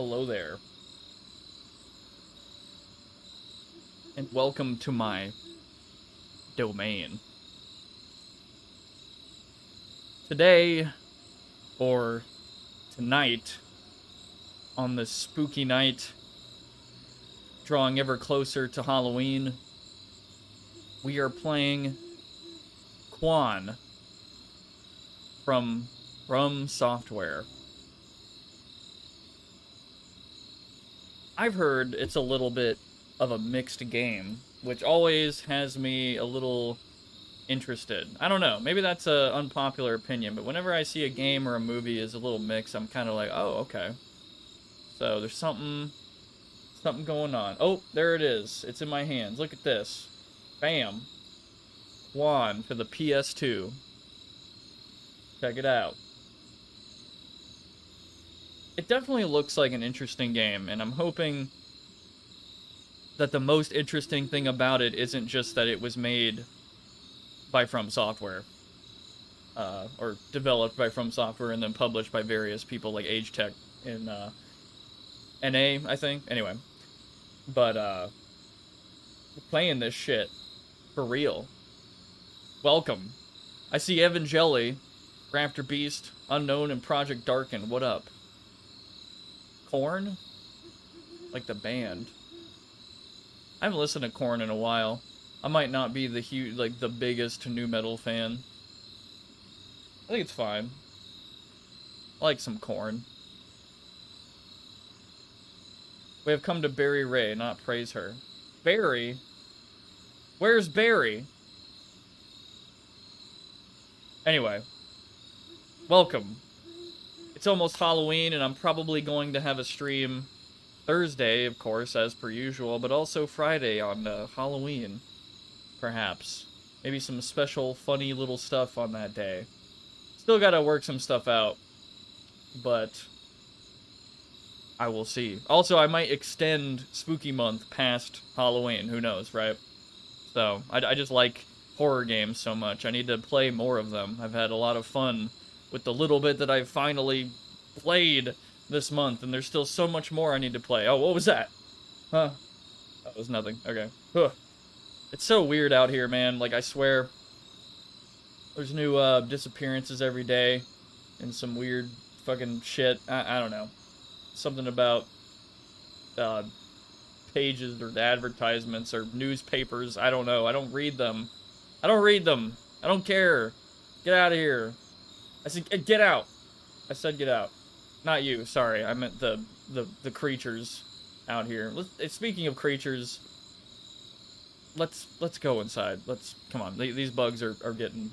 Hello there. And welcome to my domain. Today, or tonight, on this spooky night, drawing ever closer to Halloween, we are playing Kuon from FromSoftware. I've heard it's a little bit of a mixed game, which always has me a little interested. I don't know, maybe that's an unpopular opinion, but whenever I see a game or a movie is a little mixed, I'm kind of like, oh, okay. So there's something going on. Oh, there it is. It's in my hands. Look at this. Bam. Kuon for the PS2. Check it out. It definitely looks like an interesting game, and I'm hoping that the most interesting thing about it isn't just that it was made by FromSoftware, or developed by FromSoftware and then published by various people like Age Tech in NA, I think. Anyway, but playing this shit for real. Welcome. I see Evangeli, Raptor Beast, Unknown, and Project Darken. What up? Korn? Like the band. I haven't listened to Korn in a while. I might not be the biggest nu metal fan. I think it's fine. I like some Korn. We have come to bury Ray, not praise her. Barry? Where's Barry? Anyway. Welcome. It's almost Halloween, and I'm probably going to have a stream Thursday, of course, as per usual, but also Friday on Halloween, perhaps. Maybe some special, funny little stuff on that day. Still gotta work some stuff out, but I will see. Also, I might extend Spooky Month past Halloween, who knows, right? So, I just like horror games so much. I need to play more of them. I've had a lot of fun with the little bit that I've finally played this month, and there's still so much more I need to play. Oh, what was that? Huh. That was nothing. Okay. Huh. It's so weird out here, man. Like, I swear, there's new disappearances every day, and some weird fucking shit. I don't know. Something about pages or advertisements or newspapers. I don't know. I don't read them. I don't read them. I don't care. Get out of here. I said, get out. I said get out. Not you, sorry. I meant the creatures out here. Speaking of creatures, let's go inside. Come on. These bugs are getting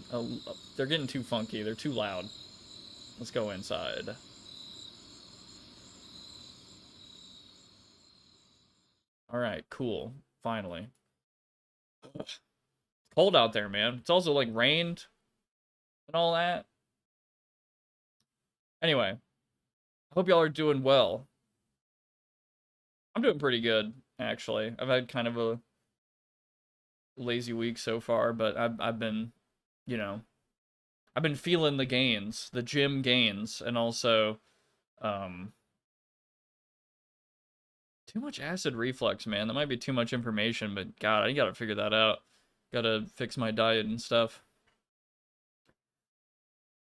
they're getting too funky. They're too loud. Let's go inside. All right, cool. Finally. It's cold out there, man. It's also like rained and all that. Anyway, I hope y'all are doing well. I'm doing pretty good, actually. I've had kind of a lazy week so far, but I've been, you know, I've been feeling the gains, the gym gains, and also, too much acid reflux, man. That might be too much information, but God, I gotta figure that out. Gotta fix my diet and stuff.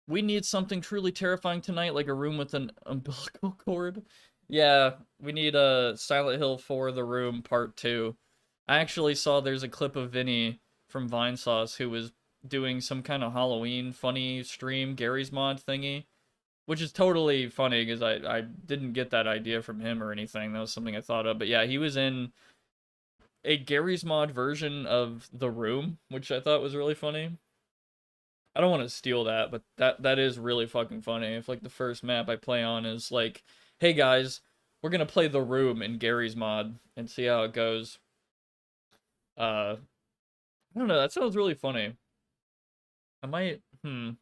We need something truly terrifying tonight, like a room with an umbilical cord. Yeah, we need a Silent Hill 4 The Room Part 2. I actually saw there's a clip of Vinny from Vinesauce who was doing some kind of Halloween funny stream, Gary's Mod thingy, which is totally funny because I didn't get that idea from him or anything. That was something I thought of. But yeah, he was in a Gary's Mod version of The Room, which I thought was really funny. I don't want to steal that, but that is really fucking funny. If like the first map I play on is like, hey guys, we're gonna play The Room in Gary's Mod and see how it goes. I don't know, that sounds really funny. I might, There's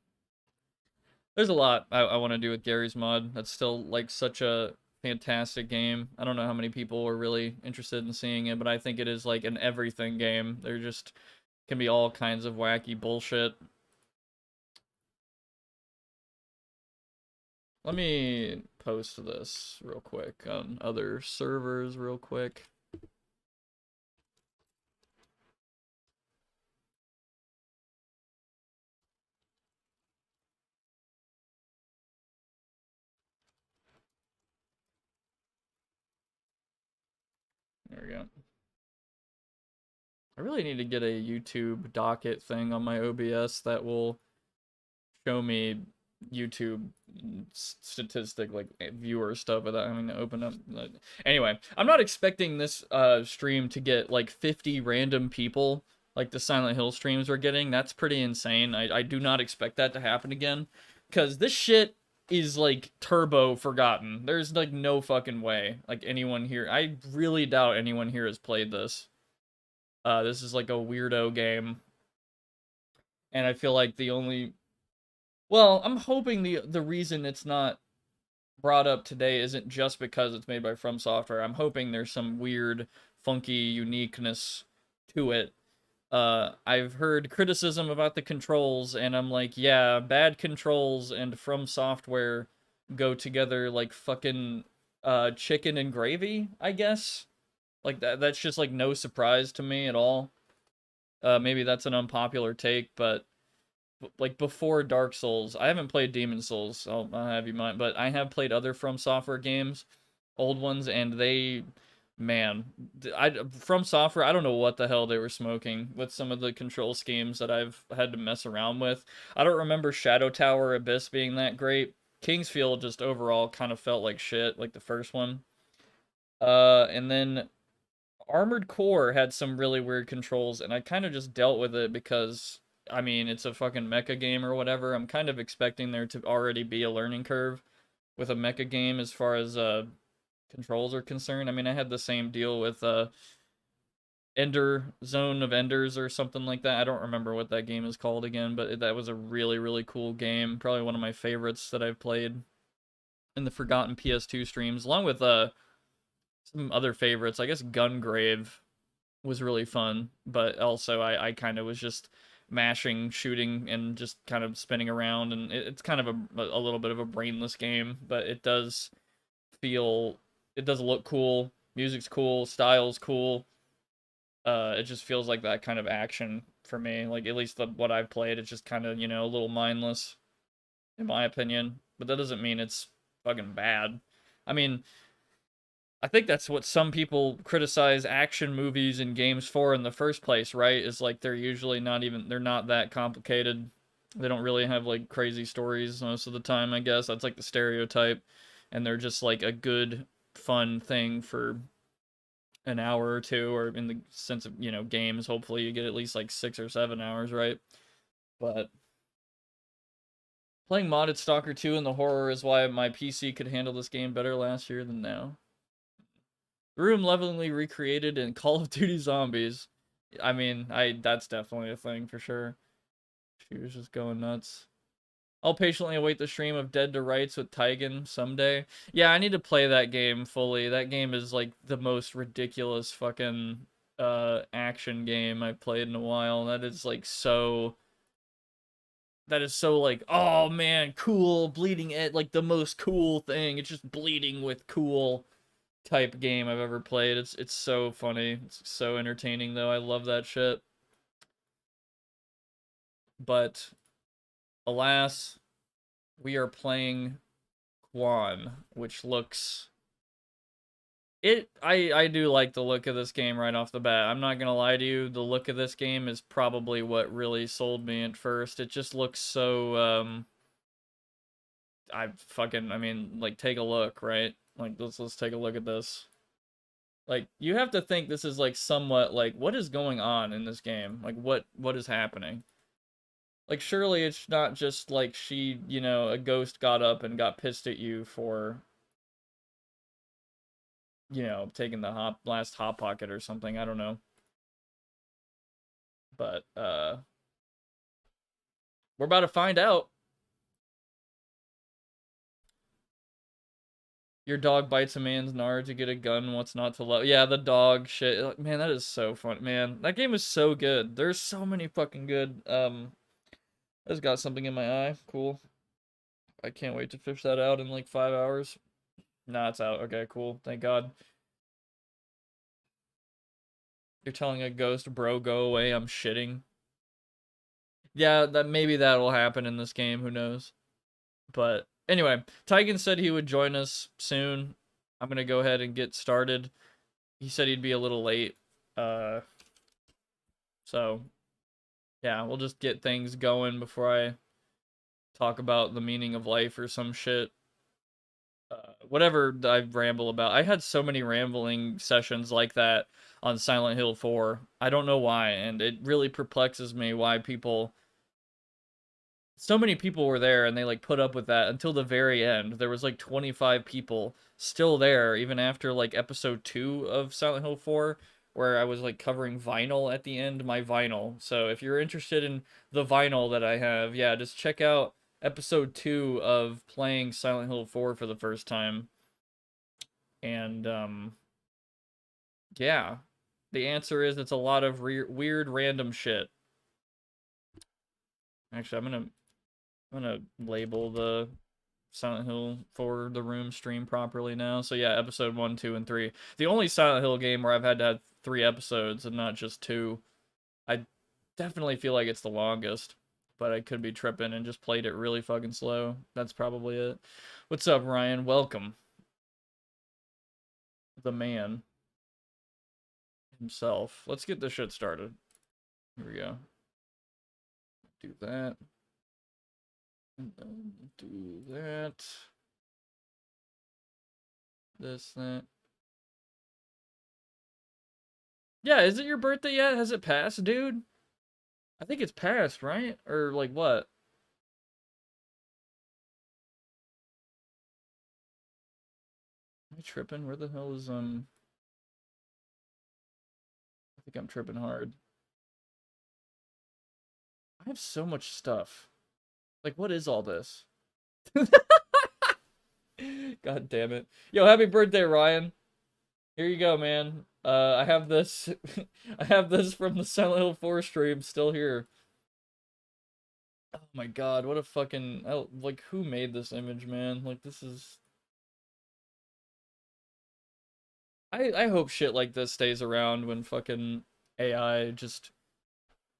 a lot I want to do with Gary's Mod. That's still like such a fantastic game. I don't know how many people are really interested in seeing it, but I think it is like an everything game. There just can be all kinds of wacky bullshit. Let me post this real quick on other servers real quick. There we go. I really need to get a YouTube docket thing on my OBS that will show me YouTube statistic, like viewer stuff, without having to open up. Anyway, I'm not expecting this stream to get like 50 random people like the Silent Hill streams we're getting. That's pretty insane. I do not expect that to happen again, because this shit is like turbo Forgotten. There's like no fucking way like anyone here, I really doubt anyone here has played this. This is like a weirdo game, and I feel like the only, well, I'm hoping the reason it's not brought up today isn't just because it's made by FromSoftware. I'm hoping there's some weird, funky uniqueness to it. I've heard criticism about the controls, and I'm like, yeah, bad controls and FromSoftware go together like fucking chicken and gravy, I guess. Like that's just like no surprise to me at all. Maybe that's an unpopular take, but like before Dark Souls, I haven't played Demon Souls, I'll have you mind, but I have played other FromSoftware games, old ones, and they, man, FromSoftware, I don't know what the hell they were smoking with some of the control schemes that I've had to mess around with. I don't remember Shadow Tower Abyss being that great. Kingsfield just overall kind of felt like shit, like the first one. And then Armored Core had some really weird controls, and I kind of just dealt with it because, I mean, it's a fucking mecha game or whatever. I'm kind of expecting there to already be a learning curve with a mecha game as far as controls are concerned. I mean, I had the same deal with Ender Zone of Enders or something like that. I don't remember what that game is called again, but that was a really, really cool game. Probably one of my favorites that I've played in the Forgotten PS2 streams, along with some other favorites. I guess Gungrave was really fun, but also I kind of was just mashing, shooting, and just kind of spinning around, and it's kind of a little bit of a brainless game, but it does look cool, music's cool, style's cool. It just feels like that kind of action for me, like at least what I've played. It's just kind of, you know, a little mindless in my opinion, but that doesn't mean it's fucking bad. I mean, I think that's what some people criticize action movies and games for in the first place, right? Is like they're usually they're not that complicated. They don't really have like crazy stories most of the time, I guess. That's like the stereotype. And they're just like a good, fun thing for an hour or two, or in the sense of, you know, games, hopefully you get at least like 6 or 7 hours, right? But playing modded Stalker 2 in the horror is why my PC could handle this game better last year than now. Room levelingly recreated in Call of Duty Zombies. I mean, that's definitely a thing for sure. She was just going nuts. I'll patiently await the stream of Dead to Rights with Taigen someday. Yeah, I need to play that game fully. That game is like the most ridiculous fucking action game I've played in a while. That is so like, oh man, cool, bleeding edge, like the most cool thing. It's just bleeding with cool type game I've ever played. It's so funny. It's so entertaining though. I love that shit. But alas, we are playing Kuon, which looks, I do like the look of this game right off the bat. I'm not gonna lie to you, the look of this game is probably what really sold me at first. It just looks so I mean, like, take a look, right? Like, let's take a look at this. Like, you have to think this is like somewhat like, what is going on in this game? Like, what is happening? Like, surely it's not just like she, you know, a ghost got up and got pissed at you for, you know, taking the last hot pocket or something. I don't know. But we're about to find out. Your dog bites a man's nard to get a gun. What's not to love? Yeah, the dog shit. Man, that is so fun. Man, that game is so good. There's so many fucking good. I just got something in my eye. Cool. I can't wait to fish that out in like 5 hours. Nah, it's out. Okay, cool. Thank God. You're telling a ghost, bro, go away. I'm shitting. Yeah, that maybe that'll happen in this game. Who knows? But anyway, Taigen said he would join us soon. I'm gonna go ahead and get started. He said he'd be a little late. So yeah, we'll just get things going before I talk about the meaning of life or some shit. Whatever I ramble about. I had so many rambling sessions like that on Silent Hill 4. I don't know why, and it really perplexes me why so many people were there and they like put up with that until the very end. There was like 25 people still there even after like episode 2 of Silent Hill 4, where I was like covering vinyl at the end, my vinyl. So if you're interested in the vinyl that I have, yeah, just check out episode 2 of playing Silent Hill 4 for the first time. And yeah, the answer is it's a lot of weird random shit. Actually, I'm gonna label the Silent Hill for the room stream properly now. So yeah, episode 1, 2, and 3. The only Silent Hill game where I've had to have 3 episodes and not just 2. I definitely feel like it's the longest, but I could be tripping and just played it really fucking slow. That's probably it. What's up, Ryan? Welcome. The man himself. Let's get this shit started. Here we go. Do that. And then do that. This, that. Yeah, is it your birthday yet? Has it passed, dude? I think it's passed, right? Or like what? Am I tripping? Where the hell is I think I'm tripping hard. I have so much stuff. Like, what is all this? God damn it. Yo, happy birthday, Ryan. Here you go, man. I have this I have this from the Silent Hill 4 stream still here. Oh my god, what a fucking like who made this image, man? Like this is I hope shit like this stays around when fucking AI just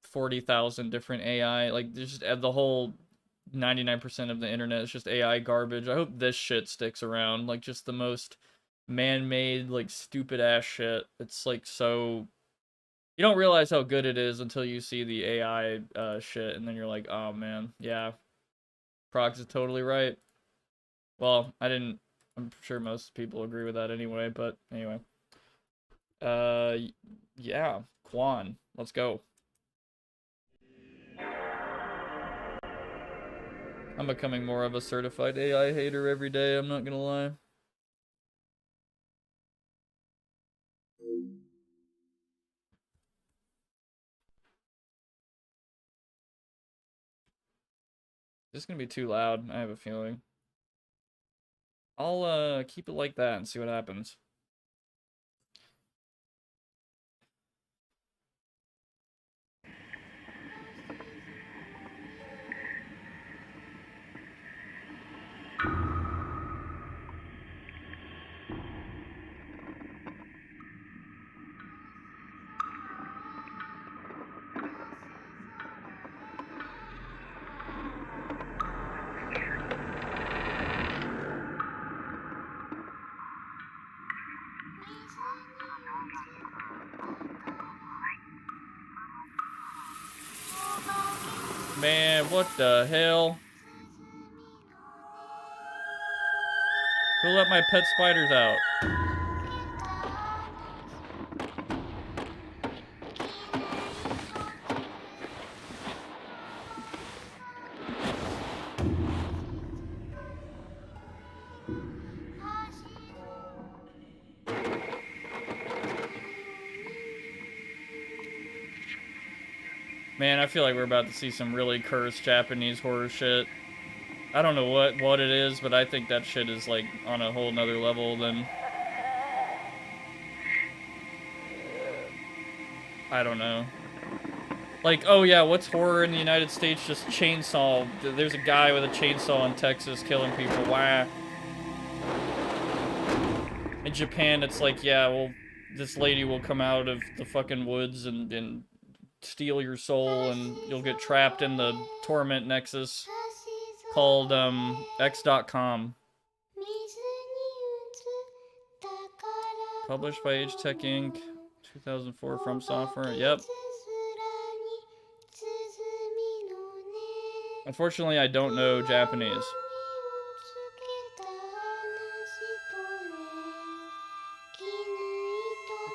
40,000 different AI, like just the whole 99% of the internet is just AI garbage. I hope this shit sticks around, like just the most man-made, like stupid ass shit. It's like so you don't realize how good it is until you see the AI shit, and then you're like, oh man, yeah, Prox is totally right. Well, I'm sure most people agree with that anyway, but anyway. Yeah, Kuon, let's go. I'm becoming more of a certified AI hater every day, I'm not gonna lie. This is gonna be too loud, I have a feeling. I'll keep it like that and see what happens. Man, what the hell? Who let my pet spiders out? Man, I feel like we're about to see some really cursed Japanese horror shit. I don't know what it is, but I think that shit is like on a whole nother level than I don't know. Like, oh yeah, what's horror in the United States? Just chainsaw. There's a guy with a chainsaw in Texas killing people. Why? Japan, it's like, yeah, well, this lady will come out of the fucking woods and steal your soul, and you'll get trapped in the torment nexus called, X.com. Published by Age Tech Inc. 2004 FromSoftware. Yep. Unfortunately, I don't know Japanese.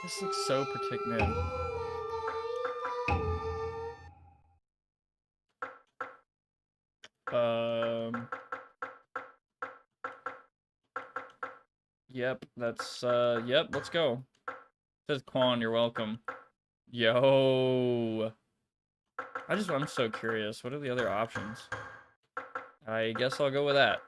This looks so man. Yep, that's, yep, let's go. Says Kuon, you're welcome. Yo. I'm so curious. What are the other options? I guess I'll go with that.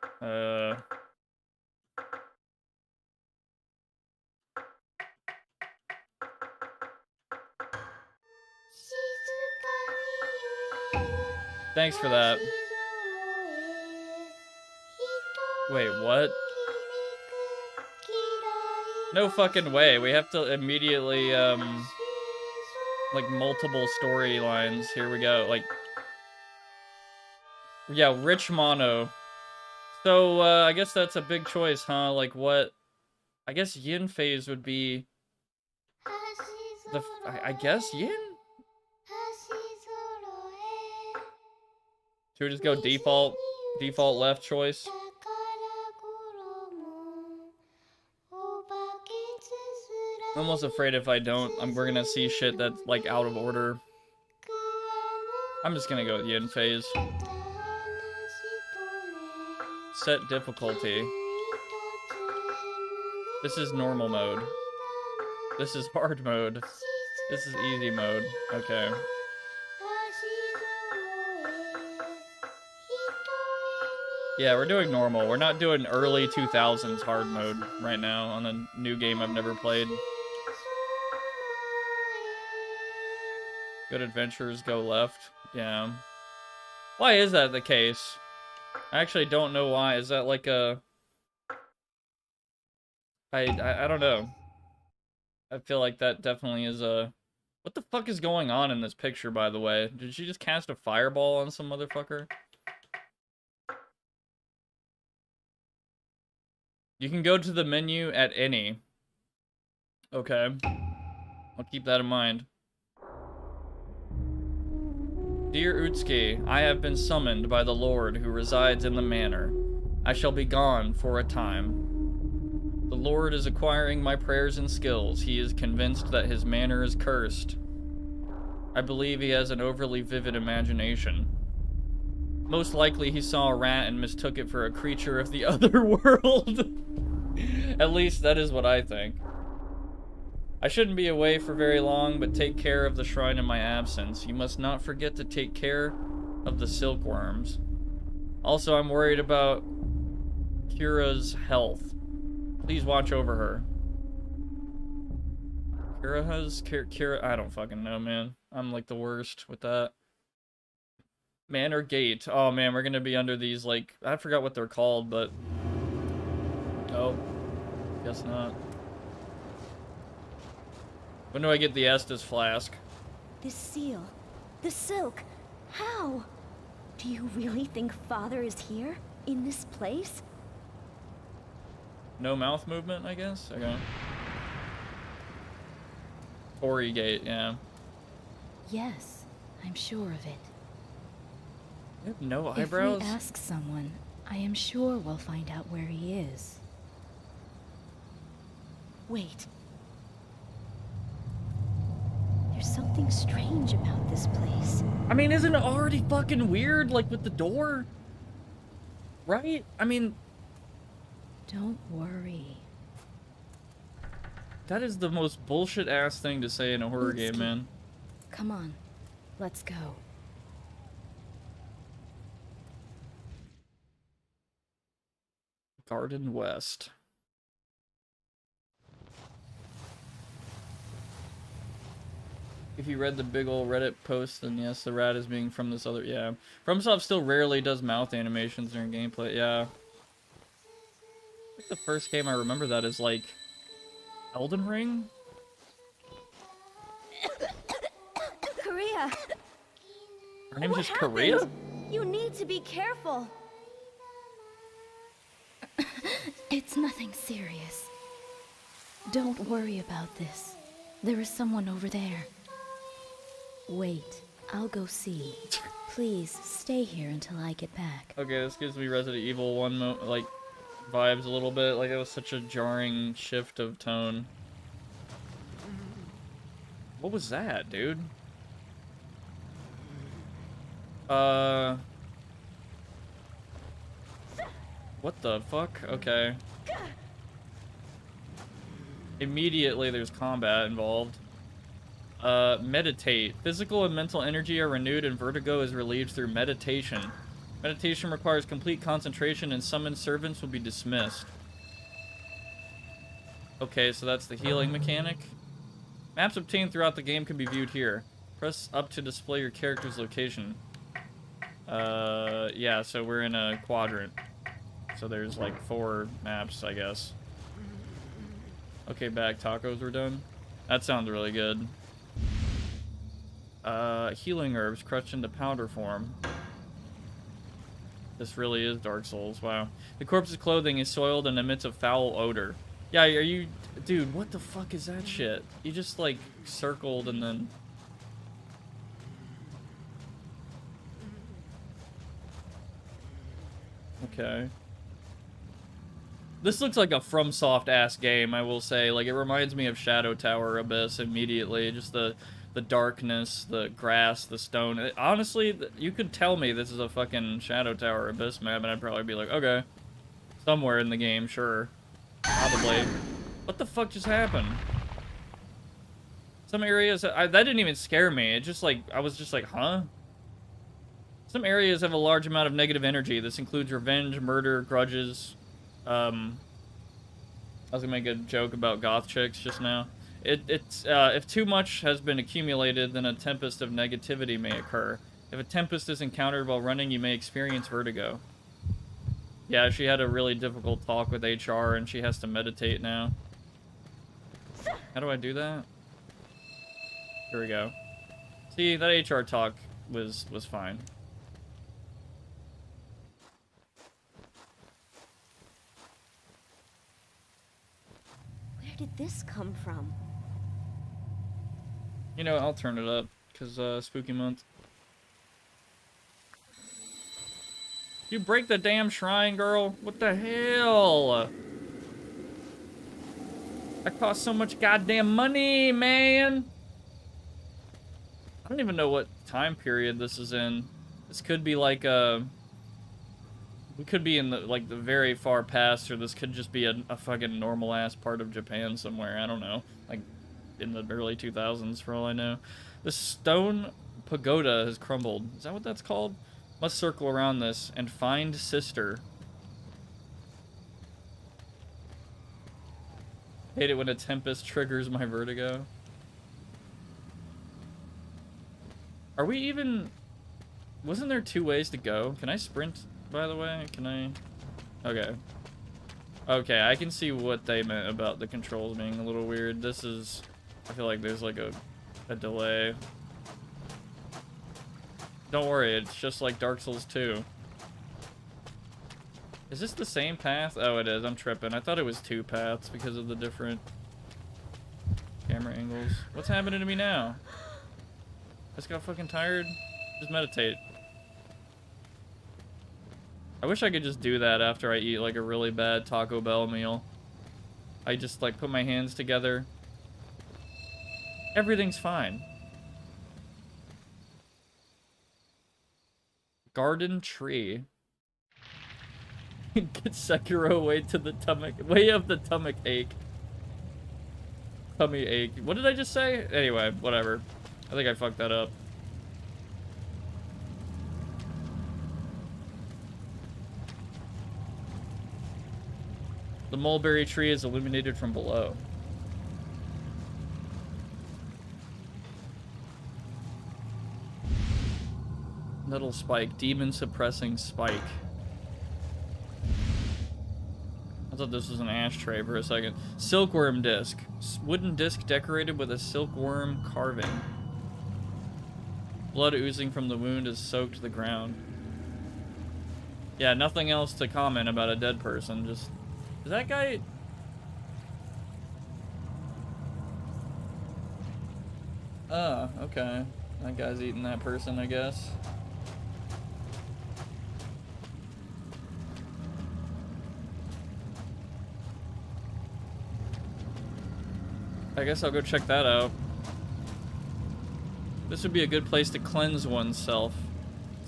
Thanks for that. Wait, what? No fucking way. We have to immediately, like, multiple storylines. Here we go. Like, yeah, rich mono. So, I guess that's a big choice, huh? Like, what? I guess yin phase would be the, I guess yin? Should we just go default left choice? I'm almost afraid if I don't, we're gonna see shit that's, like, out of order. I'm just gonna go with yin phase. Set difficulty. This is normal mode. This is hard mode. This is easy mode. Okay. Yeah, we're doing normal. We're not doing early 2000s hard mode right now on a new game I've never played. Good adventures go left. Yeah. Why is that the case? I actually don't know why. Is that like a... I don't know. I feel like that definitely is a... What the fuck is going on in this picture, by the way? Did she just cast a fireball on some motherfucker? You can go to the menu at any. Okay. I'll keep that in mind. Dear Utsuki, I have been summoned by the Lord who resides in the manor. I shall be gone for a time. The Lord is acquiring my prayers and skills. He is convinced that his manor is cursed. I believe he has an overly vivid imagination. Most likely he saw a rat and mistook it for a creature of the other world. At least that is what I think. I shouldn't be away for very long, but take care of the shrine in my absence. You must not forget to take care of the silkworms. Also, I'm worried about Kira's health. Please watch over her. Kira, I don't fucking know, man. I'm like the worst with that. Manor Gate. Oh man, we're gonna be under these, like, I forgot what they're called, but... Oh. Guess not. When do I get the Estes flask? This seal. The silk. How? Do you really think Father is here? In this place? No mouth movement, I guess? Okay. Torii Gate, yeah. Yes, I'm sure of it. You have no eyebrows? If we ask someone, I am sure we'll find out where he is. Wait. There's something strange about this place. I mean, isn't it already fucking weird, like, with the door? Right? I mean... Don't worry. That is the most bullshit-ass thing to say in a horror game, man. Come on. Let's go. Garden West. If you read the big ol' Reddit post, then yes, the rat is being from this other... Yeah. FromSoft still rarely does mouth animations during gameplay. Yeah. I think the first game I remember that is, like, Elden Ring? Korea! Her name's What just Korea? happened? You need to be careful. It's nothing serious. Don't worry about this. There is someone over there. Wait, I'll go see. Please stay here until I get back. Okay, this gives me Resident Evil 1 like vibes a little bit. Like it was such a jarring shift of tone. What was that, dude? What the fuck? Okay. Immediately there's combat involved. Meditate. Physical and mental energy are renewed and vertigo is relieved through meditation. Meditation requires complete concentration and summoned servants will be dismissed. Okay, so that's the healing mechanic. Maps obtained throughout the game can be viewed here. Press up to display your character's location. Yeah, so we're in a quadrant. So there's like 4 maps, I guess. Okay, bag tacos were done. That sounds really good. Healing herbs crushed into powder form. This really is Dark Souls, wow. The corpse's clothing is soiled and emits a foul odor. Yeah, are you... Dude, what the fuck is that shit? You just, like, circled and then... Okay. This looks like a FromSoft-ass game, I will say. Like, it reminds me of Shadow Tower Abyss immediately. Just the darkness, the grass, the stone. Honestly, you could tell me this is a fucking Shadow Tower Abyss map, and I'd probably be like, okay. Somewhere in the game, sure. Probably. What the fuck just happened? Some areas... that didn't even scare me. It just, like... I was just like, huh? Some areas have a large amount of negative energy. This includes revenge, murder, grudges... I was gonna make a joke about goth chicks just now. If too much has been accumulated, then a tempest of negativity may occur. If a tempest is encountered while running, you may experience vertigo. Yeah, she had a really difficult talk with HR, and she has to meditate now. How do I do that? Here we go. See, that HR talk was fine. Where did this come from? You know, I'll turn it up, because, spooky month. You break the damn shrine, girl? What the hell? That cost so much goddamn money, man! I don't even know what time period this is in. This could be like, we could be in the, like, the very far past, or this could just be a fucking normal-ass part of Japan somewhere. I don't know. Like, in the early 2000s, for all I know. The stone pagoda has crumbled. Is that what that's called? Must circle around this and find sister. Hate it when a tempest triggers my vertigo. Are we even... Wasn't there 2 ways to go? Can I sprint, by the way? Can I... Okay. Okay, I can see what they meant about the controls being a little weird. This is... I feel like there's like a delay. Don't worry, it's just like Dark Souls 2. Is this the same path? Oh, it is. I'm tripping. I thought it was 2 paths because of the different camera angles. What's happening to me now? I just got fucking tired. Just meditate. I wish I could just do that after I eat like a really bad Taco Bell meal. I just like put my hands together. Everything's fine. Garden tree. Get Sekiro way to the tummy, way of the tummy ache. Tummy ache. What did I just say? Anyway, whatever. I think I fucked that up. The mulberry tree is illuminated from below. Metal spike, demon suppressing spike. That's thought this was an ashtray for a second. Silkworm disc. Wooden disc decorated with a silkworm carving. Blood oozing from the wound is soaked to the ground. Yeah, nothing else to comment about a dead person. Just... Is that guy... Oh, okay. That guy's eating that person, I guess. I guess I'll go check that out. This would be a good place to cleanse oneself.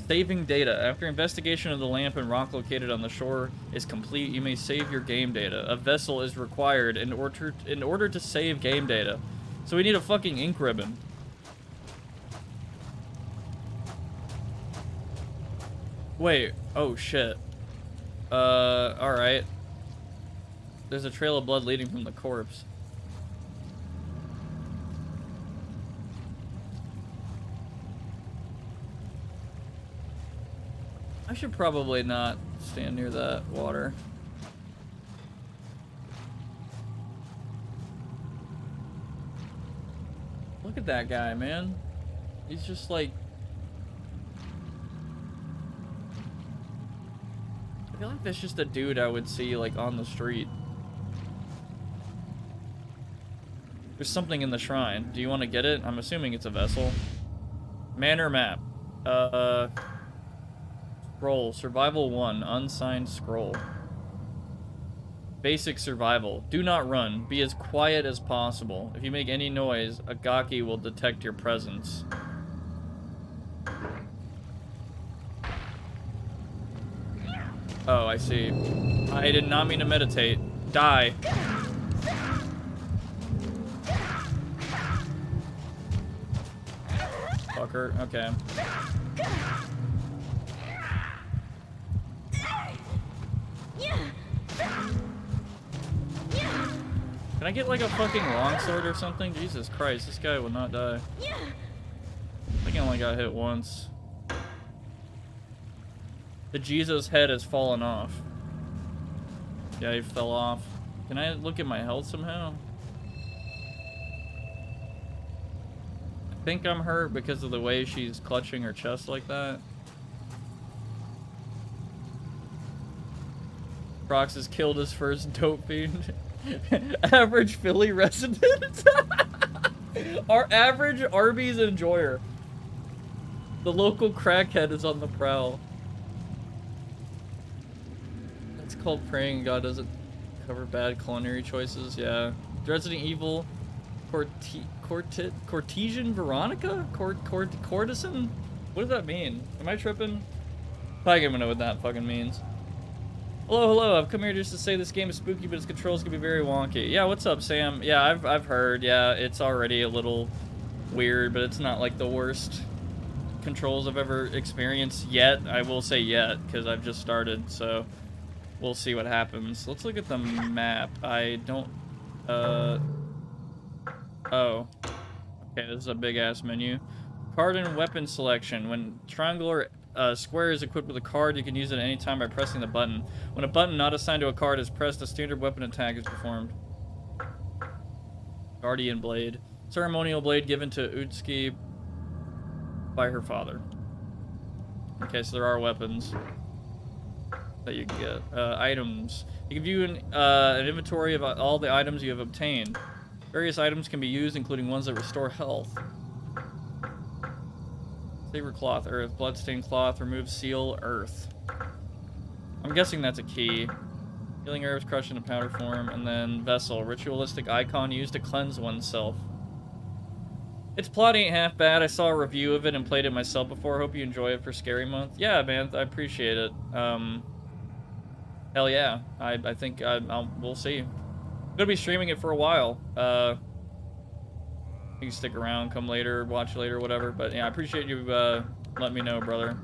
Saving data. After investigation of the lamp and rock located on the shore is complete, you may save your game data. A vessel is required in order to save game data. So we need a fucking ink ribbon. Wait. Oh, shit. Alright. There's a trail of blood leading from the corpse. I should probably not stand near that water. Look at that guy, man. He's just like... I feel like that's just a dude I would see like on the street. There's something in the shrine. Do you want to get it? I'm assuming it's a vessel. Manor map. Scroll. Survival 1. Unsigned scroll. Basic survival. Do not run. Be as quiet as possible. If you make any noise, a gaki will detect your presence. Oh, I see. I did not mean to meditate. Die. Fucker. Okay. Can I get like a fucking longsword or something? Jesus Christ, this guy will not die. I think I only got hit once. The Jesus head has fallen off. Yeah, he fell off. Can I look at my health somehow? I think I'm hurt because of the way she's clutching her chest like that. Prox has killed his first dope fiend. Average Philly resident. Our average Arby's enjoyer. The local crackhead is on the prowl. It's called praying God doesn't cover bad culinary choices. Yeah. Resident Evil Cortesian Veronica? Courtesan? What does that mean? Am I tripping? I don't even know what that fucking means. Hello, hello. I've come here just to say this game is spooky, but its controls can be very wonky. Yeah, what's up, Sam? Yeah, I've heard. Yeah, it's already a little weird, but it's not like the worst controls I've ever experienced yet. I will say yet, because I've just started, so we'll see what happens. Let's look at the map. I don't... Oh. Okay, this is a big-ass menu. Card and weapon selection. When triangular... square is equipped with a card, you can use it at any time by pressing the button. When a button not assigned to a card is pressed, a standard weapon attack is performed. Guardian Blade. Ceremonial blade given to Utsuki by her father. Okay, so there are weapons that you can get. Items. You can view an inventory of all the items you have obtained. Various items can be used, including ones that restore health. Saber cloth, earth. Bloodstained cloth, remove seal, earth. I'm guessing that's a key. Healing herbs crushed into powder form, and then vessel. Ritualistic icon used to cleanse oneself. Its plot ain't half bad. I saw a review of it and played it myself before. Hope you enjoy it for Scary Month. Yeah, man, I appreciate it. Hell yeah. I think we'll see. I'm gonna be streaming it for a while. You can stick around, come later, watch later, whatever. But yeah, I appreciate you letting me know, brother.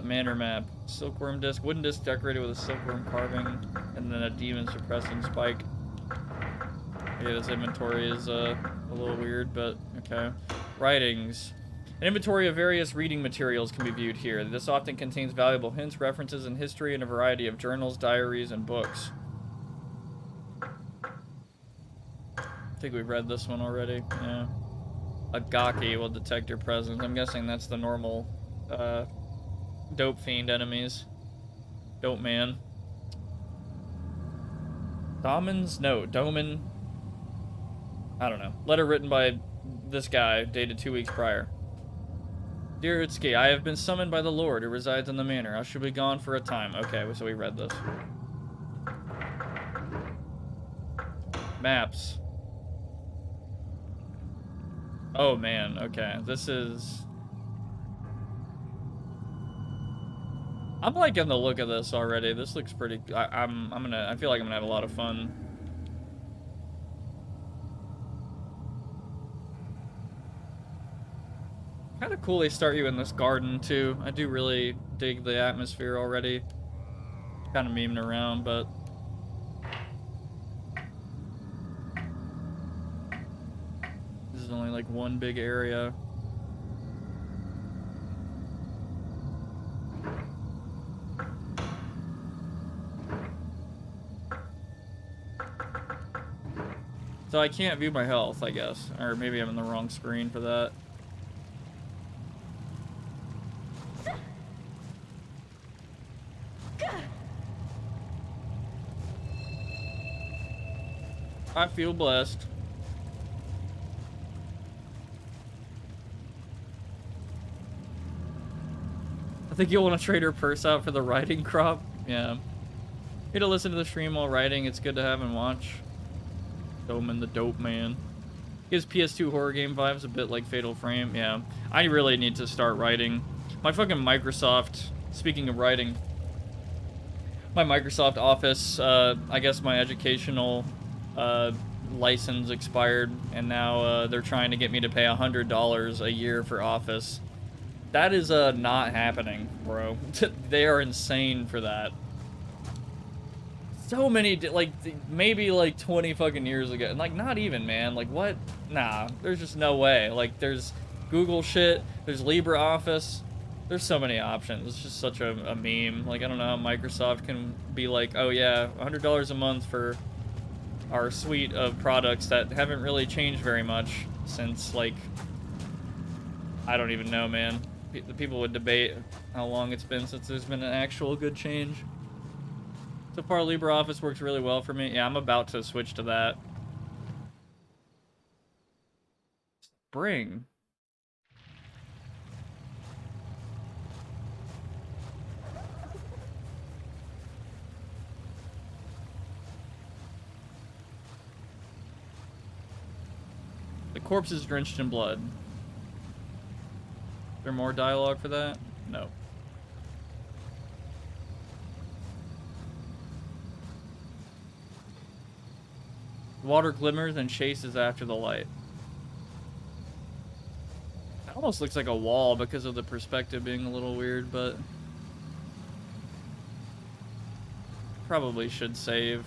Manor map. Silkworm disc. Wooden disc decorated with a silkworm carving. And then a demon suppressing spike. Okay, this inventory is a little weird, but okay. Writings. An inventory of various reading materials can be viewed here. This often contains valuable hints, references, and history in a variety of journals, diaries, and books. I think we've read this one already. Yeah. A Gaki will detect your presence. I'm guessing that's the normal dope fiend enemies. Dope man. Domin's note. Domin. I don't know. Letter written by this guy, dated 2 weeks prior. Dear Utsuki, I have been summoned by the Lord who resides in the manor. I shall be gone for a time. Okay, so we read this. Maps. Oh man, okay. This is... I'm liking the look of this already. This looks pretty... I feel like I'm gonna have a lot of fun. Kind of cool they start you in this garden, too. I do really dig the atmosphere already. Kind of memeing around, but... This is only, like, one big area. So I can't view my health, I guess. Or maybe I'm in the wrong screen for that. I feel blessed. I think you'll want to trade her purse out for the writing crop. Yeah. Here to listen to the stream while writing. It's good to have and watch. Doman the dope man. Gives PS2 horror game vibes a bit like Fatal Frame. Yeah. I really need to start writing. My fucking Microsoft, speaking of writing, my Microsoft Office, I guess my educational license expired, and now they're trying to get me to pay $100 a year for Office. That is not happening, bro. They are insane for that. So many, like, maybe like 20 fucking years ago, and like not even, man. Like what? Nah, there's just no way. Like there's Google shit, there's LibreOffice, there's so many options. It's just such a meme. Like I don't know how Microsoft can be like, oh yeah, $100 a month for our suite of products that haven't really changed very much since, like, I don't even know, man. The people would debate how long it's been since there's been an actual good change. So far, LibreOffice works really well for me. Yeah, I'm about to switch to that. Spring. The corpse is drenched in blood. Is there more dialogue for that? No. Water glimmers and chases after the light. It almost looks like a wall because of the perspective being a little weird, but probably should save.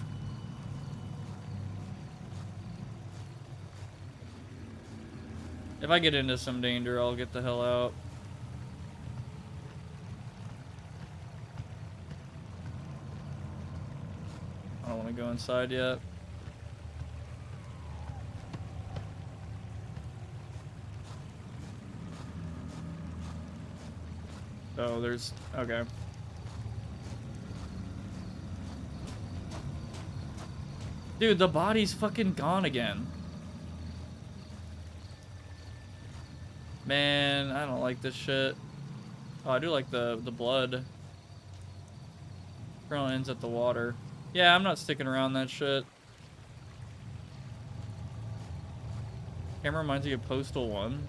If I get into some danger, I'll get the hell out. I don't want to go inside yet. Oh, there's... okay. Dude, the body's fucking gone again. Man, I don't like this shit. Oh, I do like the blood. Trail ends at the water. Yeah, I'm not sticking around that shit. Camera reminds me of Postal 1.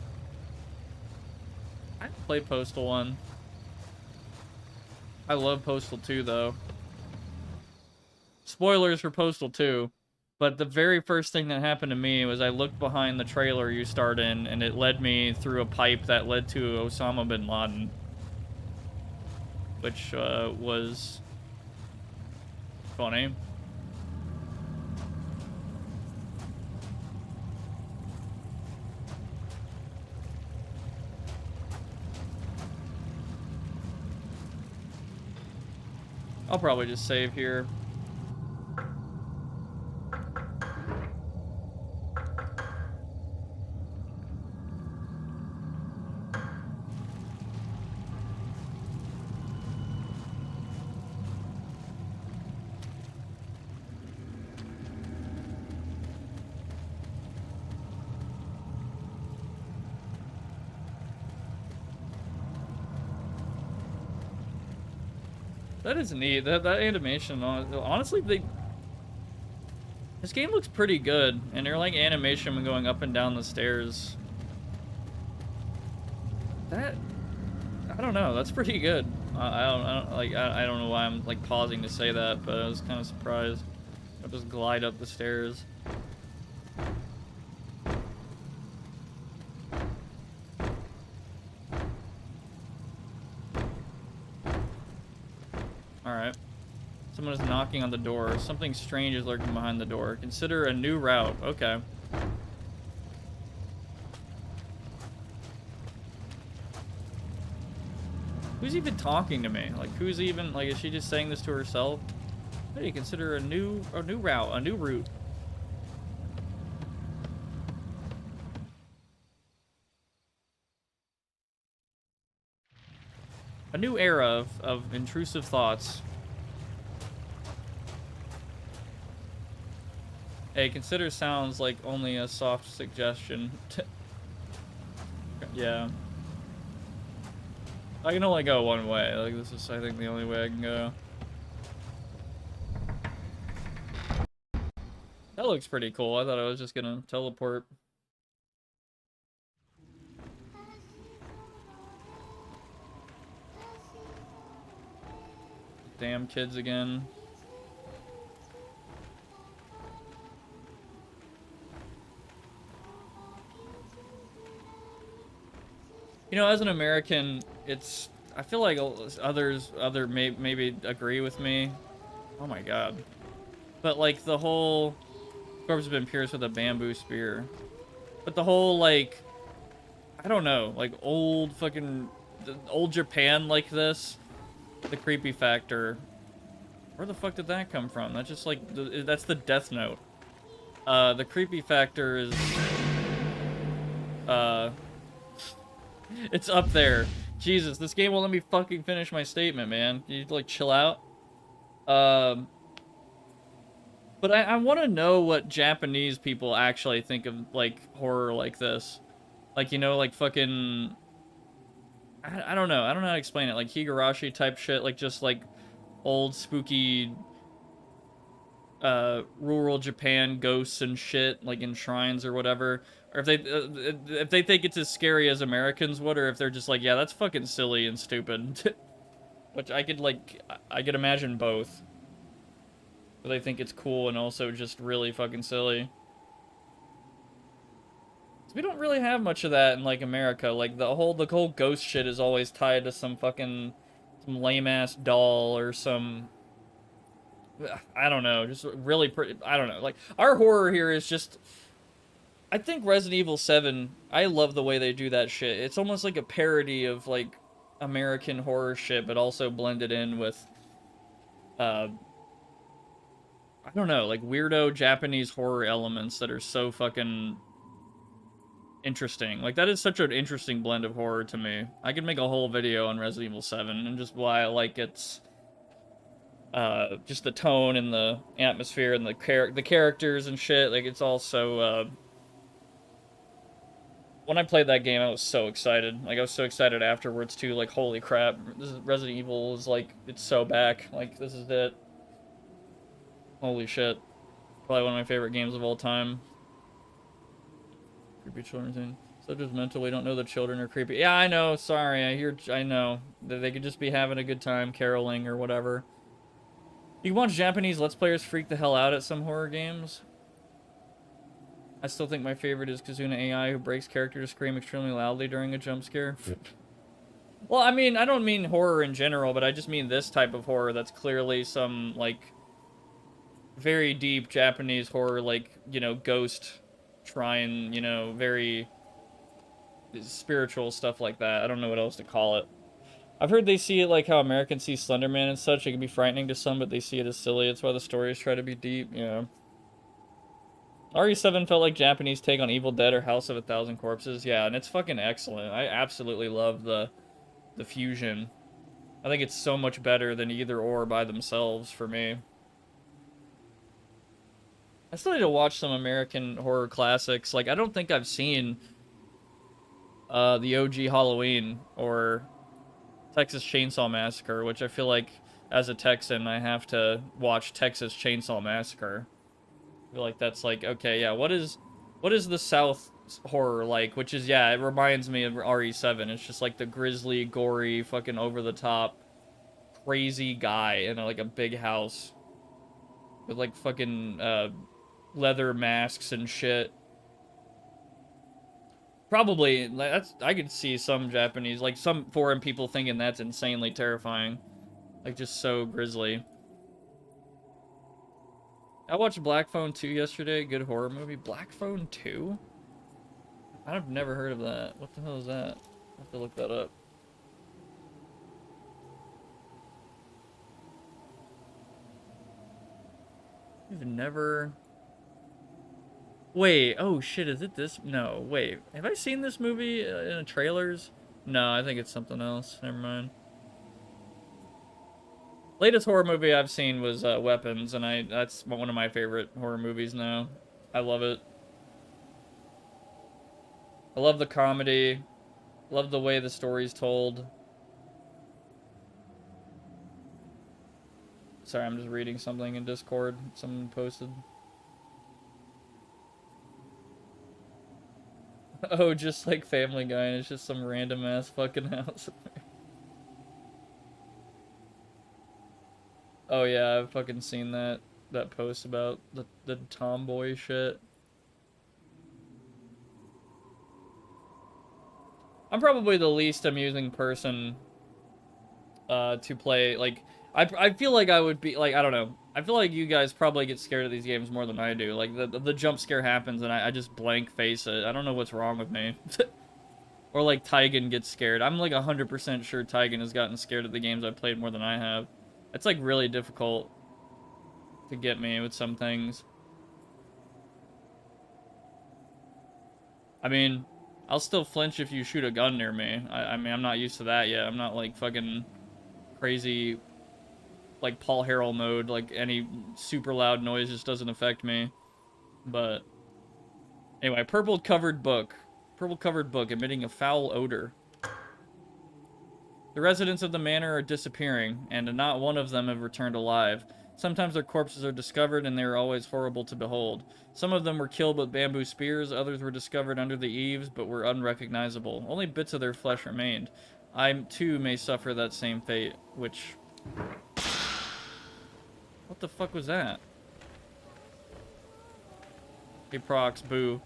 I play Postal 1. I love Postal 2, though. Spoilers for Postal 2. But the very first thing that happened to me was I looked behind the trailer you start in, and it led me through a pipe that led to Osama bin Laden. Which was funny. I'll probably just save here. That is neat. That animation, honestly, this game looks pretty good, and they're like animation when going up and down the stairs. That, I don't know. That's pretty good. I don't know why I'm like pausing to say that, but I was kind of surprised. I'll just glide up the stairs. Alright. Someone is knocking on the door. Something strange is lurking behind the door. Consider a new route. Okay. Who's even talking to me? Like, who's even, like, is she just saying this to herself? Hey, consider a new route, a new route. A new era of intrusive thoughts. Hey, consider sounds like only a soft suggestion. Yeah. I can only go one way. Like, this is, I think, the only way I can go. That looks pretty cool. I thought I was just gonna teleport. Damn kids again. You know, as an American, it's, I feel like other maybe agree with me. Oh my god. But like the whole corpse has been pierced with a bamboo spear. But the whole like, I don't know, like old Japan like this, the creepy factor. Where the fuck did that come from? That's just like, that's the Death Note. The creepy factor is, it's up there. Jesus, this game won't let me fucking finish my statement, man. You need to, like, chill out. But I want to know what Japanese people actually think of, like, horror like this. Like, you know, like, fucking... I don't know. I don't know how to explain it. Like, Higurashi type shit. Like, just, like, old, spooky... rural Japan ghosts and shit, like, in shrines or whatever. Or if they think it's as scary as Americans would, or if they're just like, yeah, that's fucking silly and stupid. Which I could imagine both. But they think it's cool and also just really fucking silly. So we don't really have much of that in, like, America. Like, the whole ghost shit is always tied to some lame-ass doll or some... I don't know, just really pretty... I don't know. Like, our horror here is just... I think Resident Evil 7, I love the way they do that shit. It's almost like a parody of, like, American horror shit, but also blended in with, I don't know, like, weirdo Japanese horror elements that are so fucking interesting. Like, that is such an interesting blend of horror to me. I could make a whole video on Resident Evil 7, and just why I like its, just the tone and the atmosphere and the characters and shit. Like, it's all so, when I played that game, I was so excited. Like, I was so excited afterwards, too. Like, holy crap. Resident Evil is, like, it's so back. Like, this is it. Holy shit. Probably one of my favorite games of all time. Creepy children thing. So judgmental, we don't know the children are creepy. Yeah, I know. Sorry. I know. They could just be having a good time caroling or whatever. You can watch Japanese Let's Players freak the hell out at some horror games. I still think my favorite is Kazuna AI, who breaks character to scream extremely loudly during a jump scare. Well, I mean, I don't mean horror in general, but I just mean this type of horror that's clearly some, like, very deep Japanese horror, like, you know, ghost shrine, you know, very spiritual stuff like that. I don't know what else to call it. I've heard they see it like how Americans see Slender Man and such. It can be frightening to some, but they see it as silly. That's why the stories try to be deep. Yeah. RE7 felt like Japanese take on Evil Dead or House of a Thousand Corpses. Yeah, and it's fucking excellent. I absolutely love the fusion. I think it's so much better than either or by themselves for me. I still need to watch some American horror classics. Like, I don't think I've seen the OG Halloween or Texas Chainsaw Massacre, which I feel like as a Texan I have to watch Texas Chainsaw Massacre. I feel like that's like, okay, yeah, what is the South horror like? Which is, yeah, it reminds me of RE7. It's just like the grisly, gory, fucking over-the-top, crazy guy in like a big house with like fucking leather masks and shit. Probably, that's, I could see some Japanese, like some foreign people thinking that's insanely terrifying. Like, just so grisly. I watched Black Phone 2 yesterday, good horror movie. Black Phone 2? I've never heard of that. What the hell is that? I have to look that up. I've never... Wait, oh shit, is it this? No, wait. Have I seen this movie in the trailers? No, I think it's something else. Never mind. Latest horror movie I've seen was Weapons, and that's one of my favorite horror movies now. I love it. I love the comedy. Love the way the story's told. Sorry, I'm just reading something in Discord someone posted. Oh, just like Family Guy, and it's just some random ass fucking house. Oh yeah, I've fucking seen that post about the tomboy shit. I'm probably the least amusing person to play. Like, I feel like I would be, like, I don't know. I feel like you guys probably get scared of these games more than I do. Like, the jump scare happens and I just blank face it. I don't know what's wrong with me. Or like Taigen gets scared. I'm like 100% sure Taigen has gotten scared of the games I've played more than I have. It's like really difficult to get me with some things. I mean, I'll still flinch if you shoot a gun near me. I mean, I'm not used to that yet. I'm not like fucking crazy, like Paul Harrell mode. Like any super loud noise just doesn't affect me. But anyway, purple covered book emitting a foul odor. The residents of the manor are disappearing, and not one of them have returned alive. Sometimes their corpses are discovered, and they are always horrible to behold. Some of them were killed with bamboo spears, others were discovered under the eaves, but were unrecognizable. Only bits of their flesh remained. I, too, may suffer that same fate, which... What the fuck was that? Hey, Prox, boo.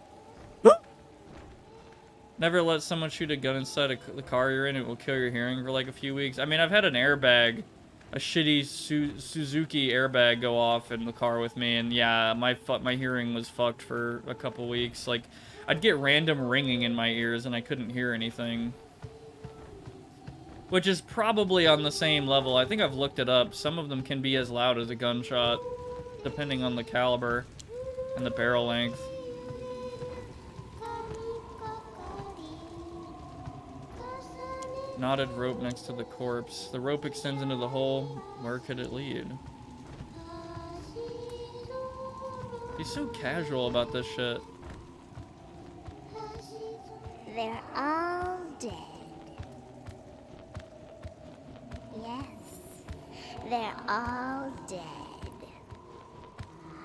Never let someone shoot a gun inside the car you're in. It will kill your hearing for like a few weeks. I mean, I've had an airbag, a shitty Suzuki airbag go off in the car with me, and yeah, my hearing was fucked for a couple weeks. Like, I'd get random ringing in my ears and I couldn't hear anything. Which is probably on the same level. I think I've looked it up. Some of them can be as loud as a gunshot, depending on the caliber and the barrel length. Knotted rope next to the corpse. The rope extends into the hole. Where could it lead? He's so casual about this shit. They're all dead. Yes, they're all dead.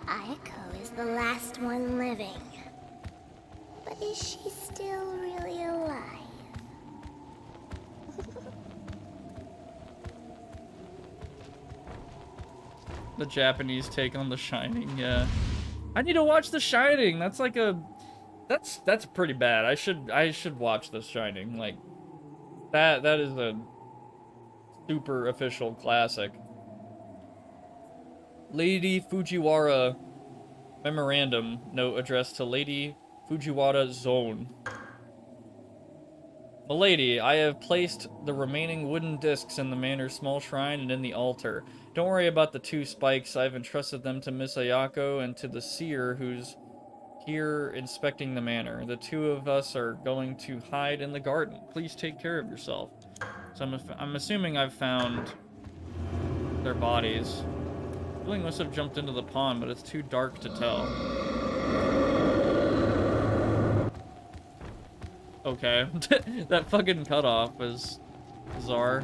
Ayako is the last one living. But is she still really alive? The Japanese take on The Shining, yeah. I need to watch The Shining. That's like a... That's pretty bad. I should watch The Shining. Like, that is a super official classic. Lady Fujiwara memorandum note addressed to Lady Fujiwara Zone. Milady, I have placed the remaining wooden discs in the manor's small shrine and in the altar. Don't worry about the 2 spikes. I've entrusted them to Miss Ayako and to the seer who's here inspecting the manor. The 2 of us are going to hide in the garden. Please take care of yourself. So I'm assuming I've found their bodies. Feeling must have jumped into the pond, but it's too dark to tell. Okay. That fucking cutoff is bizarre.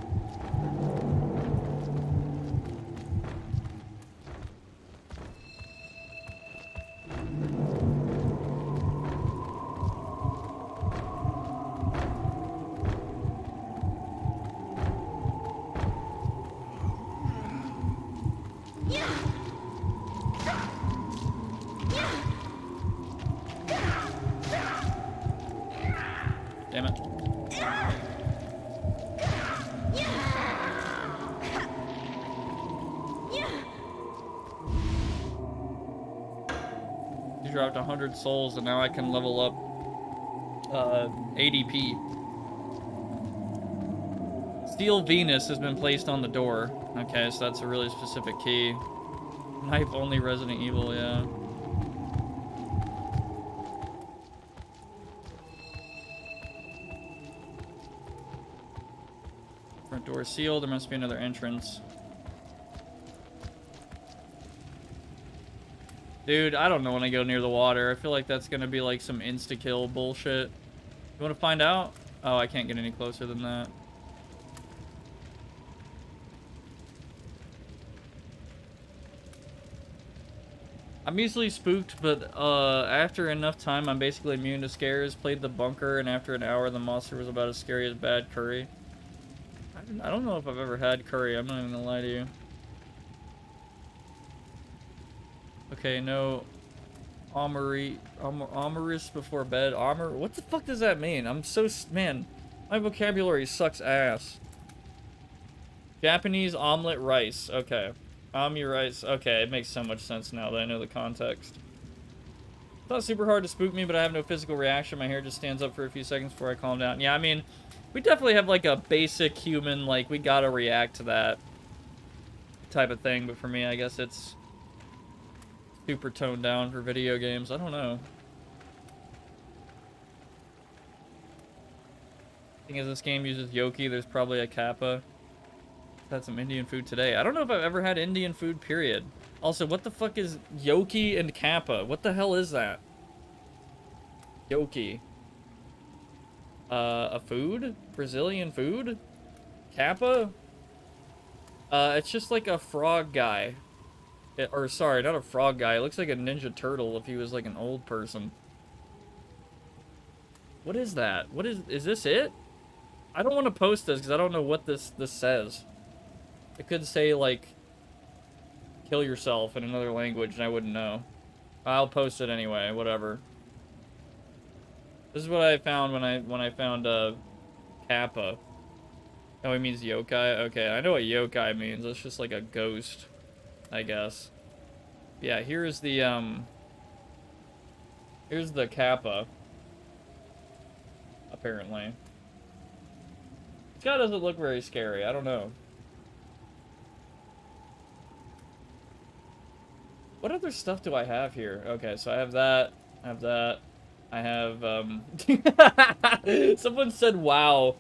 Damn it. You dropped 100 souls and now I can level up ADP. Steel Venus has been placed on the door. Okay, so that's a really specific key. Knife only Resident Evil, yeah. Front door sealed, there must be another entrance. Dude, I don't know when I go near the water. I feel like that's gonna be like some insta-kill bullshit. You wanna find out? Oh, I can't get any closer than that. I'm easily spooked, but after enough time, I'm basically immune to scares. Played the bunker, and after an hour, the monster was about as scary as bad curry. I don't know if I've ever had curry. I'm not even gonna lie to you. Okay, no amorous before bed. What the fuck does that mean? Man, my vocabulary sucks ass. Japanese omelet rice. Okay. Rice. Okay, it makes so much sense now that I know the context. It's not super hard to spook me, but I have no physical reaction. My hair just stands up for a few seconds before I calm down. Yeah, I mean, we definitely have like a basic human, like, we gotta react to that type of thing, but for me, I guess it's super toned down for video games. I don't know. Thing is, this game uses Yoki. There's probably a Kappa. Had some Indian food today. I don't know if I've ever had Indian food, period. Also, what the fuck is Yoki and Kappa? What the hell is that? Yoki. A food? Brazilian food? Kappa? It's just like a frog guy. Or, sorry, not a frog guy. It looks like a Ninja Turtle if he was like an old person. What is that? Is this it? I don't want to post this because I don't know what this says. It could say, like, kill yourself in another language, and I wouldn't know. I'll post it anyway, whatever. This is what I found when I found, Kappa. Oh, it means yokai? Okay, I know what yokai means. It's just like a ghost, I guess. Yeah, here's the Kappa. Apparently. This guy doesn't look very scary, I don't know. What other stuff do I have here? Okay, so I have that. I have, Someone said wow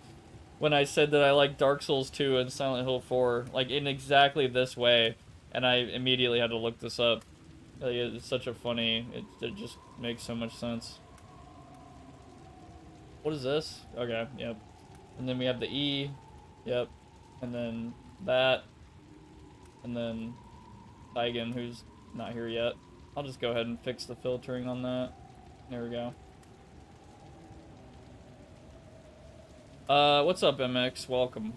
when I said that I like Dark Souls 2 and Silent Hill 4, like, in exactly this way, and I immediately had to look this up. Like, it's such a funny... It just makes so much sense. What is this? Okay, yep. And then we have the E. Yep. And then that. And then Taigen, who's not here yet. I'll just go ahead and fix the filtering on that. There we go. What's up, MX? Welcome.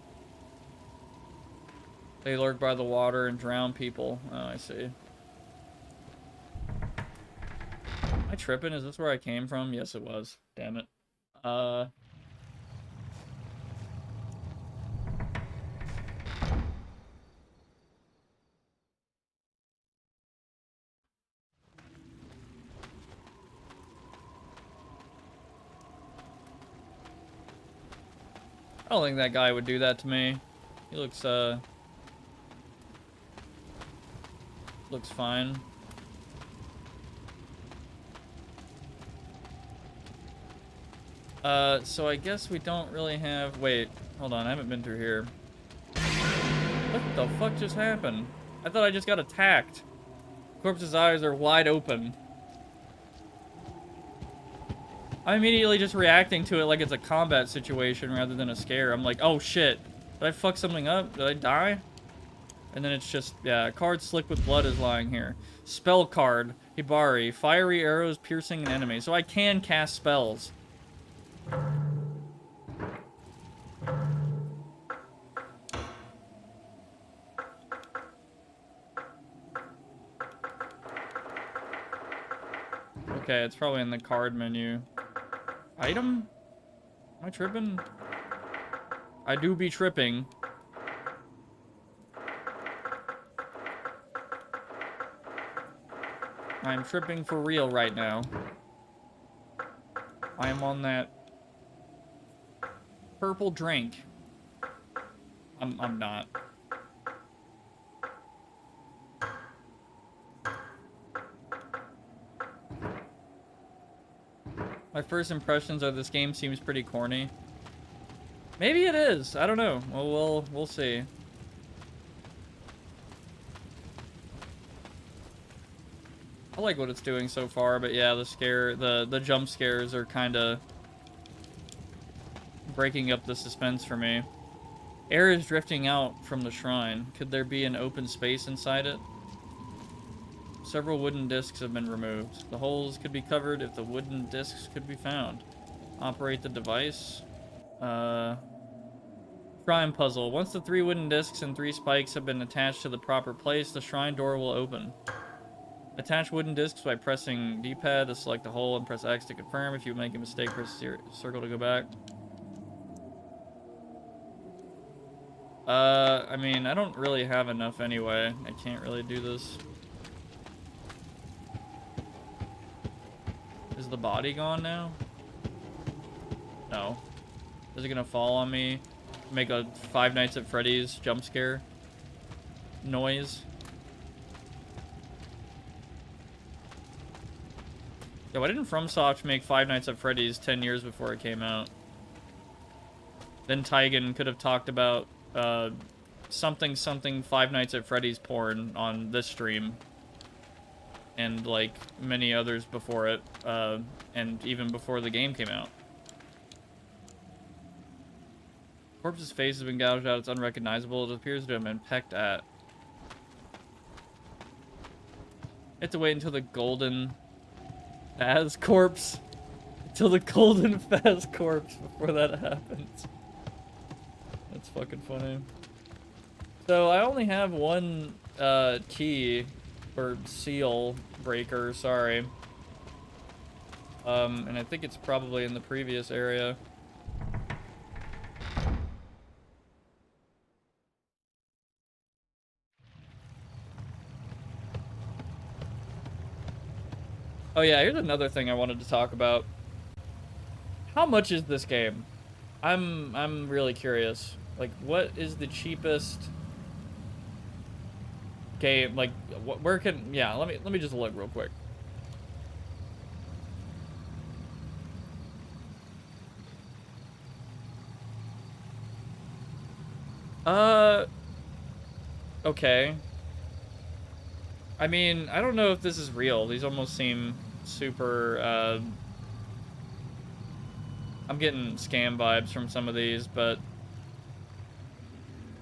They lurk by the water and drown people. Oh, I see. Am I tripping? Is this where I came from? Yes, it was. Damn it. I don't think that guy would do that to me. He looks fine. So I guess we don't really have... Wait, hold on, I haven't been through here. What the fuck just happened? I thought I just got attacked. Corpse's eyes are wide open. I'm immediately just reacting to it like it's a combat situation rather than a scare. I'm like, oh shit, did I fuck something up? Did I die? And then it's just, yeah, a card slick with blood is lying here. Spell card, Hibari, fiery arrows piercing an enemy. So I can cast spells. Okay, it's probably in the card menu. Item? Am I tripping? I do be tripping. I'm tripping for real right now. I am on that purple drink. I'm not. My first impressions are this game seems pretty corny. Maybe it is. I don't know. Well, we'll see. I like what it's doing so far, but yeah, the jump scares are kind of breaking up the suspense for me. Air is drifting out from the shrine. Could there be an open space inside it? Several wooden discs have been removed. The holes could be covered if the wooden discs could be found. Operate the device. Shrine puzzle. Once the 3 wooden discs and 3 spikes have been attached to the proper place, the shrine door will open. Attach wooden discs by pressing D-pad to select the hole and press X to confirm. If you make a mistake, press circle to go back. I mean, I don't really have enough anyway. I can't really do this. Is the body gone now? No. Is it gonna fall on me? Make a Five Nights at Freddy's jump scare noise? Yeah, why didn't FromSoft make Five Nights at Freddy's 10 years before it came out? Then Taigen could have talked about something Five Nights at Freddy's porn on this stream. And like many others before it, and even before the game came out. Corpse's face has been gouged out, it's unrecognizable, it appears to have been pecked at. I have to wait until the golden Faz corpse. Until the golden Faz corpse before that happens. That's fucking funny. So I only have one key, or seal breaker, sorry. And I think it's probably in the previous area. Oh yeah, here's another thing I wanted to talk about. How much is this game? I'm really curious. Like, what is the cheapest game? Like, where can? Yeah, let me just look real quick. Okay. I mean, I don't know if this is real. These almost seem super, I'm getting scam vibes from some of these, but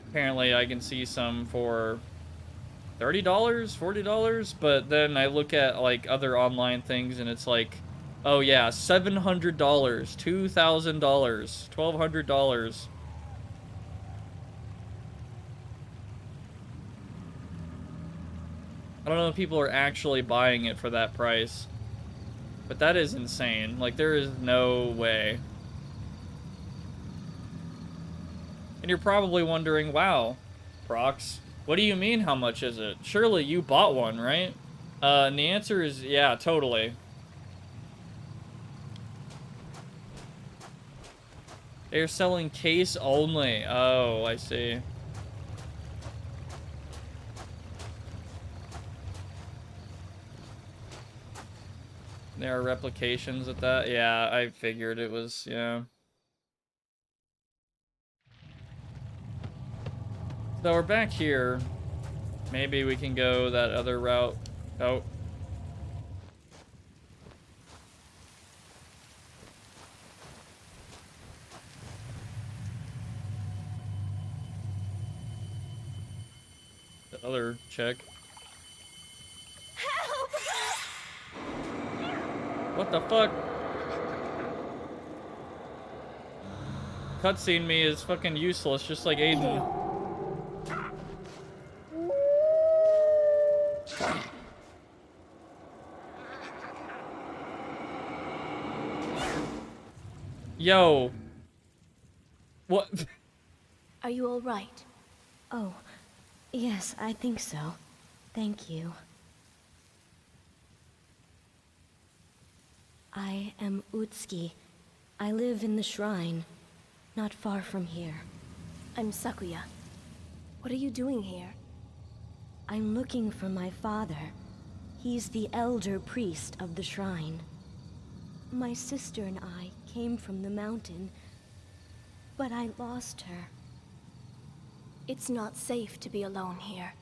apparently I can see some for $30, $40, but then I look at, like, other online things and it's like, oh yeah, $700, $2,000, $1,200. I don't know if people are actually buying it for that price. But that is insane. Like, there is no way. And you're probably wondering, wow, Prox, what do you mean, how much is it? Surely you bought one, right? And the answer is, yeah, totally. They're selling case only. Oh, I see. There are replications at that. Yeah, I figured it was, yeah. So we're back here. Maybe we can go that other route. Oh. The other chick. Help! What the fuck? Cutscene me is fucking useless, just like Aiden. Yo. What? Are you all right? Oh, yes, I think so. Thank you. I am Utsuki. I live in the shrine, not far from here. I'm Sakuya. What are you doing here? I'm looking for my father. He's the elder priest of the shrine. My sister and I came from the mountain, but I lost her. It's not safe to be alone here.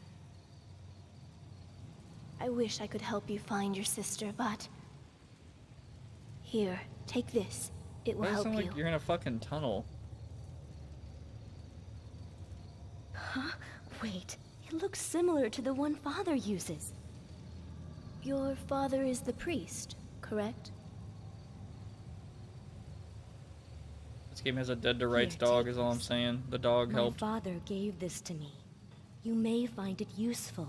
I wish I could help you find your sister, but... Here, take this. It will Why does it help sound you. like you're in a fucking tunnel? Huh? Wait, it looks similar to the one Father uses. Your father is the priest, correct? This game has a dead to rights Here, dog, take is all I'm this. saying. The dog My helped. father gave this to me. You may find it useful.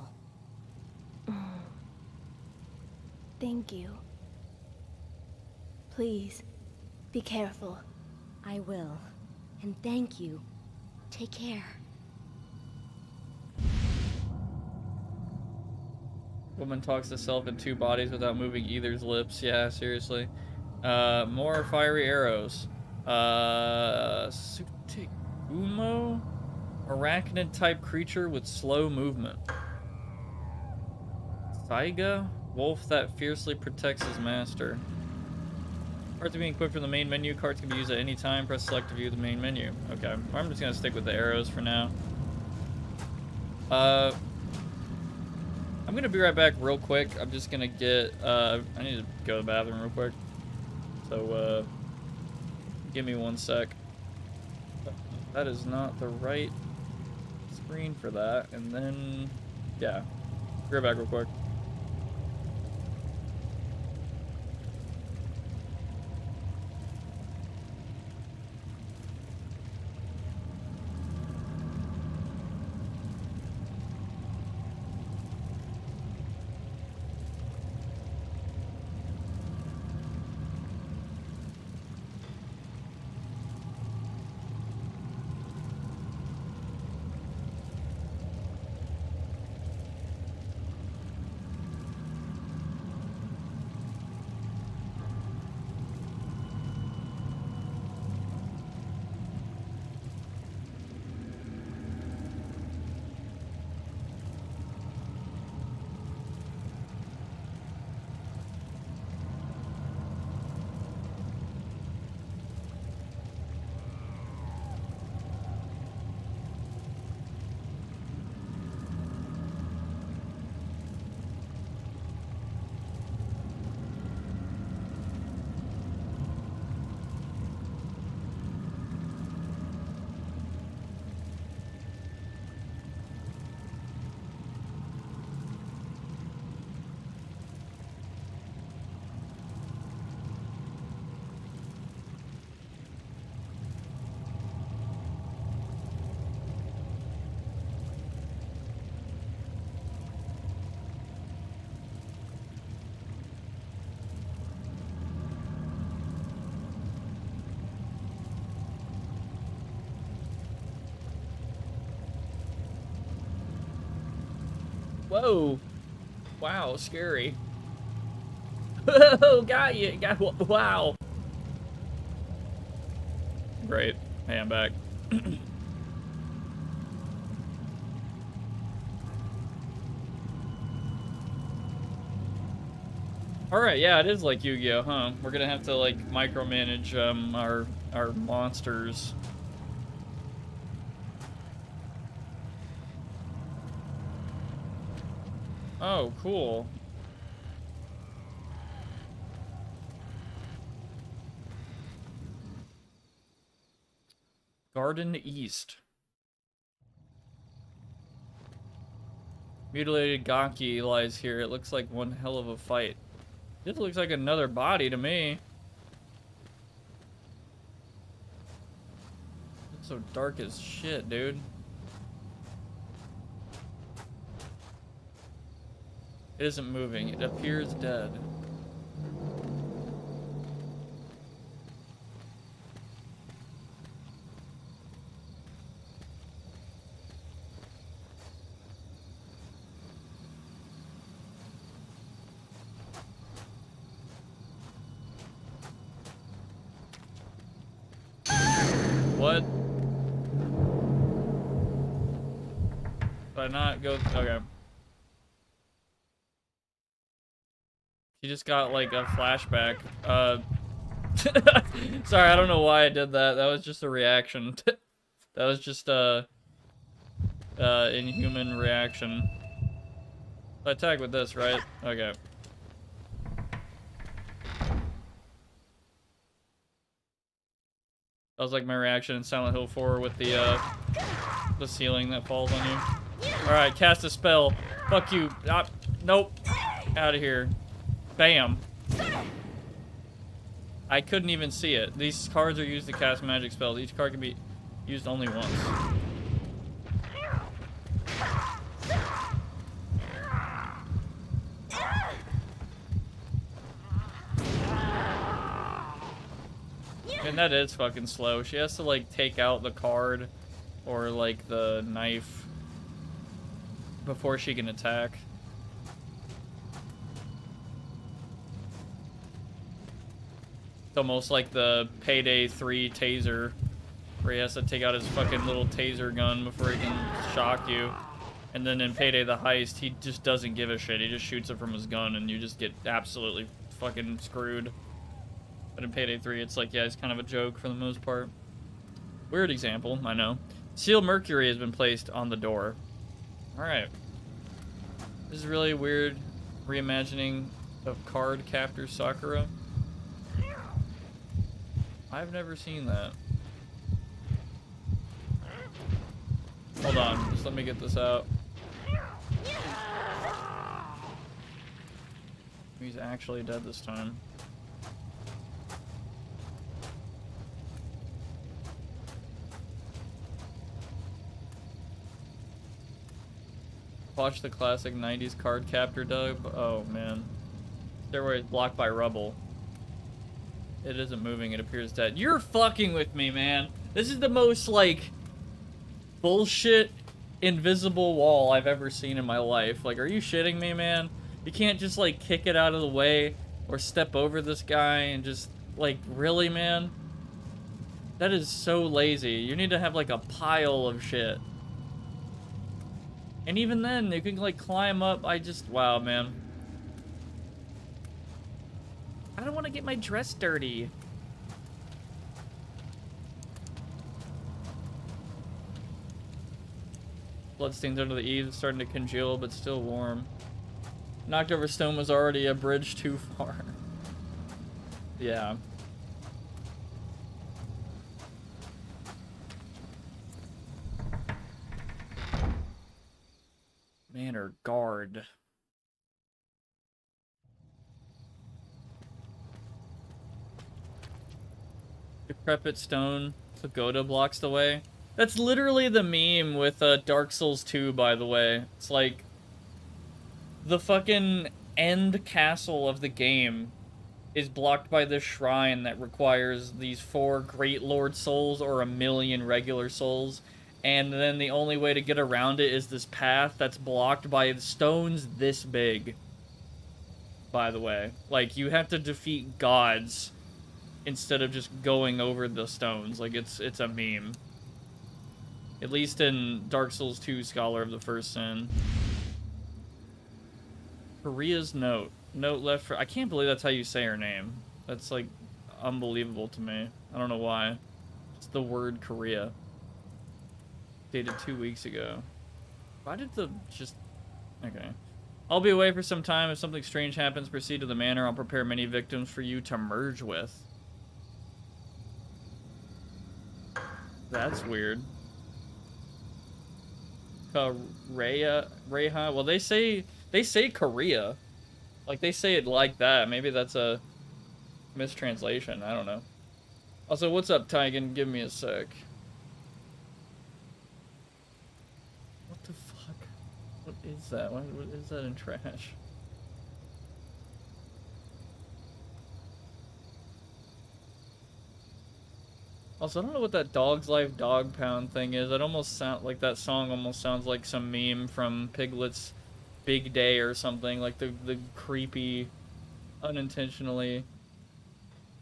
Thank you. Please, be careful. I will. And thank you. Take care. Woman talks to self in two bodies without moving either's lips. Yeah, seriously. More fiery arrows. Sutigumo? Arachnid type creature with slow movement. Taiga? Wolf that fiercely protects his master. Cards are being equipped from the main menu. Cards can be used at any time. Press select to view the main menu. Okay. I'm just gonna stick with the arrows for now. I'm gonna be right back real quick. I'm just gonna get, I need to go to the bathroom real quick. So, give me 1 sec. That is not the right screen for that. And then, yeah. Be right back real quick. Whoa. Wow, scary. Oh, got you. Wow. Great. Hey, I'm back. Alright, yeah, it is like Yu-Gi-Oh, huh? We're gonna have to, like, micromanage, our monsters. Oh, cool. Garden East. Mutilated Gaki lies here. It looks like one hell of a fight. This looks like another body to me. It's so dark as shit, dude. It isn't moving. It appears dead. What? Did I not go? Okay. She just got like a flashback. Sorry, I don't know why I did that. That was just a reaction. That was just inhuman reaction. I tag with this, right? Okay. That was like my reaction in Silent Hill 4 with the ceiling that falls on you. Alright, cast a spell. Fuck you. Nope. Out of here. Bam. I couldn't even see it. These cards are used to cast magic spells. Each card can be used only once. And that is fucking slow. She has to like take out the card or like the knife before she can attack. It's almost like the Payday 3 taser, where he has to take out his fucking little taser gun before he can shock you. And then in Payday the Heist, he just doesn't give a shit. He just shoots it from his gun and you just get absolutely fucking screwed. But in Payday 3, it's like, yeah, it's kind of a joke for the most part. Weird example, I know. Sealed mercury has been placed on the door. Alright. This is really weird reimagining of card captor Sakura. I've never seen that. Hold on, just let me get this out. He's actually dead this time. Watch the classic 90s card captor dub. Oh man. Stairway is blocked by rubble. It isn't moving, it appears dead. You're fucking with me, man. This is the most, like, bullshit invisible wall I've ever seen in my life. Like, are you shitting me, man? You can't just, like, kick it out of the way or step over this guy and just, like, really, man? That is so lazy. You need to have, like, a pile of shit. And even then, you can, like, climb up. Wow, man. I don't want to get my dress dirty. Bloodstains under the eaves, starting to congeal, but still warm. Knocked over stone was already a bridge too far. Yeah. Manor guard. Decrepit stone. Pagoda blocks the way. That's literally the meme with Dark Souls 2, by the way. It's like the fucking end castle of the game is blocked by this shrine that requires these 4 Great Lord souls or 1,000,000 regular souls. And then the only way to get around it is this path that's blocked by stones this big. By the way. Like, you have to defeat gods instead of just going over the stones. Like, it's a meme. At least in Dark Souls 2 Scholar of the First Sin. Korea's note. Note left for... I can't believe that's how you say her name. That's, like, unbelievable to me. I don't know why. It's the word Korea. Dated 2 weeks ago. Why did the... just... Okay. I'll be away for some time. If something strange happens, proceed to the manor. I'll prepare many victims for you to merge with. That's weird. Korea, Reha. Well, they say Korea. Like, they say it like that. Maybe that's a mistranslation. I don't know. Also, what's up, Taigen? Give me a sec. What the fuck? What is that? What is that in trash? Also, I don't know what that Dog's Life Dog Pound thing is. It almost sound like that song almost sounds like some meme from Piglet's Big Day or something. Like the creepy, unintentionally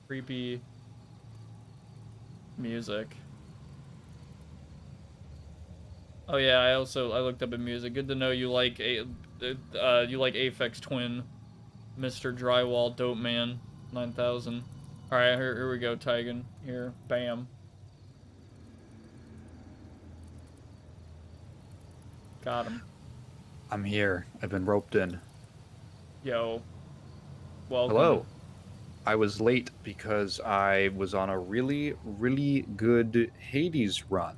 creepy music. Oh yeah, I looked up in music. Good to know you like Aphex Twin, Mr. Drywall Dope Man 9000. All right, here we go, Taigen. Here, bam. Got him. I'm here. I've been roped in. Yo. Welcome. Hello. I was late because I was on a really, really good Hades run.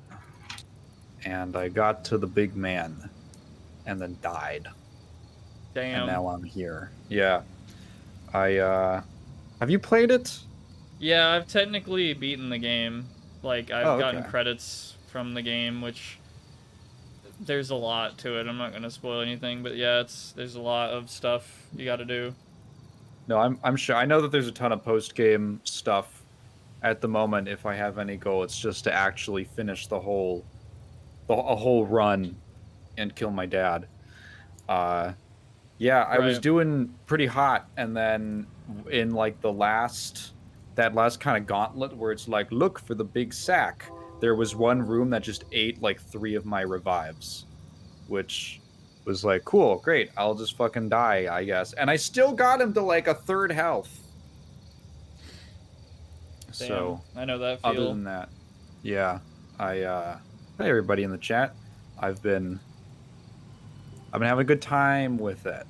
And I got to the big man and then died. Damn. And now I'm here. Yeah. Have you played it? Yeah, I've technically beaten the game. Like, I've gotten okay. credits from the game, which there's a lot to it. I'm not gonna spoil anything, but yeah, there's a lot of stuff you gotta do. No, I'm sure. I know that there's a ton of post-game stuff at the moment. If I have any goal, it's just to actually finish a whole run and kill my dad. Yeah, I was doing pretty hot, and then in like that last kind of gauntlet where it's like, look for the big sack, there was one room that just ate like 3 of my revives, which was like, cool, great, I'll just fucking die, I guess. And I still got him to like a 3rd health. Damn, so I know that feel. Other than that, yeah, hey everybody in the chat, I've been having a good time with it.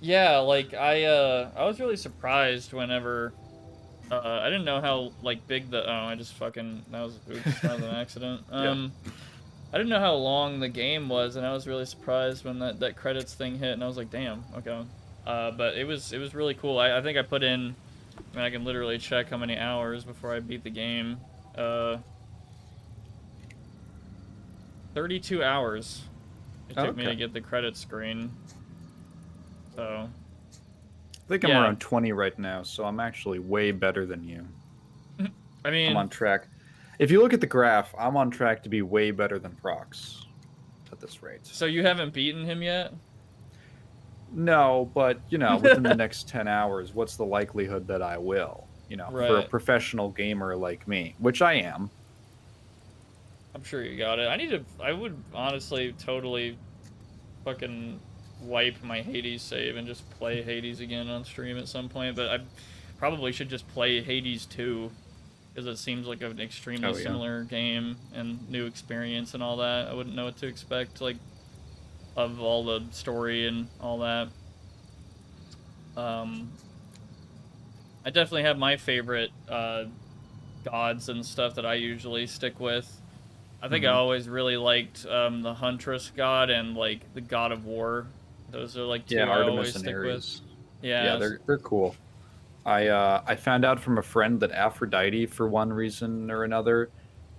Yeah, like I was really surprised whenever I didn't know how like big the I just fucking that was an accident. Yeah. I didn't know how long the game was, and I was really surprised when that credits thing hit, and I was like, damn, okay. But it was really cool. I think I put in, I mean, I can literally check how many hours before I beat the game. 32 hours it took me to get the credit screen. So I think I'm around 20 right now, so I'm actually way better than you. I mean, I'm on track. If you look at the graph, I'm on track to be way better than Prox at this rate. So you haven't beaten him yet? No, but, you know, within the next 10 hours, what's the likelihood that I will? You know, for a professional gamer like me, which I am. I'm sure you got it. I would honestly totally fucking wipe my Hades save and just play Hades again on stream at some point, but I probably should just play Hades 2, because it seems like an extremely similar game and new experience and all that. I wouldn't know what to expect, like, of all the story and all that. I definitely have my favorite gods and stuff that I usually stick with. I think I always really liked the Huntress god and like the God of War. Those are like 2 I always stick with. Yeah, they're cool. I found out from a friend that Aphrodite, for one reason or another,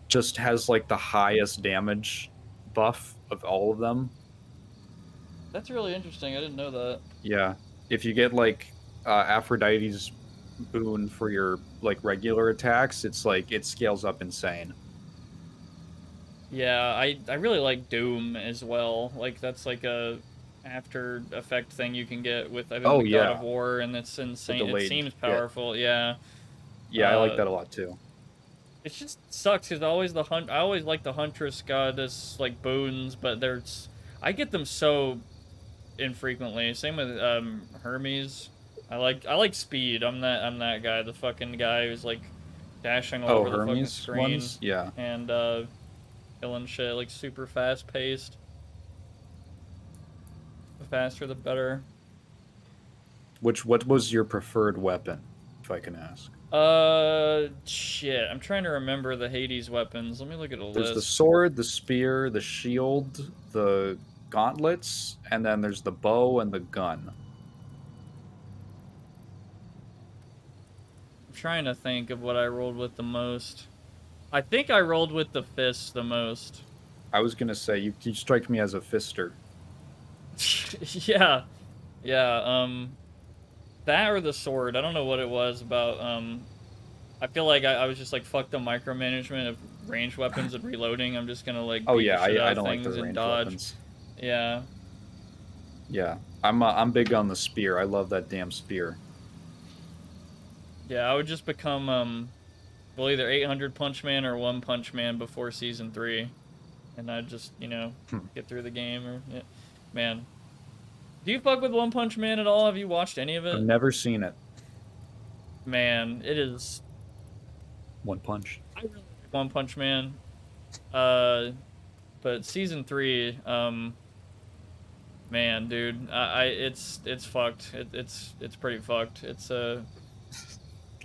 just has like the highest damage buff of all of them. That's really interesting. I didn't know that. Yeah, if you get like Aphrodite's boon for your like regular attacks, it's like it scales up insane. Yeah, I really like Doom as well. Like, that's like a after effect thing you can get with, I think, Oh the God of yeah, War, and it's the insane. It delayed seems hit. powerful, yeah. Yeah, I like that a lot too. It just sucks because I always like the Huntress goddess like boons, but I get them so infrequently. Same with Hermes. I like speed. I'm that guy, the fucking guy who's like dashing all Oh, over the fucking Hermes screen ones? Yeah. and killing shit like super fast paced. The faster the better. What was your preferred weapon, if I can ask? Shit. I'm trying to remember the Hades weapons. Let me look at a There's the list. sword, the spear, the shield, the gauntlets, and then there's the bow and the gun. I'm trying to think of what I rolled with the most. I think I rolled with the fists the most. I was gonna say you strike me as a fister. Yeah. Yeah, that or the sword. I don't know what it was about, I feel like I was just like, fuck the micromanagement of ranged weapons and reloading. I'm just gonna like Oh beat yeah, the shit out I of don't like the things and ranged dodge. weapons. Yeah. Yeah, I'm big on the spear. I love that damn spear. Yeah, I would just become, well, either 800 Punch Man or One Punch Man before Season 3. And I'd just, get through the game or, yeah. Man. Do you fuck with One Punch Man at all? Have you watched any of I've it? never seen it. Man, it is... One Punch. I really like One Punch Man. But Season 3, man, dude, it's fucked. It's pretty fucked. It's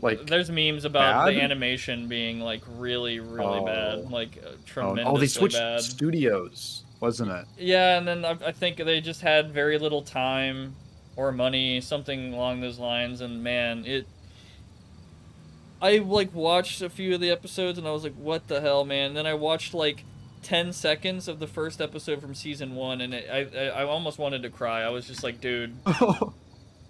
Like there's memes about bad? the animation being like really bad, like oh, they tremendously switched bad. studios, wasn't it? Yeah, and then I think they just had very little time or money, something along those lines, and man, I like watched a few of the episodes and I was like, what the hell, man? And then I watched like 10 seconds of the first episode from season 1 and I almost wanted to cry. I was just like, dude.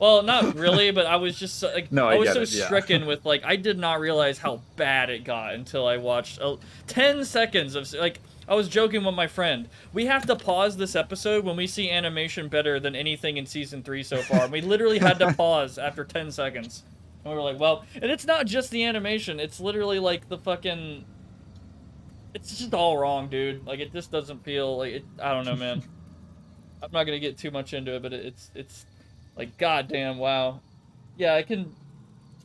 Well, not really, but I was just like, No, I was get so it, yeah. stricken with like, I did not realize how bad it got until I watched 10 seconds of like, I was joking with my friend. We have to pause this episode when we see animation better than anything in season 3 so far. And we literally had to pause after 10 seconds. And we were like, well, and it's not just the animation. It's literally like the fucking, it's just all wrong, dude. Like, it just doesn't feel like it. I don't know, man. I'm not gonna get too much into it, but it's like, goddamn, wow. Yeah, I can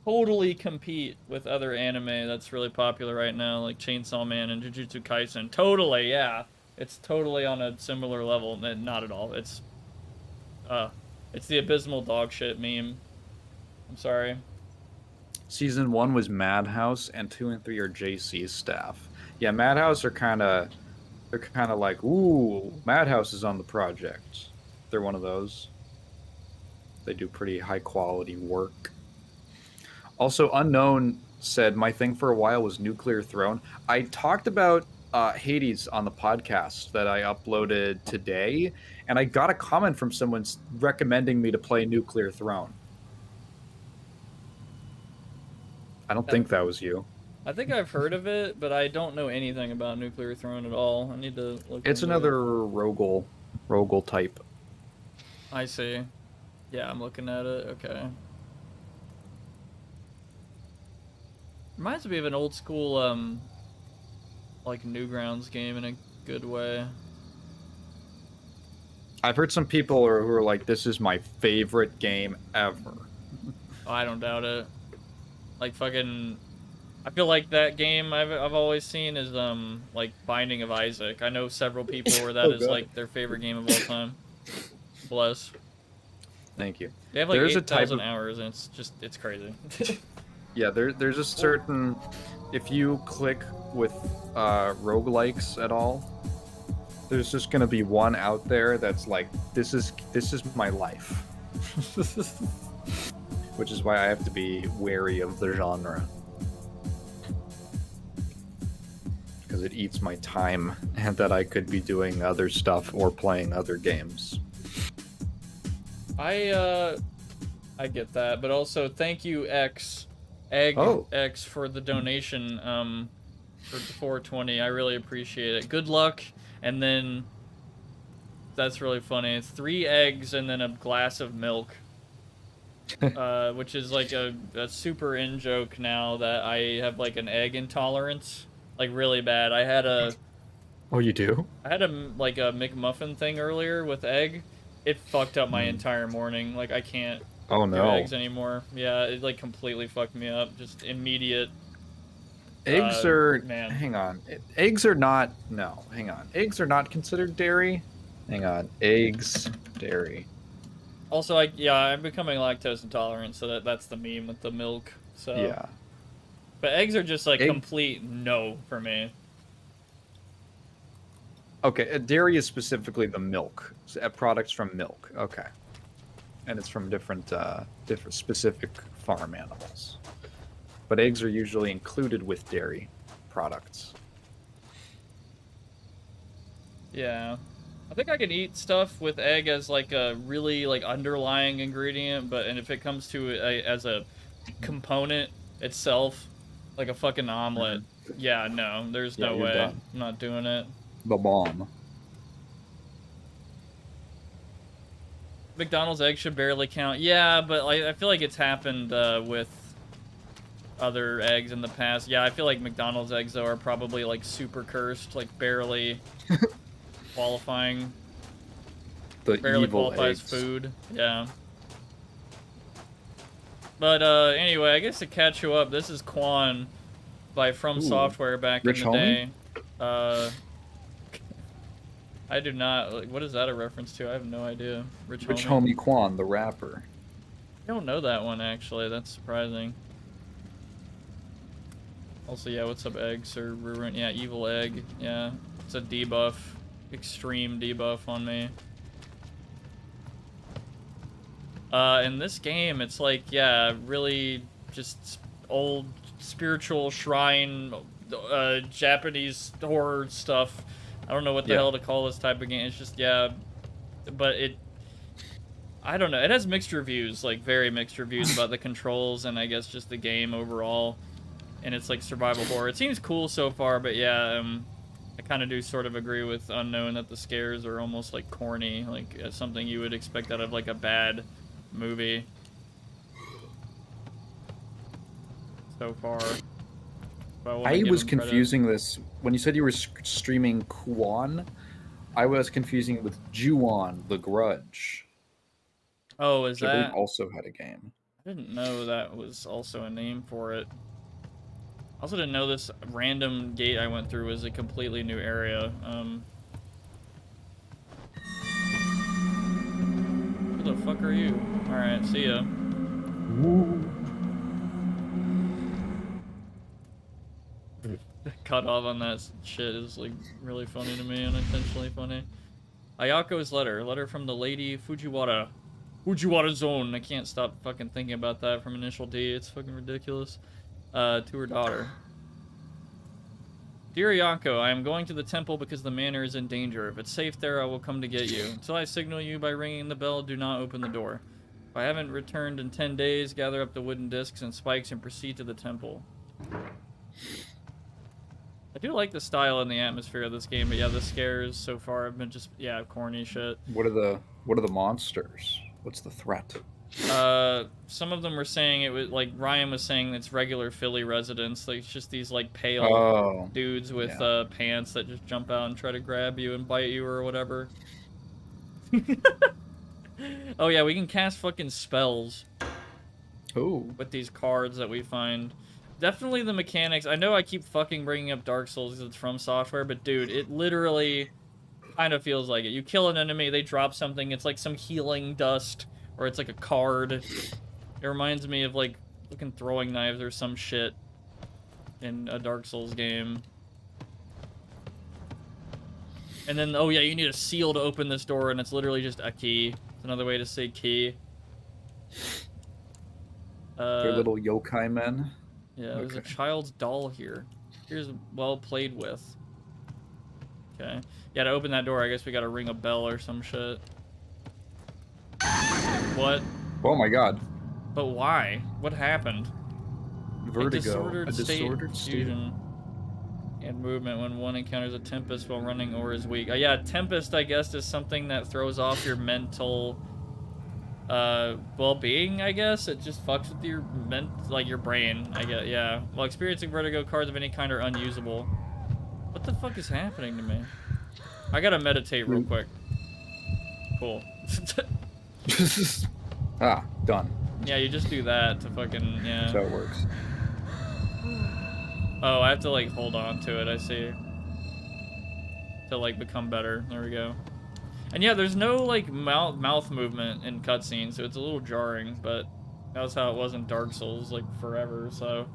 totally compete with other anime that's really popular right now, like Chainsaw Man and Jujutsu Kaisen. Totally, yeah. It's totally on a similar level. Not at all. It's the abysmal dog shit meme. I'm sorry. Season 1 was Madhouse, and 2 and 3 are JC's staff. Yeah, Madhouse they're kind of like, ooh, Madhouse is on the project. They're one of those. They do pretty high quality work. Also, Unknown said my thing for a while was Nuclear Throne. I talked about Hades on the podcast that I uploaded today, and I got a comment from someone recommending me to play Nuclear Throne. I don't think that was you. I think I've heard of it, but I don't know anything about Nuclear Throne at all. I need to look It's into another it. Rogel type. I see. Yeah, I'm looking at it. Okay. Reminds me of an old school, like Newgrounds game in a good way. I've heard some people who are like, this is my favorite game ever. Oh, I don't doubt it. Like fucking, I feel like that game I've always seen is like Binding of Isaac. I know several people where that is like their favorite game of all time. Bless. Thank you. They have like There's 8,000 hours and it's crazy. Yeah, there's a certain, if you click with roguelikes at all, there's just gonna be one out there that's like, this is my life. Which is why I have to be wary of the genre. Because it eats my time and that I could be doing other stuff or playing other games. I get that, but also thank you X for the donation for the 420. I really appreciate it. Good luck, and then That's really funny. It's 3 eggs and then a glass of milk. Which is like a super in joke now that I have like an egg intolerance, like really bad. I had a Oh, you do? like a McMuffin thing earlier with egg. It fucked up my entire morning. Like I can't Oh do no. eggs anymore. Yeah, it like completely fucked me up. Just immediate. Eggs are man. Hang on. Eggs are not. No, hang on. Eggs are not considered dairy. Hang on. Eggs, dairy. Also, I'm becoming lactose intolerant, so that's the meme with the milk. So Yeah. But eggs are just like complete no for me. Okay, dairy is specifically the milk. Products from milk. Okay. And it's from different specific farm animals. But eggs are usually included with dairy products. Yeah. I think I can eat stuff with egg as like a really like underlying ingredient, and if it comes to as a component itself, like a fucking omelet, yeah, no, there's no way. Done. I'm not doing it. The bomb. McDonald's egg should barely count. Yeah, but like I feel like it's happened with other eggs in the past. Yeah, I feel like McDonald's eggs though are probably like super cursed, like barely qualifying. Barely qualifies eggs. Food. Yeah. But anyway, I guess to catch you up, this is Kuon by FromSoftware back Rich in the homie? day. I do not. Like, what is that a reference to? I have no idea. Rich Homie Kuon, the rapper. I don't know that one actually. That's surprising. Also, yeah, what's up, eggs or ruin? Yeah, evil egg. Yeah, it's a debuff, extreme debuff on me. In this game, it's like, yeah, really just old spiritual shrine, Japanese horror stuff. I don't know what the hell to call this type of game. It's just, yeah, but I don't know. It has mixed reviews, like very mixed reviews about the controls and I guess just the game overall. And it's like survival horror. It seems cool so far, but yeah, I kind of do sort of agree with Unknown that the scares are almost like corny, like something you would expect out of like a bad movie. So far. I was confusing this when you said you were streaming Kuon. I was confusing it with Juon, The Grudge. Oh, is that? I believe also had a game. I didn't know that was also a name for it. I also didn't know this random gate I went through was a completely new area. Who the fuck are you? Alright, see ya. Cut off on that shit is like really funny to me, unintentionally funny. Ayako's letter from the lady Fujiwara zone. I can't stop fucking thinking about that from Initial D. It's fucking ridiculous. To her daughter. Dear Ayako, I am going to the temple because the manor is in danger. If it's safe there, I will come to get you. Until I signal you by ringing the bell, do not open the door. If I haven't returned in 10 days, gather up the wooden discs and spikes and proceed to the temple. I do like the style and the atmosphere of this game, but yeah, the scares so far have been just, yeah, corny shit. What are the monsters? What's the threat? Some of them were saying it was like Ryan was saying it's regular Philly residents, like it's just these like pale dudes with pants that just jump out and try to grab you and bite you or whatever. Oh yeah, we can cast fucking spells. Ooh. With these cards that we find. Definitely the mechanics. I know I keep fucking bringing up Dark Souls because it's FromSoftware, but dude, it literally kind of feels like it. You kill an enemy, they drop something. It's like some healing dust, or it's like a card. It reminds me of like fucking throwing knives or some shit in a Dark Souls game. And then, oh yeah, you need a seal to open this door, and it's literally just a key. It's another way to say key. They're little yokai men. Yeah, there's a child's doll here. Here's well played with. Okay. Yeah, to open that door, I guess we gotta ring a bell or some shit. What? Oh my god. But why? What happened? Vertigo. A disordered state fusion. And movement when one encounters a tempest while running or is weak. Yeah, tempest, I guess, is something that throws off your mental well-being, I guess. It just fucks with your your brain, I guess. Yeah. While experiencing vertigo, cards of any kind are unusable. What the fuck is happening to me? I gotta meditate real quick. Cool. Ah, done. Yeah, you just do that to fucking, yeah. That's how it works. Oh, I have to, like, hold on to it, I see. To, like, become better. There we go. And yeah, there's no, like, mouth movement in cutscenes, so it's a little jarring, but that was how it was in Dark Souls, like, forever, so...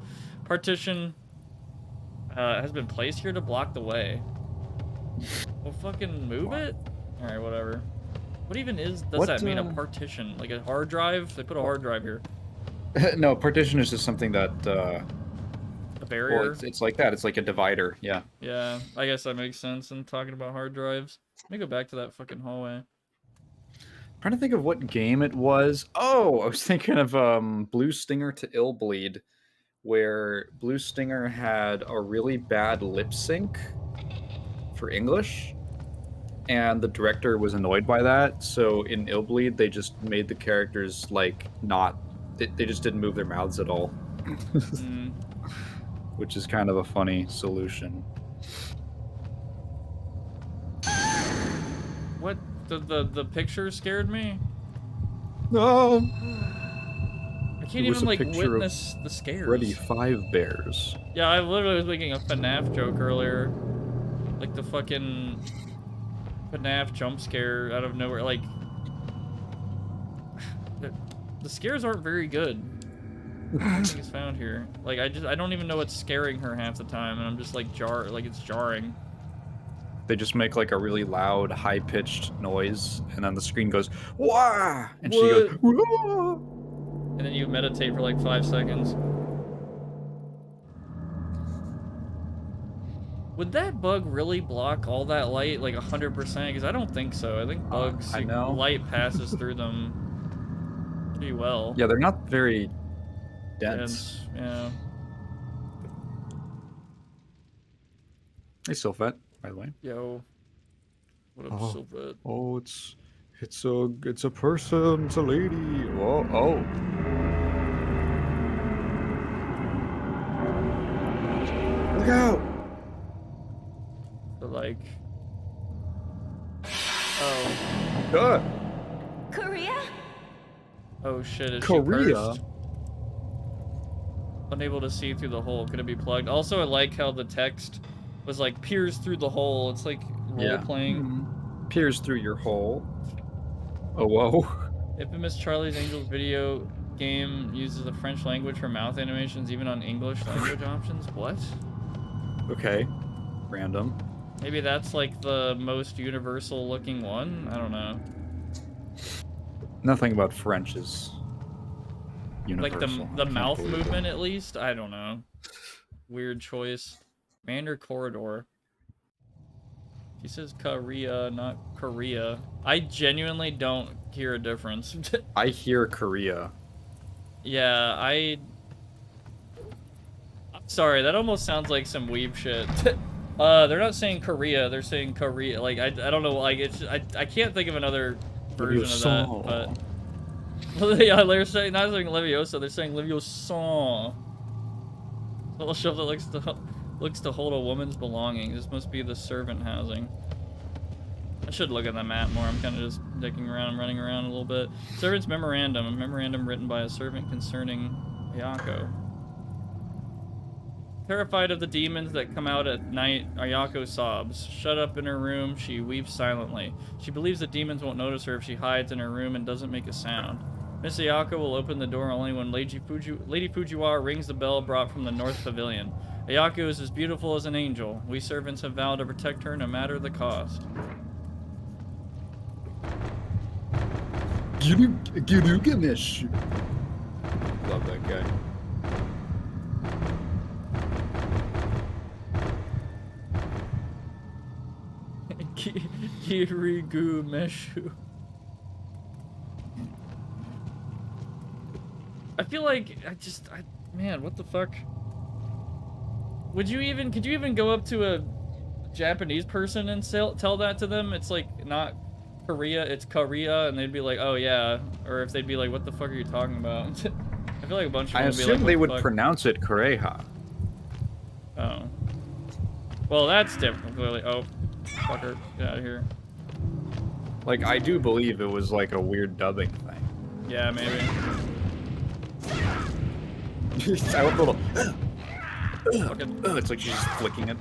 Partition has been placed here to block the way. Well, fucking move it? Alright, whatever. What even does that mean, a partition? Like a hard drive? They put a hard drive here. No, partition is just something that, A barrier? well, it's like that. It's like a divider, yeah. Yeah, I guess that makes sense in talking about hard drives. Let me go back to that fucking hallway. Trying to think of what game it was. Oh, I was thinking of Blue Stinger to Illbleed, where Blue Stinger had a really bad lip sync for English, and the director was annoyed by that. So in Illbleed, they just made the characters like not. They just didn't move their mouths at all, which is kind of a funny solution. What? The picture scared me? No. I can't even, like, witness the scares. Freddy 5 Bears. Yeah, I literally was making a FNAF joke earlier. Like, the fucking FNAF jump scare out of nowhere. Like, the scares aren't very good. Nothing is found here. Like, I don't even know what's scaring her half the time, and I'm just, like, it's jarring. They just make, like, a really loud, high-pitched noise, and then the screen goes, "Wah!" And she goes, "Wah!" And then you meditate for like 5 seconds. Would that bug really block all that light, like 100%? Because I don't think so. I think bugs, light passes through them pretty well. Yeah, they're not very dense. Yeah. Hey, Sylphet, by the way. Yo. What up, Sylphet? Oh, it's a person. It's a lady. Oh. Look out! But like, oh. Korea? Oh shit! Is Korea? she cursed? Unable to see through the hole. Could it be plugged? Also, I like how the text was like peers through the hole. It's like role playing. Peers through your hole. Oh whoa! Infamous Charlie's Angels video game uses the French language for mouth animations, even on English language options. What? Okay, random. Maybe that's like the most universal looking one? I don't know. Nothing about French is universal. Like the mouth movement at least? I don't know. Weird choice. Commander Corridor. He says Korea, not Korea. I genuinely don't hear a difference. I hear Korea. Yeah, I'm sorry, that almost sounds like some weeb shit. They're not saying Korea, they're saying Korea. Like, I don't know, like, it's I can't think of another version of that, but... yeah, they're saying, not saying Leviosa, they're saying Leviosa. A little shelf that looks to hold a woman's belongings. This must be the servant housing. I should look at the map more. I'm kind of just dicking around and running around a little bit. Servant's memorandum. A memorandum written by a servant concerning Ayako. Terrified of the demons that come out at night, Ayako sobs. Shut up in her room, she weeps silently. She believes the demons won't notice her if she hides in her room and doesn't make a sound. Miss Ayako will open the door only when Lady Fujiwara rings the bell brought from the North Pavilion. Ayako is as beautiful as an angel. We servants have vowed to protect her no matter the cost. Gilgamesh. Love that guy. Kirigu Meshu. I feel like man, what the fuck? could you even go up to a Japanese person and tell that to them? It's like not Korea, it's Korea, and they'd be like, oh yeah. Or if they'd be like, what the fuck are you talking about? I feel like a bunch of them I would be assume like, they what would the fuck? pronounce it Koreha. Oh. Well, that's different, clearly. Oh, fucker, get out of here. Like, I do believe it was like a weird dubbing thing. Yeah, maybe. I went a little... Fucking... It's like she's just flicking it.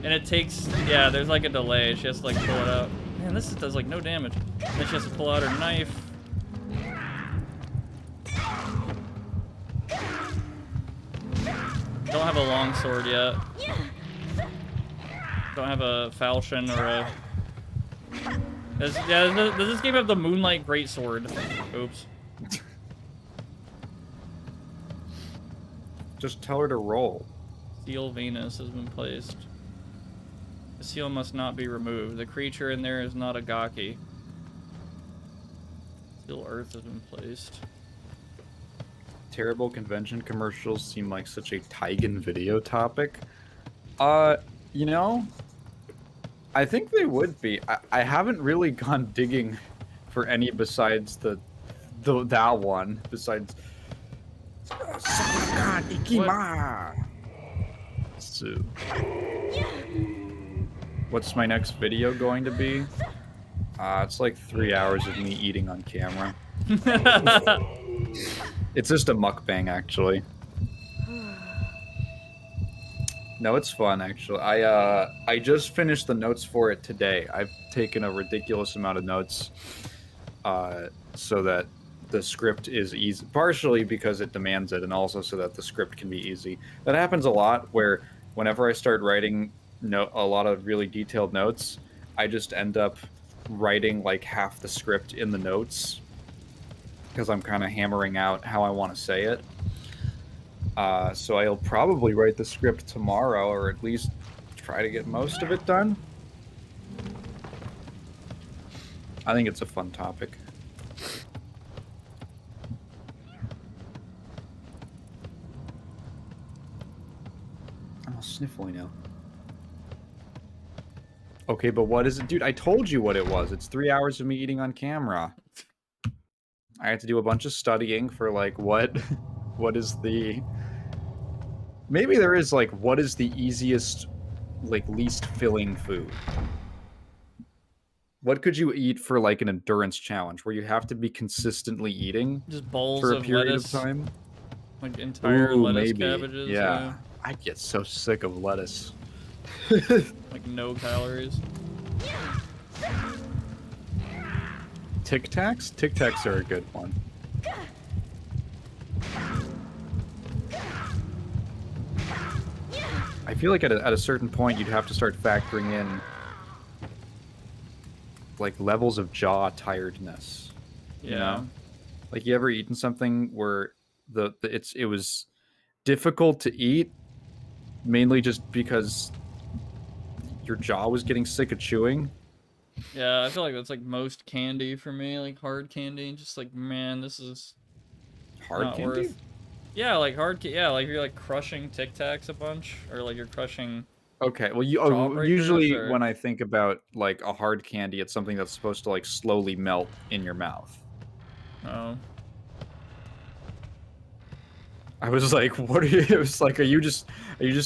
And it takes, yeah, there's like a delay. She has to like pull it out. Man, this does like no damage. And then she has to pull out her knife. Don't have a long sword yet. Don't have a falchion or a... does this game have the Moonlight Greatsword? Oops. Just tell her to roll. Seal Venus has been placed. The seal must not be removed. The creature in there is not a Gaki. Seal Earth has been placed. Terrible convention commercials seem like such a Taigen video topic. You know, I think they would be. I haven't really gone digging for any besides that one. Besides, so, what's my next video going to be? It's like 3 hours of me eating on camera. It's just a mukbang, actually. No, it's fun, actually. I just finished the notes for it today. I've taken a ridiculous amount of notes so that the script is easy. Partially because it demands it, and also so that the script can be easy. That happens a lot, where whenever I start writing a lot of really detailed notes, I just end up writing like half the script in the notes, because I'm kind of hammering out how I want to say it. So I'll probably write the script tomorrow, or at least try to get most of it done. I think it's a fun topic. Oh, sniffly now. Okay, but what is it? Dude, I told you what it was. It's 3 hours of me eating on camera. I had to do a bunch of studying for, like, what is the... Maybe there is, like, what is the easiest, like, least filling food? What could you eat for, like, an endurance challenge, where you have to be consistently eating Just bowls for a of period lettuce, of time? like entire Ooh, lettuce maybe. cabbages. Yeah. I'd get so sick of lettuce. Like no calories. Tic Tacs? Tic Tacs are a good one. I feel like at a certain point you'd have to start factoring in like levels of jaw tiredness. Yeah. You know? Like, you ever eaten something where it was difficult to eat, mainly just because your jaw was getting sick of chewing? Yeah, I feel like that's like most candy for me, like hard candy. Just like, man, this is Hard not candy? worth. Yeah, like yeah, like you're like crushing Tic Tacs a bunch, or like you're crushing. Okay, well, Jawbreakers, usually or... when I think about like a hard candy, it's something that's supposed to like slowly melt in your mouth. Oh. I was like, what are you? It was like, are you just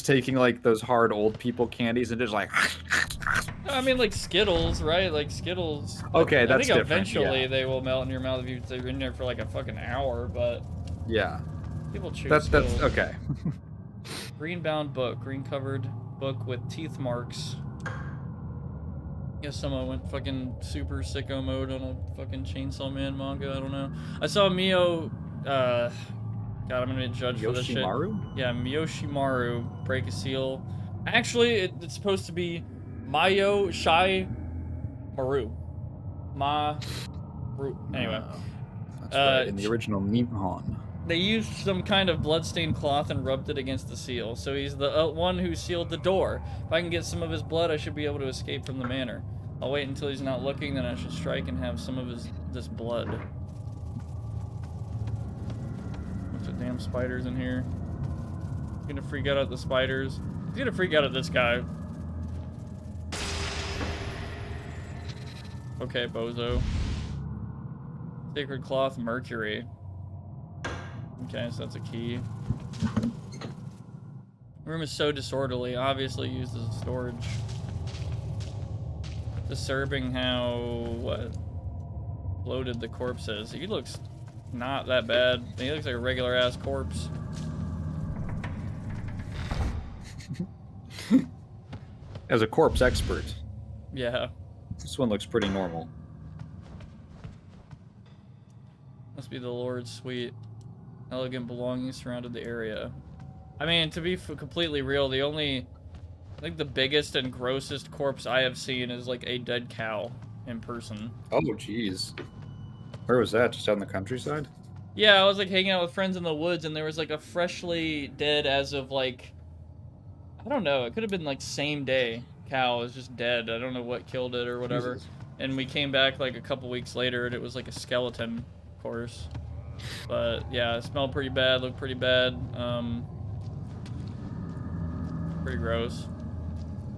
taking like those hard old people candies and just like? I mean, like Skittles, right? Like Skittles. Okay, I that's think different, eventually yeah. they will melt in your mouth if you're in there for like a fucking hour, but Yeah. people chew That's Skittles. okay. Green bound book, green covered book with teeth marks. Guess someone went fucking super sicko mode on a fucking Chainsaw Man manga. I don't know. I saw Mio. God, I'm gonna be judged for this shit. Yoshimaru? Yeah, Miyoshimaru break a seal. Actually, it's supposed to be Mayo Shai Maru. Anyway. That's right, in the original Nippon. They used some kind of bloodstained cloth and rubbed it against the seal. So he's the one who sealed the door. If I can get some of his blood, I should be able to escape from the manor. I'll wait until he's not looking, then I should strike and have some of this blood. Bunch of damn spiders in here. gonna freak out at the spiders. He's gonna freak out at this guy. Okay, bozo. Sacred Cloth Mercury. Okay, so that's a key. Room is so disorderly, obviously used as storage. Disturbing how, what? Bloated the corpse is. He looks not that bad. He looks like a regular ass corpse. As a corpse expert, Yeah. this one looks pretty normal. Must be the Lord's suite. Elegant belongings surrounded the area. I mean, to be completely real, I think the biggest and grossest corpse I have seen is like a dead cow in person. Oh, jeez. Where was that? Just out in the countryside? Yeah, I was like hanging out with friends in the woods, and there was like a freshly dead as of like, I don't know, it could have been like same day cow was just dead. I don't know what killed it or whatever. Jesus. And we came back like a couple weeks later, and it was like a skeleton, of course. But yeah, it smelled pretty bad, looked pretty bad. Pretty gross.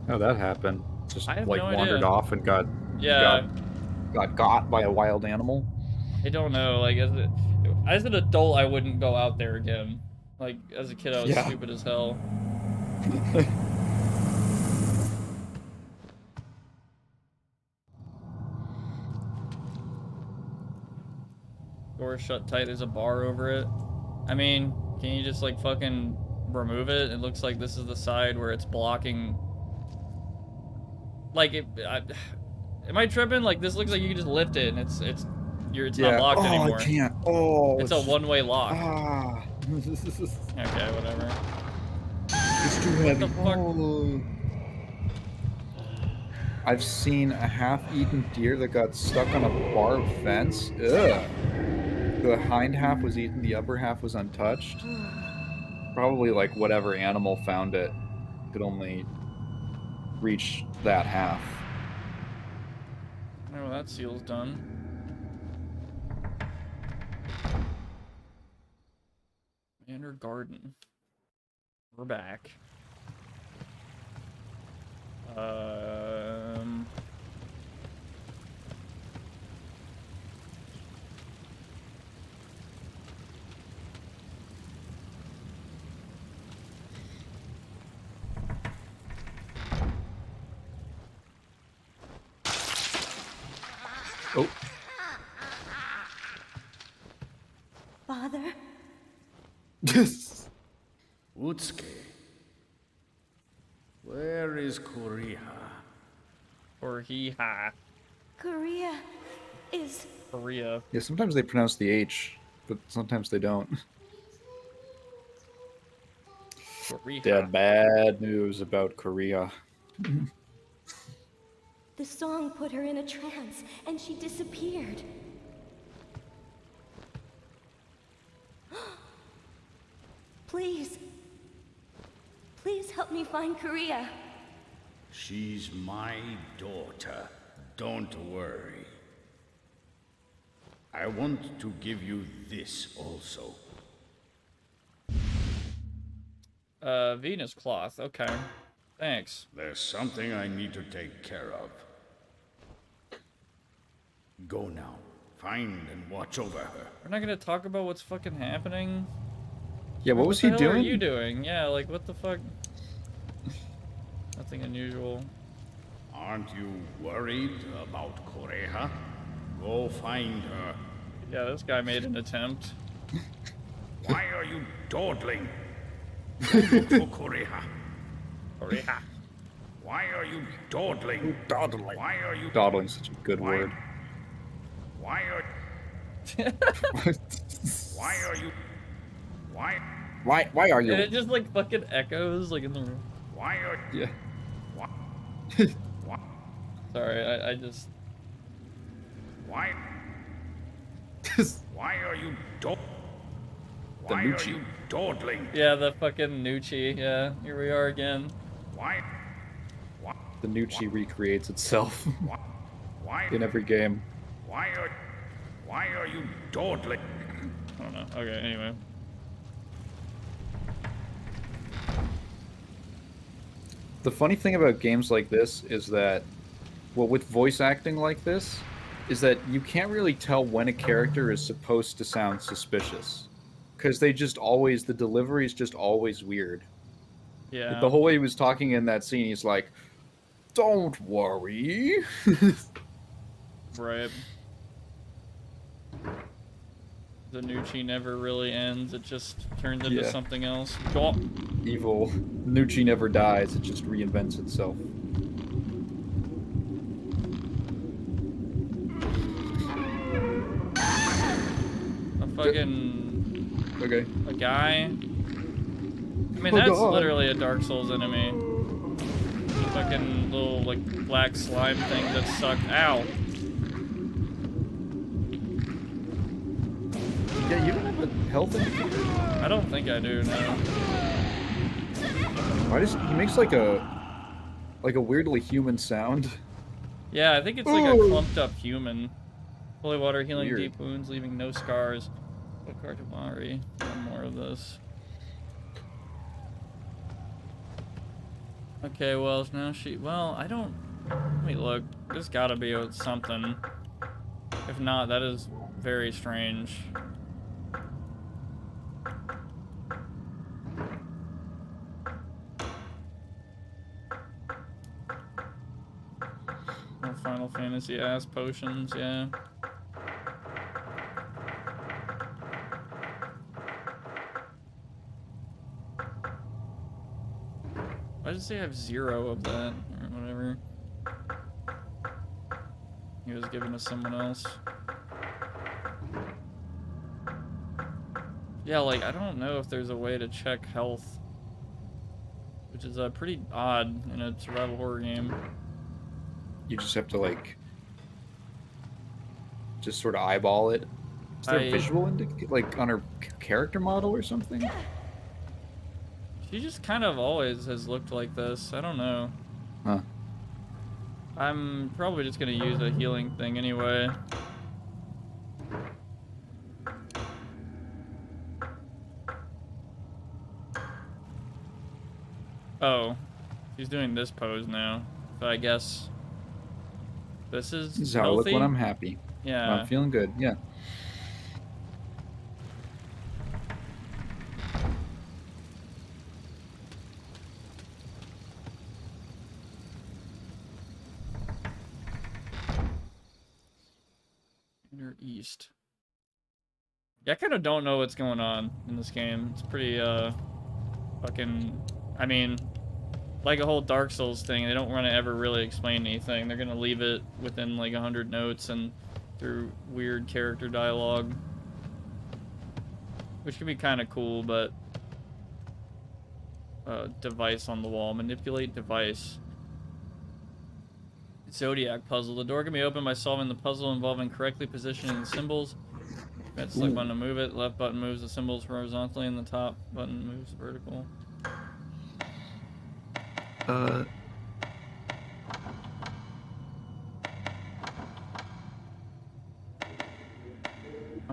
How'd that happen? Just I have like no wandered idea. off and got Yeah, got by a wild animal. I don't know. Like as an adult, I wouldn't go out there again. Like as a kid, I was Yeah. stupid as hell. Door shut tight. There's a bar over it. I mean, can you just like fucking remove it? It looks like this is the side where it's blocking. Like am I tripping? Like this looks like you can just lift it and it's not locked anymore. I can't. Oh, It's a one-way lock. Ah. Okay, whatever. It's too What heavy. the fuck? Oh. I've seen a half-eaten deer that got stuck on a barbed fence. Ugh. The hind half was eaten, the upper half was untouched. Probably like whatever animal found it could only reach that half. Oh, that seal's done. Manor Garden. We're back. Oh, Father? Utsuke, where is Kuriha? Or he-ha. Korea is... Korea. yeah. Sometimes they pronounce the H, but sometimes they don't. Korea. Dad, bad news about Korea. The song put her in a trance, and she disappeared. Please. Please help me find Korea. She's my daughter. Don't worry. I want to give you this also. Venus cloth. Okay. Thanks. There's something I need to take care of. Go now. Find and watch over her. We're not gonna talk about what's fucking happening. Yeah, what was the he hell doing? Are you doing? Yeah, like what the fuck? Nothing unusual. Aren't you worried about Koreha? Go find her. Yeah, this guy made an attempt. Why are you dawdling? Go look for Koreha. Korea. Why are you dawdling? Dawdling. Why are you Dawdling's such a good Why- word. Why are why are you why Why are you? And it just like fucking echoes like in the room. why are Yeah. why why Sorry, I just why why are you why are Nucci. you dawdling? yeah, the fucking Nucci. Yeah, here we are again. Why The Nucci recreates itself why in every game. why are you dawdling? I don't know. Okay, anyway. The funny thing about games like this is that, well, with voice acting like this, is that you can't really tell when a character is supposed to sound suspicious. Because they just always, the delivery is just always weird. Like, the Yeah. whole way he was talking in that scene, he's like, "Don't worry." Right. The Nucci never really ends. It just turns into Yeah. something else. Oh. Evil. Nucci never dies, it just reinvents itself. A fucking... Okay. A guy? I mean, Oh, that's God. literally a Dark Souls enemy. Fucking little, like, black slime thing that sucked. Ow. Yeah, you don't have a health indicator? I don't think I do, no. Why does he makes like a weirdly human sound? Yeah, I think it's like a Ooh. clumped up human. Holy water healing Weird. deep wounds, leaving no scars. Okardamari. One more of this. Okay, well, now she... Well, I don't... Let me look. There's gotta be something. If not, that is very strange. No Final Fantasy ass potions, yeah. Why does he have 0 of that? Or whatever. He was given to someone else. Yeah, like, I don't know if there's a way to check health. Which is pretty odd in a survival horror game. You just have to like just sort of eyeball it. Is there a visual like on her character model or something? She just kind of always has looked like this. I don't know. Huh. I'm probably just gonna use a healing thing anyway. Oh, she's doing this pose now. So I guess this is This is how I look healthy? when I'm happy. Yeah. When I'm feeling good. Yeah. Inner East. Yeah, I kind of don't know what's going on in this game. It's pretty, fucking... I mean, like a whole Dark Souls thing, they don't want to ever really explain anything. They're gonna leave it within, like, 100 notes and through weird character dialogue. Which could be kind of cool, but... device on the wall. Manipulate device. Zodiac puzzle. The door can be opened by solving the puzzle involving correctly positioning the symbols. Right select button to move it. Left button moves the symbols horizontally, and the top button moves vertical. I'm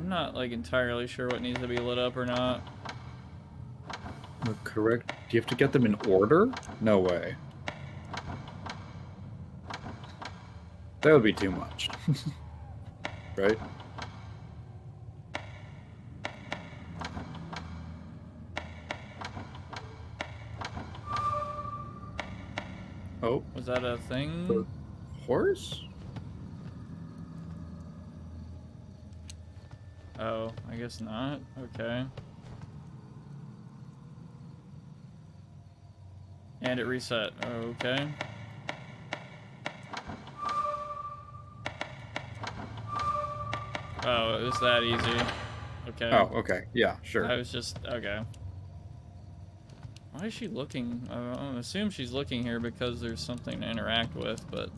not like entirely sure what needs to be lit up or not. Correct. Do you have to get them in order? No way. That would be too much. Right? Oh. Was that a thing? The horse? Oh, I guess not. Okay. And it reset. Okay. Oh, it was that easy. Okay. Oh, okay. Yeah, sure. I was just... Okay. Why is she looking? I assume she's looking here because there's something to interact with, but...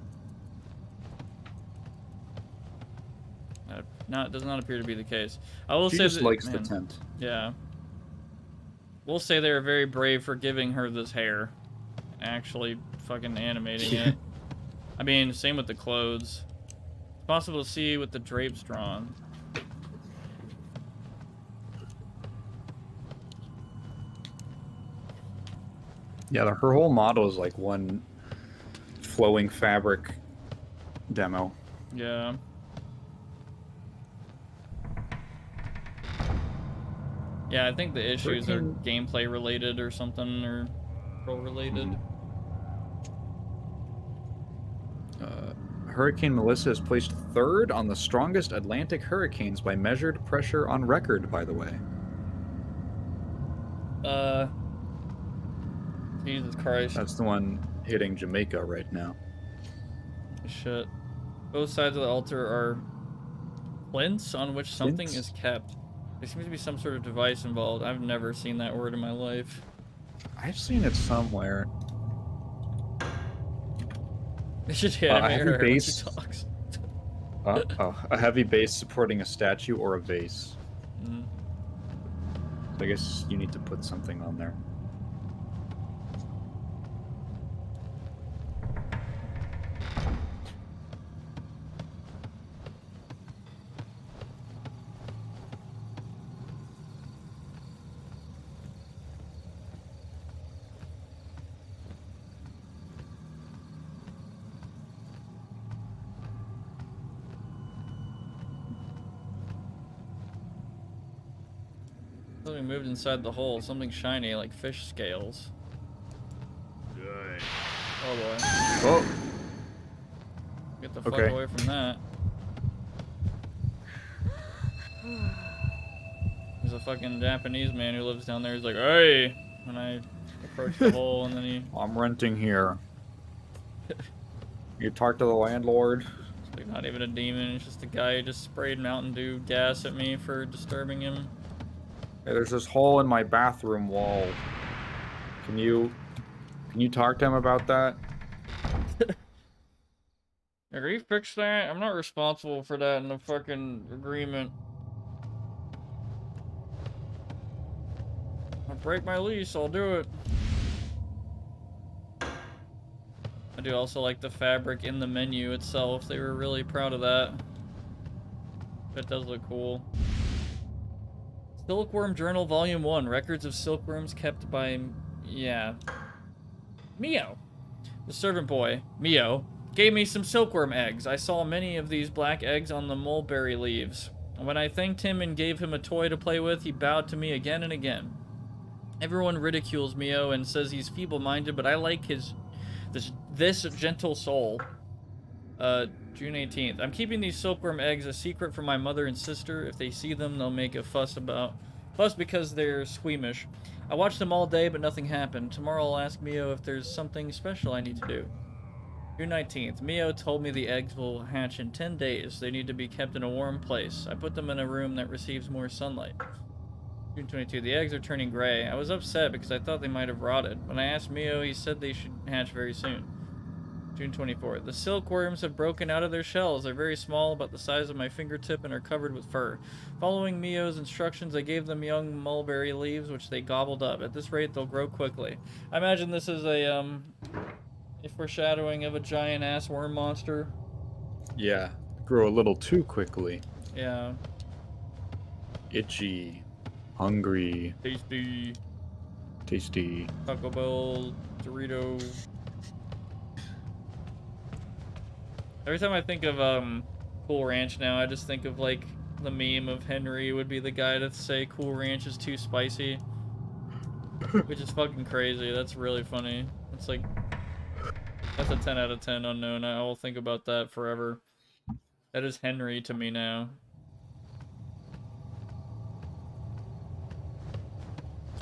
does not appear to be the case. I will She say just that, likes man, the tent. Yeah. We'll say they were very brave for giving her this hair. Actually fucking animating it. I mean, same with the clothes. It's possible to see with the drapes drawn. Yeah, her whole model is like one flowing fabric demo. Yeah. Yeah, I think the issues are gameplay related or something, or control related. Hurricane Melissa is placed 3rd on the strongest Atlantic hurricanes by measured pressure on record, by the way. Jesus Christ. That's the one hitting Jamaica right now. Shit. Both sides of the altar are plinths on which something is kept. There seems to be some sort of device involved. I've never seen that word in my life. I've seen it somewhere. It should animate her when she talks. A heavy base supporting a statue or a vase. Mm. So I guess you need to put something on there. Something moved inside the hole. Something shiny, like fish scales. Oh boy. Oh. Get the fuck away from that. There's a fucking Japanese man who lives down there. He's like, "Hey!" When I approach the hole, and then he... I'm renting here. You talk to the landlord? It's like not even a demon. It's just a guy who just sprayed Mountain Dew gas at me for disturbing him. Hey, there's this hole in my bathroom wall. Can you talk to him about that? Can you fix that? I'm not responsible for that in the fucking agreement. I'll break my lease, I'll do it. I do also like the fabric in the menu itself. They were really proud of that. That does look cool. Silkworm Journal Volume 1. Records of silkworms kept by... yeah. Mio. The servant boy, Mio, gave me some silkworm eggs. I saw many of these black eggs on the mulberry leaves. When I thanked him and gave him a toy to play with, he bowed to me again and again. Everyone ridicules Mio and says he's feeble-minded, but I like this gentle soul. June 18th. I'm keeping these silkworm eggs a secret from my mother and sister. If they see them, they'll make a fuss because they're squeamish. I watched them all day, but nothing happened. Tomorrow I'll ask Mio if there's something special I need to do. June 19th. Mio told me the eggs will hatch in 10 days. They need to be kept in a warm place. I put them in a room that receives more sunlight. June 22. The eggs are turning gray. I was upset because I thought they might have rotted. When I asked Mio, he said they should hatch very soon. June 24th. The silkworms have broken out of their shells. They're very small, about the size of my fingertip, and are covered with fur. Following Mio's instructions, I gave them young mulberry leaves, which they gobbled up. At this rate, they'll grow quickly. I imagine this is a foreshadowing of a giant-ass worm monster. Yeah. Grow a little too quickly. Yeah. Itchy. Hungry. Tasty. Tasty. Taco Bell. Dorito. Every time I think of Cool Ranch now, I just think of like the meme of Henry would be the guy to say Cool Ranch is too spicy, which is fucking crazy. That's really funny. It's like that's a 10 out of 10 unknown. I will think about that forever. That is Henry to me now.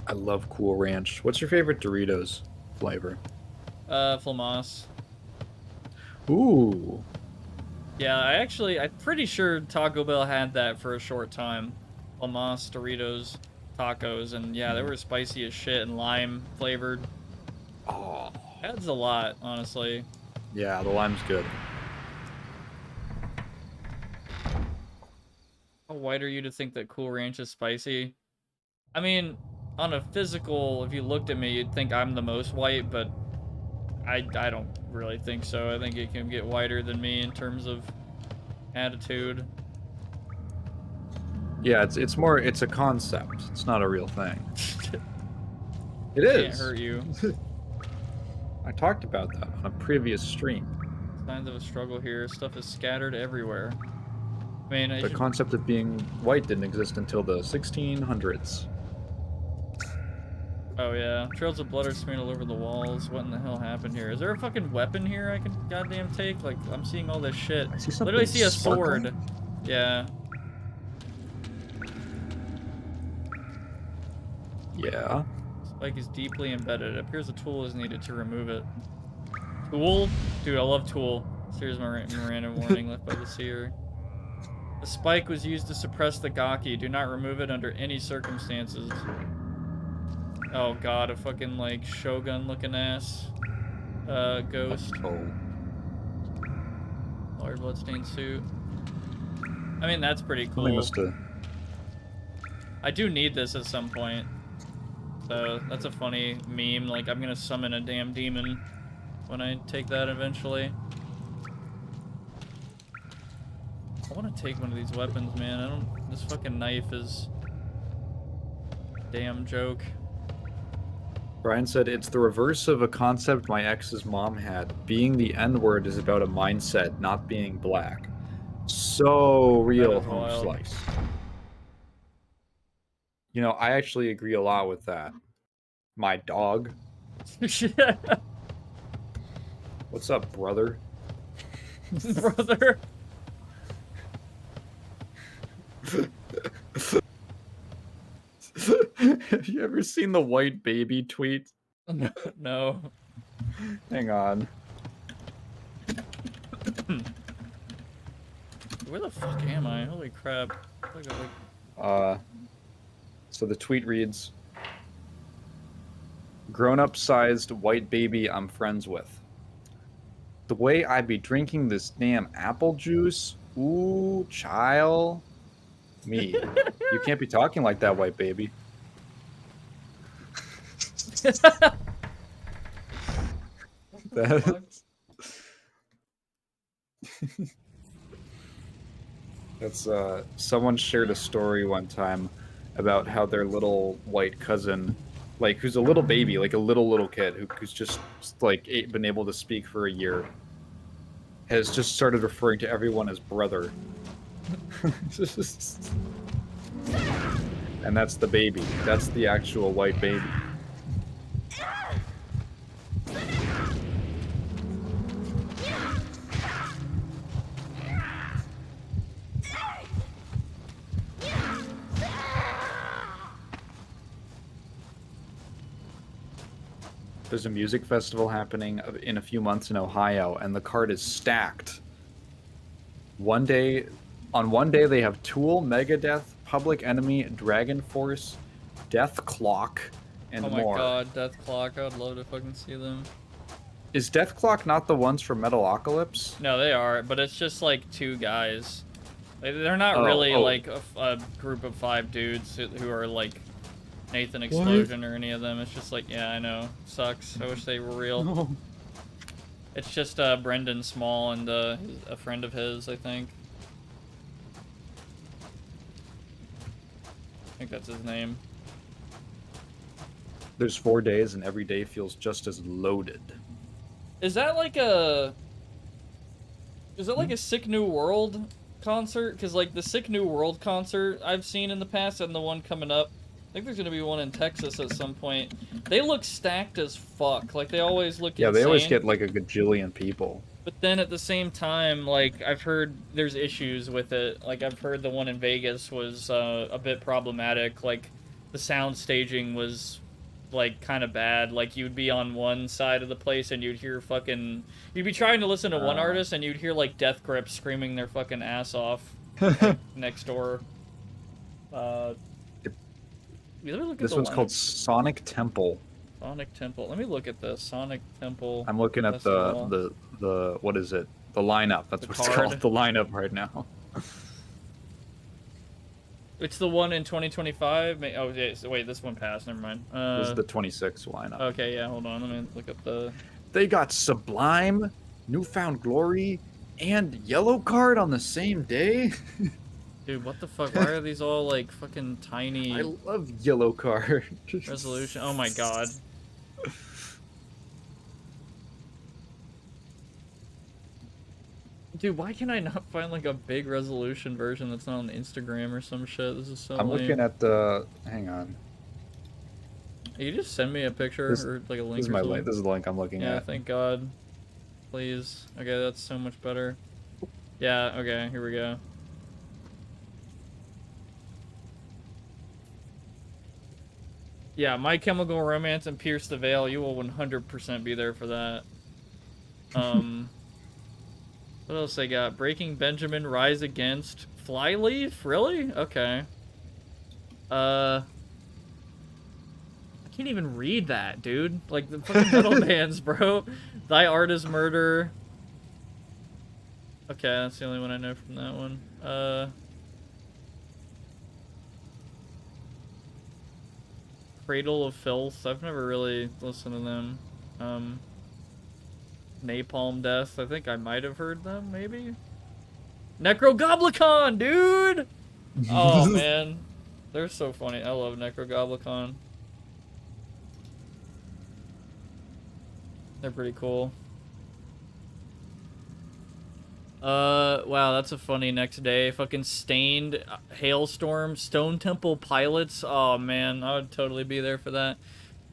I love Cool Ranch. What's your favorite Doritos flavor? Flamas. Ooh. Yeah, I'm pretty sure Taco Bell had that for a short time. Flamas, Doritos, tacos, and yeah, they were spicy as shit and lime flavored. Oh. Adds a lot, honestly. Yeah, the lime's good. How white are you to think that Cool Ranch is spicy? I mean, on a physical, if you looked at me, you'd think I'm the most white, but I don't really think so. I think it can get whiter than me in terms of attitude. Yeah, it's a concept. It's not a real thing. It Can't is. hurt you. I talked about that on a previous stream. Signs of a struggle here. Stuff is scattered everywhere. I mean, The concept of being white didn't exist until the 1600s. Oh yeah, trails of blood are smeared all over the walls. What in the hell happened here? Is there a fucking weapon here I can goddamn take? Like, I'm seeing all this shit. I see something Literally see a sparkling. sword. Yeah. Yeah. Spike is deeply embedded. It appears a tool is needed to remove it. Tool? Dude, I love tool. Here's my Miranda warning left by the seer. The spike was used to suppress the Gaki. Do not remove it under any circumstances. Oh god, a fucking, like, Shogun-looking ass ghost. Oh. Large bloodstained suit. I mean, that's pretty cool. Something must have... I do need this at some point. So, that's a funny meme. Like, I'm gonna summon a damn demon when I take that eventually. I want to take one of these weapons, man. I don't... This fucking knife is... a damn joke. Brian said, it's the reverse of a concept my ex's mom had. Being the N-word is about a mindset, not being black. So real, home wild. slice. You know, I actually agree a lot with that. My dog. What's up, brother? Brother. Have you ever seen the white baby tweet? No. Hang on. Where the fuck am I? Holy crap. So the tweet reads, grown-up sized white baby I'm friends with. The way I be drinking this damn apple juice, ooh, child. Me. You can't be talking like that, white baby. That's someone shared a story one time about how their little white cousin, like, who's a little baby, like a little kid who's just like been able to speak for a year, has just started referring to everyone as brother. And that's the baby. That's the actual white baby. There's a music festival happening in a few months in Ohio, and the card is stacked. On one day they have Tool, Megadeth, Public Enemy, Dragon Force, Death Clock, and more. Oh my god, Death Clock. I would love to fucking see them. Is Death Clock not the ones from Metalocalypse? No, they are, but it's just like two guys. They're not really like a group of 5 dudes who are like Nathan Explosion or any of them. It's just like, yeah, I know. Sucks. I wish they were real. No. It's just Brendan Small and a friend of his, I think. I think that's his name. There's 4 days, and every day feels just as loaded. Is that like a... Is that like a Sick New World concert? Because like the Sick New World concert I've seen in the past and the one coming up, I think there's going to be one in Texas at some point. They look stacked as fuck. Like, they always look Yeah, insane. they always get like a gajillion people. But then at the same time, like, I've heard there's issues with it. Like, I've heard the one in Vegas was a bit problematic. Like, the sound staging was, like, kind of bad. Like, you'd be on one side of the place and you'd hear fucking... You'd be trying to listen to one artist and you'd hear, like, Death Grip screaming their fucking ass off like, next door. This one's called Sonic Temple. Sonic Temple. Let me look at this. Sonic Temple. I'm looking at the what is it? The lineup. That's what it's called. The lineup right now. It's the one in 2025. Oh, yeah, so wait, this one passed. Never mind. This is the 26 lineup. Okay, yeah, hold on. Let me look up the... They got Sublime, Newfound Glory, and Yellow Card on the same day? Dude, what the fuck? Why are these all, like, fucking tiny... I love Yellow Card. Resolution. Oh my god. Dude, why can I not find like a big resolution version that's not on Instagram or some shit? This is so I'm lame. looking at the. Hang on. You just send me a picture or like a link. This is or my something? link. This is the link I'm looking Yeah, at. thank God. Please. Okay, that's so much better. Yeah, okay, here we go. Yeah, My Chemical Romance and Pierce the Veil, you will 100% be there for that. What else they got? Breaking Benjamin, Rise Against, Flyleaf? Really? Okay. I can't even read that, dude. Like, the fucking metal bands, bro. Thy Art is Murder. Okay, that's the only one I know from that one. Cradle of Filth. I've never really listened to them. Napalm Death. I think I might have heard them, maybe? Necrogoblicon, dude! Oh, man. They're so funny. I love Necrogoblicon. They're pretty cool. Wow, that's a funny next day. Fucking Stained, Hailstorm, Stone Temple Pilots. Oh, man, I would totally be there for that.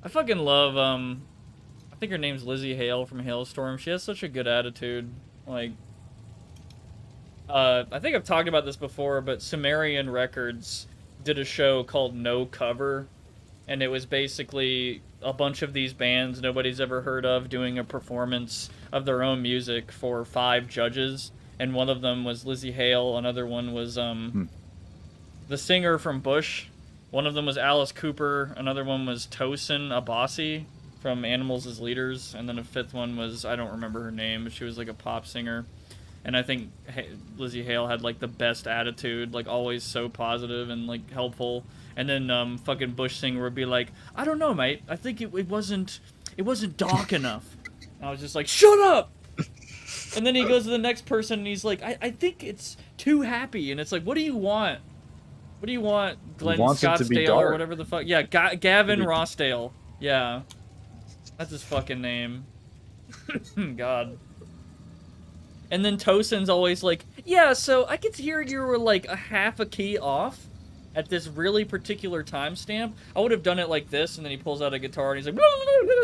I fucking love, I think her name's Lizzie Hale from Hailstorm. She has such a good attitude. Like, I think I've talked about this before, but Sumerian Records did a show called No Cover, and it was basically a bunch of these bands nobody's ever heard of doing a performance of their own music for 5 judges, and one of them was Lizzie Hale, another one was the singer from Bush, one of them was Alice Cooper, another one was Tosin Abasi from Animals as Leaders, and then a 5th one was, I don't remember her name, but she was like a pop singer. And I think Lizzie Hale had like the best attitude, like always so positive and like helpful. And then fucking Bush singer would be like, I don't know, mate. I think it wasn't dark enough. And I was just like, shut up. And then he goes to the next person and he's like, I think it's too happy. And it's like, what do you want? What do you want, Glenn Scottsdale or whatever the fuck? Yeah, Gavin Rossdale. Yeah, that's his fucking name. God. And then Tosin's always like, yeah, so I could hear you were like a half a key off at this really particular timestamp. I would have done it like this, and then he pulls out a guitar and he's like,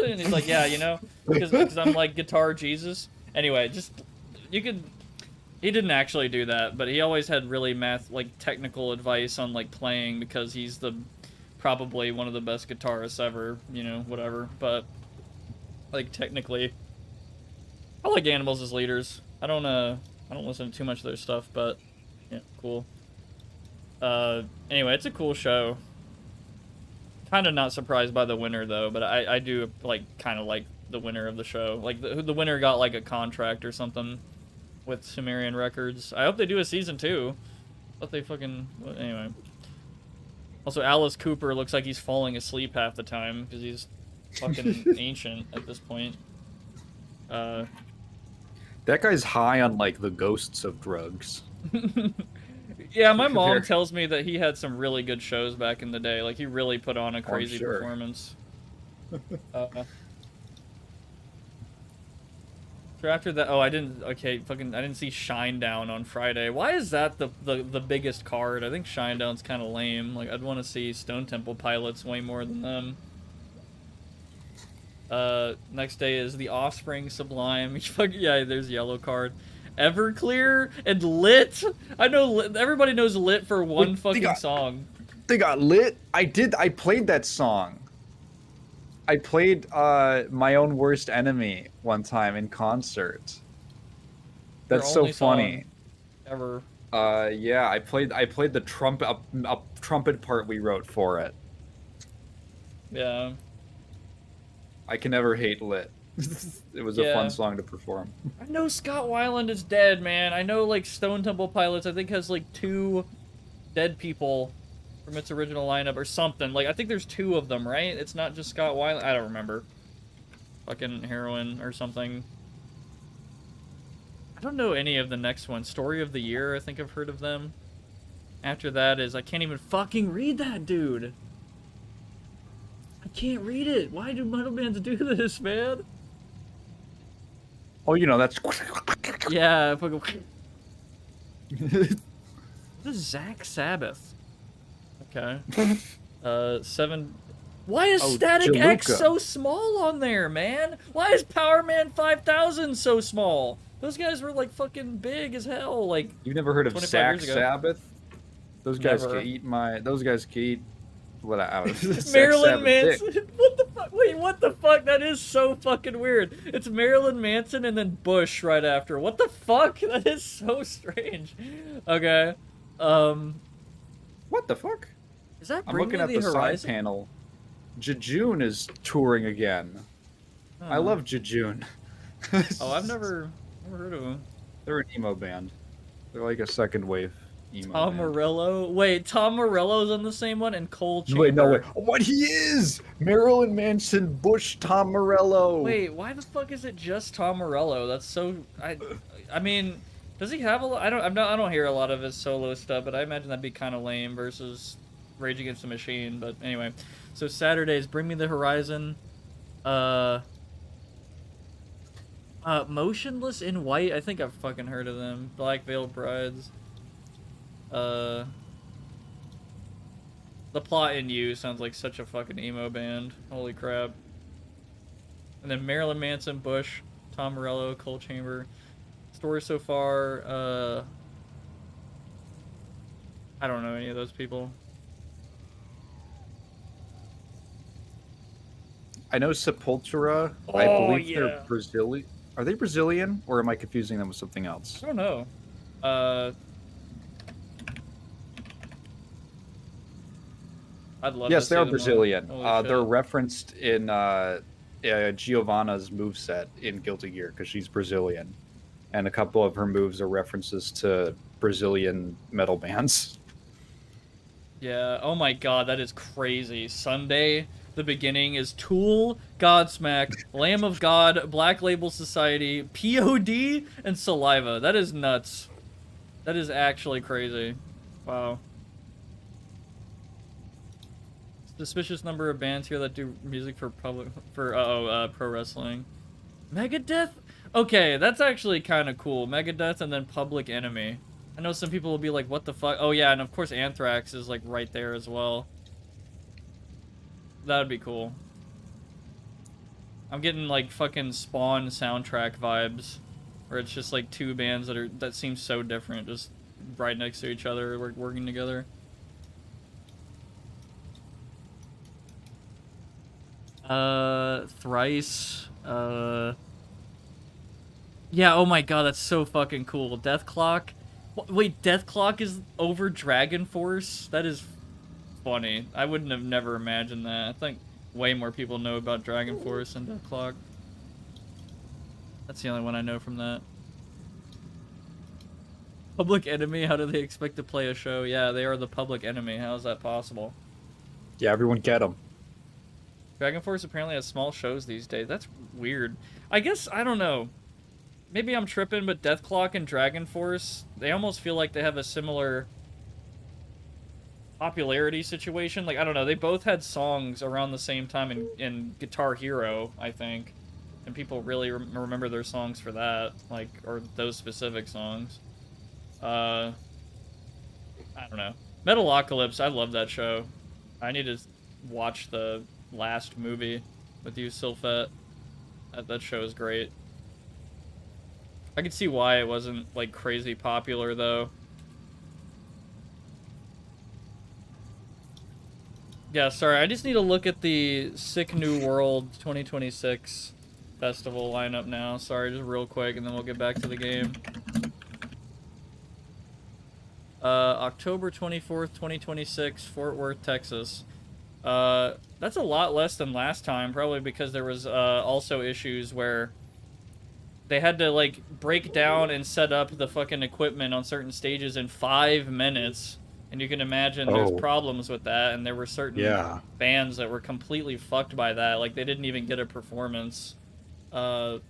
and he's like, yeah, you know, because I'm like Guitar Jesus. Anyway, just, you could, he didn't actually do that, but he always had really technical advice on like playing, because he's probably one of the best guitarists ever, you know, whatever. But like technically, I like Animals as Leaders. I don't listen to too much of their stuff, but yeah, cool. Anyway, it's a cool show. Kind of not surprised by the winner though, but I do like kind of like the winner of the show. Like the winner got like a contract or something with Sumerian Records. I hope they do a season 2. But they fucking anyway. Also, Alice Cooper looks like he's falling asleep half the time because he's fucking ancient at this point. That guy's high on like the ghosts of drugs. Yeah, my mom tells me that he had some really good shows back in the day. Like, he really put on a crazy performance. So after that, I didn't see Shinedown on Friday. Why is that the biggest card? I think Shinedown's kind of lame. Like, I'd want to see Stone Temple Pilots way more than them. Next day is The Offspring, Sublime. Yeah, there's Yellow Card. Everclear and Lit. I know everybody knows Lit for one fucking song. They got Lit. I played that song. I played My Own Worst Enemy one time in concert. That's so funny. Ever. Yeah, I played the trumpet part we wrote for it. Yeah. I can never hate Lit. It was a fun song to perform. I know Scott Weiland is dead, man. I know, like, Stone Temple Pilots, I think, has, like, 2 dead people from its original lineup or something. Like, I think there's 2 of them, right? It's not just Scott Weiland. I don't remember. Fucking Heroin or something. I don't know any of the next one. Story of the Year, I think I've heard of them. After that is, I can't even fucking read that, dude. I can't read it. Why do metal bands do this, man? Oh, you know, that's... Yeah, This is Zach Sabbath. Okay. 7. Why is Static X Jaluka. so small on there, man? Why is Power Man 5000 so small? Those guys were like fucking big as hell. Like You never heard of 25 Zach years ago. Sabbath? Those guys Never. can eat my. Those guys can eat. What I was. Marilyn Manson. What the fuck? Wait, what the fuck? That is so fucking weird. It's Marilyn Manson and then Bush right after. What the fuck? That is so strange. Okay. What the fuck? Is that I'm Bring looking Me at the side Horizon? panel. Jejune is touring again. I Huh. love Jejune. Oh, I've never heard of him. They're an emo band. They're like a second wave emo Tom band. Morello. Wait, Tom Morello's on the same one, and Cole Chamber. Wait, no, wait. What he is? Marilyn Manson, Bush, Tom Morello. Wait, why the fuck is it just Tom Morello? That's so. I mean, does he have a lot? I don't hear a lot of his solo stuff, but I imagine that'd be kind of lame versus Rage Against the Machine. But anyway, so Saturdays, Bring Me the Horizon. Motionless in White. I think I've fucking heard of them. Black Veiled Brides. The Plot in You sounds like such a fucking emo band. Holy crap. And then Marilyn Manson, Bush, Tom Morello, Cole Chamber. Story so far, I don't know any of those people. I know Sepultura. I believe they're Brazilian. Are they Brazilian, or am I confusing them with something else? I don't know. I'd love Yes, to see they are them Brazilian. Holy They're shit. referenced in Giovanna's moveset in Guilty Gear because she's Brazilian, and a couple of her moves are references to Brazilian metal bands. Yeah, oh my god, that is crazy. Sunday, the beginning is Tool, Godsmack, Lamb of God, Black Label Society, POD, and Saliva. That is nuts. That is actually crazy. Wow. Suspicious number of bands here that do music for pro wrestling. Megadeth? Okay, that's actually kind of cool. Megadeth and then Public Enemy. I know some people will be like, what the fuck? Oh yeah, and of course Anthrax is like right there as well. That'd be cool. I'm getting like fucking Spawn soundtrack vibes, where it's just like two bands that seem so different, just right next to each other, working together. Thrice. Yeah. Oh my god, that's so fucking cool. Death Clock. Wait, Death Clock is over Dragon Force? That is funny. I wouldn't have never imagined that. I think way more people know about Dragon Force than Death Clock. That's the only one I know from that. Public Enemy, how do they expect to play a show? Yeah, they are the Public Enemy. How is that possible? Yeah, everyone get them. Dragon Force apparently has small shows these days. That's weird. I guess, I don't know. Maybe I'm tripping, but Death Clock and Dragon Force, they almost feel like they have a similar popularity situation. Like, I don't know, they both had songs around the same time in Guitar Hero, I think. And people really remember their songs for that, like, or those specific songs. I don't know. Metalocalypse, I love that show. I need to watch the last movie with you, Sylphet. That show is great. I could see why it wasn't, like, crazy popular, though. Yeah, sorry, I just need to look at the Sick New World 2026 festival lineup now. Sorry, just real quick, and then we'll get back to the game. October 24th, 2026, Fort Worth, Texas. That's a lot less than last time, probably because there was also issues where they had to, like, break down and set up the fucking equipment on certain stages in 5 minutes. And you can imagine there's problems with that, and there were certain bands that were completely fucked by that. Like, they didn't even get a performance. Okay,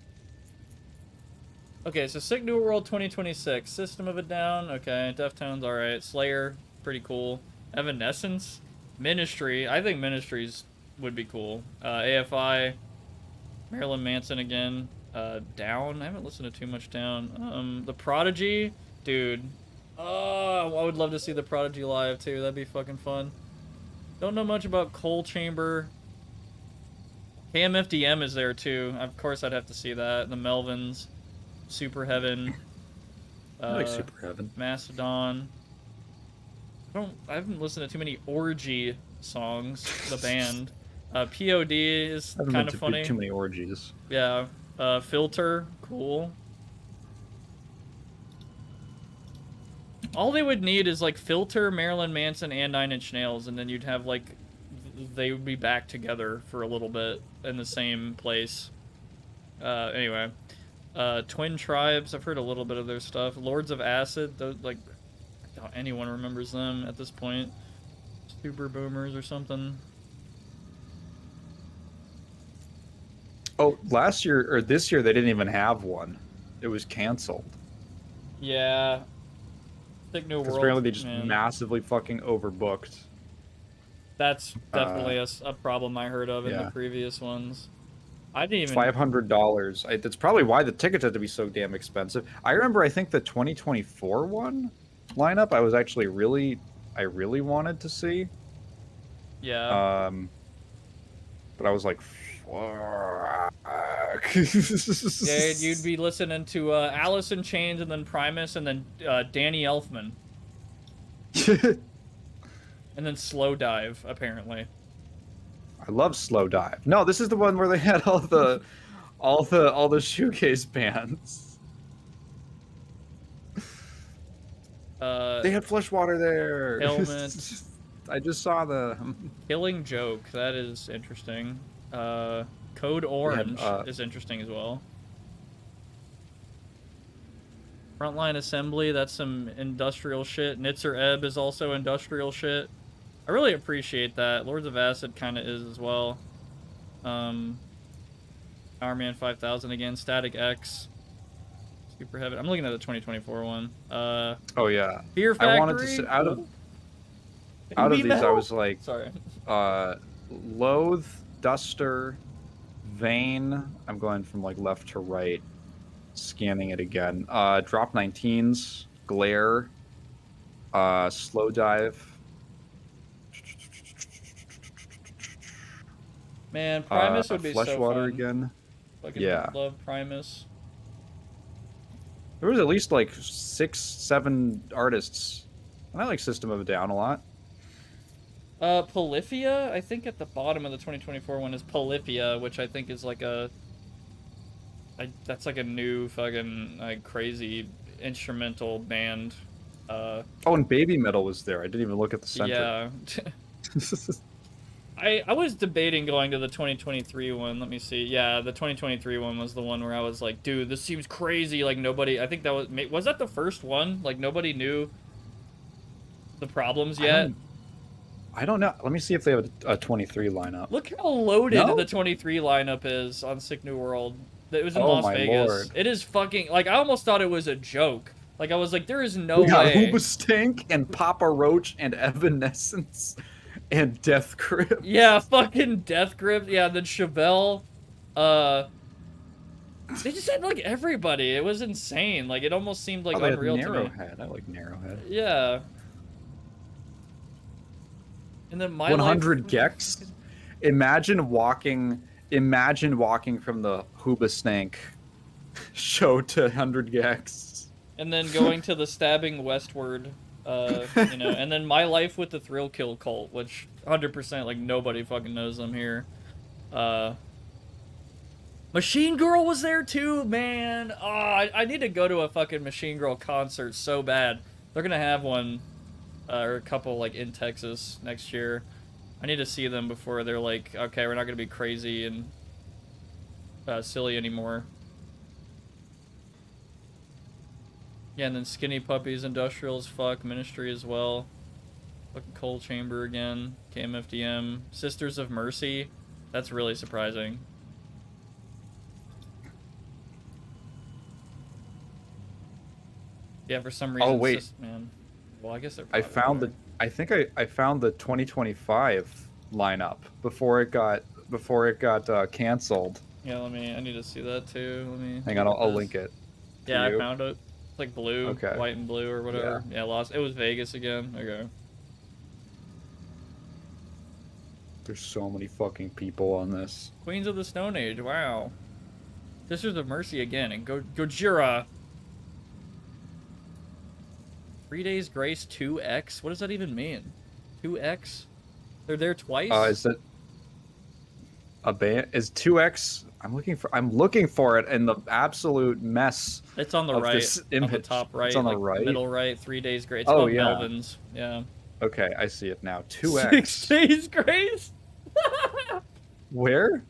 so Sick New World 2026. System of a Down, okay. Deftones, alright. Slayer, pretty cool. Evanescence. Ministry, I think Ministries would be cool. AFI. Marilyn Manson again. Down, I haven't listened to too much Down. The Prodigy, dude. Oh, I would love to see the Prodigy live too. That'd be fucking fun. Don't know much about Coal Chamber. KMFDM is there too. Of course, I'd have to see that. The Melvins, Super Heaven. I like Super Heaven. Mastodon. I haven't listened to too many Orgy songs. The band. POD is kind of funny. Too many orgies. Yeah. Filter, cool. All they would need is like Filter, Marilyn Manson, and Nine Inch Nails, and then you'd have like they would be back together for a little bit in the same place. Anyway, Twin Tribes. I've heard a little bit of their stuff. Lords of Acid. Those, like, I doubt anyone remembers them at this point. Super Boomers or something. Oh, last year or this year they didn't even have one. It was canceled. Yeah. Thick New World. Apparently they just man. massively fucking overbooked. That's definitely a problem I heard of in the yeah. previous ones. I didn't even... $500. That's probably why the tickets had to be so damn expensive. I remember, I think the 2024 one lineup, I was actually I really wanted to see. Yeah. But I was like, fuck. Yeah, you'd be listening to Alice in Chains and then Primus and then Danny Elfman. And then Slow Dive, apparently. I love Slow Dive. No, this is the one where they had all the shoegaze bands. They had Fleshwater there. Helmet. I just saw them. Killing Joke, that is interesting. Code Orange is interesting as well. Frontline Assembly, that's some industrial shit. Nitzer Ebb is also industrial shit. I really appreciate that. Lords of Acid kind of is as well. Power Man 5000 again. Static X. Super Heaven. I'm looking at the 2024 one. Oh yeah. Fear Factory. I wanted to say, out of these, I was like, sorry. Loathe, Duster, Vane. I'm going from like left to right, scanning it again. Drop 19s, Glare, Slow Dive. Man, Primus would be so fun. Fleshwater again. Fucking yeah. love Primus. There was at least like 6, 7 artists. And I like System of a Down a lot. Polyphia, I think at the bottom of the 2024 one is Polyphia, which I think is like that's like a new fucking like crazy instrumental band. Oh, and Baby Metal was there. I didn't even look at the center. Yeah. I was debating going to the 2023 one. Let me see. Yeah, the 2023 one was the one where I was like, dude, this seems crazy. Like, nobody... I think that was that the first one? Like, nobody knew the problems yet? I don't know. Let me see if they have a 23 lineup. Look how loaded the 23 lineup is on Sick New World. It was in Las Vegas. Lord. It is fucking... Like, I almost thought it was a joke. Like, I was like, there is no way. Hoobastank and Papa Roach and Evanescence. And Death Grip. Yeah, fucking Death Grip. Yeah, then Chevelle. They just had like everybody. It was insane. Like it almost seemed like unreal to me. Narrowhead. I like Narrowhead. Yeah. And then 100 Gex. Imagine walking from the Hoobastank show to 100 Gex. And then going to the Stabbing Westward. You know, and then My Life with the Thrill Kill Cult, which 100% like nobody fucking knows them here. Machine Girl was there too, man. Oh, I need to go to a fucking Machine Girl concert so bad. They're gonna have one or a couple like in Texas next year. I need to see them before they're like, okay, we're not gonna be crazy and silly anymore. Yeah, and then Skinny Puppies, Industrial as fuck, Ministry as well. Fucking Coal Chamber again, KMFDM, Sisters of Mercy. That's really surprising. Yeah, for some reason. Oh wait, man. Well, I guess they're. I found I think I found the 2025 lineup before it got canceled. Yeah, I need to see that too. Hang on, I'll link it. Yeah, I found it. It's like blue, Okay. white and blue or whatever. Yeah, It was Vegas again. Okay. There's so many fucking people on this. Queens of the Stone Age. Wow. Sisters of Mercy again, and Gojira. 3 Days Grace 2X. What does that even mean? 2X? They're there twice? Is it a band? Is 2X? I'm looking for it in the absolute mess. It's on the of right, this on the image. top right, It's on the like right. middle right. 3 Days Grace. It's Oh, called yeah. Melvin's. Yeah. Okay, I see it now. 2X. 6 Days Grace. Where?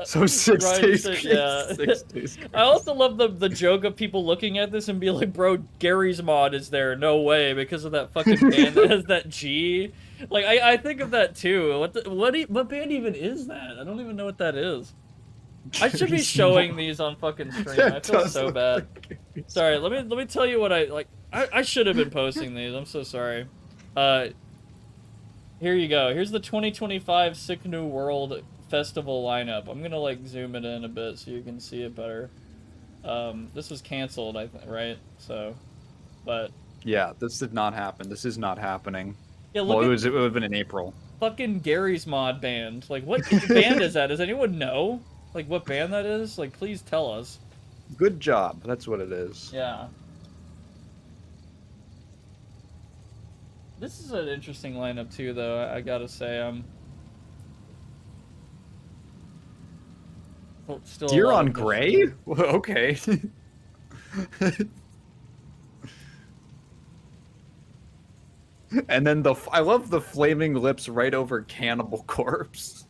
So 6 Right, days. so- Grace, yeah. 6 days. Grace. I also love the joke of people looking at this and be like, bro, Gary's Mod is there. No way, because of that fucking band that has that G. Like, I think of that too. What band even is that? I don't even know what that is. I should be Gary's showing Mod. these on fucking stream. That I feel does so look bad. like Gary's Sorry, let me tell you what I should have been posting these. I'm so sorry. Here you go. Here's the 2025 Sick New World Festival lineup. I'm gonna like zoom it in a bit so you can see it better. This was canceled, I think, right? So, but Yeah, this did not happen. This is not happening. yeah, Well, look it at would have been in April. fucking Gary's Mod band. Like, what band is that? Does anyone know? Like, what band that is? Like, please tell us. Good job. That's what it is. Yeah. This is an interesting lineup too, though. I gotta say, still. a Deer lot on of Gray? Well, okay. And then I love the flaming lips right over Cannibal Corpse.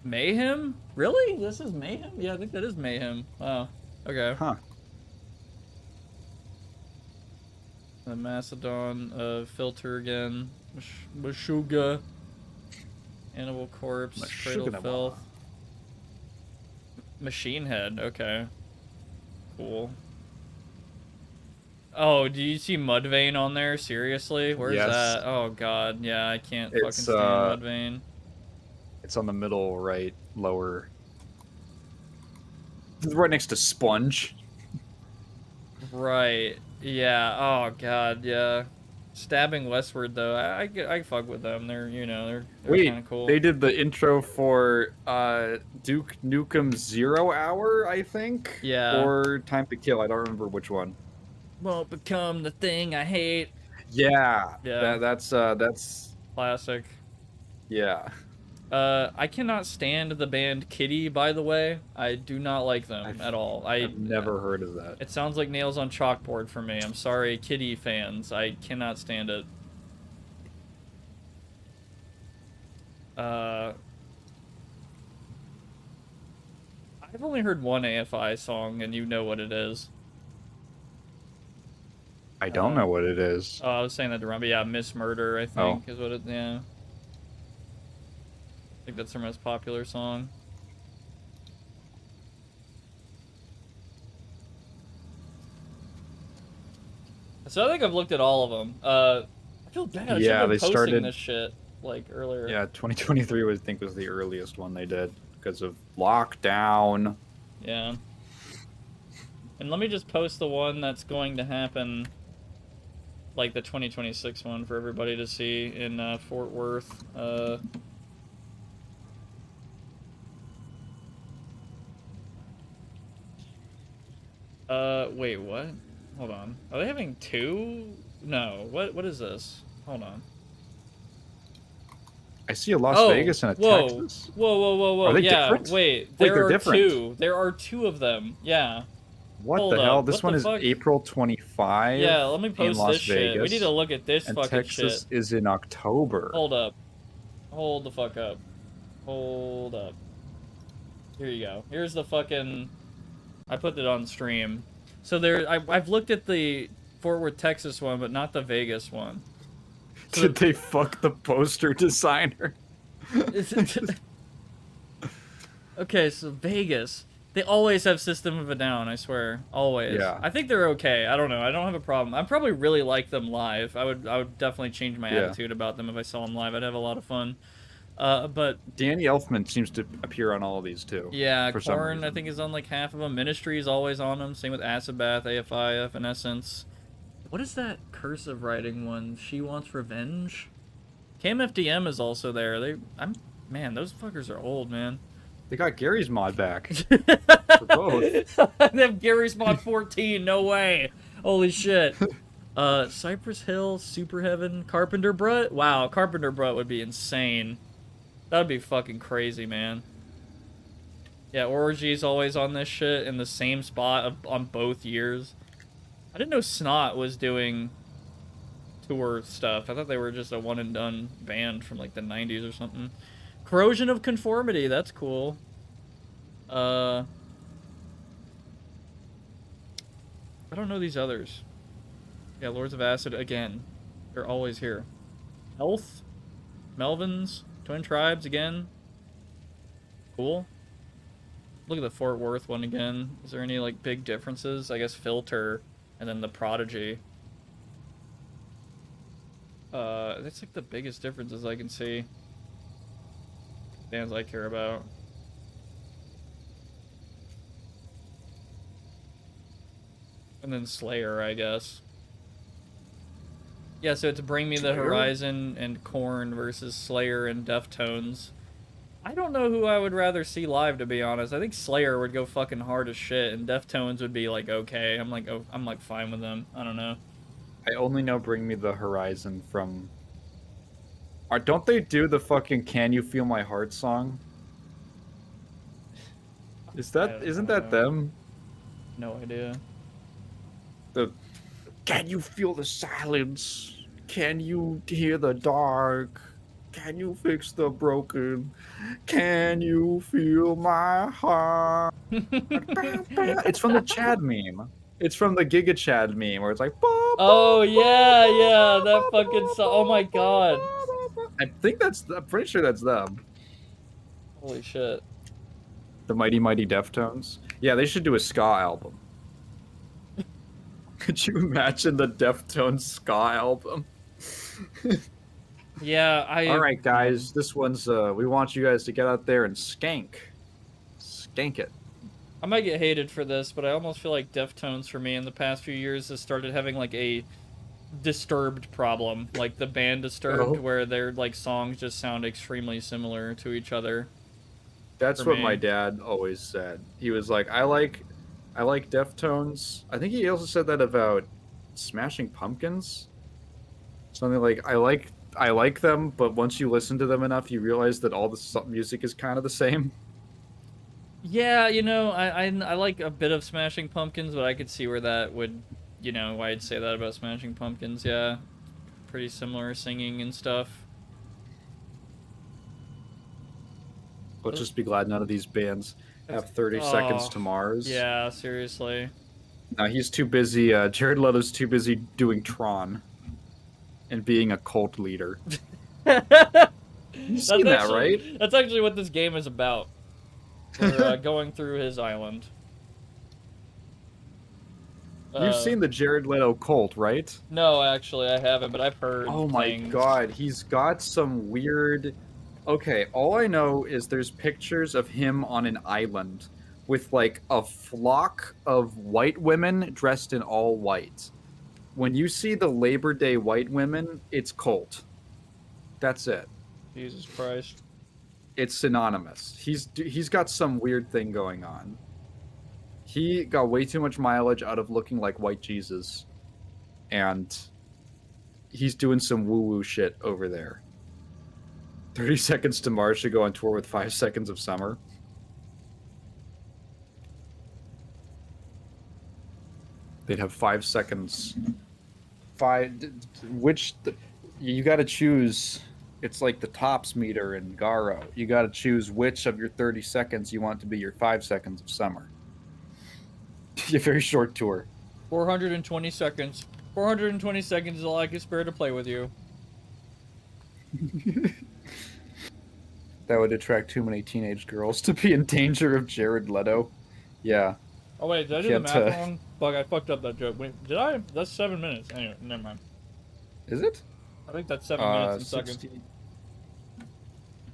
Mayhem? Really? This is Mayhem? Yeah, I think that is Mayhem. Wow. Okay. Huh. The Macedon, Filter again. Meshuggah. Animal Corpse. Cradle Meshuggah. Filth. Machine Head. Okay. Cool. Oh, do you see Mudvayne on there? Seriously? Where's Yes. that? Oh god, yeah, I can't fucking It's, stand Mudvayne. It's on the middle right lower. Right next to Sponge. Right. Yeah. Oh god, yeah. Stabbing Westward though, I fuck with them. They're they're Wait, kind of cool. they did the intro for Duke Nukem 0 Hour, I think? Yeah. Or Time to Kill, I don't remember which one. Won't become the thing I hate. Yeah. Yeah. That's Classic. yeah. I cannot stand the band Kitty, by the way. I do not like them at all. I've never heard of that. It sounds like nails on chalkboard for me. I'm sorry, Kitty fans. I cannot stand it. I've only heard one AFI song, and you know what it is. I don't know what it is. Oh, I was saying that to Ron, but yeah, Miss Murder, I think, is what it, yeah. I think that's their most popular song. So I think I've looked at all of them. I feel bad. I should Yeah, have they been posting started- this shit like earlier. Yeah, 2023 was, I think, was the earliest one they did because of lockdown. Yeah. And let me just post the one that's going to happen, like the 2026 one for everybody to see in Fort Worth. Wait, what? Hold on. Are they having two? No. What is this? Hold on. I see a Las Oh, Vegas and a whoa. Texas. Whoa. Are they Yeah, different? wait. they're There are different. two. There are two of them. Yeah. What Hold the hell? up, This what one the is fuck? April 25. Yeah, let me in post Las this shit. We Vegas, need to look at this and fucking Texas shit. is in October. Hold up. Hold the fuck up. Hold up. Here you go. Here's the fucking... I put it on stream. So there, I've looked at the Fort Worth, Texas one, but not the Vegas one. So Did they fuck the poster designer? Okay, so Vegas. They always have System of a Down, I swear. Always. Yeah. I think they're okay. I don't know. I don't have a problem. I probably really like them live. I would definitely change my Yeah. attitude about them if I saw them live. I'd have a lot of fun. But Danny Elfman seems to appear on all of these too. yeah, for some Korn I reason. think is on like half of them. Ministry is always on them. Same with Acid Bath, AFI, Evanescence. What is that cursive writing one? She Wants Revenge? KMFDM is also there. Man, those fuckers are old, man. They got Gary's mod back for both. They have Gary's Mod 14, no way. Holy shit. Cypress Hill, Super Heaven, Carpenter Brut? Wow, Carpenter Brut would be insane. That'd be fucking crazy, man. Yeah, Orgy's always on this shit in the same spot on both years. I didn't know Snot was doing tour stuff. I thought they were just a one and done band from like the 90s or something. Corrosion of Conformity, that's cool. I don't know these others. Yeah, Lords of Acid again. They're always here. Health, Melvins, Twin Tribes again. Cool. Look at the Fort Worth one again. Is there any like big differences? I guess Filter and then the Prodigy. That's like the biggest differences I can see. Bands I care about. And then Slayer, I guess. Yeah, so it's Bring Me the Horizon and Korn versus Slayer and Deftones. I don't know who I would rather see live, to be honest. I think Slayer would go fucking hard as shit, and Deftones would be like okay. I'm like fine with them. I don't know. I only know Bring Me the Horizon from... don't they do the fucking Can You Feel My Heart song? Isn't that them? No idea. The Can you feel the silence? Can you hear the dark? Can you fix the broken? Can you feel my heart? It's from the Chad meme. It's from the Giga Chad meme where it's like. Oh yeah, that fucking song. Oh my god. I'm pretty sure that's them. Holy shit. The Mighty Mighty Deftones. Yeah, they should do a ska album. Could you imagine the Deftones ska album? Yeah, All right, guys. This one's. We want you guys to get out there and skank it. I might get hated for this, but I almost feel like Deftones for me in the past few years has started having like a Disturbed problem, like the band Disturbed, where their like songs just sound extremely similar to each other. That's what my dad always said. He was like, I like Deftones. I think he also said that about Smashing Pumpkins. Something like I like them, but once you listen to them enough, you realize that all the music is kind of the same. Yeah, you know, I like a bit of Smashing Pumpkins, but I could see where that would, you know, why I'd say that about Smashing Pumpkins. Yeah, pretty similar singing and stuff. Let's just be glad none of these bands have 30 Seconds to Mars. Yeah, seriously. No, he's too busy. Jared Leto's too busy doing Tron and being a cult leader. You've seen that, right? That's actually what this game is about. We're going through his island. You've seen the Jared Leto cult, right? No, actually, I haven't, but I've heard. Oh my god, he's got some weird... Okay, all I know is there's pictures of him on an island with like a flock of white women dressed in all white. When you see the Labor Day white women, it's cult. That's it. Jesus Christ. It's synonymous. He's got some weird thing going on. He got way too much mileage out of looking like white Jesus. And he's doing some woo-woo shit over there. 30 Seconds to Mars should go on tour with 5 Seconds of Summer. They'd have 5 seconds. You gotta choose. It's like the tops meter in Garo. You gotta choose which of your 30 seconds you want to be your 5 seconds of summer. A very short tour. 420 seconds. 420 seconds is all I can spare to play with you. That would attract too many teenage girls to be in danger of Jared Leto. Yeah. Oh wait, did I do the math wrong? Fuck, I fucked up that joke. Wait, did I? That's 7 minutes. Anyway, never mind. Is it? I think that's 7 minutes and seconds.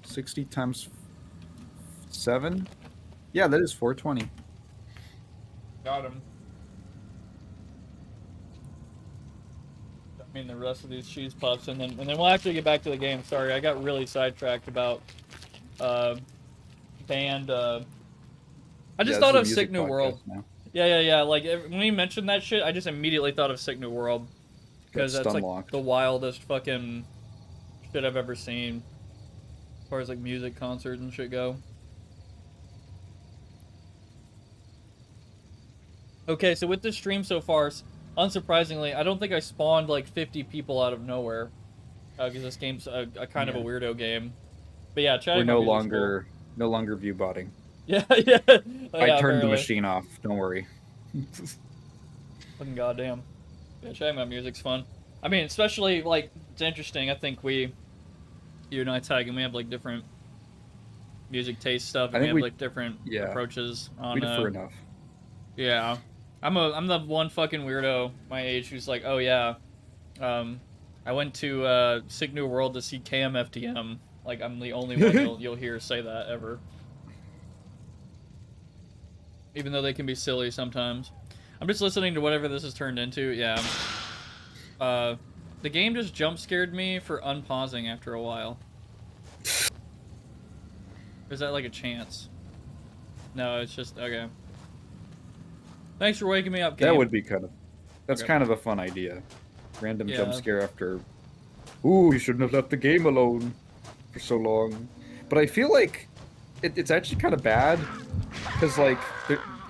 60 times 7? Yeah, that is 420. Got him. I mean, the rest of these cheese puffs, and then we'll actually get back to the game. Sorry, I got really sidetracked about band. I just thought of Sick New World. Now. Yeah. Like when he mentioned that shit, I just immediately thought of Sick New World because that's like the wildest fucking shit I've ever seen, as far as like music concerts and shit go. Okay, so with this stream so far, unsurprisingly, I don't think I spawned like 50 people out of nowhere, because this game's a kind of a weirdo game. But yeah, we're no longer view botting. Yeah. I turned the machine off. Don't worry. Fucking goddamn. Yeah, chatting about music's fun. I mean, especially like it's interesting. I think you and I Taigen, we have like different music taste stuff, and we have like different approaches on. We differ enough. Yeah. I'm the one fucking weirdo my age who's like, oh yeah, I went to Sick New World to see KMFDM. Like I'm the only one you'll hear say that ever. Even though they can be silly sometimes. I'm just listening to whatever this has turned into. Yeah. The game just jump scared me for unpausing after a while. Or is that like a chance? No, it's just okay. Thanks for waking me up, game. That would be that's kind of a fun idea. Random jump scare after, ooh, you shouldn't have left the game alone for so long. But I feel like it's actually kind of bad, because like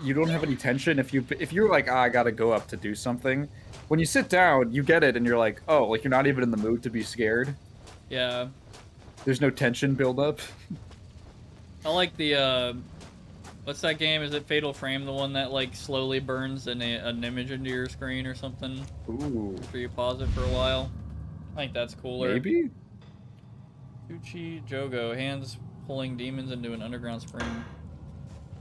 you don't have any tension if you're like, I gotta go up to do something. When you sit down, you get it, and you're like, oh, like you're not even in the mood to be scared. Yeah. There's no tension buildup. I like the what's that game? Is it Fatal Frame, the one that like slowly burns an image into your screen or something? Ooh. After you pause it for a while. I think that's cooler. Maybe? Uchi Jogo, hands pulling demons into an underground spring.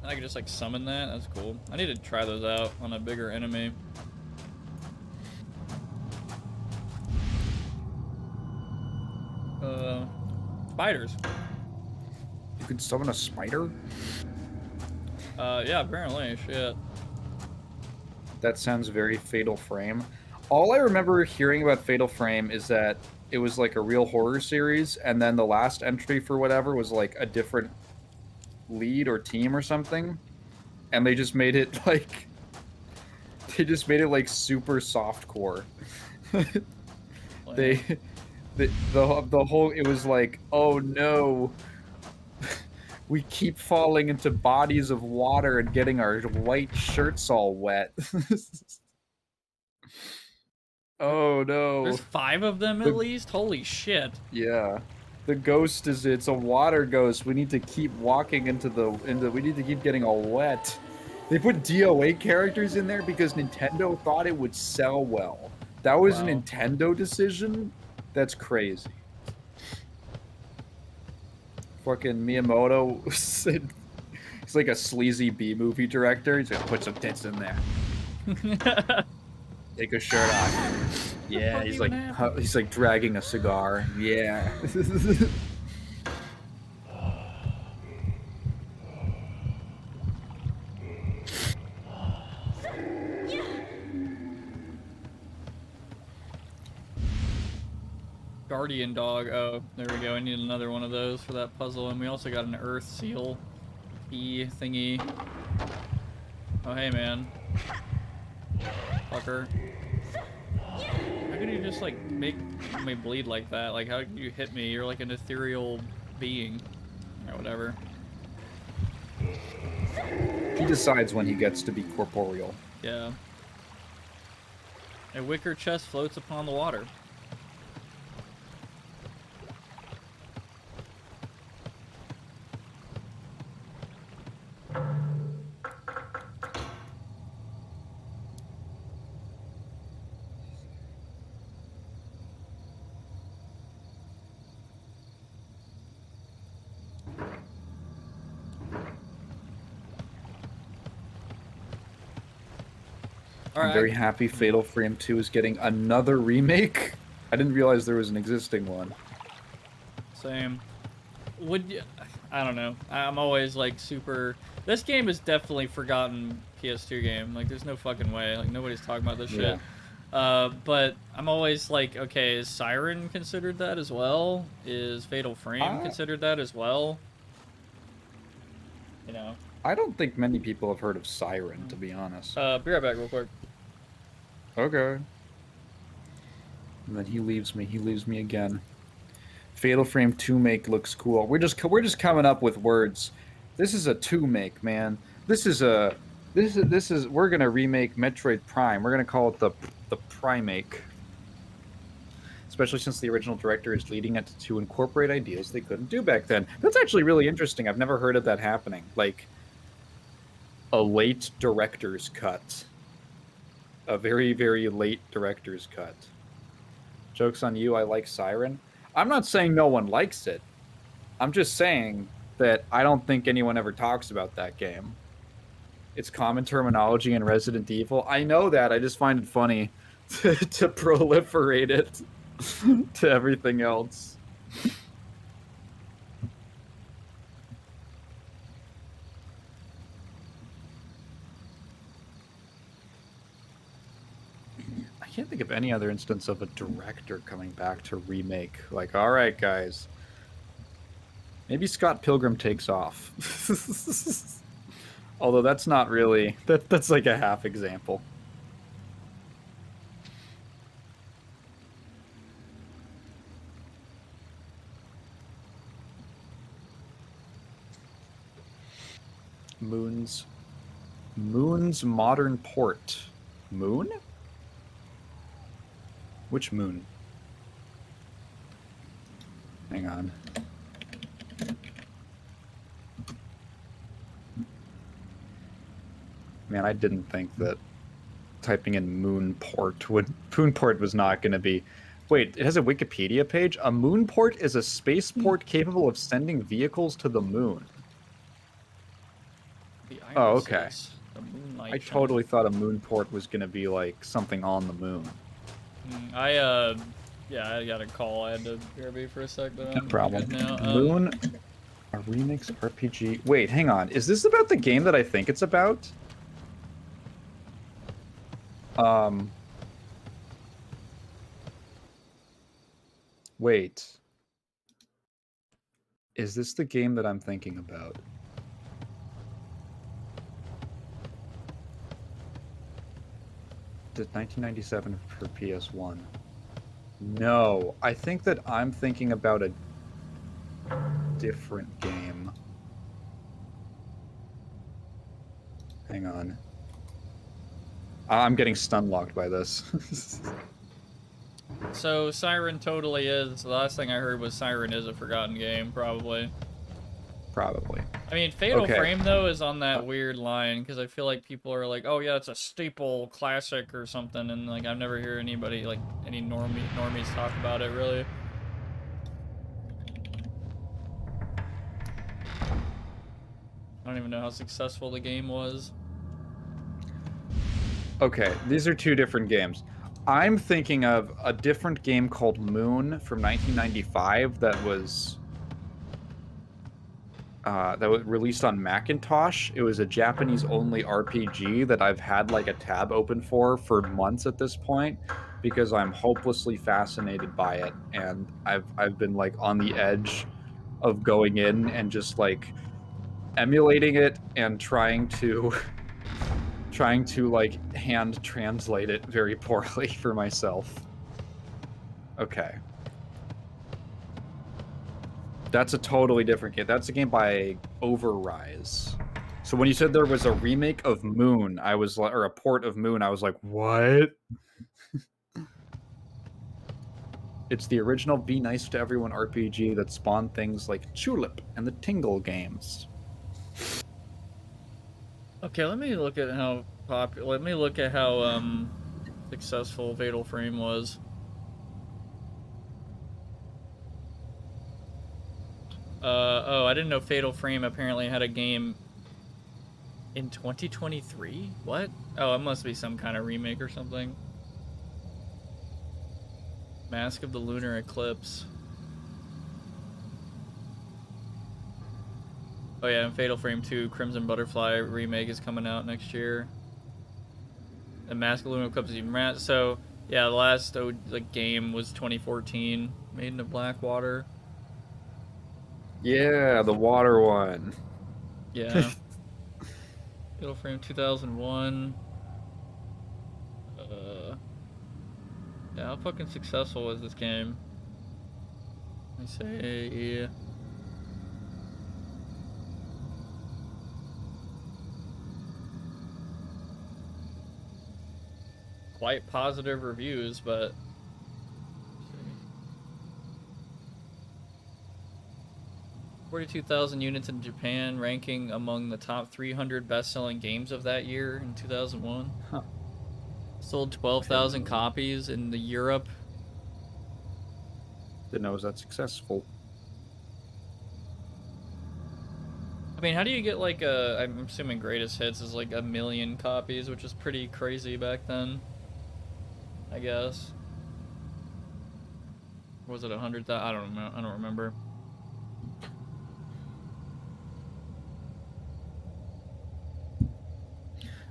And I could just like summon that. That's cool. I need to try those out on a bigger enemy. Spiders. You can summon a spider? Yeah, apparently, shit. That sounds very Fatal Frame. All I remember hearing about Fatal Frame is that it was like a real horror series, and then the last entry for whatever was like a different lead or team or something, and they just made it like super softcore. The whole, it was like, oh no, we keep falling into bodies of water and getting our white shirts all wet. Oh no. There's 5 of them at least? Holy shit. Yeah. The ghost it's a water ghost. We need to keep walking we need to keep getting all wet. They put DOA characters in there because Nintendo thought it would sell well. That was a Nintendo decision? That's crazy. Fucking Miyamoto said he's like a sleazy B-movie director. He's gonna put some tits in there. Take a shirt off. Yeah, he's like dragging a cigar. Yeah. Guardian dog. Oh, there we go. I need another one of those for that puzzle. And we also got an earth seal key thingy. Oh, hey, man. Fucker. How could you just, like, make me bleed like that? Like, how could you hit me? You're like an ethereal being. Or whatever. He decides when he gets to be corporeal. Yeah. A wicker chest floats upon the water. I'm very happy Fatal Frame 2 is getting another remake. I didn't realize there was an existing one. Same. would you, I don't know. I'm always like super. This game is definitely Forgotten PS2 game. Like, there's no fucking way. Like, nobody's talking about this shit. But I'm always like, okay, is Siren considered that as well? Is Fatal Frame considered that as well? You know. I don't think many people have heard of Siren, to be honest. Be right back, real quick. Okay. And then he leaves me. He leaves me again. Fatal Frame 2 make looks cool. We're just coming up with words. This is a 2 make, man. This is we're gonna remake Metroid Prime. We're gonna call it the Primake. Especially since the original director is leading it to incorporate ideas they couldn't do back then. That's actually really interesting. I've never heard of that happening. Like a late director's cut. A very, very late director's cut. Joke's on you, I like Siren. I'm not saying no one likes it. I'm just saying that I don't think anyone ever talks about that game. It's common terminology in Resident Evil. I know that, I just find it funny to proliferate it to everything else. I can't think of any other instance of a director coming back to remake. Like, all right, guys. Maybe Scott Pilgrim takes off. Although that's not really... That's like a half example. Moon's modern port. Moon? Which moon? Hang on. Man, I didn't think that typing in Moonport was not going to be... Wait, it has a Wikipedia page? A moonport is a spaceport capable of sending vehicles to the moon. Oh, okay. I totally thought a moonport was going to be like something on the moon. Yeah, I got a call. I had to BRB for a sec, but No problem. now. Moon, a remix RPG. Wait, hang on. Is this about the game that I think it's about? Wait. Is this the game that I'm thinking about? Did 1997 for PS1? No, I think that I'm thinking about a different game. Hang on. I'm getting stun locked by this. So Siren totally is. The last thing I heard was Siren is a Forgotten game, probably. Probably. I mean, Fatal Frame though is on that weird line because I feel like people are like, "Oh yeah, it's a staple classic or something," and like I've never heard anybody like any normies talk about it really. I don't even know how successful the game was. Okay, these are two different games. I'm thinking of a different game called Moon from 1995 that was released on Macintosh. It was a Japanese-only RPG that I've had like a tab open for months at this point because I'm hopelessly fascinated by it, and I've been like on the edge of going in and just like emulating it and trying to like hand translate it very poorly for myself. Okay. That's a totally different game. That's a game by Overrise. So when you said there was a remake of Moon, I was like, or a port of Moon, I was like, what? It's the original Be Nice to Everyone RPG that spawned things like Tulip and the Tingle games. Okay, let me look at how popular. Let me look at how successful Fatal Frame was. Oh, I didn't know Fatal Frame apparently had a game in 2023. What? Oh, it must be some kind of remake or something. Mask of the Lunar Eclipse. Oh yeah, and Fatal Frame 2 Crimson Butterfly remake is coming out next year. And Mask of Lunar Eclipse is even so yeah, the last game was 2014, Maiden of Blackwater. Yeah, the water one. Yeah. Fatal Frame 2001. Yeah, how fucking successful was this game? I say. Quite positive reviews, but. 42,000 units in Japan, ranking among the top 300 best-selling games of that year in 2001. Huh. Sold 12,000 copies in the Europe. Didn't know it was that successful. I mean, how do you get like I'm assuming greatest hits is like 1 million copies, which is pretty crazy back then. I guess. Or was it 100,000? I don't know. I don't remember.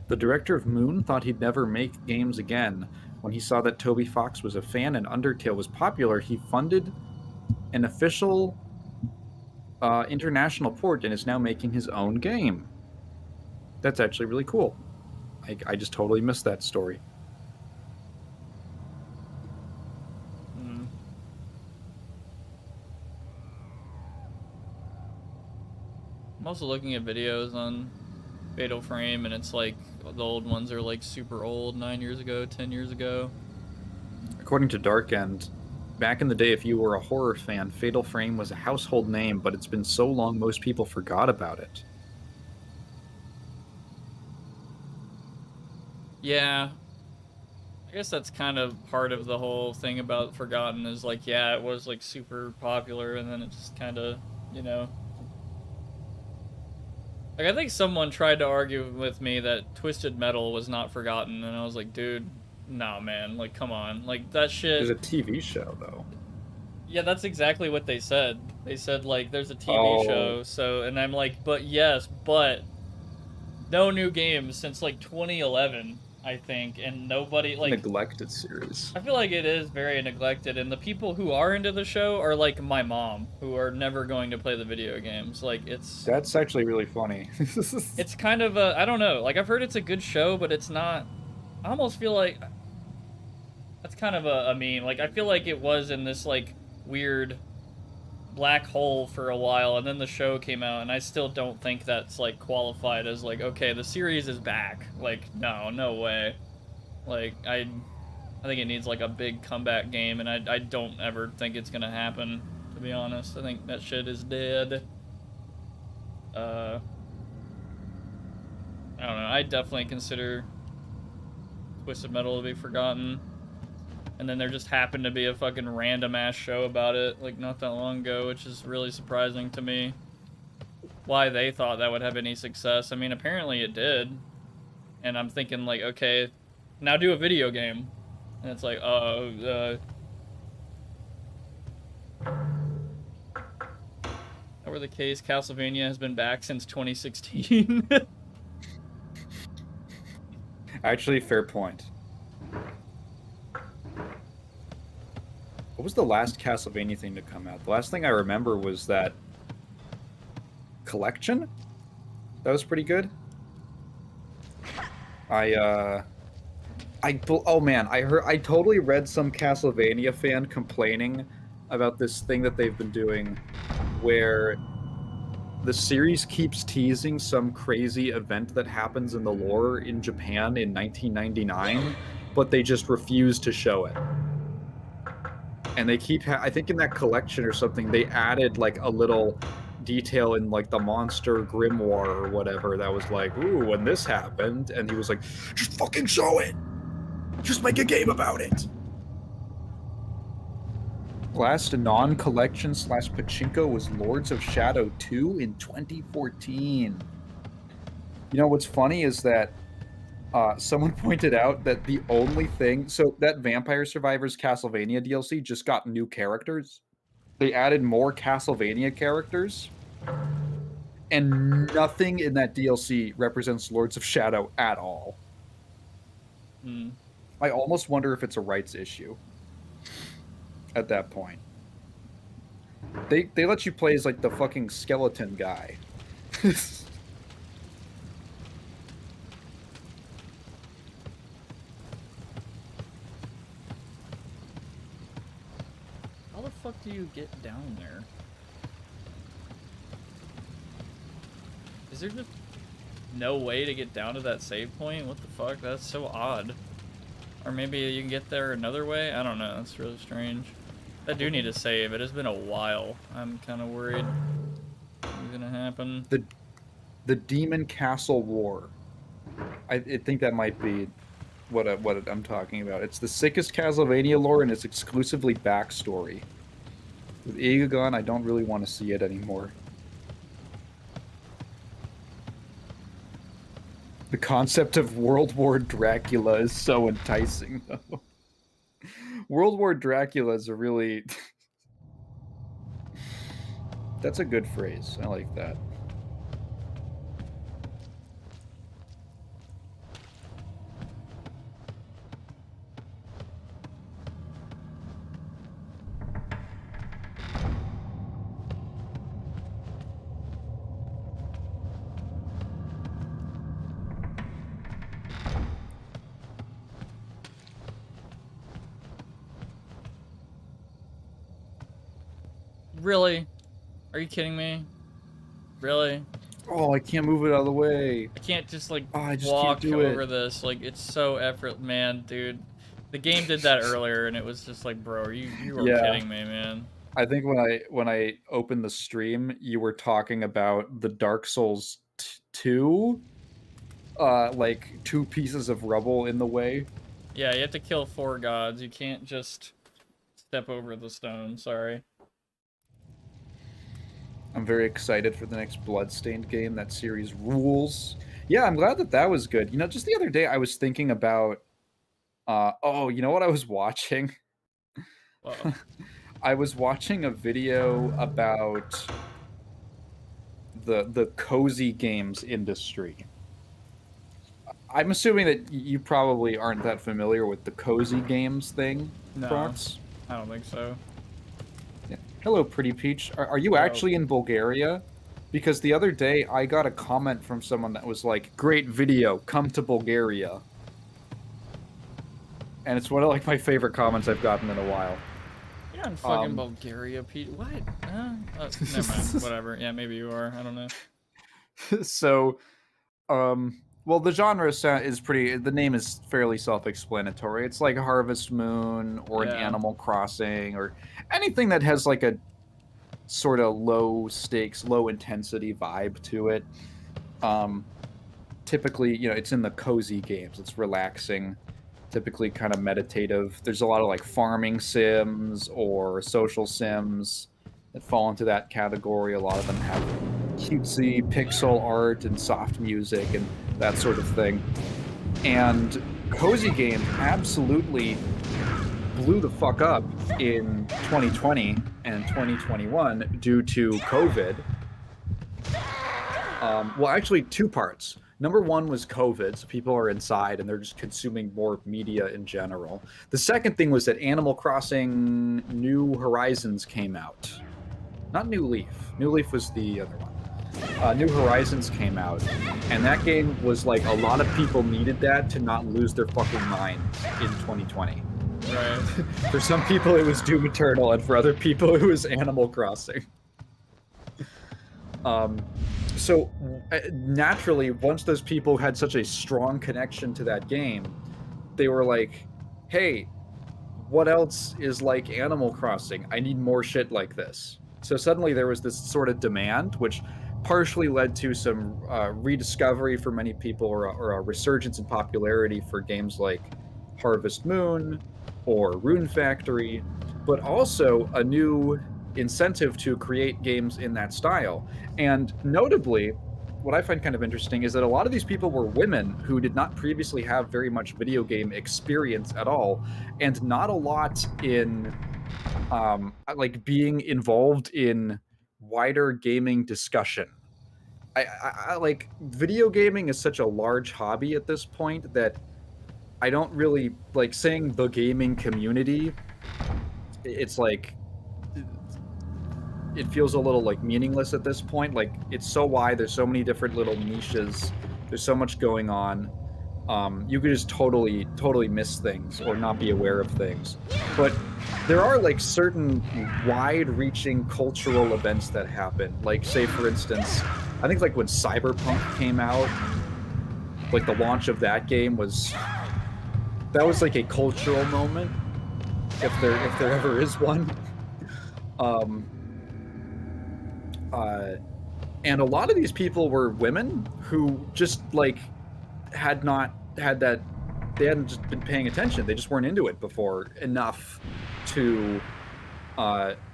The director of Moon thought he'd never make games again. When he saw that Toby Fox was a fan and Undertale was popular, he funded an official international port and is now making his own game. That's actually really cool. I just totally missed that story. I'm also looking at videos on Fatal Frame, and it's like the old ones are like super old, 9 years ago, 10 years ago. According to Dark End, back in the day, if you were a horror fan, Fatal Frame was a household name, but it's been so long most people forgot about it. Yeah. I guess that's kind of part of the whole thing about Forgotten is like, yeah, it was like super popular, and then it just kind of, you know. Like, I think someone tried to argue with me that Twisted Metal was not Forgotten, and I was like, dude, no, man, like, come on. Like, that shit... There's a TV show, though. Yeah, that's exactly what they said. They said, like, there's a TV show, so... And I'm like, but yes, but... No new games since, like, 2011, I think, and nobody, like... Neglected series. I feel like it is very neglected, and the people who are into the show are, like, my mom, who are never going to play the video games. Like, it's... That's actually really funny. It's kind of a... I don't know. Like, I've heard it's a good show, but it's not... I almost feel like... That's kind of a meme. Like, I feel like it was in this, like, weird black hole for a while, and then the show came out, and I still don't think that's, like, qualified as, like, okay, the series is back. Like, no way. Like, I think it needs, like, a big comeback game, and I don't ever think it's gonna happen, to be honest. I think that shit is dead. I don't know. I definitely consider Twisted Metal to be Forgotten. And then there just happened to be a fucking random-ass show about it, like, not that long ago, which is really surprising to me. Why they thought that would have any success. I mean, apparently it did. And I'm thinking, like, okay, now do a video game. And it's like, that were the case, Castlevania has been back since 2016. Actually, fair point. What was the last Castlevania thing to come out? The last thing I remember was that collection. That was pretty good. Oh man, I totally read some Castlevania fan complaining about this thing that they've been doing where the series keeps teasing some crazy event that happens in the lore in Japan in 1999, but they just refuse to show it. And they keep, I think in that collection or something, they added like a little detail in like the monster grimoire or whatever that was like, ooh, when this happened, and he was like, just fucking show it! Just make a game about it! Last non-collection / pachinko was Lords of Shadow 2 in 2014. You know, what's funny is that someone pointed out that the only thing... So that Vampire Survivors Castlevania DLC just got new characters. They added more Castlevania characters. and nothing in that DLC represents Lords of Shadow at all. I almost wonder if it's a rights issue at that point. They let you play as like the fucking skeleton guy. How the fuck do you get down there? Is there just no way to get down to that save point? What the fuck? That's so odd. Or maybe you can get there another way? I don't know. That's really strange. I do need to save. It has been a while. I'm kind of worried what's gonna happen. The Demon Castle War. I think that might be what I'm talking about. It's the sickest Castlevania lore, and it's exclusively backstory. With Egon, I don't really want to see it anymore. The concept of World War Dracula is so enticing, though. World War Dracula is a really... That's a good phrase. I like that. Really? Are you kidding me? Really? Oh, I can't move it out of the way. I can't just like I just walk can't do it. over this. Like it's so effort, man, dude. The game did that earlier, and it was just like, bro, you are kidding me, man. I think when I opened the stream, you were talking about the Dark Souls 2, like 2 pieces of rubble in the way. Yeah, you have to kill 4 gods. You can't just step over the stone. Sorry. I'm very excited for the next Bloodstained game. That series rules. Yeah, I'm glad that that was good. You know, just the other day I was thinking about... oh, you know what I was watching? I was watching a video about the cozy games industry. I'm assuming that you probably aren't that familiar with the cozy games thing, No, Prox? I don't think so. Yeah. Hello, Pretty Peach. Are you actually in Bulgaria? Because the other day I got a comment from someone that was like, "Great video, come to Bulgaria." And it's one of like my favorite comments I've gotten in a while. You're in fucking Bulgaria, Pete. What? Never mind. Whatever. Yeah, maybe you are. I don't know. So, well, the genre is pretty... The name is fairly self-explanatory. It's like Harvest Moon or an Animal Crossing or anything that has like a sort of low-stakes, low-intensity vibe to it. Typically, you know, it's in the cozy games. It's relaxing, typically kind of meditative. There's a lot of like farming sims or social sims that fall into that category. A lot of them have cutesy pixel art and soft music and that sort of thing. And cozy games absolutely blew the fuck up in 2020 and 2021 due to COVID. Well, actually, 2 parts. Number 1 was COVID, so people are inside and they're just consuming more media in general. The second thing was that Animal Crossing New Horizons came out. Not New Leaf. New Leaf was the other one. New Horizons came out, and that game was like, a lot of people needed that to not lose their fucking minds in 2020. Right. For some people, it was Doom Eternal, and for other people, it was Animal Crossing. So naturally, once those people had such a strong connection to that game, they were like, hey, what else is like Animal Crossing? I need more shit like this. So suddenly there was this sort of demand, which partially led to some rediscovery for many people, or a resurgence in popularity for games like Harvest Moon or Rune Factory, but also a new incentive to create games in that style. And notably, what I find kind of interesting is that a lot of these people were women who did not previously have very much video game experience at all, and not a lot in like being involved in wider gaming discussion. I like video gaming is such a large hobby at this point that I don't really like saying the gaming community. It's like it feels a little like meaningless at this point. Like it's so wide. There's so many different little niches. There's so much going on. You could just totally miss things or not be aware of things. But there are like certain wide-reaching cultural events that happen. Like say for instance, I think like when Cyberpunk came out, like the launch of that game was like a cultural moment, if there ever is one. And a lot of these people were women who just like they hadn't just been paying attention. They just weren't into it before enough to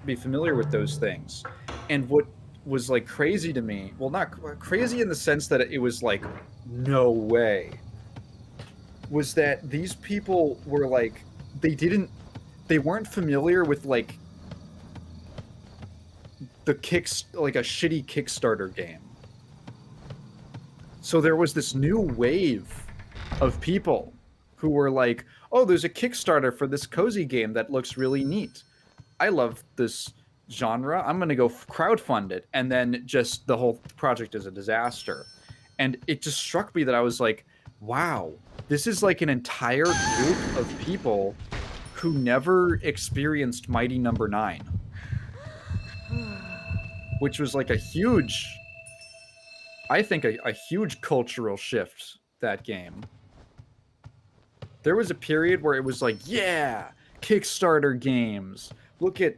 be familiar with those things. And what was like crazy to me, well, not crazy in the sense that it was like no way, was that these people were like they weren't familiar with like like a shitty Kickstarter game. So there was this new wave of people who were like, oh, there's a Kickstarter for this cozy game that looks really neat. I love this genre. I'm going to go crowdfund it. And then just the whole project is a disaster. And it just struck me that I was like, wow, this is like an entire group of people who never experienced Mighty Number 9. Which was like a huge, I think a huge cultural shift, that game. There was a period where it was like, yeah, Kickstarter games. Look at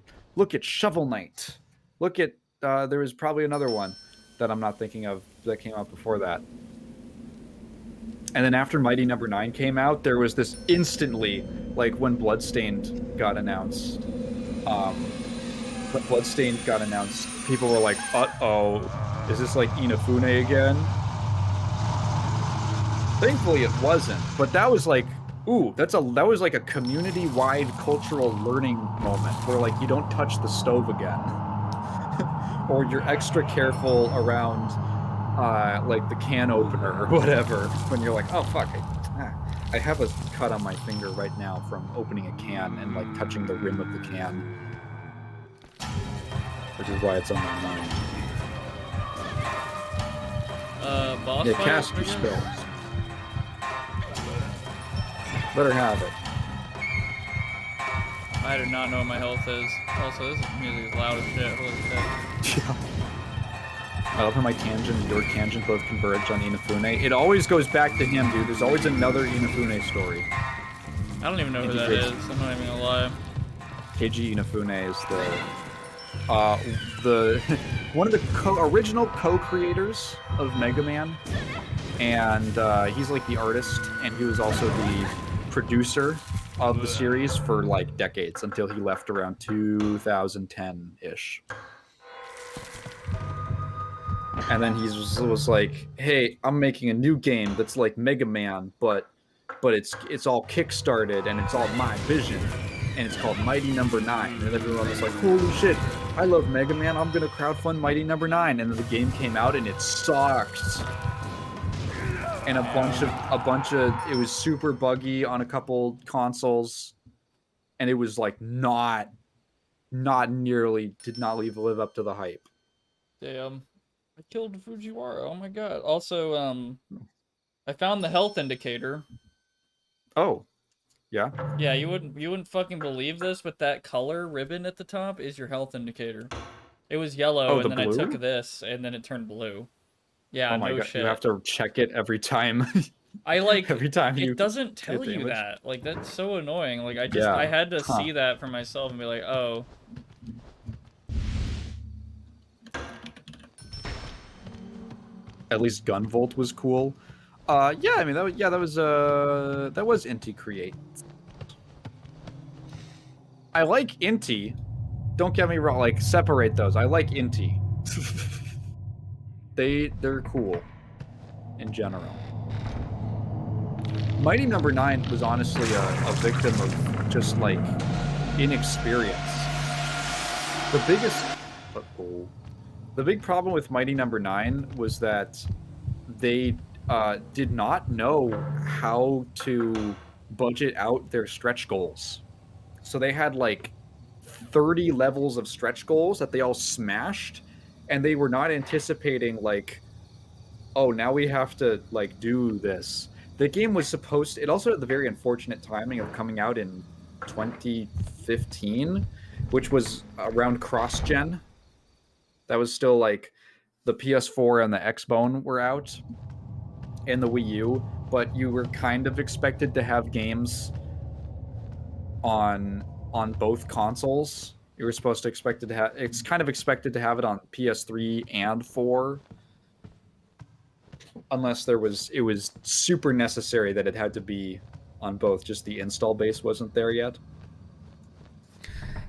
Shovel Knight. Look at, there was probably another one that I'm not thinking of that came out before that. And then after Mighty Number 9 came out, there was this instantly, like when Bloodstained got announced, people were like, uh-oh, is this like Inafune again? Thankfully it wasn't, but that was like, ooh, that was like a community-wide cultural learning moment where like you don't touch the stove again. Or you're extra careful around like the can opener or whatever when you're like, oh fuck, I have a cut on my finger right now from opening a can and like touching the rim of the can. Which is why it's on my mind. Boss yeah, fight cast your again? spells. Let her have it. I do not know what my health is. Also, this music is loud as shit. Holy shit. I love how my tangent and your tangent both converge on Inafune. It always goes back to him, dude. There's always another Inafune story. I don't even know who that is. I'm not even gonna lie. Keiji Inafune is the one of the original co-creators of Mega Man, and he's like the artist, and he was also the producer of the series for like decades until he left around 2010-ish. And then he was like, "Hey, I'm making a new game that's like Mega Man, but it's all kickstarted and it's all my vision, and it's called Mighty Number 9." And everyone was like, "Holy shit! I love Mega Man. I'm gonna crowdfund Mighty Number 9." And then the game came out and it sucked. And a bunch of it was super buggy on a couple consoles, and it was like not nearly did not live up to the hype. Damn. I killed Fujiwara. Oh my god. Also, I found the health indicator. Oh. Yeah? Yeah, you wouldn't fucking believe this, but that color ribbon at the top is your health indicator. It was yellow, and then blue? I took this, and then it turned blue. Yeah, Oh my no god, shit. you have to check it every time. I like every time it doesn't tell you that. Like, that's so annoying. Like, I had to see that for myself and be like, oh. At least Gunvolt was cool. Yeah, I mean that was Inti Create. I like Inti. Don't get me wrong, like separate those. I like Inti. They're cool in general. Mighty Number 9 was honestly a victim of just like inexperience. The The big problem with Mighty Number 9 was that they did not know how to budget out their stretch goals. So they had like 30 levels of stretch goals that they all smashed, and they were not anticipating like, oh, now we have to like do this. The game was supposed to, it also had the very unfortunate timing of coming out in 2015, which was around cross-gen. That was still like the PS4 and the Xbone were out and the Wii U, but you were kind of expected to have games on both consoles. You were supposed to expect it to have, it's kind of expected to have it on PS3 and 4, unless it was super necessary that it had to be on both, just the install base wasn't there yet.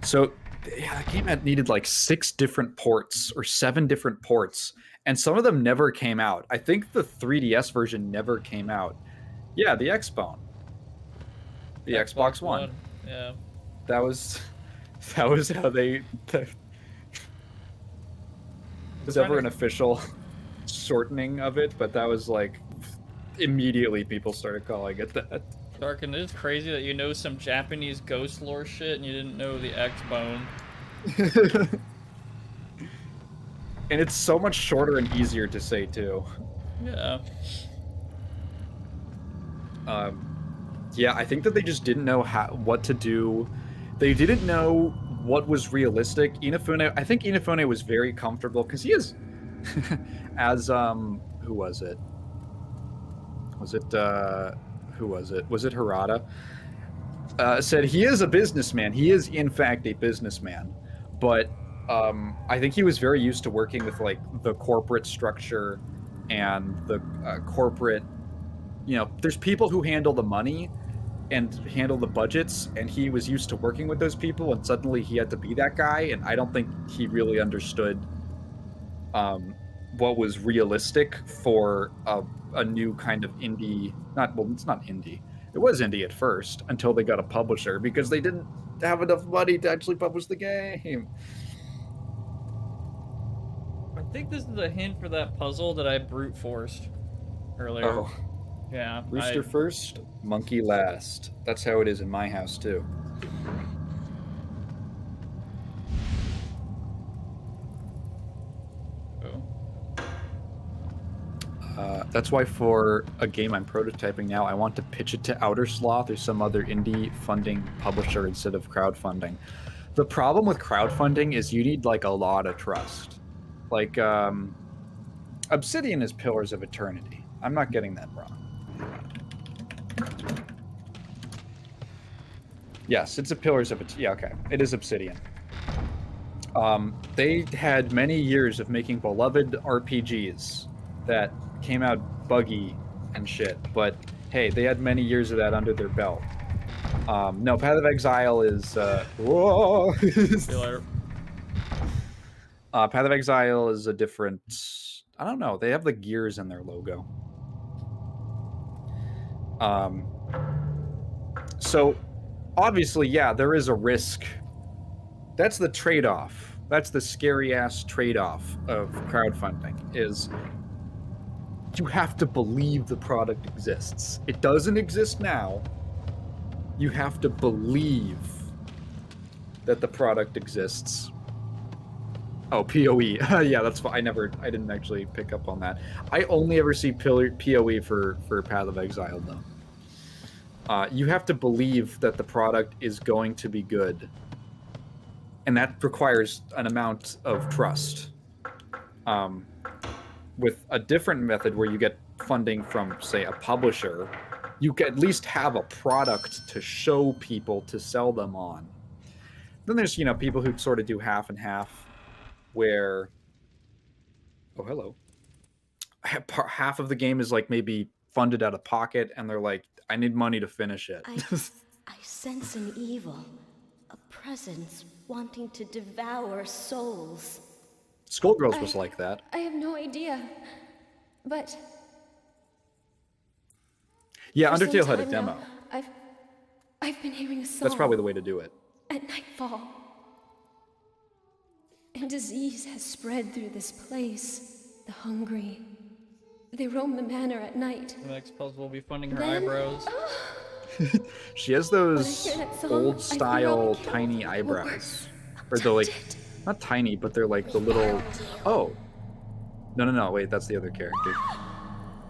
So yeah, the game had needed like 6 different ports or 7 different ports, and some of them never came out. I think the 3DS version never came out. Yeah, the Xbone. The Xbox One. Yeah. That was how they was ever an official shortening of it, but that was like immediately people started calling it that. Darkin, it's crazy that you know some Japanese ghost lore shit and you didn't know the X-Bone. And it's so much shorter and easier to say too. Yeah. Yeah, I think that they just didn't know what to do. They didn't know what was realistic. Inafune, I think Inafune was very comfortable because he is, as who was it? Was it who was it? Was it Harada? Said he is a businessman. He is in fact a businessman, but I think he was very used to working with like the corporate structure and the corporate. You know, there's people who handle the money and handle the budgets, and he was used to working with those people, and suddenly he had to be that guy, and I don't think he really understood what was realistic for a new kind of indie. It's not indie. It was indie at first until they got a publisher because they didn't have enough money to actually publish the game. I think this is a hint for that puzzle that I brute forced earlier. Oh. Yeah. Rooster first, monkey last. That's how it is in my house too. That's why for a game I'm prototyping now, I want to pitch it to Outer Sloth or some other indie funding publisher instead of crowdfunding. The problem with crowdfunding is you need like a lot of trust. Like Obsidian is Pillars of Eternity. I'm not getting that wrong. Yes, it's a Pillars of Eternity. Yeah, okay. It is Obsidian. They had many years of making beloved RPGs that came out buggy and shit, but hey, they had many years of that under their belt. No, Path of Exile is whoa. Path of Exile is a different. I don't know. They have the gears in their logo. So obviously, yeah, there is a risk. That's the trade-off. That's the scary-ass trade-off of crowdfunding, is you have to believe the product exists. It doesn't exist now. You have to believe that the product exists. Oh, PoE. Yeah, that's fine. I didn't actually pick up on that. I only ever see PoE for Path of Exile, though. You have to believe that the product is going to be good. And that requires an amount of trust. With a different method where you get funding from, say, a publisher, you can at least have a product to show people to sell them on. Then there's, you know, people who sort of do half and half, where, oh, hello. Half of the game is like maybe funded out of pocket, and they're like, I need money to finish it. I sense an evil, a presence wanting to devour souls. Skullgirls was like that. I have no idea, but... Yeah, for Undertale some had a time demo. now, I've been hearing a song. That's probably the way to do it. At nightfall. And disease has spread through this place. The hungry. They roam the manor at night. The next puzzle will be finding her Then- eyebrows. She has When I those hear that song, old I style feel like tiny or eyebrows. worse. Or they're like, Abducted. not tiny, but they're like the little, oh. No, wait, that's the other character.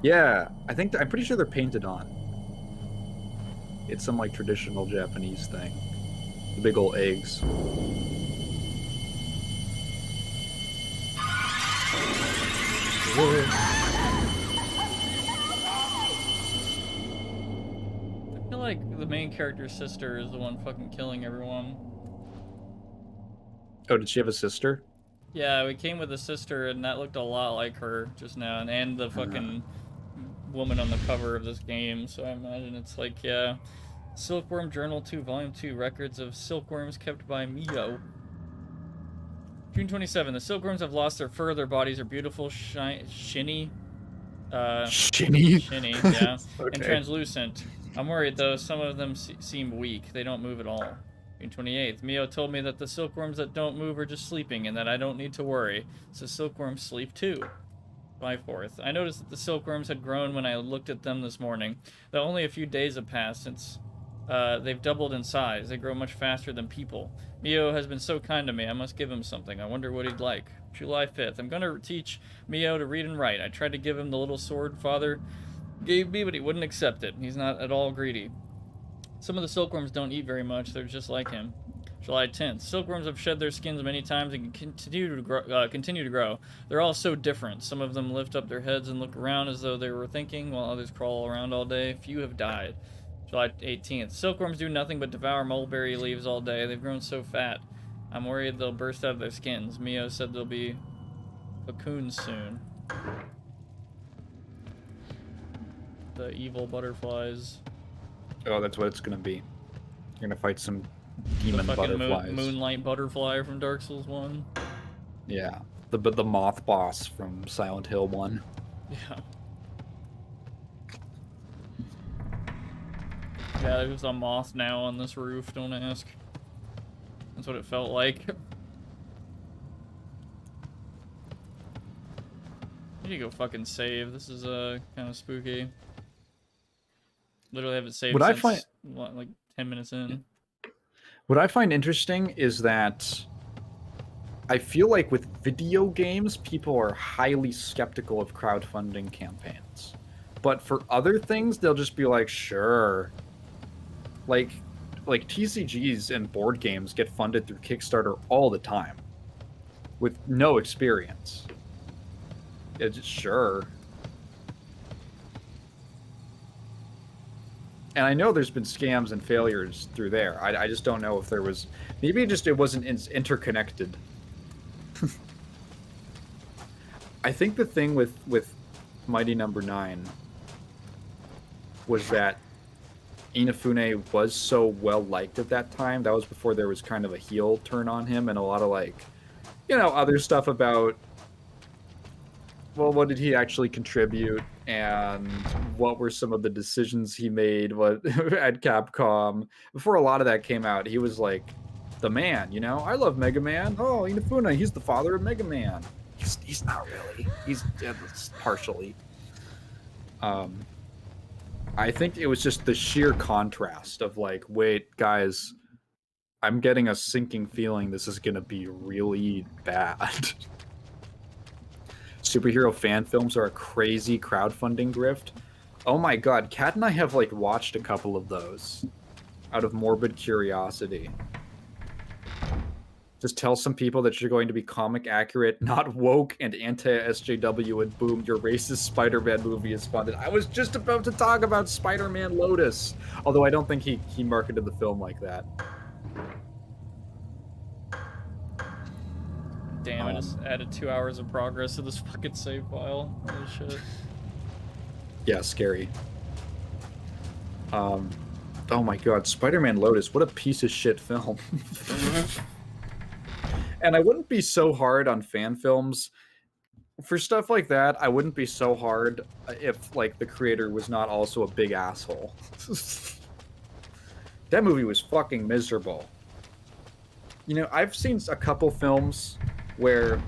Yeah, I'm pretty sure they're painted on. It's some like traditional Japanese thing. The big old eggs. I feel like the main character's sister is the one fucking killing everyone. Oh, did she have a sister? Yeah, we came with a sister, and that looked a lot like her just now, and the fucking woman on the cover of this game, so I imagine it's like, yeah. Silkworm Journal 2, Volume 2, Records of Silkworms kept by Mio. June 27, the silkworms have lost their fur, their bodies are beautiful, shiny, Shinny? shiny, yeah, Okay. and translucent. I'm worried, though, some of them seem weak, they don't move at all. June 28th, Mio told me that the silkworms that don't move are just sleeping, and that I don't need to worry, so silkworms sleep too. July 4th, I noticed that the silkworms had grown when I looked at them this morning, though only a few days have passed since they've doubled in size. They grow much faster than people. Mio has been so kind to me. I must give him something. I wonder what he'd like. July 5th. I'm going to teach Mio to read and write. I tried to give him the little sword father gave me, but he wouldn't accept it. He's not at all greedy. Some of the silkworms don't eat very much. They're just like him. July 10th. Silkworms have shed their skins many times and continue to grow. They're all so different. Some of them lift up their heads and look around as though they were thinking, while others crawl around all day. Few have died. July 18th. Silkworms do nothing but devour mulberry leaves all day. They've grown so fat. I'm worried they'll burst out of their skins. Mio said they'll be cocoons soon. The evil butterflies. Oh, that's what it's gonna be. You're gonna fight some demon The fucking butterflies. moonlight butterfly from Dark Souls 1. Yeah, the moth boss from Silent Hill 1. Yeah. Yeah, there's a moth now on this roof, don't ask. That's what it felt like. I need to go fucking save. This is kind of spooky. Literally haven't saved What I since find- like 10 minutes in. What I find interesting is that I feel like with video games, people are highly skeptical of crowdfunding campaigns. But for other things, they'll just be like, sure. Like TCGs and board games get funded through Kickstarter all the time with no experience. It's just, sure. And I know there's been scams and failures through there. I just don't know if there was... Maybe it wasn't interconnected. I think the thing with Mighty Number 9 was that Inafune was so well liked at that time. That was before there was kind of a heel turn on him and a lot of, like, you know, other stuff about, well, what did he actually contribute and what were some of the decisions he made at Capcom. Before a lot of that came out, he was like the man, you know? I love Mega Man. Oh, Inafune, he's the father of Mega Man. He's not really. He's partially. I think it was just the sheer contrast of like, wait, guys, I'm getting a sinking feeling this is going to be really bad. Superhero fan films are a crazy crowdfunding grift. Oh my god, Kat and I have like watched a couple of those out of morbid curiosity. Just tell some people that you're going to be comic accurate, not woke and anti-SJW, and boom, your racist Spider-Man movie is funded. I was just about to talk about Spider-Man Lotus, although I don't think he marketed the film like that. Damn, I just added 2 hours of progress to this fucking save file. Holy shit. Yeah, scary. Oh my god, Spider-Man Lotus, what a piece of shit film. And I wouldn't be so hard on fan films. For stuff like that, I wouldn't be so hard if, like, the creator was not also a big asshole. That movie was fucking miserable. You know, I've seen a couple films where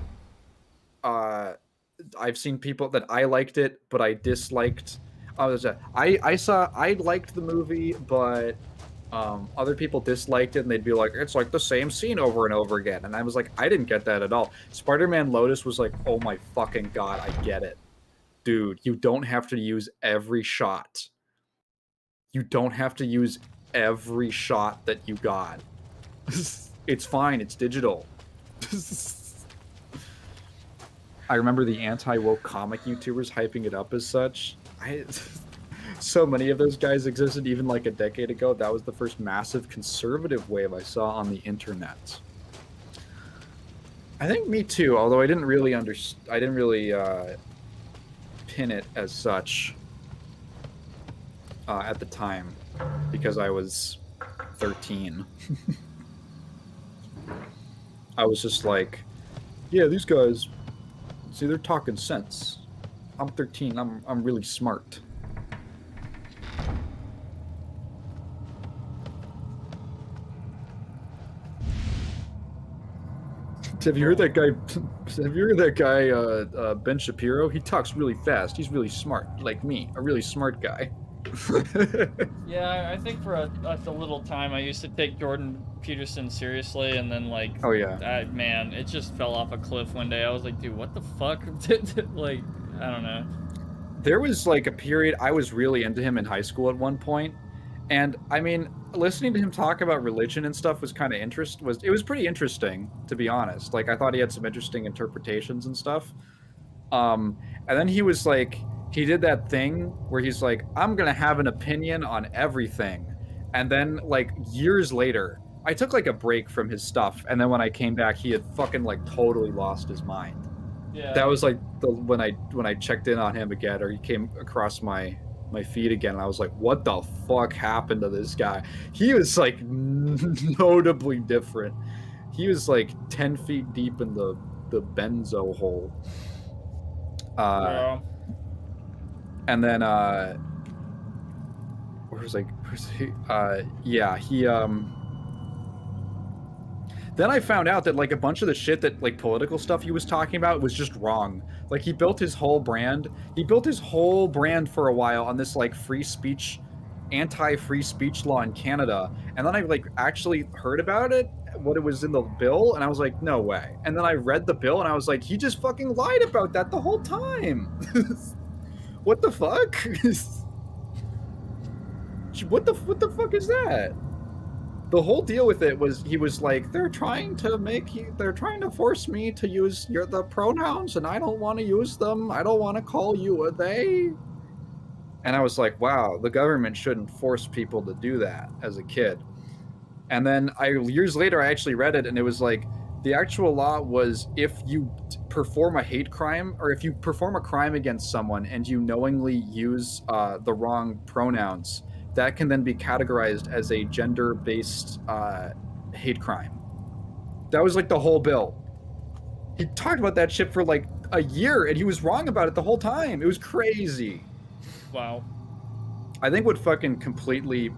I've seen people that I liked it, but I disliked. I liked the movie, but other people disliked it, and they'd be like, "It's like the same scene over and over again." And I was like, I didn't get that at all. Spider-Man Lotus was like, "Oh my fucking god, I get it, dude. You don't have to use every shot. You don't have to use every shot that you got. It's fine. It's digital." I remember the anti-woke comic YouTubers hyping it up as such. So many of those guys existed even like a decade ago. That was the first massive conservative wave I saw on the internet. I think me too, although I didn't really pin it as such at the time because I was 13. I was just like, yeah, these guys, see, they're talking sense. I'm 13. I'm really smart. Have you heard that guy? Have you heard that guy, Ben Shapiro? He talks really fast. He's really smart, like me, a really smart guy. Yeah, I think for a little time I used to take Jordan Peterson seriously, and then like, oh yeah, man, it just fell off a cliff one day. I was like, dude, what the fuck? Like, I don't know. There was like a period I was really into him in high school at one point, and I mean, listening to him talk about religion and stuff was kind of it was pretty interesting, to be honest. Like, I thought he had some interesting interpretations and stuff. And then he was like, he did that thing where he's like, I'm gonna have an opinion on everything. And then like years later, I took like a break from his stuff, and then when I came back, he had fucking like totally lost his mind. Yeah. That was like when I checked in on him again, or he came across my feed again, and I was like, what the fuck happened to this guy? He was like notably different. He was like 10 feet deep in the benzo hole. Yeah. And then where's he? Yeah, he then I found out that like a bunch of the shit that like political stuff he was talking about was just wrong. Like, he built his whole brand for a while on this like free speech, anti-free speech law in Canada. And then I like actually heard about it, what it was in the bill, and I was like, no way. And then I read the bill and I was like, he just fucking lied about that the whole time. What the fuck? What the fuck is that? The whole deal with it was, he was like, they're trying to force me to use the pronouns, and I don't want to use them. I don't want to call you a they. And I was like, wow, the government shouldn't force people to do that as a kid. And then years later, I actually read it, and it was like, the actual law was, if you perform a hate crime, or if you perform a crime against someone and you knowingly use the wrong pronouns, that can then be categorized as a gender-based hate crime. That was like the whole bill. He talked about that shit for like a year, and he was wrong about it the whole time. It was crazy. Wow. I think what fucking completely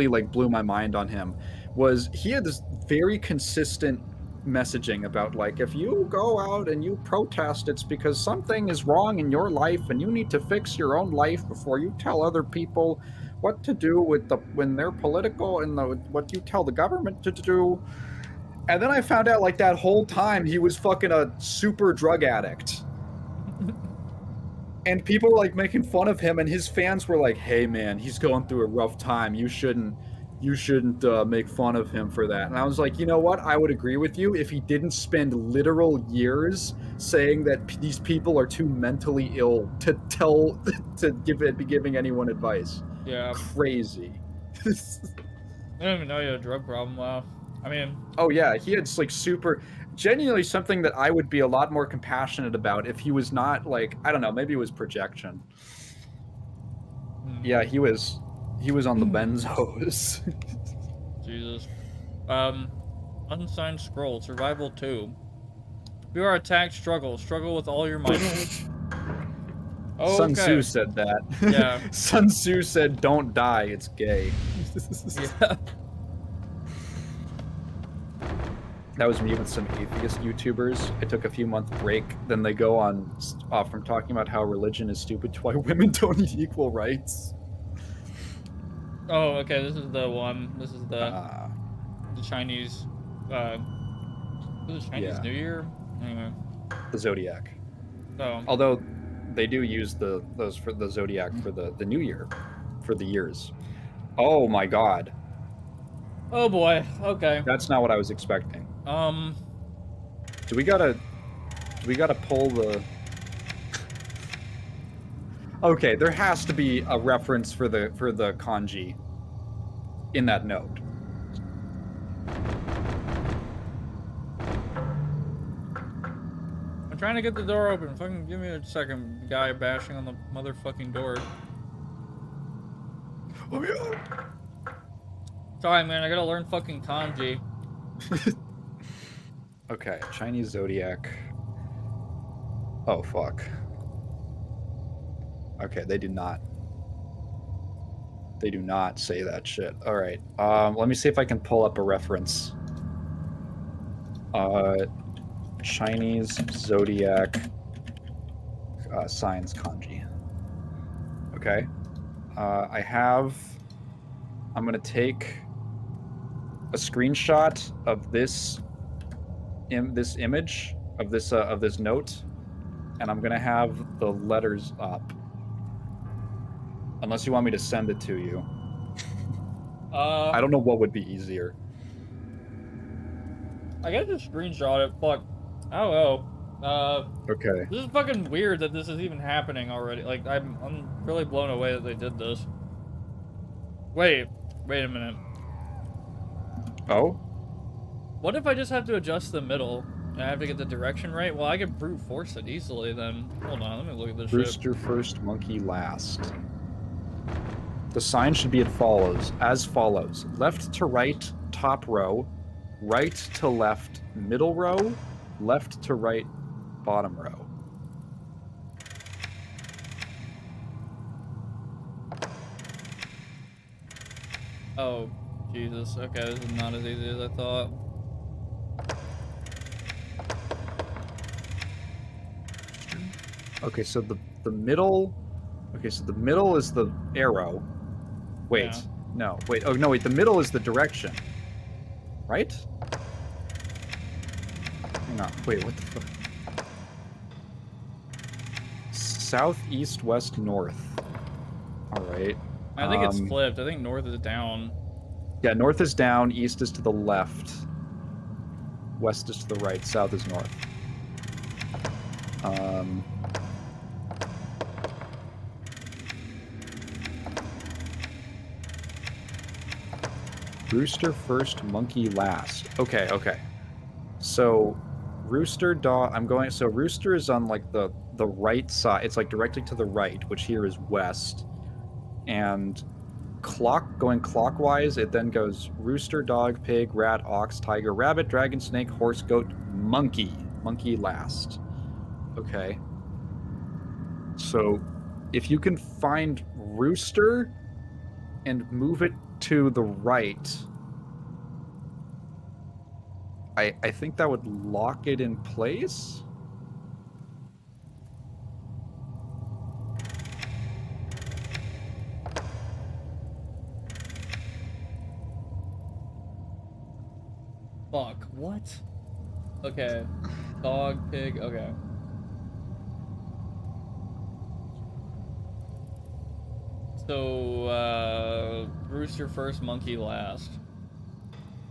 like blew my mind on him was he had this very consistent messaging about like, if you go out and you protest, it's because something is wrong in your life and you need to fix your own life before you tell other people what to do when they're political, and what you tell the government to do. And then I found out like that whole time he was fucking a super drug addict. And people were like making fun of him, and his fans were like, hey man, he's going through a rough time. You shouldn't make fun of him for that. And I was like, you know what? I would agree with you if he didn't spend literal years saying that these people are too mentally ill to be giving anyone advice. Yeah. Crazy. I didn't even know you had a drug problem. Wow. I mean. Oh yeah, he had like genuinely something that I would be a lot more compassionate about if he was not like, I don't know, maybe it was projection. Yeah, he was on the benzos. Jesus. Unsigned scroll, survival 2. If you are attacked, struggle with all your might. Okay. Sun Tzu said that. Yeah. Sun Tzu said, don't die, it's gay. Yeah. That was me with some atheist YouTubers. I took a few month break. Then they go on from talking about how religion is stupid to why women don't need equal rights. Oh, okay. This is the one. This is the Chinese. This is Chinese New Year. Anyway. The Zodiac. Oh. Although they do use those for the Zodiac for the New Year, for the years. Oh my God. Oh boy. Okay. That's not what I was expecting. Do we gotta pull the... Okay, there has to be a reference for the kanji in that note. I'm trying to get the door open. Fucking give me a second, guy bashing on the motherfucking door. Oh yeah. Sorry, man. I gotta learn fucking kanji. Okay, Chinese Zodiac. Oh, fuck. Okay, they do not say that shit. Alright, let me see if I can pull up a reference. Chinese Zodiac signs kanji. Okay. I'm gonna take a screenshot of this image of this note, and I'm gonna have the letters up. Unless you want me to send it to you. I don't know what would be easier. I guess just screenshot it. Fuck. I don't know. Okay. This is fucking weird that this is even happening already. Like, I'm really blown away that they did this. Wait a minute. Oh? What if I just have to adjust the middle? And I have to get the direction right? Well, I can brute force it easily then. Hold on, let me look at this Rooster shit. first, monkey last. The sign should be as follows. Left to right, top row. Right to left, middle row. Left to right, bottom row. Oh, Jesus. Okay, this is not as easy as I thought. Okay, so the middle... Okay, so the middle is the arrow. Wait, Yeah. no, wait. Oh, no, wait, the middle is the direction. Right? Hang on, wait, what the fuck? South, east, west, north. Alright. I think it's flipped. I think north is down. Yeah, north is down, east is to the left. West is to the right, south is north. Rooster first, monkey last. Okay, okay. So, rooster, dog. So rooster is on like the right side. It's like directly to the right, which here is west. And going clockwise, it then goes rooster, dog, pig, rat, ox, tiger, rabbit, dragon, snake, horse, goat, monkey. Monkey last. Okay. So, if you can find rooster and move it to the right, I think that would lock it in place. Fuck, what? Okay. Dog, pig, okay. So, rooster first, monkey last.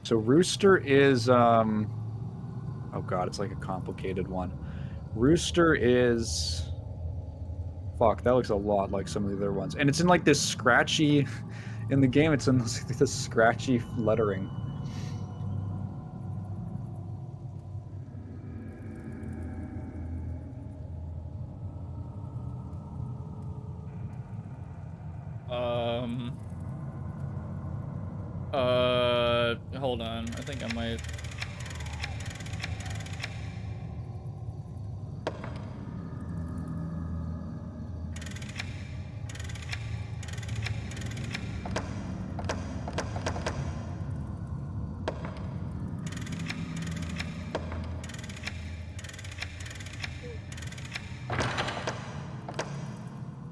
So rooster is, oh god, it's like a complicated one. Rooster is, fuck, that looks a lot like some of the other ones. And it's in like this scratchy, in the game it's in this scratchy lettering. Hold on. I think I might...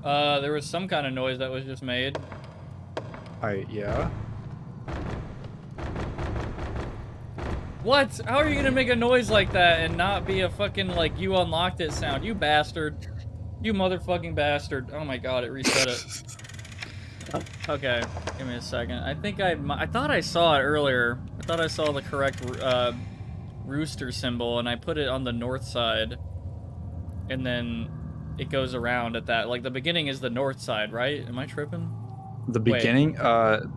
There was some kind of noise that was just made. Yeah. What? How are you gonna make a noise like that and not be a fucking, like, you unlocked it sound? You bastard. You motherfucking bastard. Oh my god, it reset it. Okay, give me a second. I think I thought I saw it earlier. I thought I saw the correct, rooster symbol, and I put it on the north side. And then it goes around at that. Like, the beginning is the north side, right? Am I tripping? The beginning,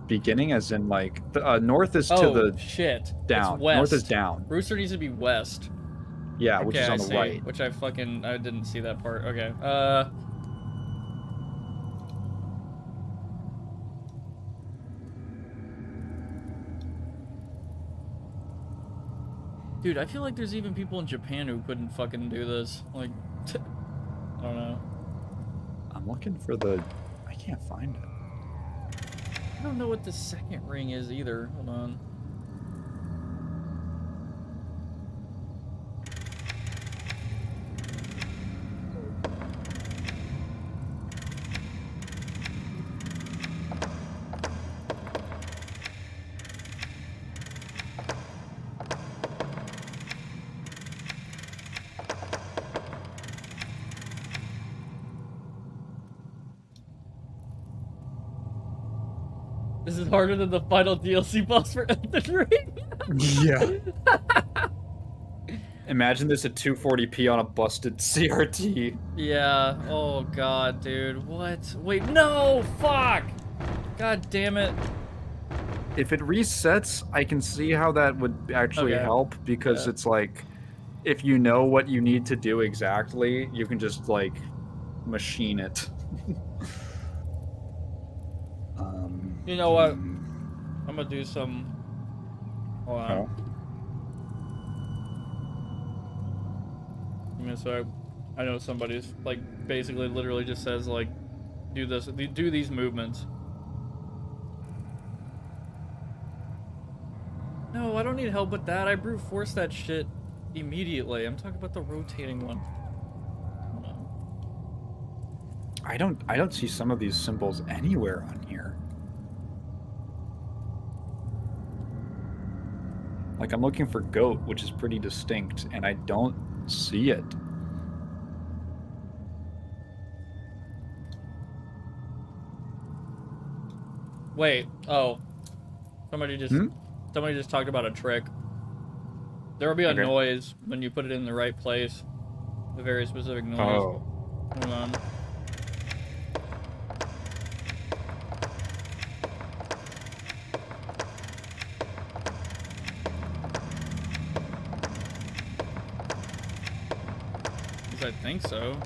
beginning as in, like, the north is to the shit. down. It's west. North is down. Rooster needs to be west. Yeah, Okay, which is on the see. right. Which I didn't see that part. Okay. Dude, I feel like there's even people in Japan who couldn't fucking do this. Like, I don't know. I'm looking for I can't find it. I don't know what the second ring is either. Hold on. This is harder than the final DLC boss for Elden Ring. Yeah. Imagine this at 240p on a busted CRT. Yeah. Oh god, dude. What? Wait, no! Fuck! God damn it. If it resets, I can see how that would actually help, because it's like, if you know what you need to do exactly, you can just, like, machine it. You know what? I'm gonna do some... Hold on. Oh. Give me a sec. I know somebody's, like, basically literally just says, like, do this, do these movements. No, I don't need help with that. I brute force that shit immediately. I'm talking about the rotating one. I don't see some of these symbols anywhere on here. Like, I'm looking for goat, which is pretty distinct, and I don't see it. Wait, oh. Somebody just talked about a trick. There will be a noise when you put it in the right place. A very specific noise. Oh. Hold on. I think so.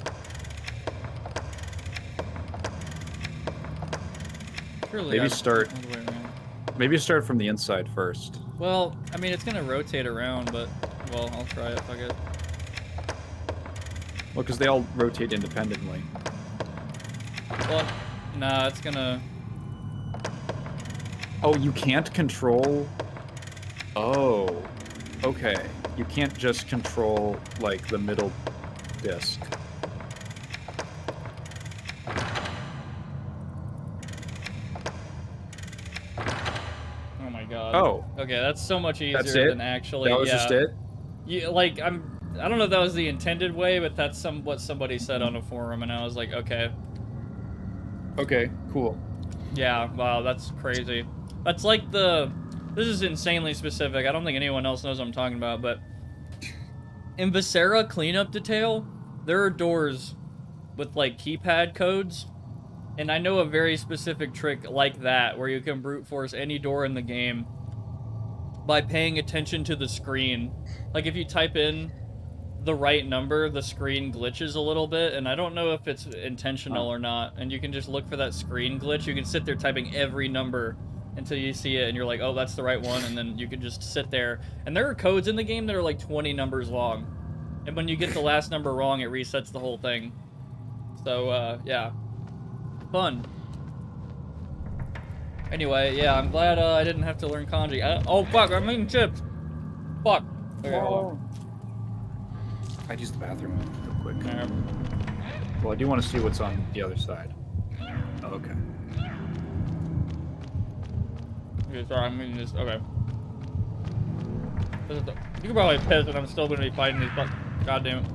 Surely Maybe start from the inside first. Well, I mean, it's gonna rotate around, but well, I'll try it. Fuck it. Well, because they all rotate independently. Well, nah, it's gonna. Oh, you can't control. Oh, okay. You can't just control, like, the middle disc. Oh my god. Oh. Okay, that's so much easier than actually. That was just it? Yeah, like, I don't know if that was the intended way, but that's what somebody said on a forum, and I was like, okay. Okay, cool. Yeah, wow, that's crazy. That's like this is insanely specific. I don't think anyone else knows what I'm talking about, but in Viscera cleanup detail, there are doors with, like, keypad codes, and I know a very specific trick like that where you can brute force any door in the game by paying attention to the screen. Like, if you type in the right number, the screen glitches a little bit, and I don't know if it's intentional or not, and you can just look for that screen glitch. You can sit there typing every number until you see it, and you're like, oh, that's the right one, and then you can just sit there. And there are codes in the game that are like 20 numbers long, and when you get the last number wrong, it resets the whole thing. So, yeah. Fun. Anyway, yeah, I'm glad I didn't have to learn kanji. Oh, fuck, I'm eating chips. Fuck. Okay, hold on. I'd use the bathroom real quick. Well, I do want to see what's on the other side. Oh, okay. Okay, sorry, I'm gonna just, okay. You can probably piss and I'm still gonna be fighting these, but goddamn it.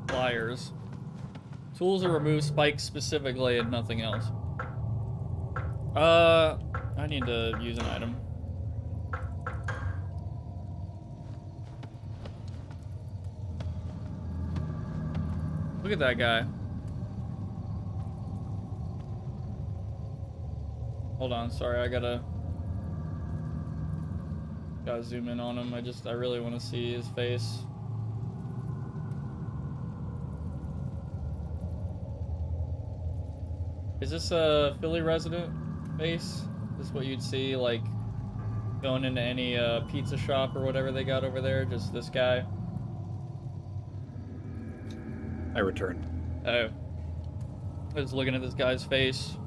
Pliers. Tools to remove spikes specifically and nothing else. I need to use an item. Look at that guy. Hold on, sorry, I gotta zoom in on him. I really want to see his face. Is this a Philly resident face? Is this what you'd see, like, going into any pizza shop or whatever they got over there? Just this guy? I returned. Oh. I was looking at this guy's face.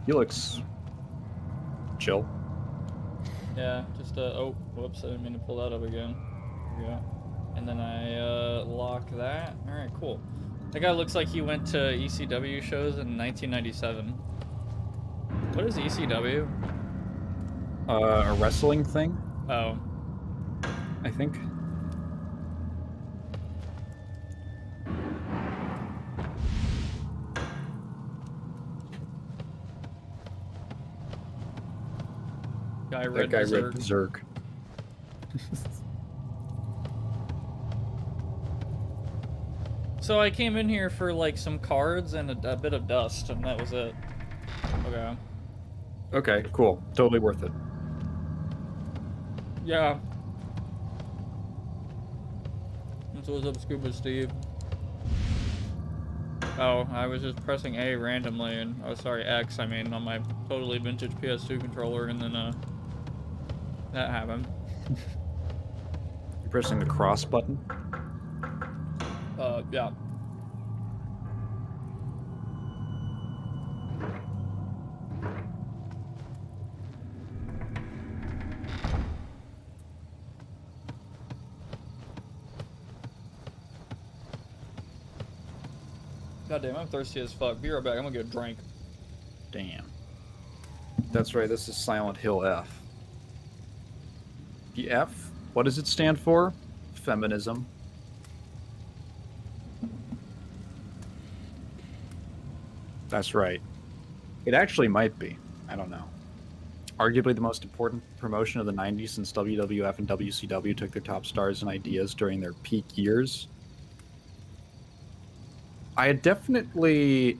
He looks chill. Yeah, just oh, whoops, I didn't mean to pull that up again. There we go. And then I lock that. Alright, cool. That guy looks like he went to ECW shows in 1997. What is ECW? A wrestling thing, Oh. I think. Guy That read guy Berserk. read Berserk. So I came in here for like some cards and a bit of dust, and that was it. Okay. Okay, cool. Totally worth it. Yeah. So what's up, Scuba Steve? Oh, I was just pressing A randomly, and oh, sorry, X. I mean, on my totally vintage PS2 controller, and then that happened. You're pressing the cross button. Yeah. Goddamn, I'm thirsty as fuck. Be right back. I'm gonna get a drink. Damn. That's right, this is Silent Hill F. The F? What does it stand for? Feminism. That's right. It actually might be. I don't know. Arguably the most important promotion of the 90s since WWF and WCW took their top stars and ideas during their peak years. I had definitely...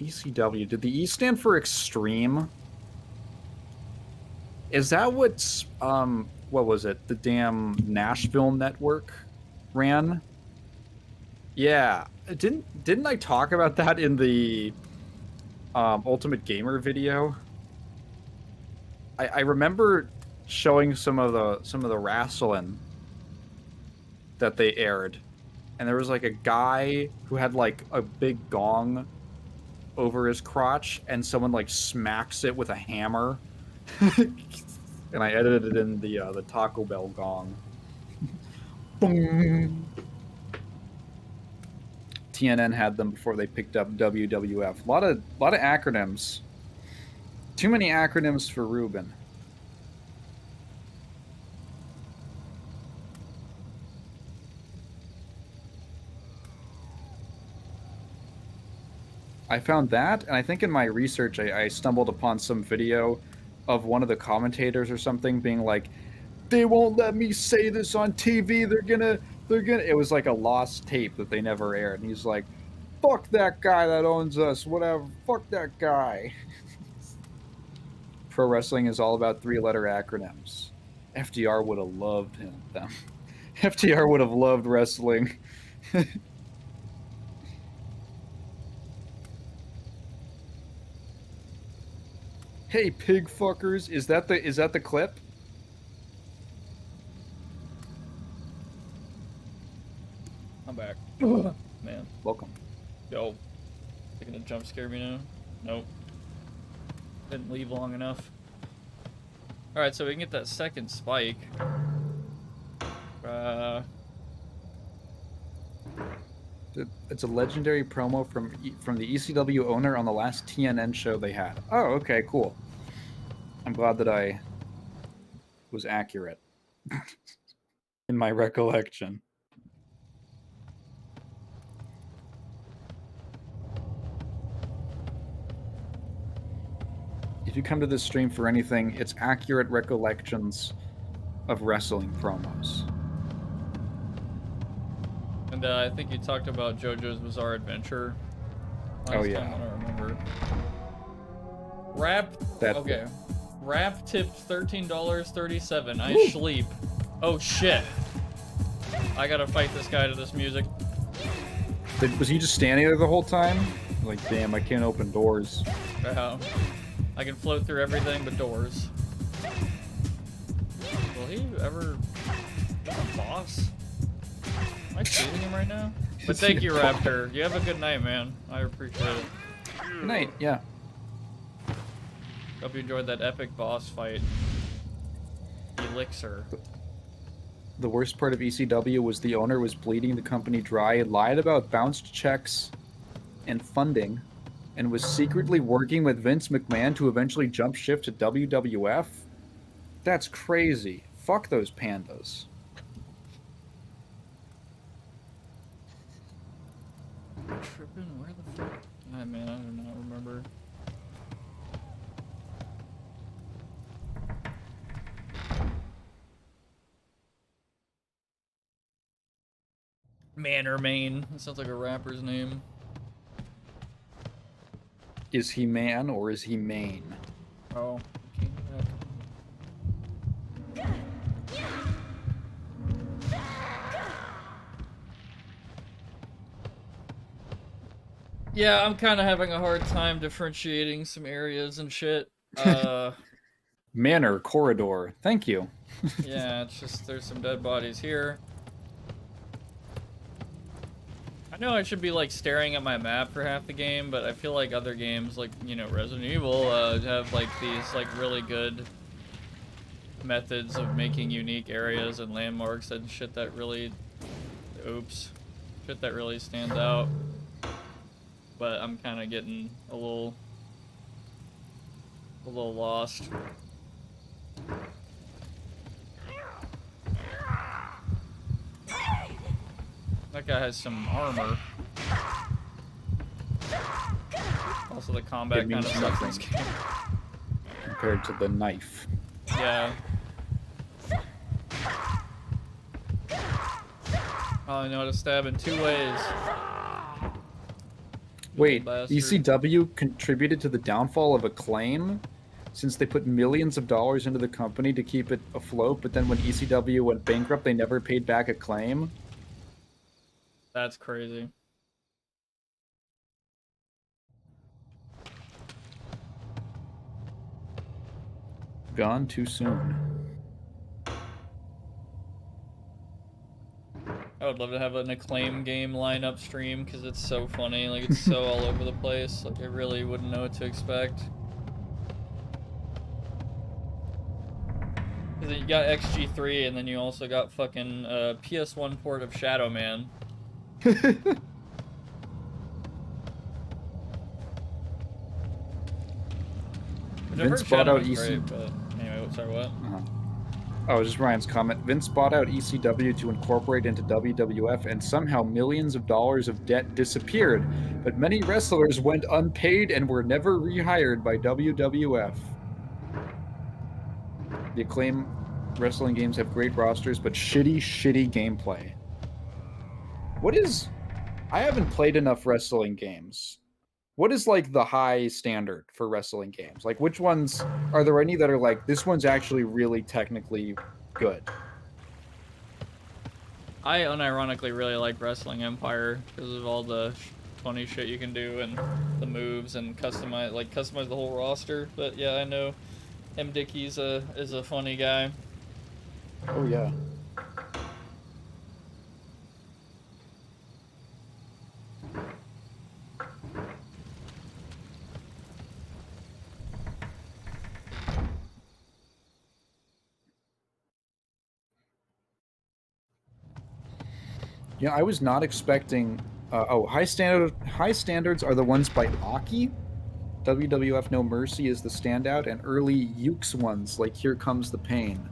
ECW. Did the E stand for extreme? Is that what's... what was it? The damn Nashville network ran? Yeah. Didn't I talk about that in the Ultimate Gamer video? I remember showing some of the wrestling that they aired, and there was like a guy who had like a big gong over his crotch, and someone like smacks it with a hammer, and I edited it in the Taco Bell gong. Boom. TNN had them before they picked up WWF. A lot of acronyms. Too many acronyms for Ruben. I found that, and I think in my research I stumbled upon some video of one of the commentators or something being like, they won't let me say this on TV, they're gonna... It was like a lost tape that they never aired, and he's like, fuck that guy that owns us, whatever, fuck that guy. Pro wrestling is all about three-letter acronyms. FDR would have loved them. FDR would have loved wrestling. Hey, pig fuckers! Is that the clip? I'm back. Man. Welcome. Yo. They're gonna jump scare me now? Nope. Didn't leave long enough. Alright, so we can get that second spike. It's a legendary promo from the ECW owner on the last TNN show they had. Oh, okay, cool. I'm glad that I was accurate in my recollection. If you come to this stream for anything, it's accurate recollections of wrestling promos. And I think you talked about JoJo's Bizarre Adventure last yeah. time, I don't remember. Okay. Rap tipped $13.37. I sleep. Oh shit. I gotta fight this guy to this music. Was he just standing there the whole time? Like, damn, I can't open doors. I can float through everything but doors. Will he ever be a boss? Am I shooting him right now? But thank you, Raptor. You have a good night, man. I appreciate it. Good night, yeah. Hope you enjoyed that epic boss fight. Elixir. The worst part of ECW was the owner was bleeding the company dry, lied about bounced checks and funding, and was secretly working with Vince McMahon to eventually jump ship to WWF? That's crazy. Fuck those pandas. Tripping? Where the fuck? Ah, man, I do not remember. Main. That sounds like a rapper's name. Is he man or is he Maine? Oh. Yeah, I'm kind of having a hard time differentiating some areas and shit. Manor, corridor. Thank you. Yeah, it's just there's some dead bodies here. I know I should be like staring at my map for half the game, but I feel like other games like, you know, Resident Evil have like these like really good methods of making unique areas and landmarks and shit that really shit that really stands out. But I'm kind of getting a little lost. That guy has some armor. Also, the combat kind of sucks in this game. Compared to the knife. Yeah. Oh, I know how to stab in 2 ways. Wait, ECW contributed to the downfall of Acclaim? Since they put millions of dollars into the company to keep it afloat, but then when ECW went bankrupt, they never paid back Acclaim? That's crazy. Gone too soon. I would love to have an Acclaim game lineup stream because it's so funny. Like, it's so all over the place. Like, I really wouldn't know what to expect. Because you got XG3 and then you also got fucking PS1 port of Shadow Man. Vince bought out ECW. But anyway, sorry, what? Oh, just Ryan's comment. Vince bought out ECW to incorporate into WWF, and somehow millions of dollars of debt disappeared. But many wrestlers went unpaid and were never rehired by WWF. The Acclaim wrestling games have great rosters, but shitty gameplay. What is... I haven't played enough wrestling games. What is, like, the high standard for wrestling games? Like, which ones... Are there any that are like, this one's actually really technically good? I unironically really like Wrestling Empire because of all the funny shit you can do and the moves and customize the whole roster. But yeah, I know M. Dickey's is a funny guy. Oh yeah. Yeah, I was not expecting. High standards are the ones by Aki. WWF No Mercy is the standout, and early Ukes ones like Here Comes the Pain.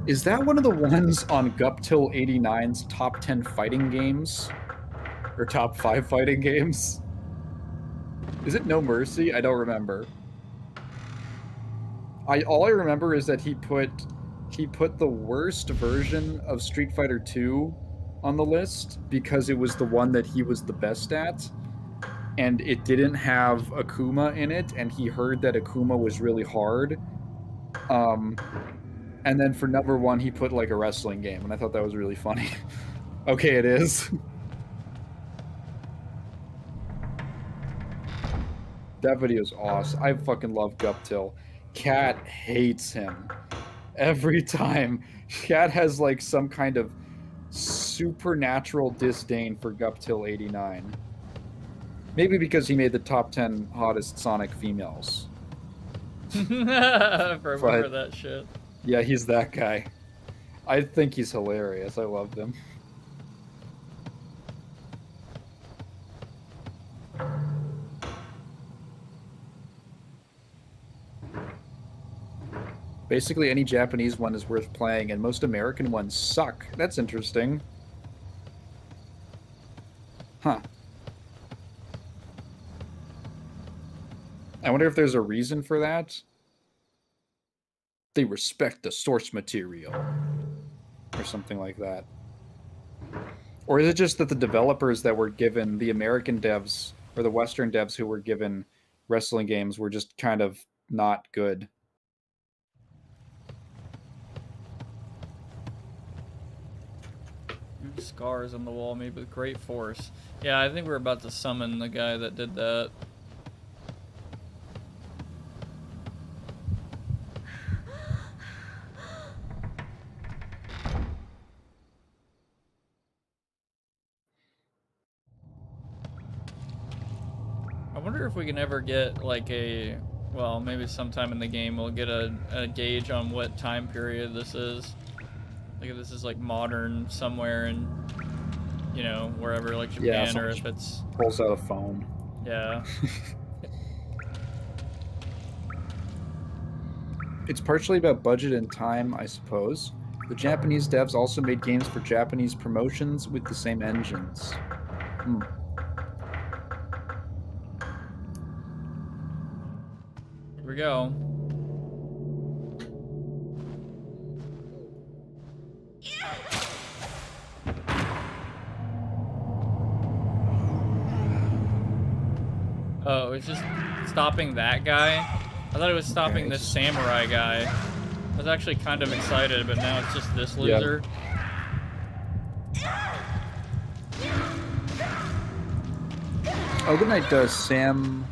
Is that one of the ones on Guptil 89's top 10 fighting games? Or top 5 fighting games? Is it No Mercy? I don't remember. All I remember is that he put the worst version of Street Fighter 2 on the list because it was the one that he was the best at, and it didn't have Akuma in it, and he heard that Akuma was really hard. And then for number 1, he put like a wrestling game, and I thought that was really funny. Okay, it is. That video is awesome. I fucking love Guptil. Cat hates him. Every time. Cat has like some kind of supernatural disdain for Guptil 89. Maybe because he made the top 10 hottest Sonic females. I remember that shit. Yeah, he's that guy. I think he's hilarious. I love him. Basically, any Japanese one is worth playing, and most American ones suck. That's interesting. Huh. I wonder if there's a reason for that. They respect the source material. Or something like that. Or is it just that the developers that were given, the American devs, or the Western devs who were given wrestling games were just kind of not good? Scars on the wall made with great force. Yeah, I think we're about to summon the guy that did that. I wonder if we can ever get like a, well, maybe sometime in the game we'll get a gauge on what time period this is. Like if this is like modern somewhere in, you know, wherever, like Japan, or if it's pulls out a phone. Yeah. It's partially about budget and time, I suppose. The Japanese devs also made games for Japanese promotions with the same engines. Here we go. Oh, it's just stopping that guy? I thought it was stopping this samurai guy. I was actually kind of excited, but now it's just this loser. Oh, good night, Sam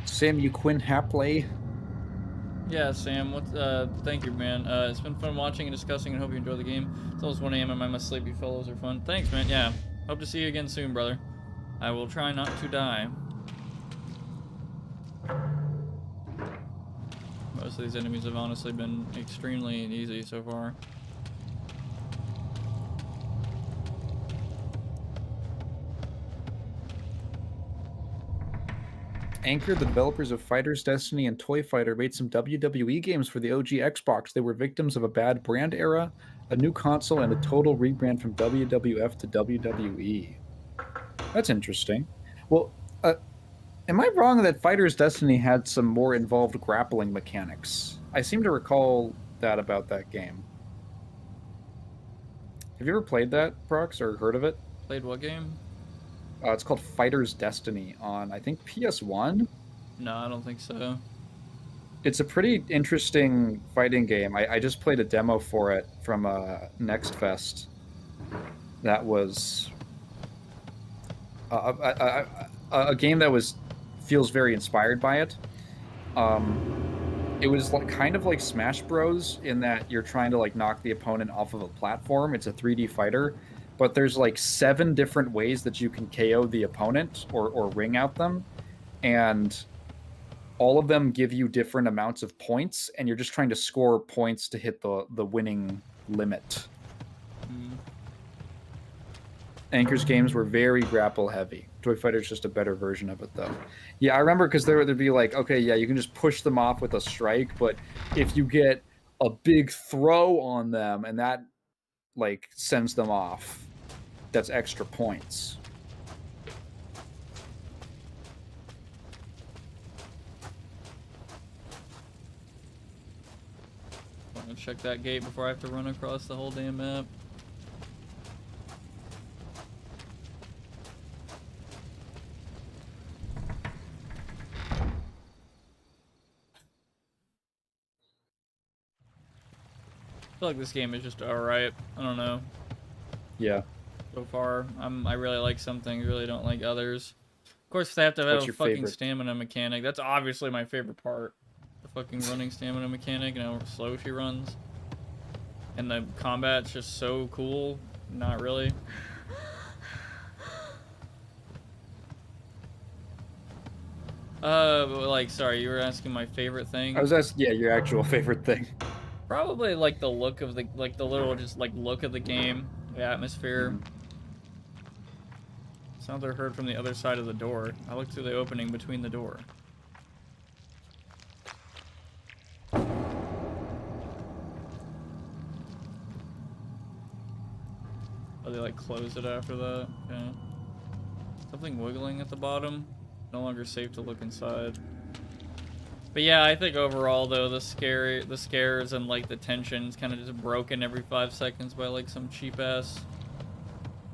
Quinn Hapley. Yeah, Sam. Thank you, man. It's been fun watching and discussing, and hope you enjoy the game. It's almost 1 a.m. and I must sleep. You fellows are fun. Thanks, man. Yeah. Hope to see you again soon, brother. I will try not to die. Most of these enemies have honestly been extremely easy so far. Anchor, the developers of Fighters Destiny and Toy Fighter, made some WWE games for the OG Xbox. They were victims of a bad brand era, a new console, and a total rebrand from WWF to WWE. That's interesting. Well, am I wrong that Fighters Destiny had some more involved grappling mechanics? I seem to recall that about that game. Have you ever played that, Prox, or heard of it? Played what game? It's called Fighters Destiny on, I think, PS1? No, I don't think so. It's a pretty interesting fighting game. I just played a demo for it from Next Fest. That was a game that feels very inspired by it. It was like kind of like Smash Bros. In that you're trying to like knock the opponent off of a platform. It's a 3D fighter, but there's like 7 different ways that you can KO the opponent or ring out them, and all of them give you different amounts of points, and you're just trying to score points to hit the winning limit. Anchor's games were very grapple heavy. Toy Fighter's just a better version of it, though. Yeah, I remember because there'd be like, okay, yeah, you can just push them off with a strike, but if you get a big throw on them and that like sends them off, that's extra points. I'm gonna check that gate before I have to run across the whole damn map. I feel like this game is just alright. I don't know. Yeah. So far, I really like some things, really don't like others. Of course, they have to have What's a your fucking favorite? stamina mechanic. That's obviously my favorite part. The fucking running stamina mechanic, and how slow she runs. And the combat's just so cool. Not really. Like, sorry, you were asking my favorite thing? I was asking, yeah, your actual favorite thing. Probably, like, the look of the, like, the little, just, like, look of the game. The atmosphere. Sounds are heard from the other side of the door. I looked through the opening between the door. Oh, they like close it after that? Okay. Something wiggling at the bottom. No longer safe to look inside. But yeah, I think overall though, the scares and like the tension's kind of just broken every 5 seconds by like some cheap ass,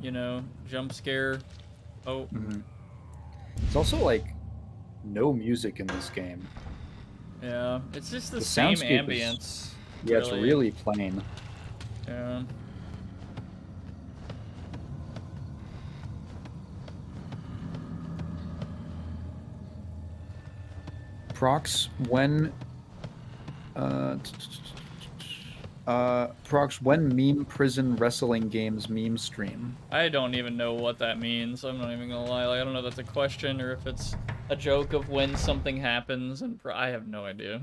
you know, jump scare. Oh. It's also like no music in this game. Yeah, it's just the same soundscape ambience. Yeah, it's really plain. Yeah. Prox, when meme prison wrestling games meme stream? I don't even know what that means. I'm not even gonna lie. Like, I don't know if that's a question or if it's a joke of when something happens, and I have no idea.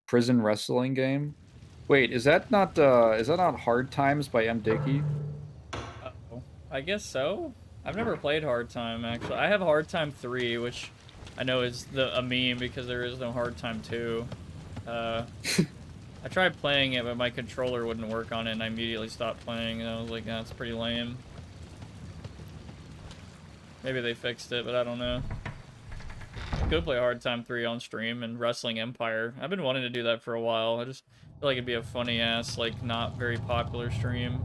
Prison wrestling game? Wait, is that not Hard Times by M. Dickey? Uh-oh. I guess so. I've never played Hard Time actually. I have Hard Time 3, which I know is a meme because there is no Hard Time 2. I tried playing it, but my controller wouldn't work on it, and I immediately stopped playing, and I was like, that's pretty lame. Maybe they fixed it, but I don't know. I could play Hard Time 3 on stream and Wrestling Empire. I've been wanting to do that for a while. I just feel like it'd be a funny-ass, like, not very popular stream.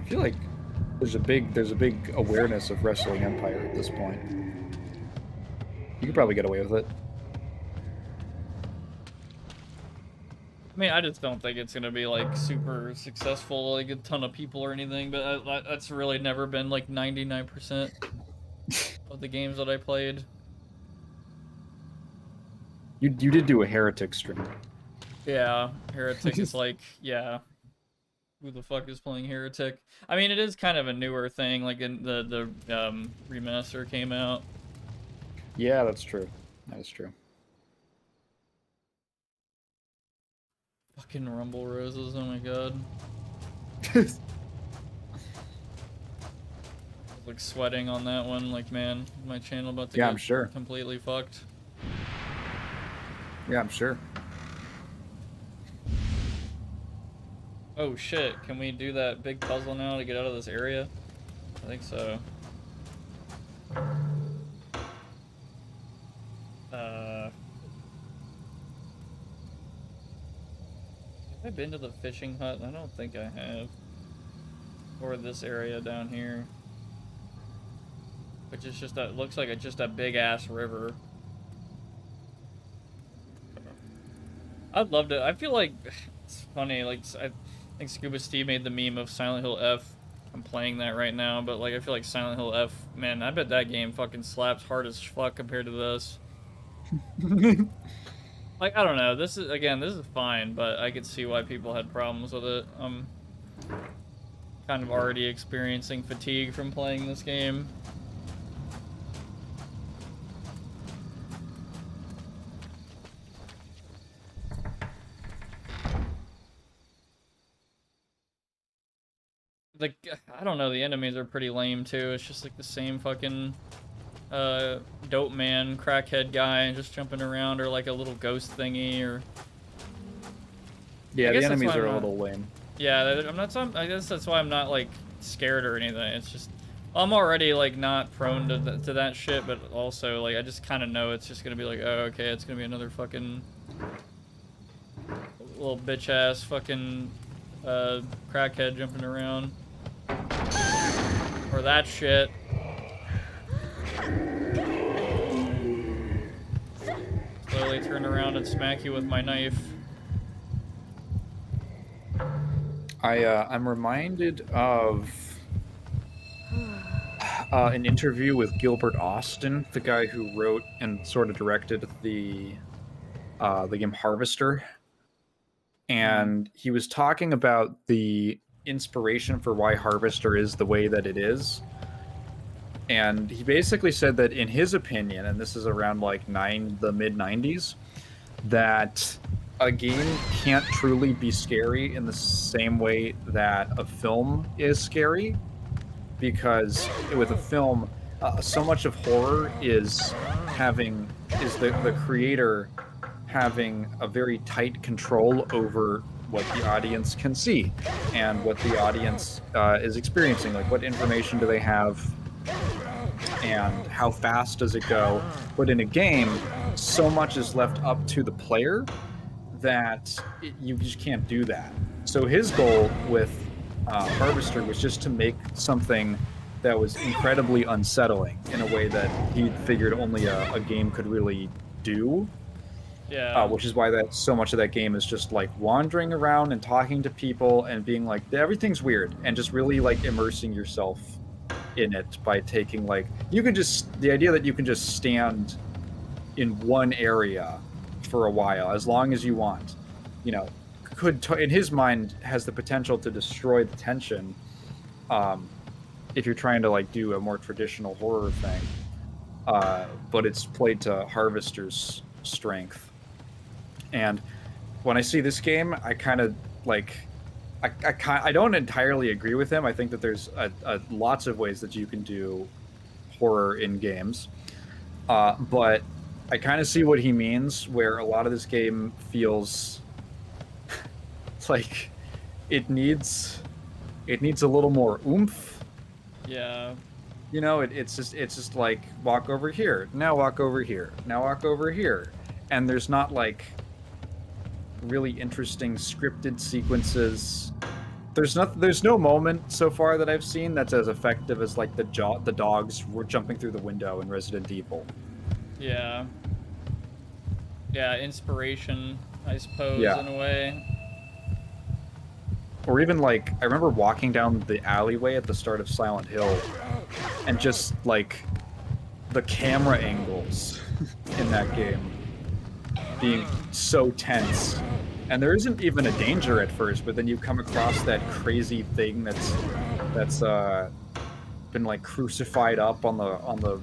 I feel like there's a big awareness of Wrestling Empire at this point. You could probably get away with it. I mean, I just don't think it's gonna be, like, super successful, like, a ton of people or anything, but that's really never been, like, 99% of the games that I played. You did do a Heretic stream. Yeah, Heretic is like, yeah. Who the fuck is playing Heretic? I mean, it is kind of a newer thing, like, in the remaster came out. Yeah, that's true. That is true. Fucking Rumble Roses, oh my god. Like sweating on that one, like, man, my channel about to I'm sure. completely fucked. Yeah, I'm sure. Oh shit, can we do that big puzzle now to get out of this area? I think so. Have I been to the fishing hut? I don't think I have. Or this area down here. Which is just that, looks like it's just a big ass river. I'd love to. I feel like it's funny. Like I think Scuba Steve made the meme of Silent Hill F. I'm playing that right now, but like I feel like Silent Hill F. Man, I bet that game fucking slaps hard as fuck compared to this. Like I don't know. This is fine, but I could see why people had problems with it. I'm kind of already experiencing fatigue from playing this game. Like, I don't know, the enemies are pretty lame too. It's just like the same fucking dope man, crackhead guy just jumping around, or like a little ghost thingy, or Yeah, I the guess that's enemies why are I'm a not- little lame. Yeah, I'm not. I guess that's why I'm not like scared or anything. It's just I'm already like not prone to that shit, but also like I just kind of know it's just gonna be like, oh okay, it's gonna be another fucking little bitch ass fucking crackhead jumping around, or that shit. Slowly turn around and smack you with my knife. I'm reminded of an interview with Gilbert Austin, the guy who wrote and sort of directed the game Harvester, and he was talking about the inspiration for why Harvester is the way that it is. And he basically said that in his opinion, and this is around like the mid 90s, that a game can't truly be scary in the same way that a film is scary, because with a film, so much of horror is the creator having a very tight control over what the audience can see and what the audience is experiencing. Like, what information do they have, and how fast does it go? But in a game, so much is left up to the player that you just can't do that. So his goal with Harvester was just to make something that was incredibly unsettling in a way that he figured only a game could really do. Yeah. Which is why that so much of that game is just like wandering around and talking to people and being like, everything's weird, and just really like immersing yourself in it by taking like the idea that you can just stand in one area for a while as long as you want, you know, in his mind has the potential to destroy the tension if you're trying to like do a more traditional horror thing, but it's played to Harvester's strength. And when I see this game, I kind of like I don't entirely agree with him. I think that there's lots of ways that you can do horror in games, but I kind of see what he means, where a lot of this game feels like it needs a little more oomph. Yeah. You know, it's just like, walk over here, now walk over here, now walk over here, and there's not like really interesting scripted sequences. There's no moment so far that I've seen that's as effective as like the dogs were jumping through the window in Resident Evil. Yeah. Yeah, inspiration, I suppose, Yeah. in a way. Or even like, I remember walking down the alleyway at the start of Silent Hill, and just like the camera angles in that game being so tense. And there isn't even a danger at first, but then you come across that crazy thing that's been like crucified up on the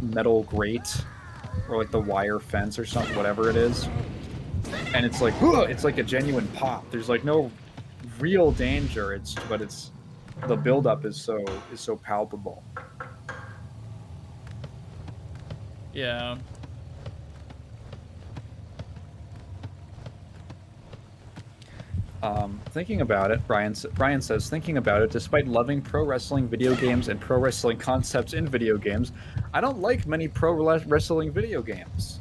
metal grate, or like the wire fence or something, whatever it is. And it's like, ugh, it's like a genuine pop. There's like no real danger. But the buildup is so palpable. Yeah. Thinking about it, Brian says, thinking about it, despite loving pro wrestling video games and pro wrestling concepts in video games, I don't like many pro wrestling video games.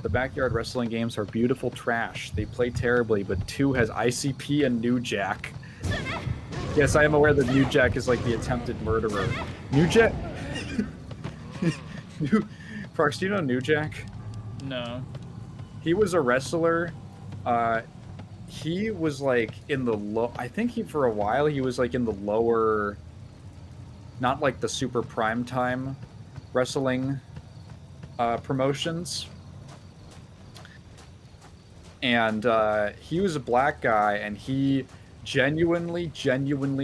The backyard wrestling games are beautiful trash. They play terribly, but 2 has ICP and New Jack. Yes, I am aware that New Jack is like the attempted murderer. New Jack... Prox, do you know New Jack? No. He was a wrestler. He was like in the low. I think for a while he was like in the lower, not like the super prime time wrestling promotions. And he was a black guy, and he genuinely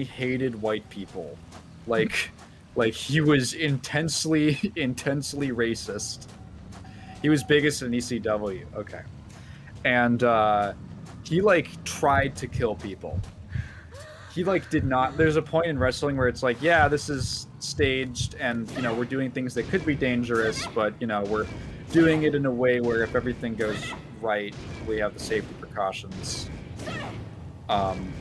hated white people. Like he was intensely racist. He was biggest in ECW. Okay. And he like tried to kill people. He like did not. There's a point in wrestling where it's like, yeah, this is staged, and you know we're doing things that could be dangerous, but you know we're doing it in a way where if everything goes right, we have the safety precautions. And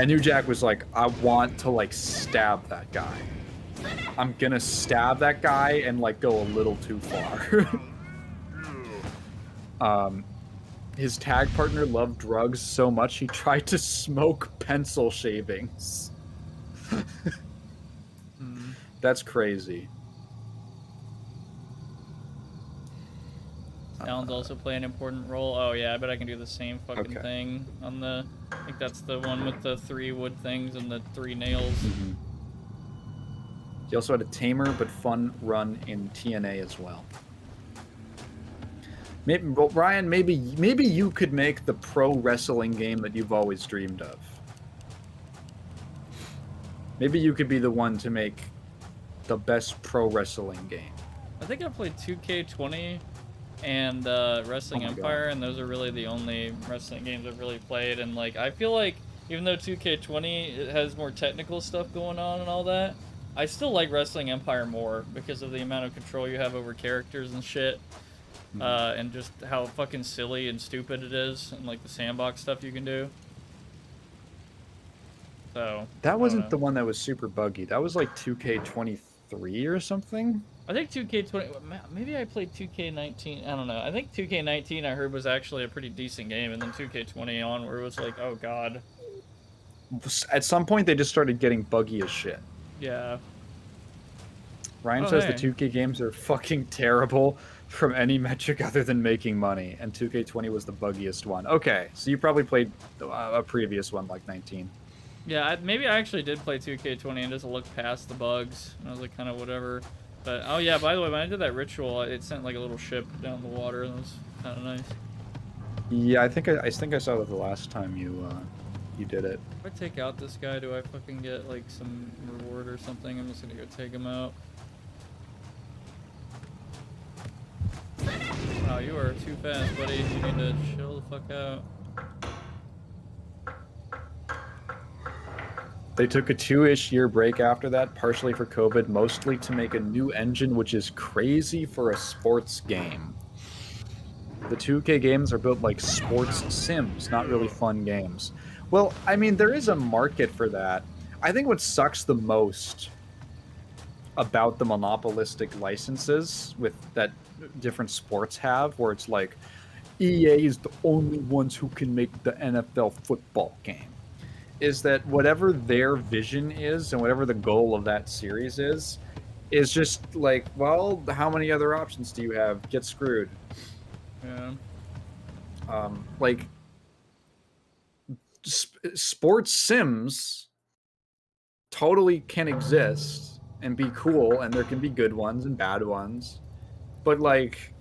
New Jack was like, I want to like stab that guy. I'm gonna stab that guy and like go a little too far. His tag partner loved drugs so much he tried to smoke pencil shavings. That's crazy. Sounds also play an important role. Oh yeah, I bet I can do the same fucking thing on the... I think that's the one with the 3 wood things and the 3 nails. Mm-hmm. He also had a tamer but fun run in TNA as well. Maybe, well, Ryan, maybe you could make the pro wrestling game that you've always dreamed of. Maybe you could be the one to make the best pro wrestling game. I think I played 2K20 and Wrestling Empire, and those are really the only wrestling games I've really played. And like, I feel like even though 2K20 it has more technical stuff going on and all that, I still like Wrestling Empire more because of the amount of control you have over characters and shit. And just how fucking silly and stupid it is, and like the sandbox stuff you can do. So that wasn't the one that was super buggy. That was like 2K23 or something. I think 2K20. Maybe I played 2K19. I don't know. I think 2K19 I heard was actually a pretty decent game, and then 2K20 onward was like, oh god. At some point, they just started getting buggy as shit. Yeah. Ryan says the 2K games are fucking terrible from any metric other than making money, and 2K20 was the buggiest one. Okay, so you probably played a previous one, like 19. Yeah, maybe I actually did play 2K20 and just looked past the bugs, and I was like, kind of whatever. But, oh yeah, by the way, when I did that ritual, it sent like a little ship down the water, and it was kind of nice. Yeah, I think I saw that the last time you did it. If I take out this guy, do I fucking get like some reward or something? I'm just gonna go take him out. Wow, you are too fast, buddy. You need to chill the fuck out. They took a 2-ish year break after that, partially for COVID, mostly to make a new engine, which is crazy for a sports game. The 2K games are built like sports sims, not really fun games. Well, I mean, there is a market for that. I think what sucks the most about the monopolistic licenses with that different sports have, where it's like EA is the only ones who can make the NFL football game, is that whatever their vision is and whatever the goal of that series is just like, well, how many other options do you have? Get screwed. Yeah. Like sports sims totally can exist and be cool, and there can be good ones and bad ones. But, like,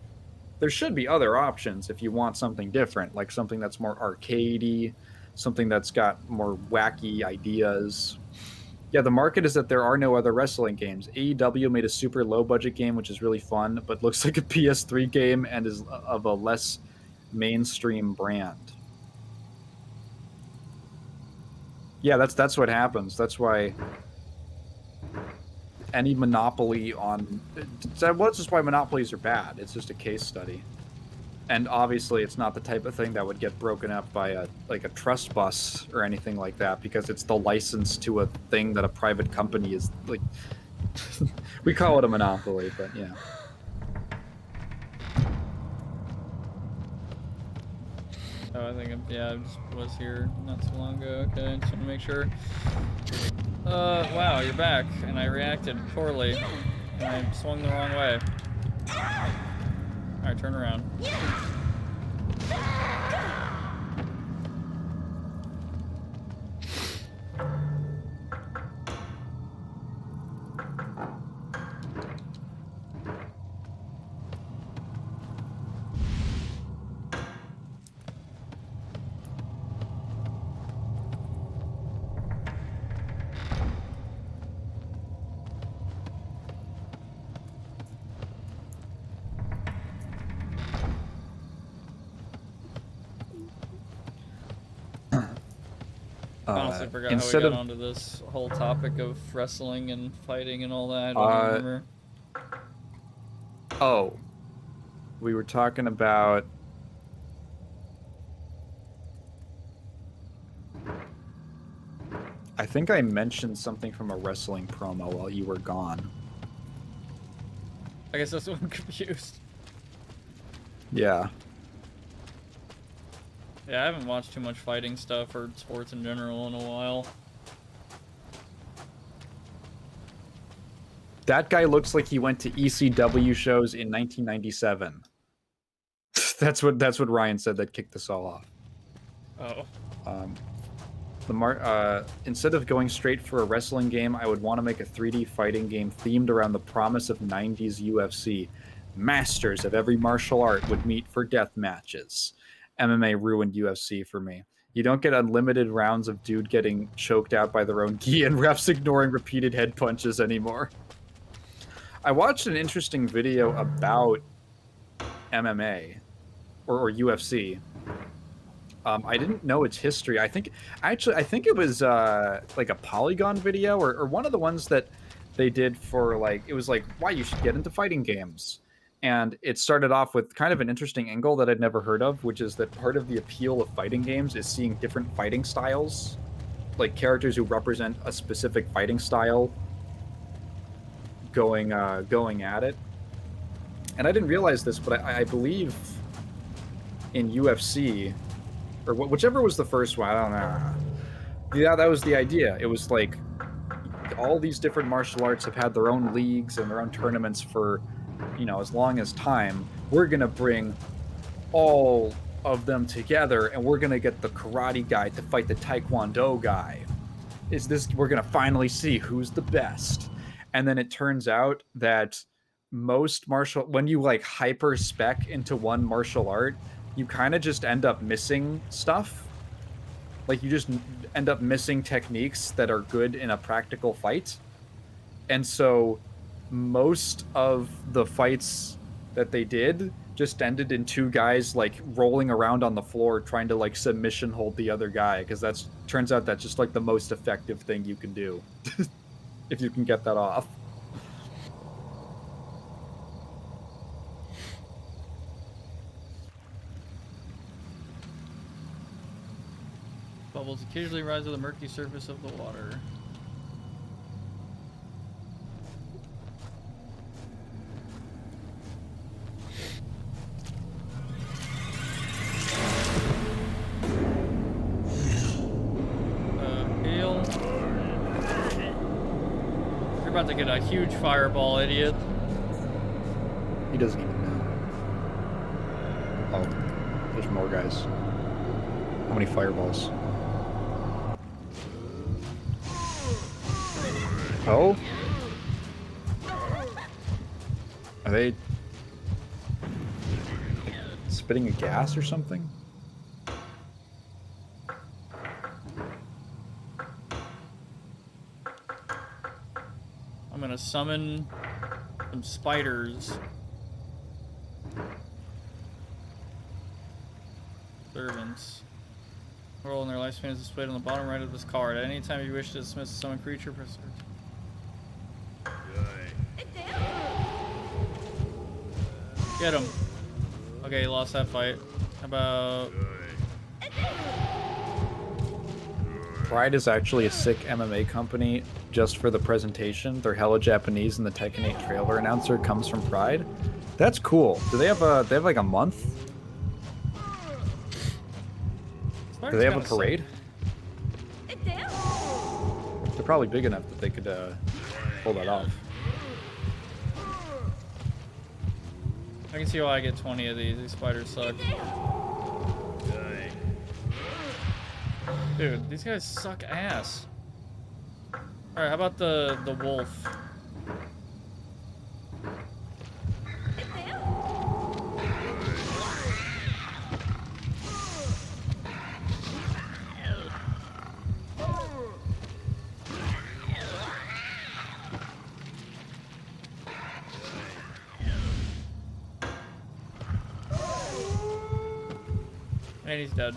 there should be other options if you want something different, like something that's more arcadey, something that's got more wacky ideas. Yeah, the market is that there are no other wrestling games. AEW made a super low-budget game, which is really fun, but looks like a PS3 game and is of a less mainstream brand. Yeah, that's what happens. That's why any monopoly on... Well, that's just why monopolies are bad. It's just a case study. And obviously, it's not the type of thing that would get broken up by a trust bus or anything like that, because it's the license to a thing that a private company is, like... We call it a monopoly, but yeah. Oh, I think I just was here not too long ago. Okay, just want to make sure. Wow, you're back, and I reacted poorly, and I swung the wrong way. Alright, turn around. Honestly forgot how we got onto this whole topic of wrestling and fighting and all that. I don't even remember. Oh. We were talking about... I think I mentioned something from a wrestling promo while you were gone. I guess that's what I'm confused. Yeah. Yeah, I haven't watched too much fighting stuff or sports in general in a while. That guy looks like he went to ECW shows in 1997. That's what Ryan said that kicked us all off. Oh. Instead of going straight for a wrestling game, I would want to make a 3D fighting game themed around the promise of 90s UFC. Masters of every martial art would meet for death matches. MMA ruined UFC for me. You don't get unlimited rounds of dude getting choked out by their own gi and refs ignoring repeated head punches anymore. I watched an interesting video about MMA or UFC. I didn't know its history. I think it was like a Polygon video or one of the ones that they did for like, it was like why you should get into fighting games. And it started off with kind of an interesting angle that I'd never heard of, which is that part of the appeal of fighting games is seeing different fighting styles, like characters who represent a specific fighting style going at it. And I didn't realize this, but I believe in UFC, or whichever was the first one, I don't know. Yeah, that was the idea. It was like all these different martial arts have had their own leagues and their own tournaments for, you know, as long as time. We're gonna bring all of them together and we're gonna get the karate guy to fight the taekwondo guy. We're gonna finally see who's the best. And then it turns out that when you like hyper spec into one martial art, you kind of just end up missing stuff. Like you just end up missing techniques that are good in a practical fight. And so most of the fights that they did just ended in two guys like rolling around on the floor trying to like submission hold the other guy, because turns out that's just like the most effective thing you can do. If you can get that off. Bubbles occasionally rise to the murky surface of the water. Hail. You're about to get a huge fireball, idiot. He doesn't even know. Oh, there's more guys. How many fireballs? Oh? Are they spitting a gas or something? I'm gonna summon some spiders. Servants. Roll in their lifespan is displayed on the bottom right of this card. At any time you wish to dismiss a summoned creature, press search. Get him. Okay, he lost that fight. How about... Pride is actually a sick MMA company just for the presentation. They're hella Japanese and the Tekken 8 trailer announcer comes from Pride. That's cool. Do they have like a month? Do they have a parade? They're probably big enough that they could pull that off. I can see why I get 20 of these. These spiders suck. Dude, these guys suck ass. Alright, how about the wolf? And he's dead.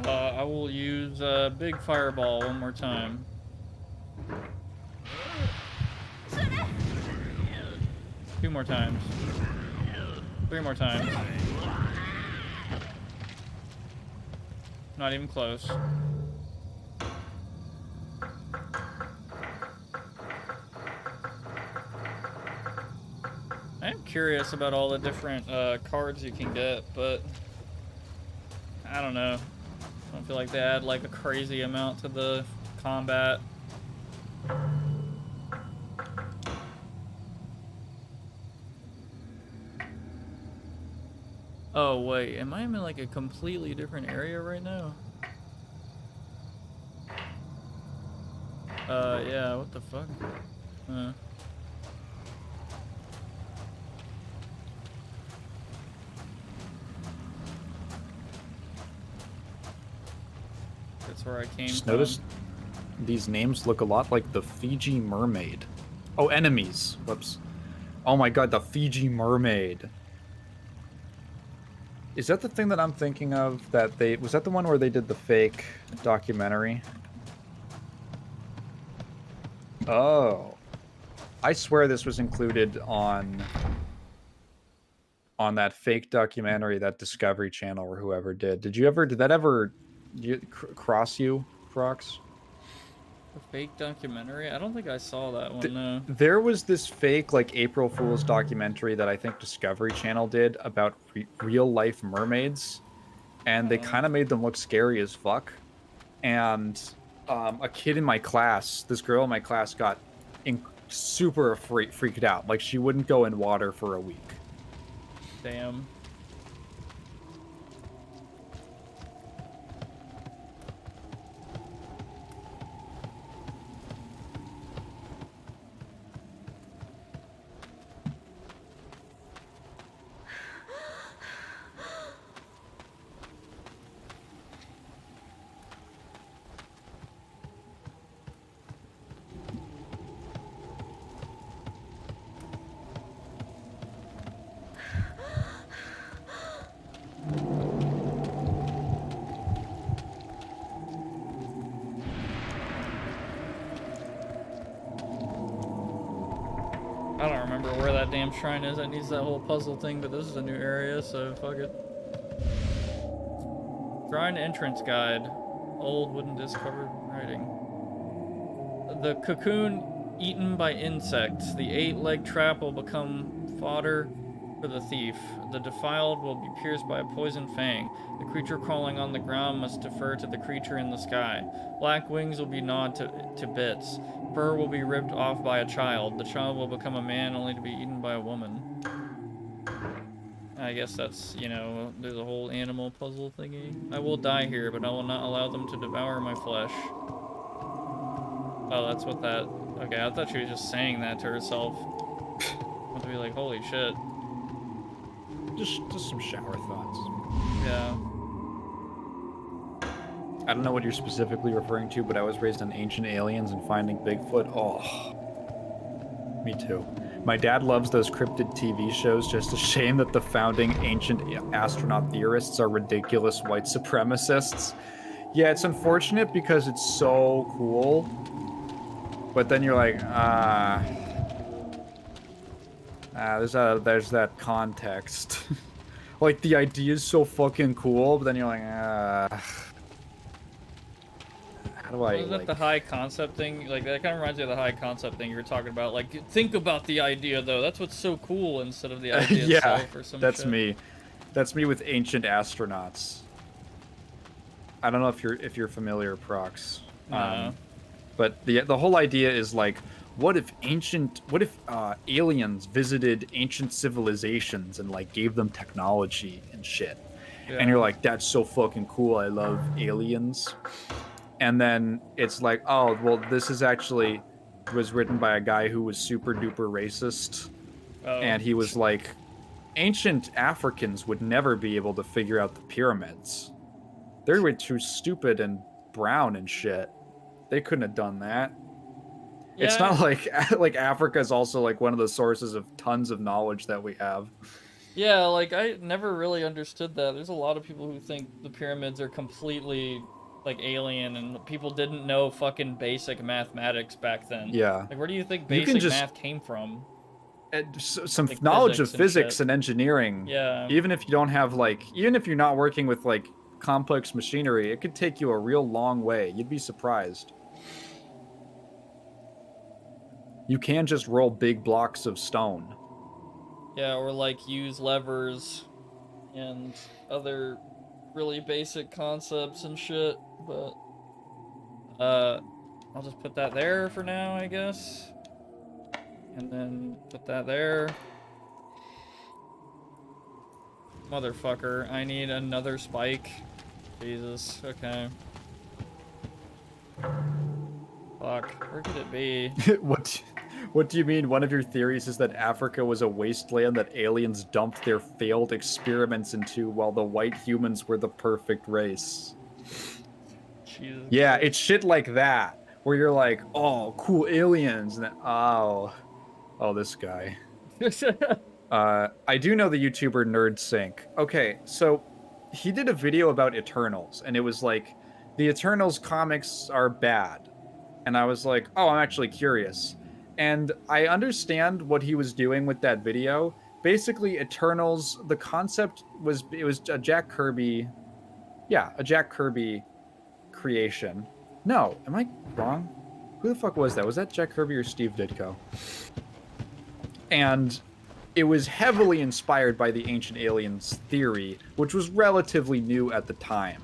I will use big fireball one more time. Two more times. Three more times. Not even close. I am curious about all the different cards you can get, but I don't know. I don't feel like they add like a crazy amount to the combat. Oh wait, am I in like a completely different area right now? Yeah, what the fuck? That's where I came Just from. noticed these names look a lot like the Fiji mermaid. Oh, enemies. Whoops. Oh my god, the Fiji mermaid. Is that the thing that I'm thinking of? Was that the one where they did the fake documentary? Oh. I swear this was included on that fake documentary that Discovery Channel or whoever did. Did that ever cross you, Prox? A fake documentary? I don't think I saw that one, no. There was this fake, like, April Fool's documentary that I think Discovery Channel did about real-life mermaids, and they kind of made them look scary as fuck. And a kid in my class, this girl in my class, got super freaked out. Like, she wouldn't go in water for a week. Damn. I don't remember where that damn shrine is. That needs that whole puzzle thing, but this is a new area, so fuck it. Shrine entrance guide. Old wooden disc covered writing. The cocoon eaten by insects. The 8-leg trap will become fodder for the thief. The defiled will be pierced by a poison fang. The creature crawling on the ground must defer to the creature in the sky. Black wings will be gnawed to bits. Fur will be ripped off by a child. The child will become a man only to be eaten by a woman. I guess that's, you know, there's a whole animal puzzle thingy. I will die here, but I will not allow them to devour my flesh. Oh, that's what that... Okay, I thought she was just saying that to herself. I want to be like, holy shit. Just some shower thoughts. Yeah. I don't know what you're specifically referring to, but I was raised on Ancient Aliens and Finding Bigfoot. Oh, me too. My dad loves those cryptid TV shows. Just a shame that the founding ancient astronaut theorists are ridiculous white supremacists. Yeah, it's unfortunate because it's so cool. But then you're like, there's that context. Like, the idea is so fucking cool, but then you're like, how do I, Isn't that the high concept thing? Like, that kind of reminds me of the high concept thing you were talking about. Like, think about the idea, though. That's what's so cool instead of the idea itself or some that's shit. me. That's me with ancient astronauts. I don't know if you're familiar, Prox. No. But the whole idea is like, what if aliens visited ancient civilizations and like gave them technology and shit? Yeah. And you're like, that's so fucking cool. I love aliens. And then it's like, oh, well, this is actually was written by a guy who was super duper racist. Oh. And he was like, ancient Africans would never be able to figure out the pyramids. They were too stupid and brown and shit. They couldn't have done that. Yeah. It's not like Africa is also like one of the sources of tons of knowledge that we have. Yeah, like I never really understood that. There's a lot of people who think the pyramids are completely like alien and people didn't know fucking basic mathematics back then. Yeah. Like where do you think You can basic just- math came from? Some Like knowledge of physics and physics shit. and engineering. Yeah. Even if you don't have even if you're not working with like complex machinery, it could take you a real long way. You'd be surprised. You can just roll big blocks of stone. Yeah, or like use levers and other really basic concepts and shit, but I'll just put that there for now, I guess. And then put that there. Motherfucker, I need another spike. Jesus, okay. Fuck, where could it be? What do you mean? One of your theories is that Africa was a wasteland that aliens dumped their failed experiments into while the white humans were the perfect race. Jesus. Yeah, it's shit like that where you're like, oh, cool aliens, and then, oh, this guy. I do know the YouTuber Nerd Sync. Okay, so he did a video about Eternals, and it was like, the Eternals comics are bad. And I was like, oh, I'm actually curious. And I understand what he was doing with that video. Basically, Eternals, the concept was, it was a Jack Kirby, a Jack Kirby creation. No, am I wrong? Who the fuck was that? Was that Jack Kirby or Steve Ditko? And it was heavily inspired by the Ancient Aliens theory, which was relatively new at the time.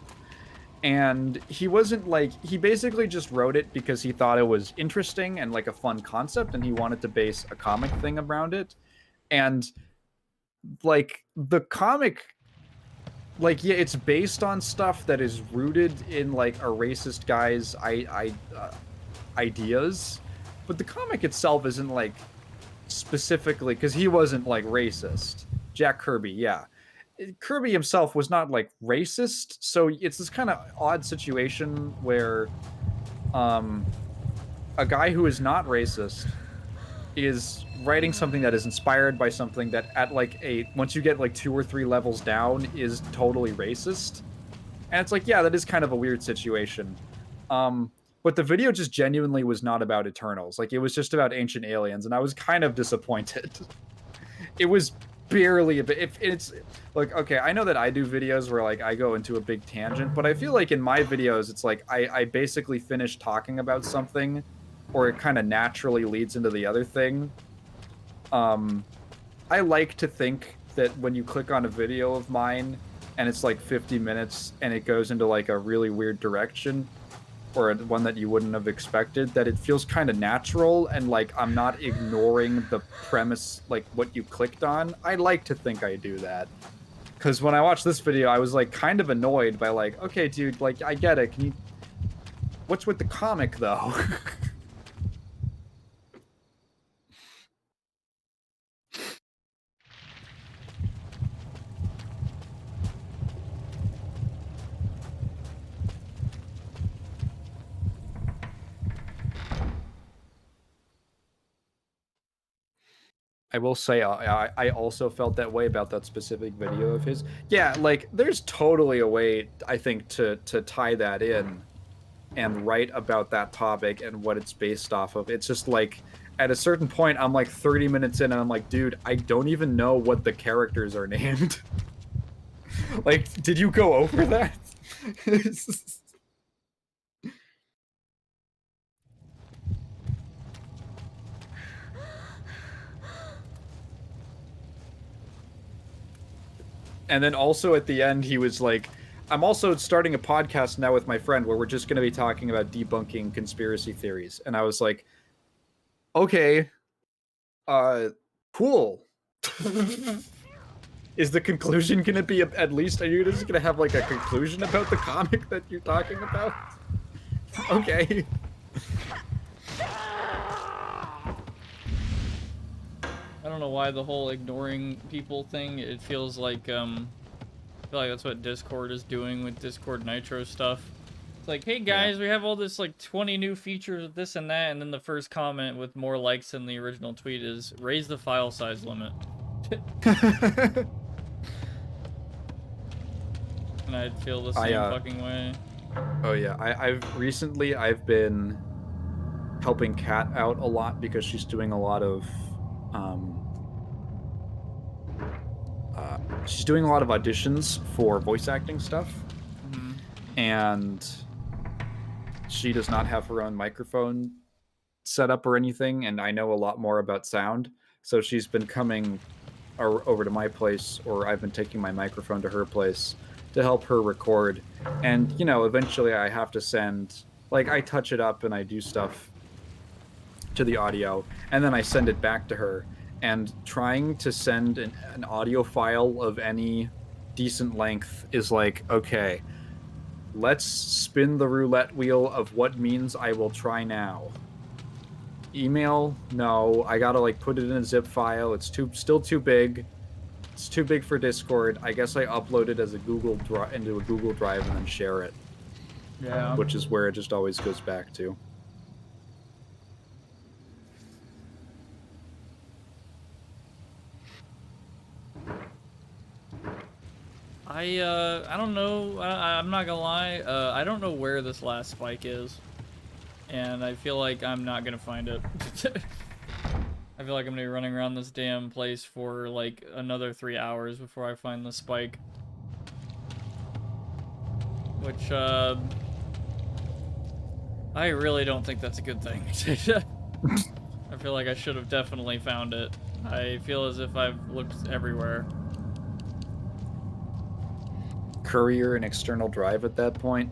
And he wasn't like, he basically just wrote it because he thought it was interesting and like a fun concept, and he wanted to base a comic thing around it. And like the comic, like, yeah, it's based on stuff that is rooted in like a racist guy's ideas, but the comic itself isn't like specifically, because he wasn't like racist. Jack Kirby, yeah. Kirby himself was not like racist, so it's this kind of odd situation where a guy who is not racist is writing something that is inspired by something that at like once you get like 2 or 3 levels down is totally racist. And it's like, yeah, that is kind of a weird situation. But the video just genuinely was not about Eternals. Like, it was just about Ancient Aliens, and I was kind of disappointed. It was barely a bit. If it's like, okay, I know that I do videos where like I go into a big tangent, but I feel like in my videos it's like I basically finish talking about something, or it kind of naturally leads into the other thing. I like to think that when you click on a video of mine and it's like 50 minutes and it goes into like a really weird direction, or one that you wouldn't have expected, that it feels kind of natural and like I'm not ignoring the premise, like what you clicked on. I like to think I do that. Because when I watched this video, I was like kind of annoyed by like, okay, dude, like I get it. Can you... What's with the comic though? I will say I also felt that way about that specific video of his. Yeah, like, there's totally a way, I think, to tie that in and write about that topic and what it's based off of. It's just like, at a certain point, I'm like 30 minutes in and I'm like, dude, I don't even know what the characters are named. Like, did you go over that? And then also at the end, he was like, I'm also starting a podcast now with my friend where we're just going to be talking about debunking conspiracy theories. And I was like, Okay. Cool. Is the conclusion gonna be at least? Are you just gonna have like a conclusion about the comic that you're talking about? Okay. I don't know why the whole ignoring people thing, it feels like, I feel like that's what Discord is doing with Discord Nitro stuff. It's like, hey guys, we have all this like 20 new features of this and that, and then the first comment with more likes than the original tweet is, raise the file size limit. And I'd feel the same fucking way. Oh yeah, I've been helping Kat out a lot because she's doing a lot of auditions for voice acting stuff. And she does not have her own microphone set up or anything, and I know a lot more about sound, so she's been coming over to my place, or I've been taking my microphone to her place to help her record. And you know, eventually I have to send, like, I touch it up and I do stuff to the audio, and then I send it back to her. And trying to send an audio file of any decent length is like, okay, let's spin the roulette wheel of what means I will try now. Email? No. I gotta like put it in a zip file. It's still too big. It's too big for Discord. I guess I upload it as a into a Google Drive and then share it. Yeah. Which is where it just always goes back to. I don't know. I'm not gonna lie. I don't know where this last spike is, and I feel like I'm not gonna find it. I feel like I'm gonna be running around this damn place for like another 3 hours before I find the spike. Which, I really don't think that's a good thing. I feel like I should have definitely found it. I feel as if I've looked everywhere. Courier and external drive at that point.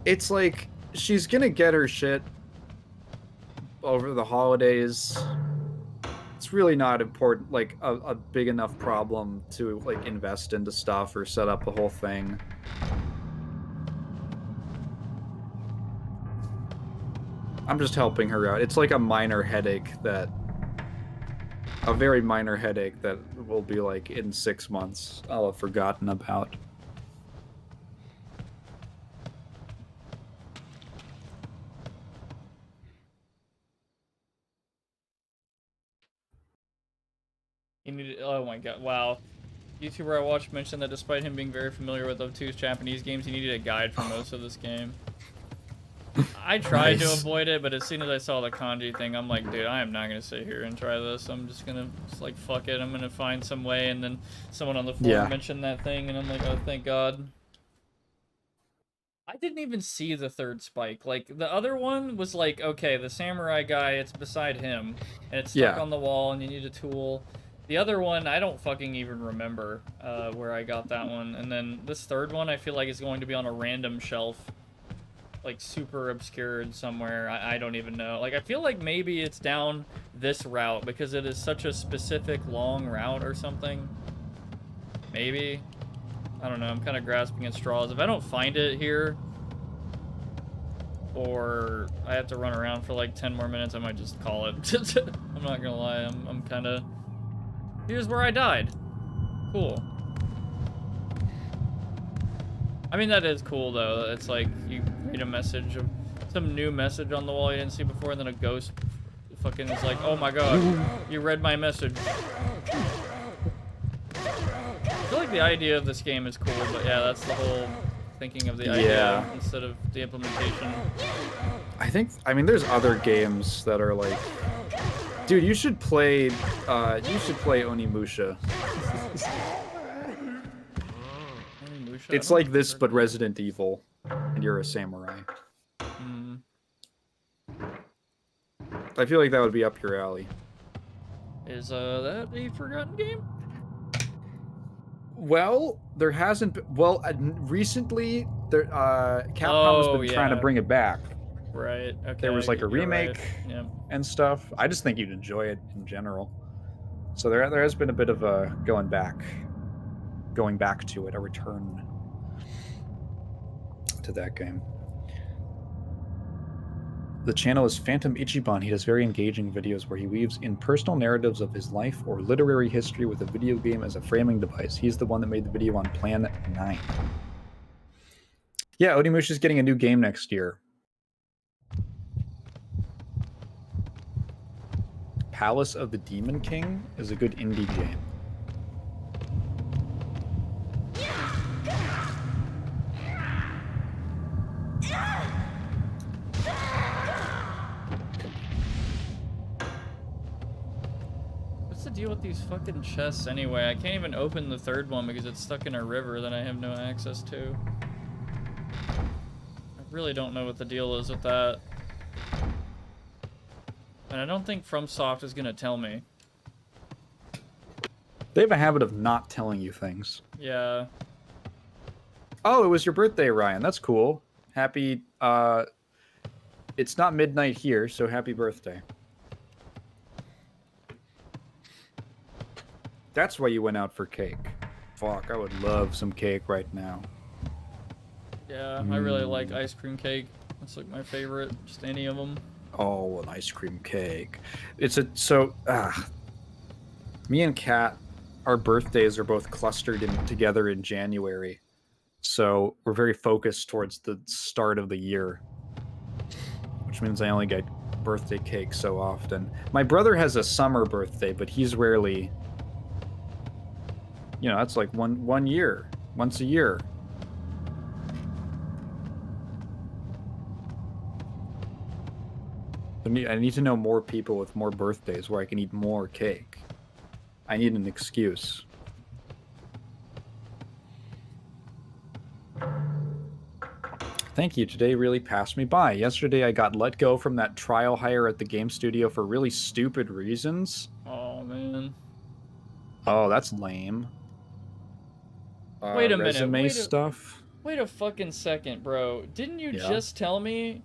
It's like, she's gonna get her shit over the holidays. It's really not important, like a big enough problem to like invest into stuff or set up the whole thing. I'm just helping her out. It's like a minor headache a very minor headache that will be like in 6 months I'll have forgotten about. You need, oh my god, wow. YouTuber I watched mentioned that despite him being very familiar with Of2's Japanese games, he needed a guide for most of this game. I tried to avoid it, but as soon as I saw the kanji thing, I'm like, dude, I am not gonna sit here and try this. I'm just gonna, like, fuck it. I'm gonna find some way, and then someone on the forum mentioned that thing, and I'm like, oh, thank God. I didn't even see the third spike. Like, the other one was like, okay, the samurai guy, it's beside him, and it's stuck on the wall, and you need a tool. The other one, I don't fucking even remember where I got that one. And then this third one, I feel like is going to be on a random shelf. Like, super obscured somewhere. I don't even know. Like, I feel like maybe it's down this route because it is such a specific long route or something. Maybe. I don't know. I'm kind of grasping at straws. If I don't find it here, or I have to run around for like 10 more minutes, I might just call it. I'm not gonna lie. I'm kind of... Here's where I died. Cool. I mean, that is cool, though. It's like, you read a message of... Some new message on the wall you didn't see before, and then a ghost fucking is like, oh my god, you read my message. I feel like the idea of this game is cool, but yeah, that's the whole thinking of the idea instead of the implementation. I mean, there's other games that are like... Dude, you should play Onimusha. It's like this, but Resident Evil, and you're a samurai. I feel like that would be up your alley. Is that a Forgotten game? Well, there hasn't been... Well, recently, Capcom has been trying to bring it back. Right. Okay. There was like a you're right. remake Yeah. and stuff. I just think you'd enjoy it in general. So there has been a bit of a going back to it, a return to that game. The channel is Phantom Ichiban. He does very engaging videos where he weaves in personal narratives of his life or literary history with a video game as a framing device. He's the one that made the video on Plan 9. Yeah, Onimush is getting a new game next year. Palace of the Demon King is a good indie game. What's the deal with these fucking chests anyway? I can't even open the third one because it's stuck in a river that I have no access to. I really don't know what the deal is with that. And I don't think FromSoft is gonna tell me. They have a habit of not telling you things. Yeah. Oh, it was your birthday, Ryan. That's cool. Happy, it's not midnight here, so happy birthday. That's why you went out for cake. Fuck, I would love some cake right now. Yeah, I really like ice cream cake. That's like my favorite, just any of them. Oh, an ice cream cake. Me and Kat, our birthdays are both clustered together in January. So we're very focused towards the start of the year. Which means I only get birthday cake so often. My brother has a summer birthday, but he's rarely... You know, that's like one year. Once a year. I need to know more people with more birthdays where I can eat more cake. I need an excuse. Thank you. Today really passed me by. Yesterday I got let go from that trial hire at the game studio for really stupid reasons. Oh, man. Oh, that's lame. Wait a minute. Resume stuff. Wait a fucking second, bro. Didn't you just tell me...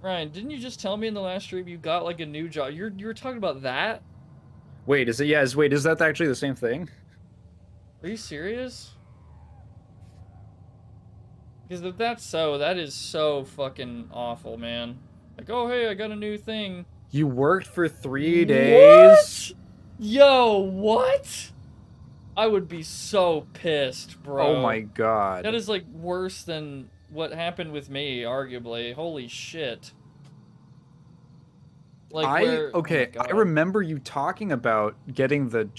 Ryan, didn't you just tell me in the last stream you got like a new job? You were talking about that? Wait, is it? Yeah, wait, is that actually the same thing? Are you serious? Because if that's so, that is so fucking awful, man. Like, oh hey, I got a new thing. You worked for 3 days? What? Yo, what? I would be so pissed, bro. Oh my god. That is like worse than what happened with me, arguably. Holy shit. Like, I remember you talking about getting the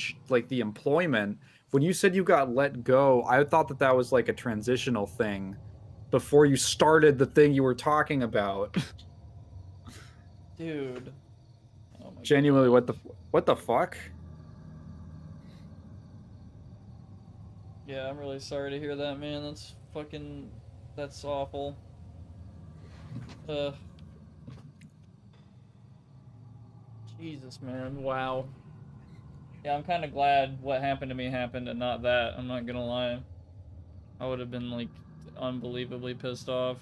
employment. When you said you got let go, I thought that was like a transitional thing before you started the thing you were talking about. Dude. Oh my Genuinely, God. what the fuck? Yeah, I'm really sorry to hear that, man. That's awful. Jesus, man. Wow. Yeah, I'm kind of glad what happened to me happened and not that. I'm not gonna lie. I would have been, like, unbelievably pissed off.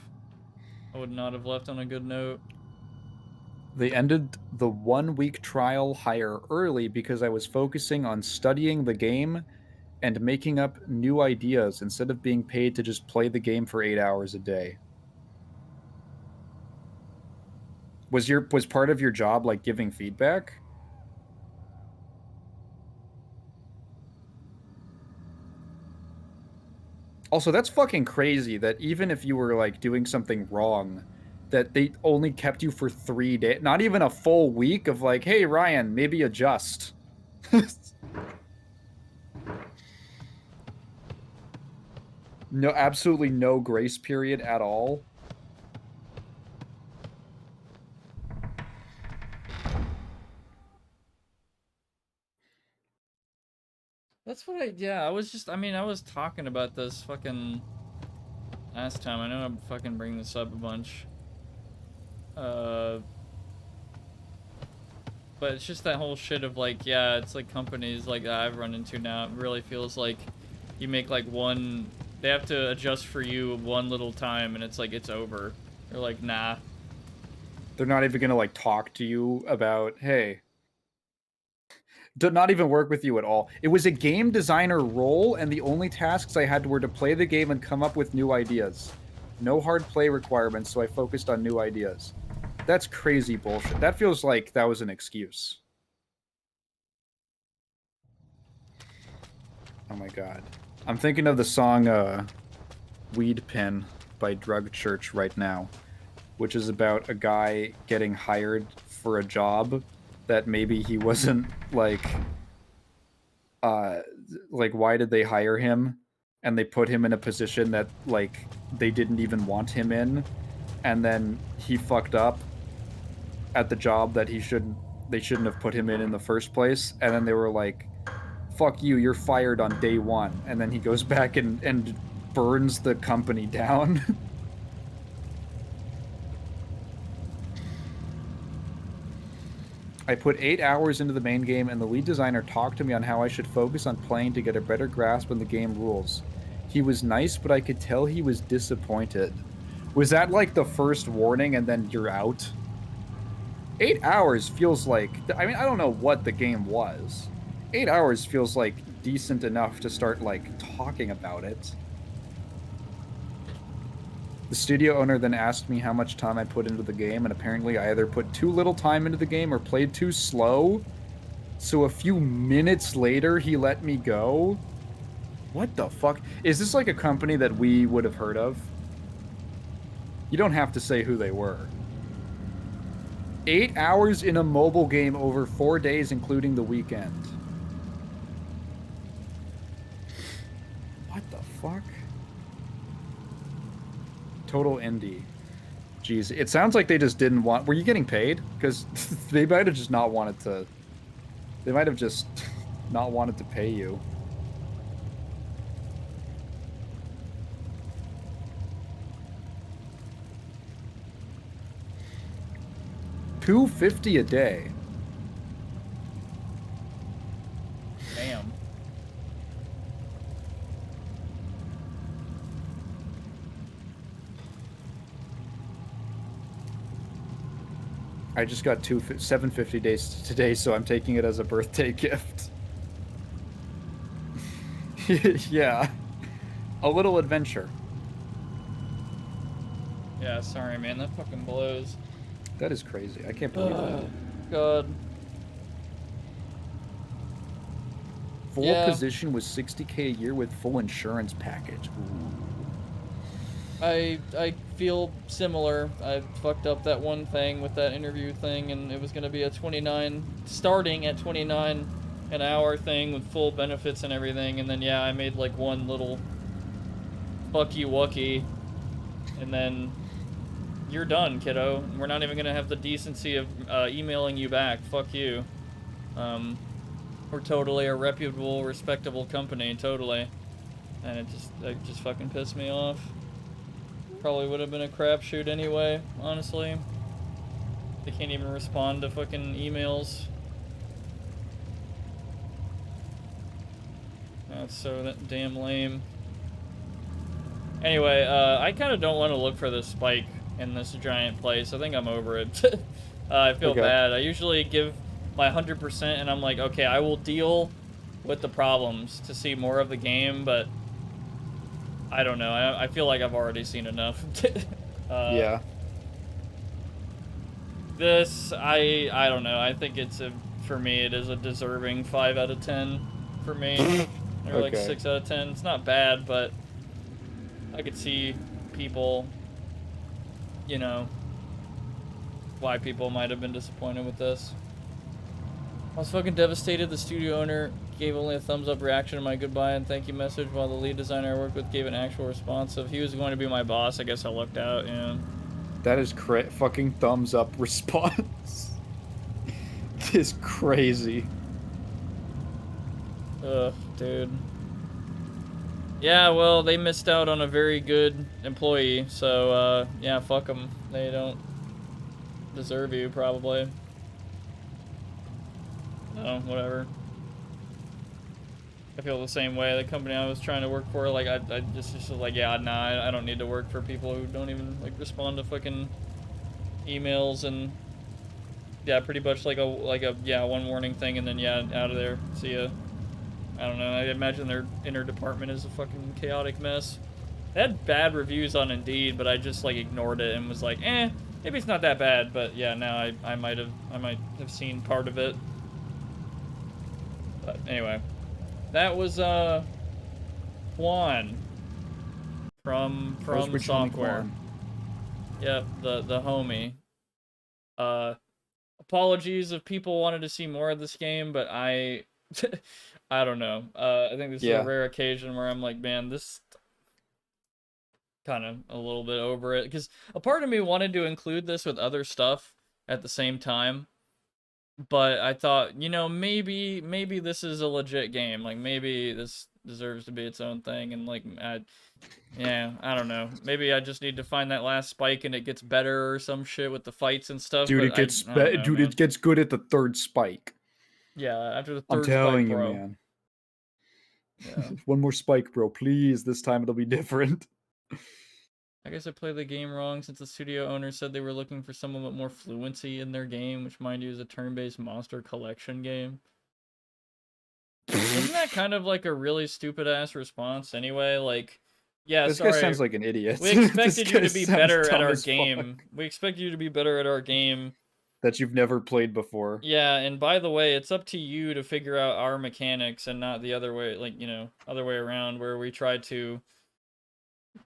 I would not have left on a good note. They ended the 1-week trial hire early because I was focusing on studying the game and making up new ideas instead of being paid to just play the game for 8 hours a day. Was part of your job like giving feedback? Also, that's fucking crazy that even if you were like doing something wrong, that they only kept you for 3 days, not even a full week of like, hey Ryan, maybe adjust. No, absolutely no grace period at all. That's what I was talking about this fucking last time. I know I'm fucking bringing this up a bunch. But it's just that whole shit of like, yeah, it's like companies like that I've run into now. It really feels like you make like they have to adjust for you one little time and it's like, it's over. They're like, nah. They're not even gonna like talk to you about, hey, not even work with you at all. It was a game designer role, and the only tasks I had were to play the game and come up with new ideas. No hard play requirements, so I focused on new ideas. That's crazy bullshit. That feels like that was an excuse. Oh my god. I'm thinking of the song Weed Pin by Drug Church right now, which is about a guy getting hired for a job that maybe he wasn't like why did they hire him? And they put him in a position that like they didn't even want him in, and then he fucked up at the job that they shouldn't have put him in the first place, and then they were like, fuck you, you're fired on day one, and then he goes back and burns the company down. I put 8 hours into the main game, and the lead designer talked to me on how I should focus on playing to get a better grasp on the game rules. He was nice, but I could tell he was disappointed. Was that like the first warning and then you're out? 8 hours feels like... I mean, I don't know what the game was. 8 hours feels like decent enough to start, like, talking about it. The studio owner then asked me how much time I put into the game, and apparently I either put too little time into the game or played too slow. So a few minutes later, he let me go. What the fuck? Is this like a company that we would have heard of? You don't have to say who they were. 8 hours in a mobile game over 4 days, including the weekend. What the fuck? Total indie. Jeez, it sounds like they just didn't want... Were you getting paid? Because they might have just not wanted to... They might have just not wanted to pay you. $250 a day. Damn. I just got $750 days today, so I'm taking it as a birthday gift. Yeah. A little adventure. Yeah, sorry, man. That fucking blows. That is crazy. I can't believe that. God. Full position was $60K a year with full insurance package. Ooh. I feel similar. I fucked up that one thing with that interview thing, and it was gonna be a 29, starting at 29 an hour thing with full benefits and everything, and then yeah, I made like one little fucky wucky, and then you're done, kiddo. We're not even gonna have the decency of emailing you back. Fuck you. We're totally a reputable, respectable company, totally, and it just fucking pissed me off. Probably would have been a crapshoot anyway, honestly. They can't even respond to fucking emails. That's so damn lame. Anyway, I kind of don't want to look for this spike in this giant place. I think I'm over it. I feel bad. I usually give my 100% and I'm like, okay, I will deal with the problems to see more of the game, but I don't know. I feel like I've already seen enough. Yeah. This, I don't know. I think for me, it is a deserving 5 out of 10 for me. Or like 6 out of 10. It's not bad, but I could see people, you know, why people might have been disappointed with this. I was fucking devastated. The studio owner gave only a thumbs up reaction to my goodbye and thank you message, while the lead designer I worked with gave an actual response. So if he was going to be my boss, I guess I lucked out, yeah. That is fucking thumbs up response. It is crazy. Ugh, dude. Yeah, well, they missed out on a very good employee, so, yeah, fuck them. They don't deserve you, probably. No, whatever. I feel the same way. The company I was trying to work for, like, I just was like, yeah, nah, I don't need to work for people who don't even, like, respond to fucking emails and yeah, pretty much like a yeah, one warning thing and then yeah, out of there. See ya. I don't know. I imagine their inner department is a fucking chaotic mess. They had bad reviews on Indeed, but I just like ignored it and was like, eh, maybe it's not that bad. But yeah, now I might have seen part of it. But anyway, that was Kuon from FromSoftware. Yep, the homie. Apologies if people wanted to see more of this game, but I don't know. I think this is a rare occasion where I'm like, man, this kind of a little bit over it, because a part of me wanted to include this with other stuff at the same time, but I thought, you know, maybe this is a legit game, like maybe this deserves to be its own thing, and like yeah, I don't know, maybe I just need to find that last spike and it gets better or some shit with the fights and stuff. Dude, but it gets good at the third spike. Yeah, after the third I'm telling spike, bro. you, man. Yeah. One more spike, bro, please. This time it'll be different. I guess I played the game wrong, since the studio owner said they were looking for someone with more fluency in their game, which, mind you, is a turn-based monster collection game. Isn't that kind of like a really stupid-ass response anyway? Like, yeah, this sorry. guy sounds like an idiot. We expected you to be better at our game. We expect you to be better at our game that you've never played before. Yeah, and by the way, it's up to you to figure out our mechanics and not the other way, like, you know, other way around, where we try to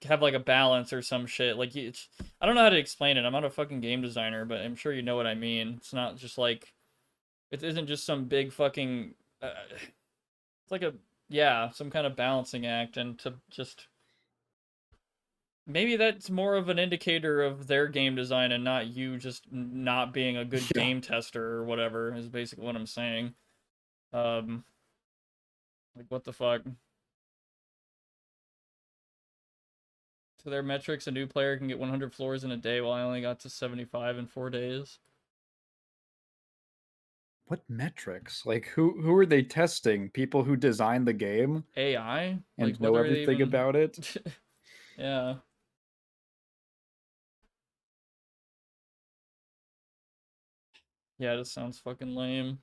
have like a balance or some shit. Like, I don't know how to explain it. I'm not a fucking game designer, but I'm sure you know what I mean. It's not just like, it isn't just some big fucking, it's like some kind of balancing act, and to just, maybe that's more of an indicator of their game design and not you just not being a good game tester or whatever, is basically what I'm saying. Like, what the fuck? To their metrics, a new player can get 100 floors in a day, while I only got to 75 in 4 days. What metrics? Like, who are they testing? People who designed the game? AI? And like, know everything about it? Yeah. Yeah, this sounds fucking lame.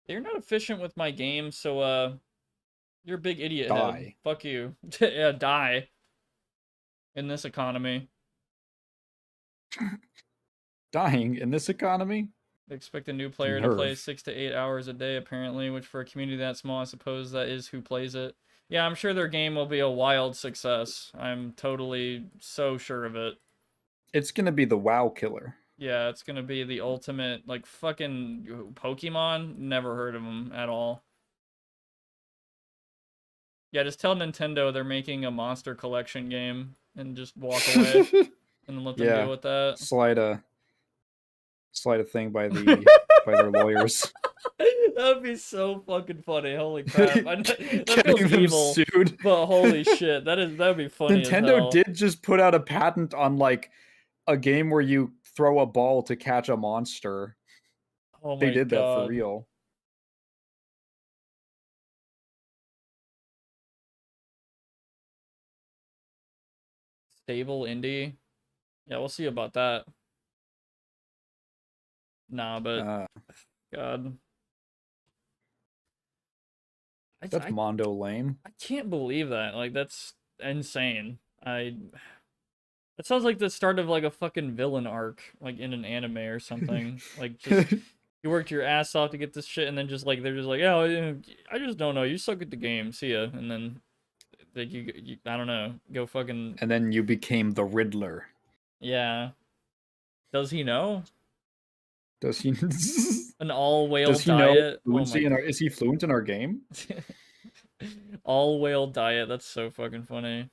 You're not efficient with my game, so, you're a big idiot head. Fuck you. Yeah, die. In this economy. Dying in this economy? They expect a new player to play 6 to 8 hours a day, apparently, which for a community that small, I suppose that is who plays it. Yeah, I'm sure their game will be a wild success. I'm totally so sure of it. It's gonna be the WoW killer. Yeah, it's gonna be the ultimate, like, fucking Pokemon. Never heard of them at all. Yeah, just tell Nintendo they're making a monster collection game and just walk away and let them deal with that. Slide a thing by their lawyers. That'd be so fucking funny. Holy crap. That feels evil, sued. But holy shit, that'd be funny. Nintendo did just put out a patent on like a game where you throw a ball to catch a monster. Oh my They did God. that for real. Stable indie? Yeah, we'll see about that. Nah, but God. That's Mondo lame. I can't believe that. Like, that's insane. That sounds like the start of like a fucking villain arc, like in an anime or something. Like, just you worked your ass off to get this shit, and then just like they're just like, oh, I just don't know. You suck at the game. See ya. And then like you I don't know, go fucking. And then you became the Riddler. Yeah. Does he know? Does he? An all whale Does he diet. know fluency is he fluent in our game? All whale diet. That's so fucking funny.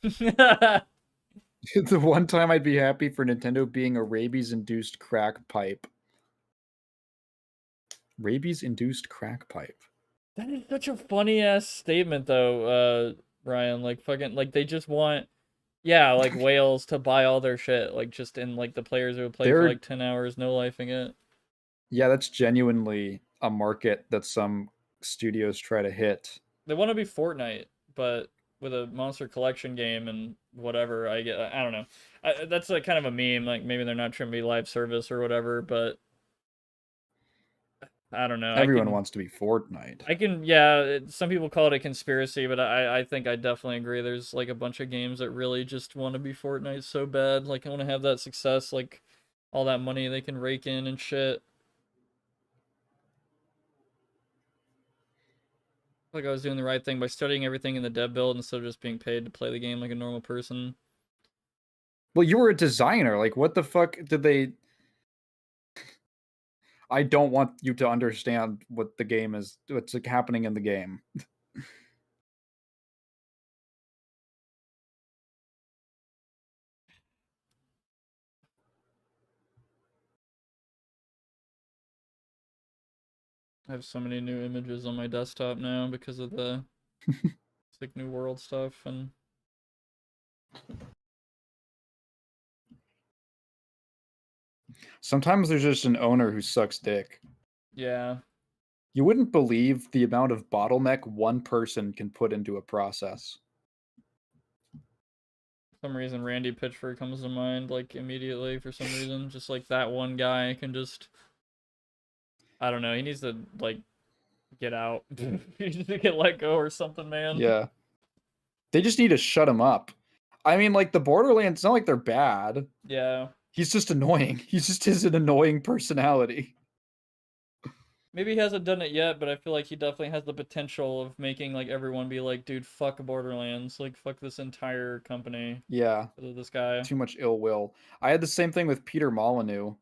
The one time I'd be happy for Nintendo being a rabies-induced crack pipe. Rabies-induced crack pipe. That is such a funny ass statement, though, Brian. Like fucking, like they just want, yeah, like whales to buy all their shit, like just in like the players who would play for like 10 hours, no lifing it. Yeah, that's genuinely a market that some Studios try to hit? They want to be Fortnite, but with a monster collection game and whatever. I don't know. That's like kind of a meme. Like maybe they're not trying to be live service or whatever, but I don't know. Everyone wants to be Fortnite. Yeah, some people call it a conspiracy, but I think I definitely agree. There's like a bunch of games that really just want to be Fortnite so bad. Like, I want to have that success, like all that money they can rake in and shit. Like I was doing the right thing by studying everything in the dev build instead of just being paid to play the game like a normal person. Well, you were a designer. Like, what the fuck did they... I don't want you to understand what the game is, what's like, happening in the game. I have so many new images on my desktop now because of the like New World stuff and Sometimes there's just an owner who sucks dick. yeah. You wouldn't believe the amount of bottleneck one person can put into a process. For some reason Randy Pitchford comes to mind like immediately for some reason. Just like that one guy can just I don't know, he needs to like get out. He needs to get let go or something, man. Yeah. They just need to shut him up. I mean, like, the Borderlands, it's not like they're bad. Yeah. He's just annoying. He just has an annoying personality. Maybe he hasn't done it yet, but I feel like he definitely has the potential of making like everyone be like, dude, fuck Borderlands. Like, fuck this entire company. Yeah. Because of this guy. Too much ill will. I had the same thing with Peter Molyneux.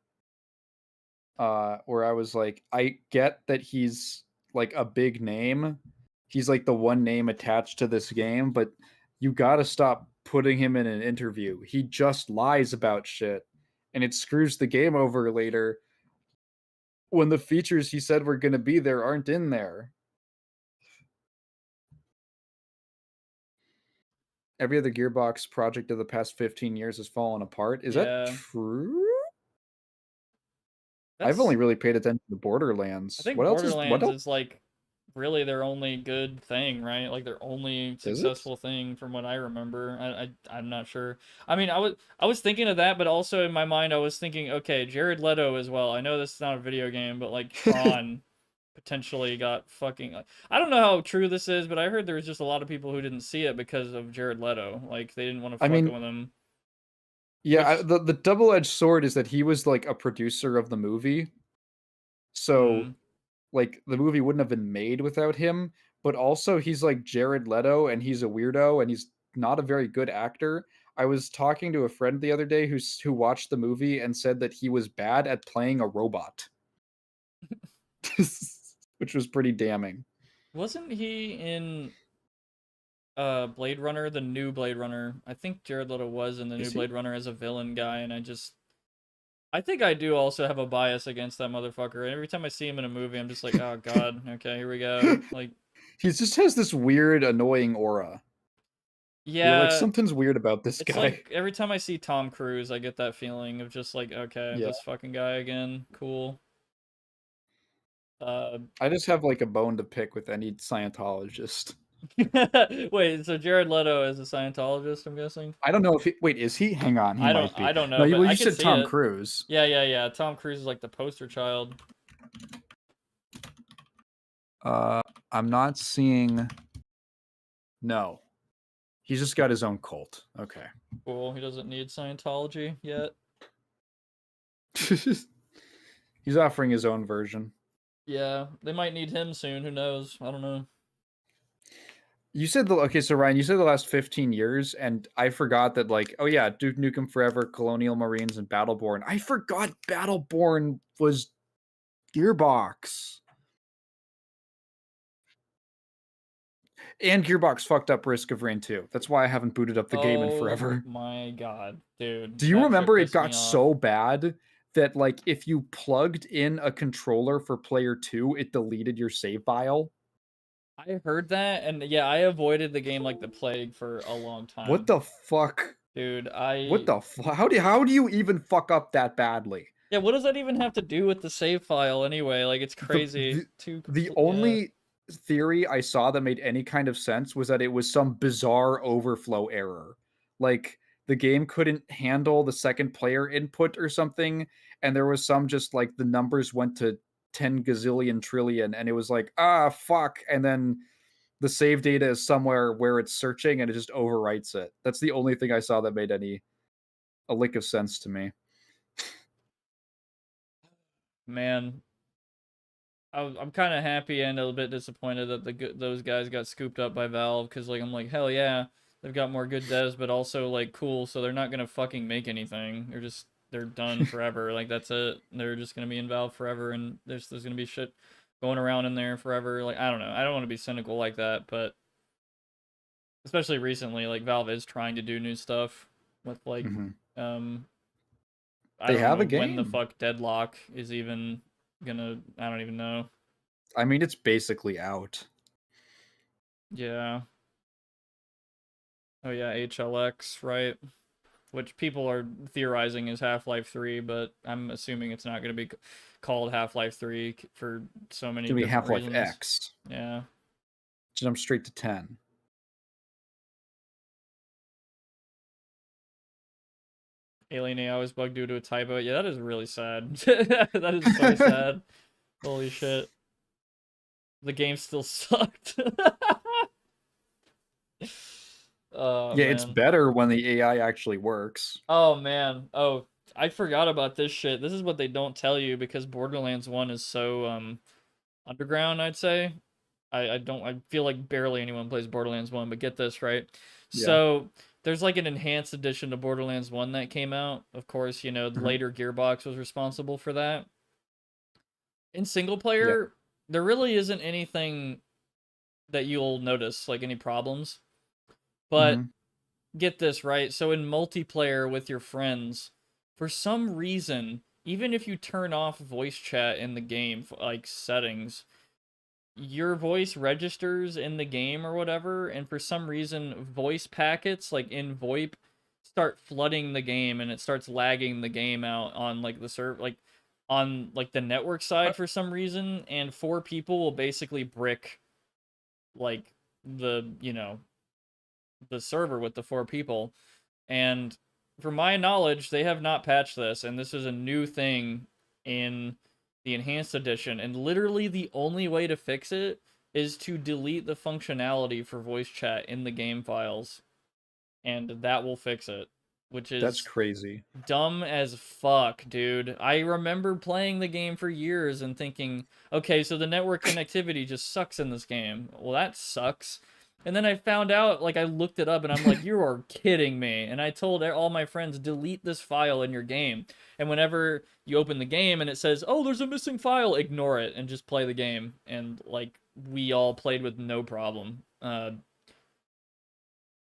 Where I was like, I get that he's like a big name. He's like the one name attached to this game, but you gotta stop putting him in an interview. He just lies about shit, and it screws the game over later when the features he said were gonna be there aren't in there. Every other Gearbox project of the past 15 years has fallen apart. Is that true? I've only really paid attention to Borderlands. I think What else Borderlands is is like really their only good thing, right? Like their only successful thing from what I remember. I'm not sure. I mean, I was thinking of that, but also in my mind I was thinking, okay, Jared Leto as well. I know this is not a video game, but like Tron potentially got fucking I don't know how true this is, but I heard there was just a lot of people who didn't see it because of Jared Leto. Like they didn't want to fuck with him. Yeah, the double-edged sword is that he was like a producer of the movie. So like the movie wouldn't have been made without him, but also he's like Jared Leto and he's a weirdo and he's not a very good actor. I was talking to a friend the other day who watched the movie and said that he was bad at playing a robot. Which was pretty damning. Wasn't he in Blade Runner, the new Blade Runner? I think Jared Leto was in the new Blade Runner as a villain guy, and I think I do also have a bias against that motherfucker. And every time I see him in a movie, I'm just like, oh god, okay, here we go. Like he just has this weird, annoying aura. Yeah, you're like, something's weird about this guy. Like every time I see Tom Cruise, I get that feeling of just like, okay, this fucking guy again. Cool. I just have like a bone to pick with any Scientologist. Wait, so Jared Leto is a Scientologist, I'm guessing? I don't know if is he? Hang on, I don't know. No, you said Tom Cruise. Yeah. Tom Cruise is like the poster child. I'm not seeing. No. He's just got his own cult. Okay. Cool. He doesn't need Scientology yet. He's offering his own version. Yeah, they might need him soon. Who knows? I don't know. You said so Ryan, you said the last 15 years, and I forgot that, like, oh yeah, Duke Nukem Forever, Colonial Marines, and Battleborn. I forgot Battleborn was Gearbox. And Gearbox fucked up Risk of Rain 2. That's why I haven't booted up the game in forever. Oh my god, dude. Do you remember it got so bad that, like, if you plugged in a controller for player 2, it deleted your save file? I heard that, and yeah, I avoided the game like the plague for a long time. What the fuck? Dude, What the fuck? How do you even fuck up that badly? Yeah, what does that even have to do with the save file anyway? Like, it's crazy. The only theory I saw that made any kind of sense was that it was some bizarre overflow error. Like the game couldn't handle the second player input or something, and there was some just like the numbers went to 10 gazillion trillion, and it was like, ah, fuck. And then the save data is somewhere where it's searching and it just overwrites it. That's the only thing I saw that made a lick of sense to me. Man, I'm kind of happy and a little bit disappointed that those guys got scooped up by Valve, because like I'm like, hell yeah, they've got more good devs, but also like cool, so they're not gonna fucking make anything. They're done forever. Like that's it. They're just gonna be in Valve forever, and there's gonna be shit going around in there forever. Like I don't know. I don't want to be cynical like that, but especially recently, like Valve is trying to do new stuff with like I They don't have know a when the game. fuck Deadlock is even gonna. I don't even know. I mean, it's basically out. Yeah. Oh yeah, HLX, right? Which people are theorizing is Half-Life 3, but I'm assuming it's not going to be called Half-Life 3 for so many It's gonna be different Half-Life reasons. X. Yeah. Jump straight to 10. Alien AI was bugged due to a typo. Yeah, that is really sad. That is so sad. Holy shit. The game still sucked. Oh, Yeah, it's man. better when the AI actually works. Oh, man. Oh, I forgot about this shit. This is what they don't tell you because Borderlands 1 is so, underground, I'd say. I feel like barely anyone plays Borderlands 1, but get this, right? Yeah. So there's like an enhanced edition to Borderlands 1 that came out. Of course, you know, later Gearbox was responsible for that. In single player, there really isn't anything that you'll notice, like any problems. But get this, right? So in multiplayer with your friends, for some reason, even if you turn off voice chat in the game, like settings, your voice registers in the game or whatever, and for some reason voice packets like in VoIP start flooding the game, and it starts lagging the game out on like the server, like on like the network side for some reason, and four people will basically brick like the, you know, the server with the four people. And from my knowledge, they have not patched this, and this is a new thing in the enhanced edition, and literally the only way to fix it is to delete the functionality for voice chat in the game files, and that will fix it, which is That's crazy. dumb as fuck, dude. I remember playing the game for years and thinking, okay, so the network connectivity just sucks in this game. Well, that sucks. And then I found out, like, I looked it up and I'm like, you are kidding me. And I told all my friends, delete this file in your game. And whenever you open the game and it says, oh, there's a missing file, ignore it and just play the game. And, like, we all played with no problem.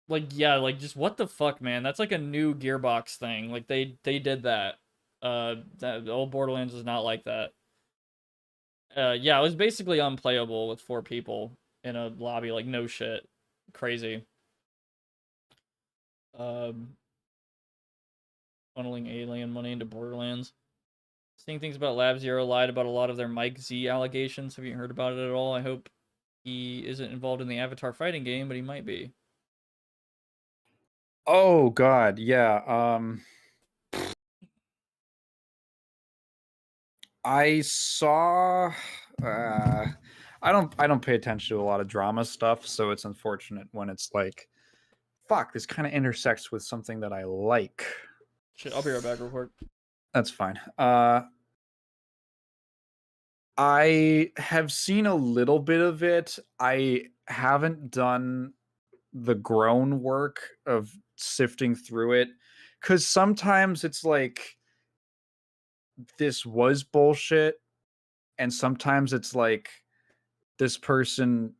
Like, yeah, like, just what the fuck, man? That's like a new Gearbox thing. Like, they did that. That old Borderlands is not like that. Yeah, it was basically unplayable with four people in a lobby. Like, no shit. Crazy. Funneling alien money into Borderlands. Seeing things about Lab Zero lied about a lot of their Mike Z allegations. Have you heard about it at all? I hope he isn't involved in the Avatar fighting game, but he might be. Oh god, yeah. I saw I don't pay attention to a lot of drama stuff, so it's unfortunate when it's like, fuck, this kind of intersects with something that I like. Shit, I'll be right back real quick. That's fine. I have seen a little bit of it. I haven't done the grown work of sifting through it, because sometimes it's like this was bullshit, and sometimes it's like this person,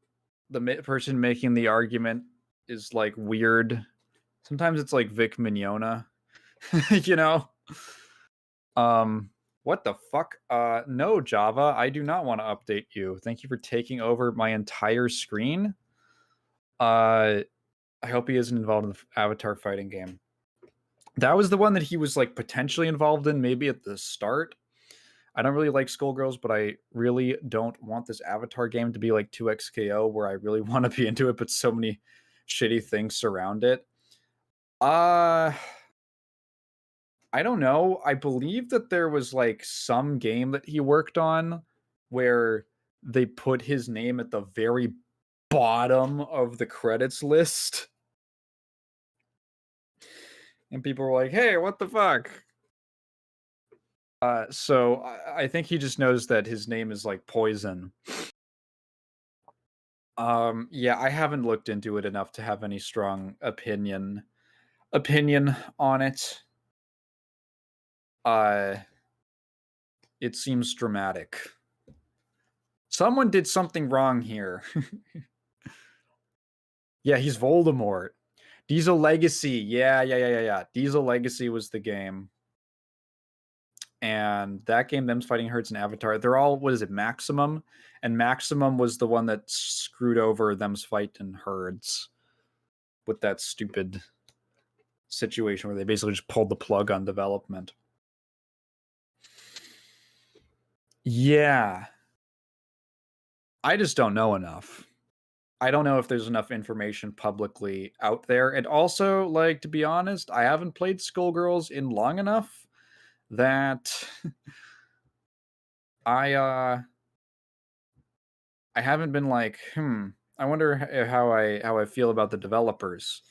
person making the argument is like weird. Sometimes it's like Vic Mignogna, you know. What the fuck? No, Java, I do not want to update you. Thank you for taking over my entire screen. I hope he isn't involved in the Avatar fighting game. That was the one that he was like potentially involved in, maybe at the start. I don't really like Skullgirls, but I really don't want this Avatar game to be like 2XKO, where I really want to be into it, but so many shitty things surround it. I don't know. I believe that there was like some game that he worked on where they put his name at the very bottom of the credits list. And people were like, hey, what the fuck? So I think he just knows that his name is like Poison. Yeah, I haven't looked into it enough to have any strong opinion on it. It seems dramatic. Someone did something wrong here. Yeah, he's Voldemort. Diesel Legacy. Yeah. Diesel Legacy was the game. And that game, them's fighting herds and Avatar. They're all, what is it, Maximum? And Maximum was the one that screwed over them's fighting herds with that stupid situation where they basically just pulled the plug on development. Yeah. I just don't know enough. I don't know if there's enough information publicly out there. And also, like, to be honest, I haven't played Skullgirls in long enough that I haven't been like, I wonder how I feel about the developers.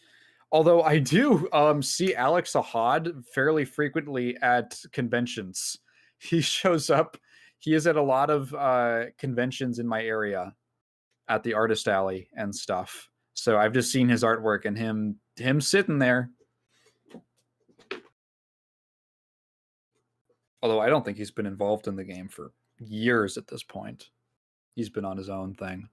Although I do see Alex Ahad fairly frequently at conventions. He shows up. He is at a lot of conventions in my area at the Artist Alley and stuff. So I've just seen his artwork and him sitting there. Although I don't think he's been involved in the game for years at this point. He's been on his own thing.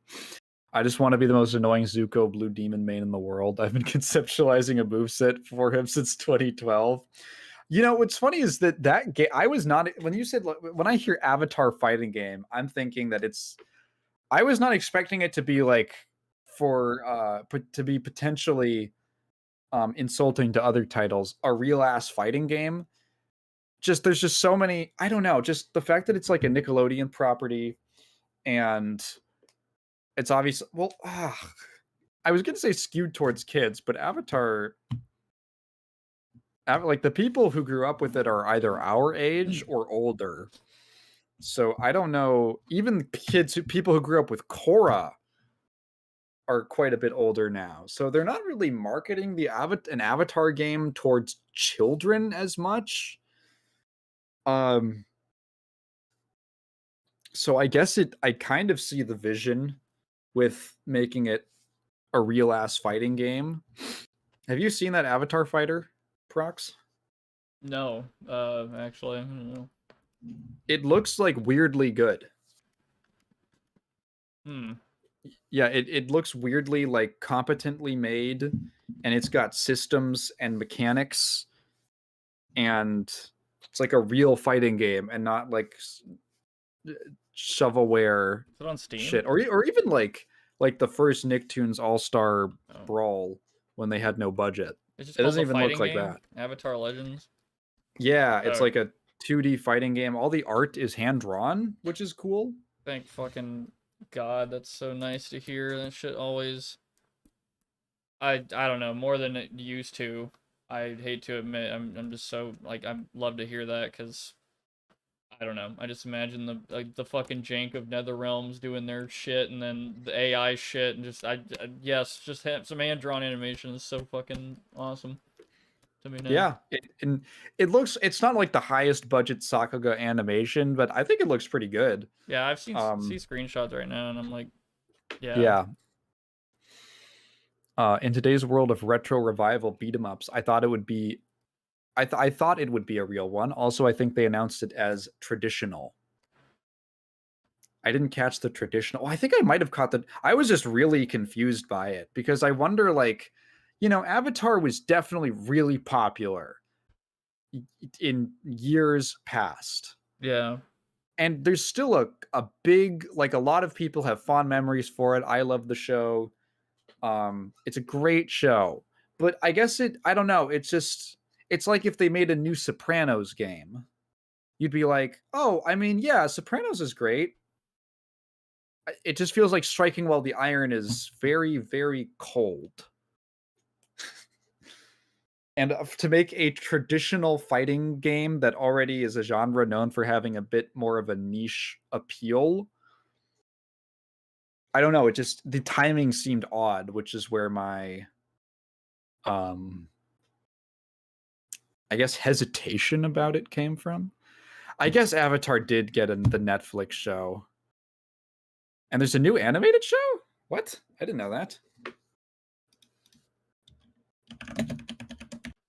I just want to be the most annoying Zuko Blue Demon main in the world. I've been conceptualizing a moveset for him since 2012. You know, what's funny is that game, I was not, when you said, when I hear Avatar fighting game, I'm thinking that I was not expecting it to be like to be potentially insulting to other titles, a real ass fighting game. There's just so many, I don't know, just the fact that it's like a Nickelodeon property and it's obvious. Well, I was going to say skewed towards kids, but Avatar, like the people who grew up with it are either our age or older. So I don't know. Even people who grew up with Korra are quite a bit older now. So they're not really marketing an Avatar game towards children as much. So I guess I kind of see the vision with making it a real ass fighting game. Have you seen that Avatar fighter, Prox? No, actually, I don't know. It looks like weirdly good. Yeah, it looks weirdly like competently made, and it's got systems and mechanics, and it's like a real fighting game and not like shovelware Is it on Steam? shit, or even like the first Nicktoons All-Star Brawl when they had no budget. It doesn't even look like that. Avatar Legends. Yeah, it's like a 2D fighting game. All the art is hand drawn, which is cool. Thank fucking God, that's so nice to hear. That shit always, I don't know, more than it used to. I hate to admit, I'm just so like, I love to hear that because I don't know. I just imagine the fucking jank of NetherRealms doing their shit and then the AI shit and just yes, just have some hand drawn animation is so fucking awesome to me now. Yeah, it's not like the highest budget Sakuga animation, but I think it looks pretty good. Yeah, I've seen see screenshots right now and I'm like, yeah. In today's world of retro revival beat 'em ups, I thought it would be I thought it would be a real one. Also, I think they announced it as traditional. I didn't catch the traditional. I think I might have caught I was just really confused by it because I wonder, like, Avatar was definitely really popular in years past. Yeah. And there's still a big, like, a lot of people have fond memories for it. I love the show. It's a great show. But I guess I don't know. It's like if they made a new Sopranos game. you'd be like, oh, I mean, yeah, Sopranos is great. It just feels like striking while the iron is very, very cold. And to make a traditional fighting game that already is a genre known for having a bit more of a niche appeal, I don't know, it just, the timing seemed odd, which is where my, I guess, hesitation about it came from. I guess Avatar did get the Netflix show. And there's a new animated show? What? I didn't know that.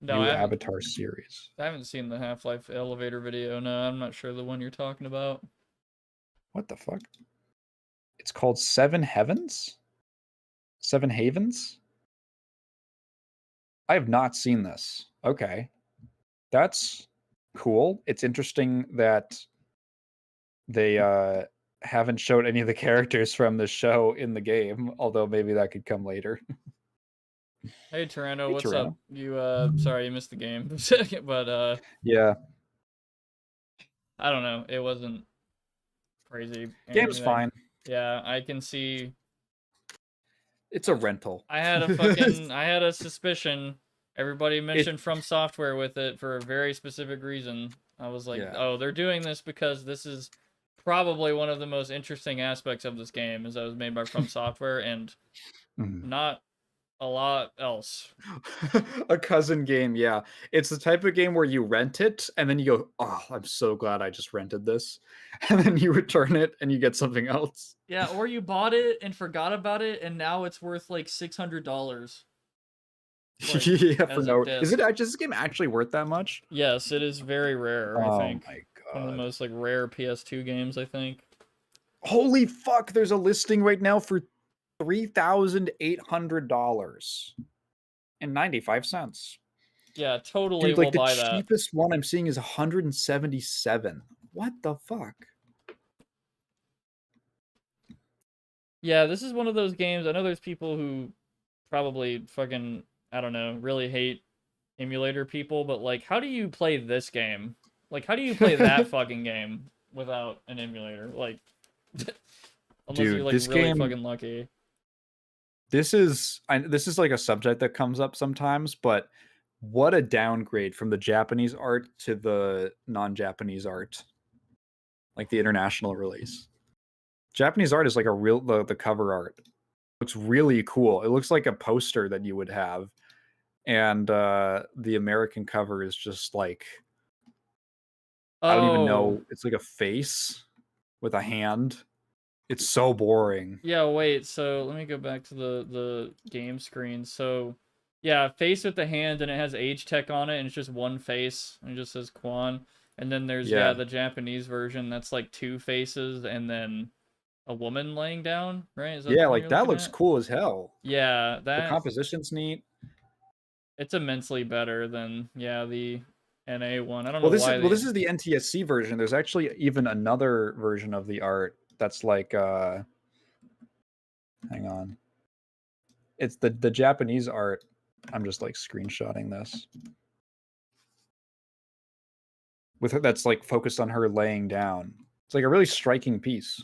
No, New I haven't, Avatar series. I haven't seen the Half-Life elevator video. No, I'm not sure the one you're talking about. What the fuck? It's called Seven Heavens? Seven Havens? I have not seen this. Okay. That's cool. It's interesting that they haven't showed any of the characters from the show in the game, although maybe that could come later. Hey Toronto, Hey, what's Toronto. up? You sorry you missed the game. But Yeah. I don't know. It wasn't crazy. or Game's anything. fine. Yeah, I can see. It's a rental. I had a suspicion. Everybody mentioned FromSoftware with it for a very specific reason. I was like, Yeah. oh, they're doing this because this is probably one of the most interesting aspects of this game, is that it was made by FromSoftware and not a lot else. A cousin game, yeah. It's the type of game where you rent it and then you go, oh, I'm so glad I just rented this. And then you return it and you get something else. Yeah, or you bought it and forgot about it, and now it's worth like $600. Like, yeah, as for a no. disc. Is this game actually worth that much? Yes, it is very rare. I think my one of the god! most like rare PS2 games. I think. Holy fuck! There's a listing right now for $3,800.95. Yeah, totally. Dude, like will buy the that. cheapest one I'm seeing is 177. What the fuck? Yeah, this is one of those games. I know there's people who probably fucking, I don't know, really hate emulator people, but like, how do you play this game? Like, how do you play that fucking game without an emulator? Like, unless Dude, you're like this really game, fucking lucky. This is like a subject that comes up sometimes, but what a downgrade from the Japanese art to the non-Japanese art, like the international release. Japanese art is like the cover art looks really cool. It looks like a poster that you would have, and the American cover is just like, I don't even know. It's like a face with a hand. It's so boring. Yeah, wait, so let me go back to the game screen. So, yeah, face with the hand, and it has age tech on it, and it's just one face, and it just says Kuon. And then there's, Yeah. the Japanese version that's like two faces, and then a woman laying down, right? Is that Yeah, the one like you're that looking looks at? cool as hell. Yeah, The composition's neat. it's immensely better than, the NA one. I don't Well, know this why is this is the NTSC version. There's actually even another version of the art that's like hang on. It's the Japanese art. I'm just like screenshotting this. With her, that's like focused on her laying down. It's like a really striking piece.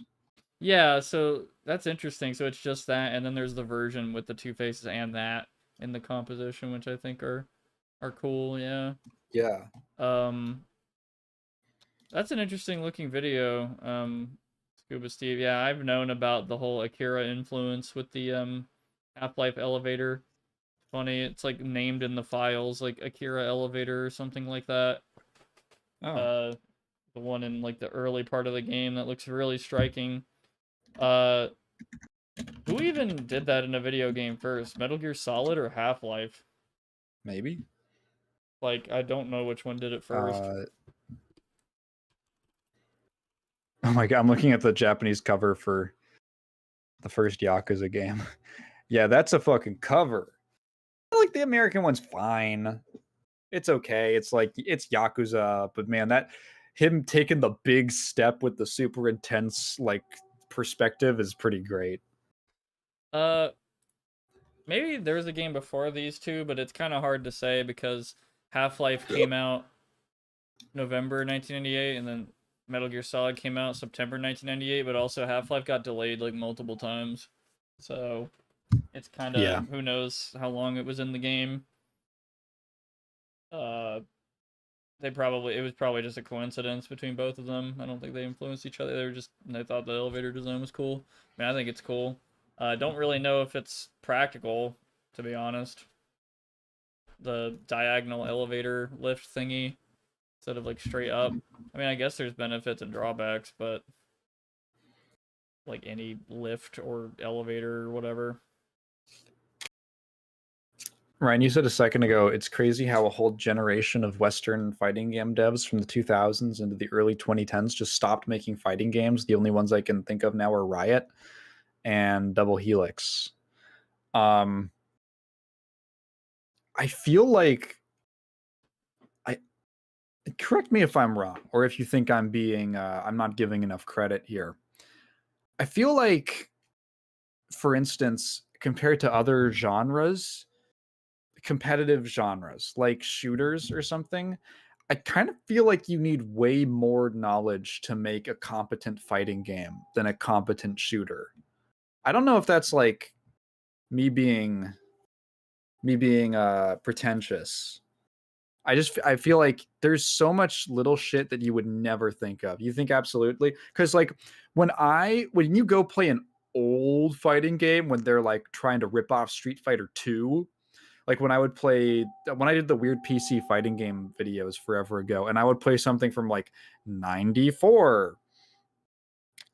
Yeah, so that's interesting. So it's just that, and then there's the version with the two faces and that in the composition, which I think are cool. Yeah. Yeah. That's an interesting looking video. Scuba Steve. Yeah, I've known about the whole Akira influence with the Half-Life elevator. Funny, it's like named in the files like Akira elevator or something like that. Oh. The one in like the early part of the game that looks really striking. Who even did that in a video game first? Metal Gear Solid or Half-Life? Maybe. Like, I don't know which one did it first. Oh my god, I'm looking at the Japanese cover for the first Yakuza game. Yeah, that's a fucking cover. I like the American one's fine. It's okay. It's like, it's Yakuza, but man, that him taking the big step with the super intense like perspective is pretty great. Maybe there was a game before these two, but it's kind of hard to say because Half-Life came out November 1998, and then Metal Gear Solid came out September 1998, but also Half-Life got delayed like multiple times. So it's kind Yeah. of, who knows how long it was in the game. It was probably just a coincidence between both of them. I don't think they influenced each other. They thought the elevator design was cool. I mean, I think it's cool. Don't really know if it's practical, to be honest. The diagonal elevator lift thingy instead of like straight up. I mean, I guess there's benefits and drawbacks, but like any lift or elevator or whatever. Ryan, you said a second ago, it's crazy how a whole generation of Western fighting game devs from the 2000s into the early 2010s just stopped making fighting games. The only ones I can think of now are Riot and Double Helix. I feel like correct me if I'm wrong, or if you think I'm not giving enough credit here. I feel like, for instance, compared to other genres, competitive genres like shooters or something, I kind of feel like you need way more knowledge to make a competent fighting game than a competent shooter. I don't know if that's like me being pretentious. I feel like there's so much little shit that you would never think of. You think absolutely, because like when you go play an old fighting game when they're like trying to rip off Street Fighter 2, like when I did the weird PC fighting game videos forever ago, and I would play something from like 94,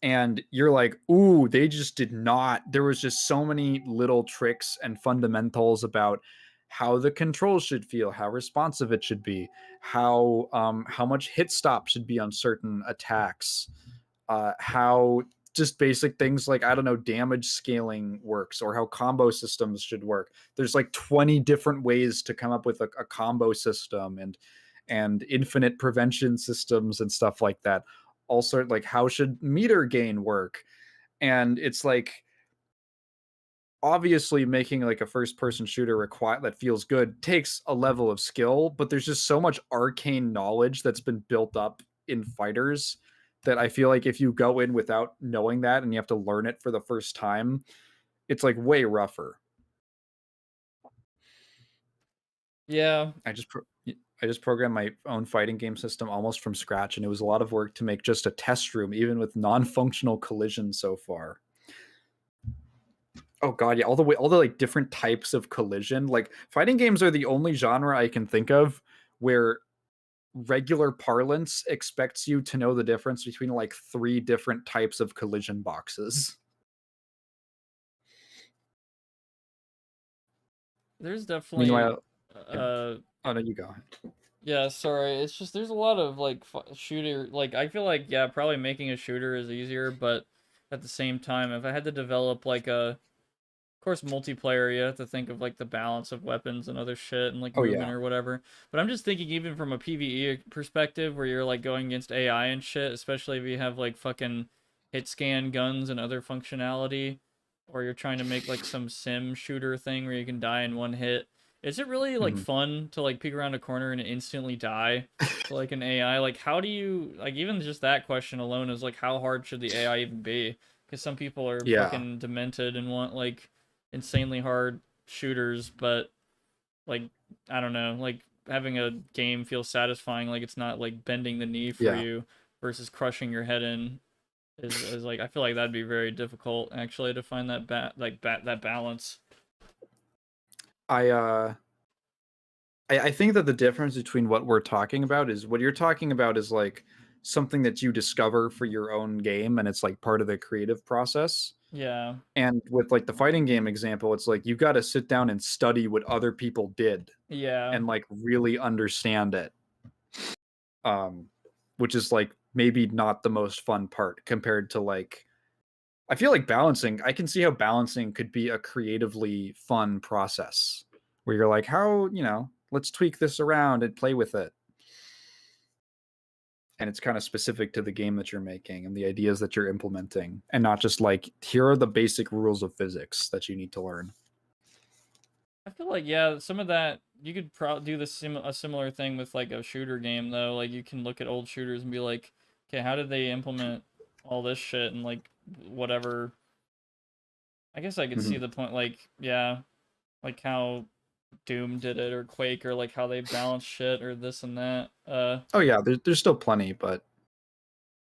and you're like, ooh, they just did not, there was just so many little tricks and fundamentals about how the controls should feel, how responsive it should be, how much hit stop should be on certain attacks, how just basic things like, I don't know, damage scaling works, or how combo systems should work. There's like 20 different ways to come up with a combo system, and infinite prevention systems and stuff like that. Also, like, how should meter gain work? And it's like, obviously making like a first person shooter that feels good takes a level of skill, but there's just so much arcane knowledge that's been built up in fighters that I feel like if you go in without knowing that and you have to learn it for the first time, it's like way rougher. Yeah. I just programmed my own fighting game system almost from scratch, and it was a lot of work to make just a test room, even with non-functional collisions so far. Oh god, yeah, all the like different types of collision. Like, fighting games are the only genre I can think of where regular parlance expects you to know the difference between like 3 different types of collision boxes. There's definitely Meanwhile, uh oh no, you go. yeah, sorry. It's just there's a lot of like shooter, like I feel like, yeah, probably making a shooter is easier, but at the same time, if I had to develop like of course multiplayer, you have to think of like the balance of weapons and other shit and like Oh movement yeah. or whatever. But I'm just thinking even from a PvE perspective where you're like going against AI and shit, especially if you have like fucking hit scan guns and other functionality, or you're trying to make like some sim shooter thing where you can die in one hit. Is it really like Mhm. fun to like peek around a corner and instantly die to like an AI? Like, how do you, like, even just that question alone is like, how hard should the AI even be? Because some people are Yeah. fucking demented and want like insanely hard shooters, but like, I don't know, like having a game feel satisfying, like it's not like bending the knee for Yeah. you versus crushing your head in is like, I feel like that'd be very difficult actually to find that that balance. I think that the difference between what we're talking about is, what you're talking about is like something that you discover for your own game, and it's like part of the creative process. Yeah. And with like the fighting game example, it's like you got to sit down and study what other people did Yeah. and like really understand it. Um, which is like maybe not the most fun part compared to like, I feel like balancing, I can see how balancing could be a creatively fun process where you're like, how, let's tweak this around and play with it. And it's kind of specific to the game that you're making and the ideas that you're implementing, and not just like, here are the basic rules of physics that you need to learn. I feel like, yeah, some of that you could do a similar thing with like a shooter game though. Like you can look at old shooters and be like, okay, how did they implement all this shit and like whatever. I guess I could see the point. Like yeah, like how Doom did it or Quake or like how they balance shit or this and that. Oh yeah, there's still plenty, but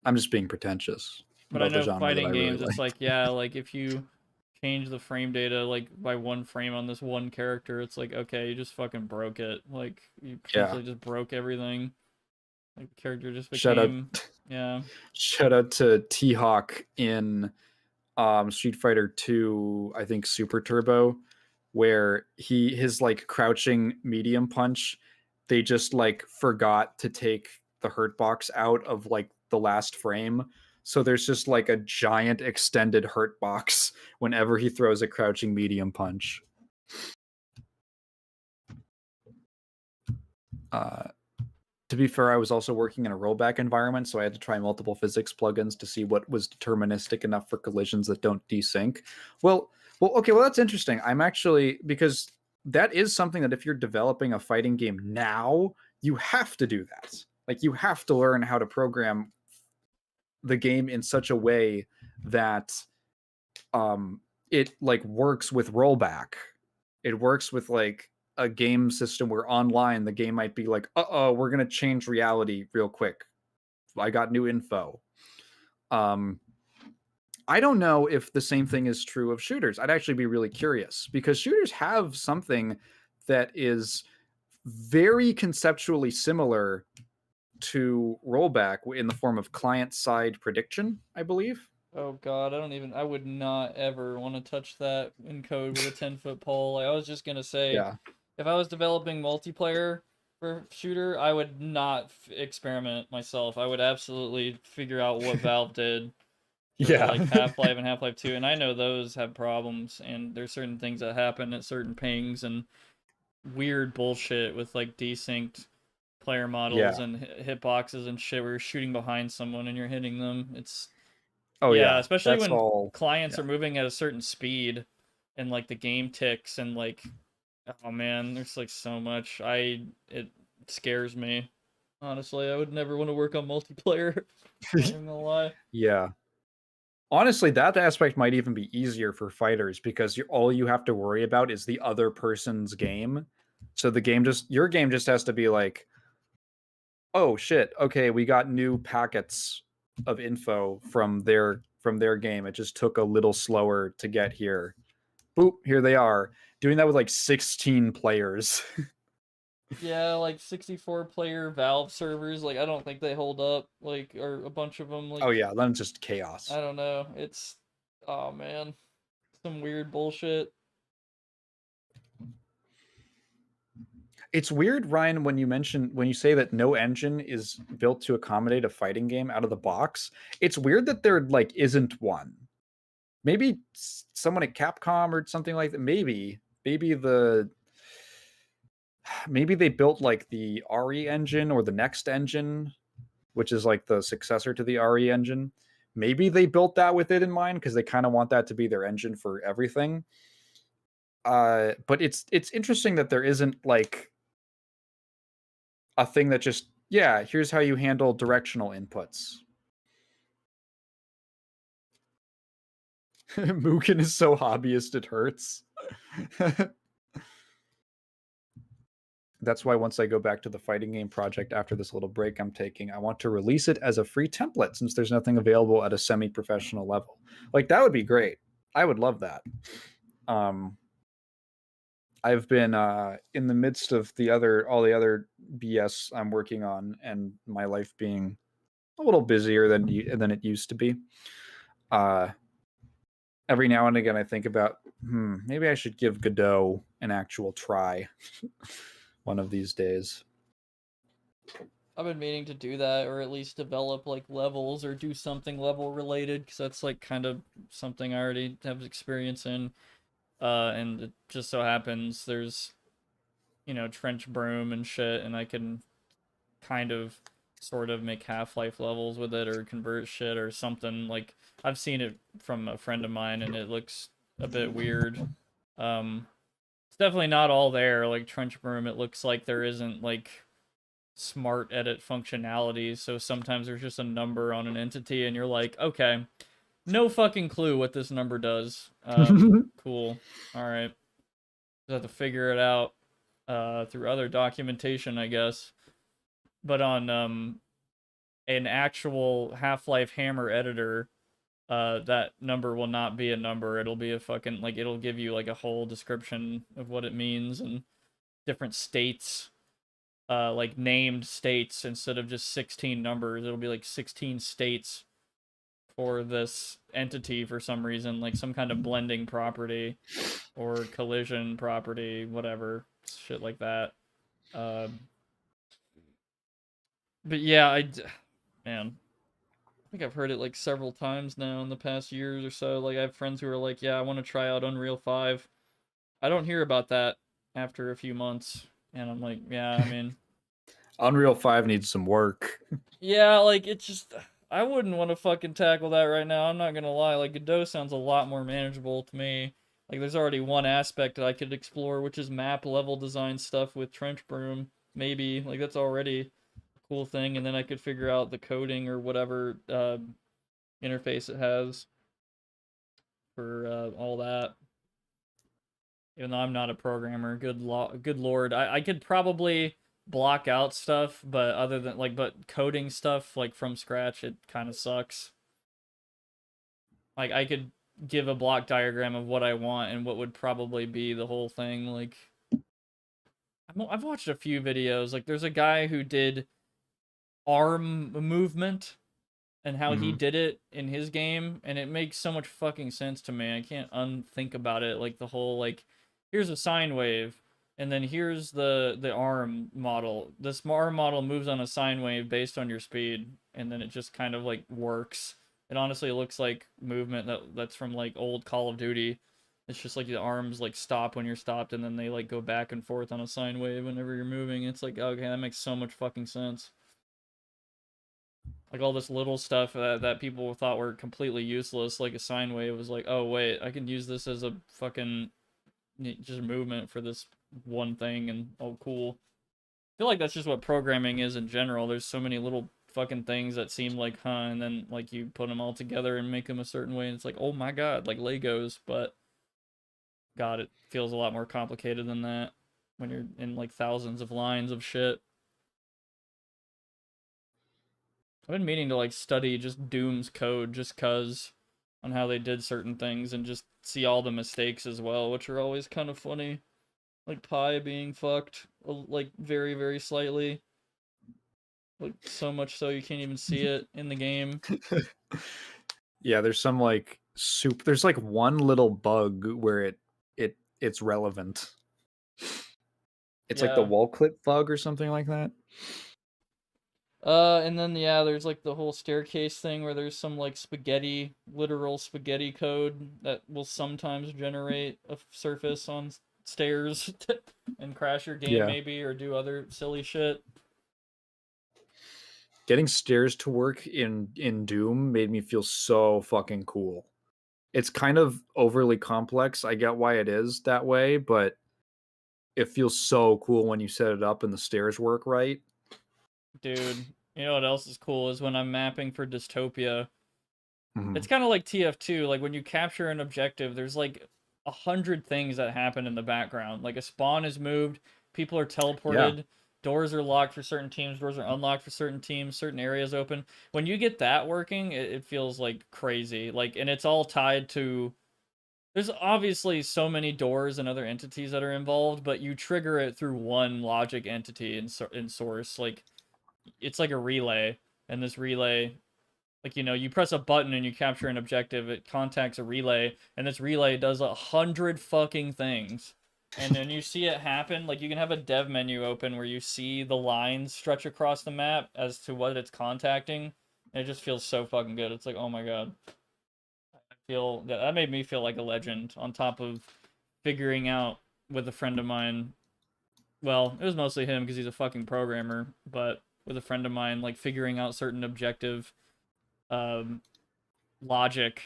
I'm just being pretentious But I about the know genre that fighting I really games, it's like. like yeah, like if you change the frame data like by 1 frame on this one character, it's like okay, you just fucking broke it. Like you Yeah. essentially just broke everything. Like the character just Shout out, became yeah. shout out to T-Hawk in Street Fighter 2, I think Super Turbo, where his like crouching medium punch, they just like forgot to take the hurt box out of like the last frame. So there's just like a giant extended hurt box whenever he throws a crouching medium punch. Uh, to be fair, I was also working in a rollback environment, so I had to try multiple physics plugins to see what was deterministic enough for collisions that don't desync. Okay, that's interesting. I'm actually, because that is something that if you're developing a fighting game now, you have to do that. Like you have to learn how to program the game in such a way that it like works with rollback. It works with like a game system where online the game might be like, we're gonna change reality real quick. I got new info. I don't know if the same thing is true of shooters. I'd actually be really curious because shooters have something that is very conceptually similar to rollback in the form of client-side prediction, I believe. Oh god, I would not ever want to touch that in code with a 10-foot pole. Like, I was just gonna say, Yeah. if I was developing multiplayer for shooter, I would not experiment myself. I would absolutely figure out what Valve did for Yeah. like Half-Life and Half-Life 2, and I know those have problems, and there's certain things that happen at certain pings and weird bullshit with like desynced player models Yeah. and hitboxes and shit where you're shooting behind someone and you're hitting them. It's Oh yeah, yeah. especially That's when all. clients Yeah. are moving at a certain speed and like the game ticks and like oh man, there's like so much. It scares me. Honestly, I would never want to work on multiplayer. Not even gonna lie. Yeah. Honestly, that aspect might even be easier for fighters because all you have to worry about is the other person's game. So your game just has to be like, oh shit, okay, we got new packets of info from their game. It just took a little slower to get here. Boop, here they are. Doing that with like 16 players. Yeah, like 64 player Valve servers, like I don't think they hold up. Like or a bunch of them Oh like yeah, then it's just chaos. I don't know. It's oh man, some weird bullshit. It's weird, Ryan, when you say that no engine is built to accommodate a fighting game out of the box. It's weird that there like isn't one. Maybe someone at Capcom or something like that. Maybe they built like the RE engine or the next engine, which is like the successor to the RE engine. Maybe they built that with it in mind because they kind of want that to be their engine for everything. But it's interesting that there isn't like a thing that just, yeah, here's how you handle directional inputs. Mugen is so hobbyist it hurts. That's why once I go back to the fighting game project after this little break I'm taking, I want to release it as a free template since there's nothing available at a semi-professional level. Like that would be great. I would love that. I've been in the midst of all the other BS I'm working on, and my life being a little busier than it used to be. Every now and again, I think about, maybe I should give Godot an actual try one of these days. I've been meaning to do that, or at least develop like levels or do something level related, because that's like kind of something I already have experience in. And it just so happens there's, trench broom and shit, and I can kind of sort of make Half-Life levels with it or convert shit or something. Like I've seen it from a friend of mine and it looks a bit weird. It's definitely not all there. Like Trench Broom, it looks like there isn't like smart edit functionality. So sometimes there's just a number on an entity, and you're like, okay, no fucking clue what this number does. Cool. All right. Just have to figure it out through other documentation, I guess. But on an actual Half-Life Hammer editor, that number will not be a number. It'll be a fucking, like, it'll give you, like, a whole description of what it means and different states, like, named states instead of just 16 numbers. It'll be, like, 16 states for this entity for some reason, like some kind of blending property or collision property, whatever, shit like that. But yeah, man, I think I've heard it like several times now in the past years or so. Like I have friends who are like, yeah, I want to try out Unreal 5. I don't hear about that after a few months, and I'm like, yeah, I mean, Unreal 5 needs some work. yeah, like it's just I wouldn't want to fucking tackle that right now. I'm not gonna lie. Like Godot sounds a lot more manageable to me. Like there's already one aspect that I could explore, which is map level design stuff with Trench Broom. Maybe like that's already a cool thing, and then I could figure out the coding or whatever interface it has for all that. Even though I'm not a programmer, good lord, I could probably block out stuff, but other than like, but coding stuff like from scratch, it kind of sucks. Like I could give a block diagram of what I want and what would probably be the whole thing. Like I've watched a few videos. Like there's a guy who did arm movement and how he did it in his game, and it makes so much fucking sense to me. I can't unthink about it. Like the whole like, here's a sine wave, and then here's the arm model. This arm model moves on a sine wave based on your speed, and then it just kind of like works. It honestly looks like movement that's from like old Call of Duty. It's just like the arms like stop when you're stopped, and then they like go back and forth on a sine wave whenever you're moving. It's like, okay, that makes so much fucking sense. Like all this little stuff that people thought were completely useless, like a sine wave, was like, oh wait, I can use this as a fucking just movement for this one thing, and oh cool. I feel like that's just what programming is in general. There's so many little fucking things that seem like, huh, and then like you put them all together and make them a certain way, and it's like, oh my god, like Legos, but god, it feels a lot more complicated than that when you're in like thousands of lines of shit. I've been meaning to like study just Doom's code just cuz on how they did certain things and just see all the mistakes as well, which are always kind of funny. Like Pi being fucked like very very slightly. Like so much so you can't even see it in the game. Yeah, there's some like there's like one little bug where it's relevant. It's like the Yeah. wall clip bug or something like that. And then yeah, there's like the whole staircase thing where there's some like spaghetti, literal spaghetti code that will sometimes generate a surface on stairs and crash your game maybe, or do other silly shit. Getting stairs to work in Doom made me feel so fucking cool. It's kind of overly complex. I get why it is that way, but it feels so cool when you set it up and the stairs work right. Dude, you know what else is cool is when I'm mapping for dystopia. Mhm. It's kind of like TF2. Like when you capture an objective, there's like 100 things that happen in the background. Like a spawn is moved, people are teleported, doors are locked for certain teams, doors are unlocked for certain teams, certain areas open. When you get that working, it feels like crazy. Like, and it's all tied to. There's obviously so many doors and other entities that are involved, but you trigger it through one logic entity in source. Like it's like a relay, and this relay, like, you know, you press a button and you capture an objective, it contacts a relay, and this relay does 100 fucking things. And then you see it happen. Like you can have a dev menu open where you see the lines stretch across the map as to what it's contacting, and it just feels so fucking good. It's like, oh my god. I feel that made me feel like a legend, on top of figuring out with a friend of mine. Well, it was mostly him because he's a fucking programmer, but with a friend of mine, like figuring out certain objective logic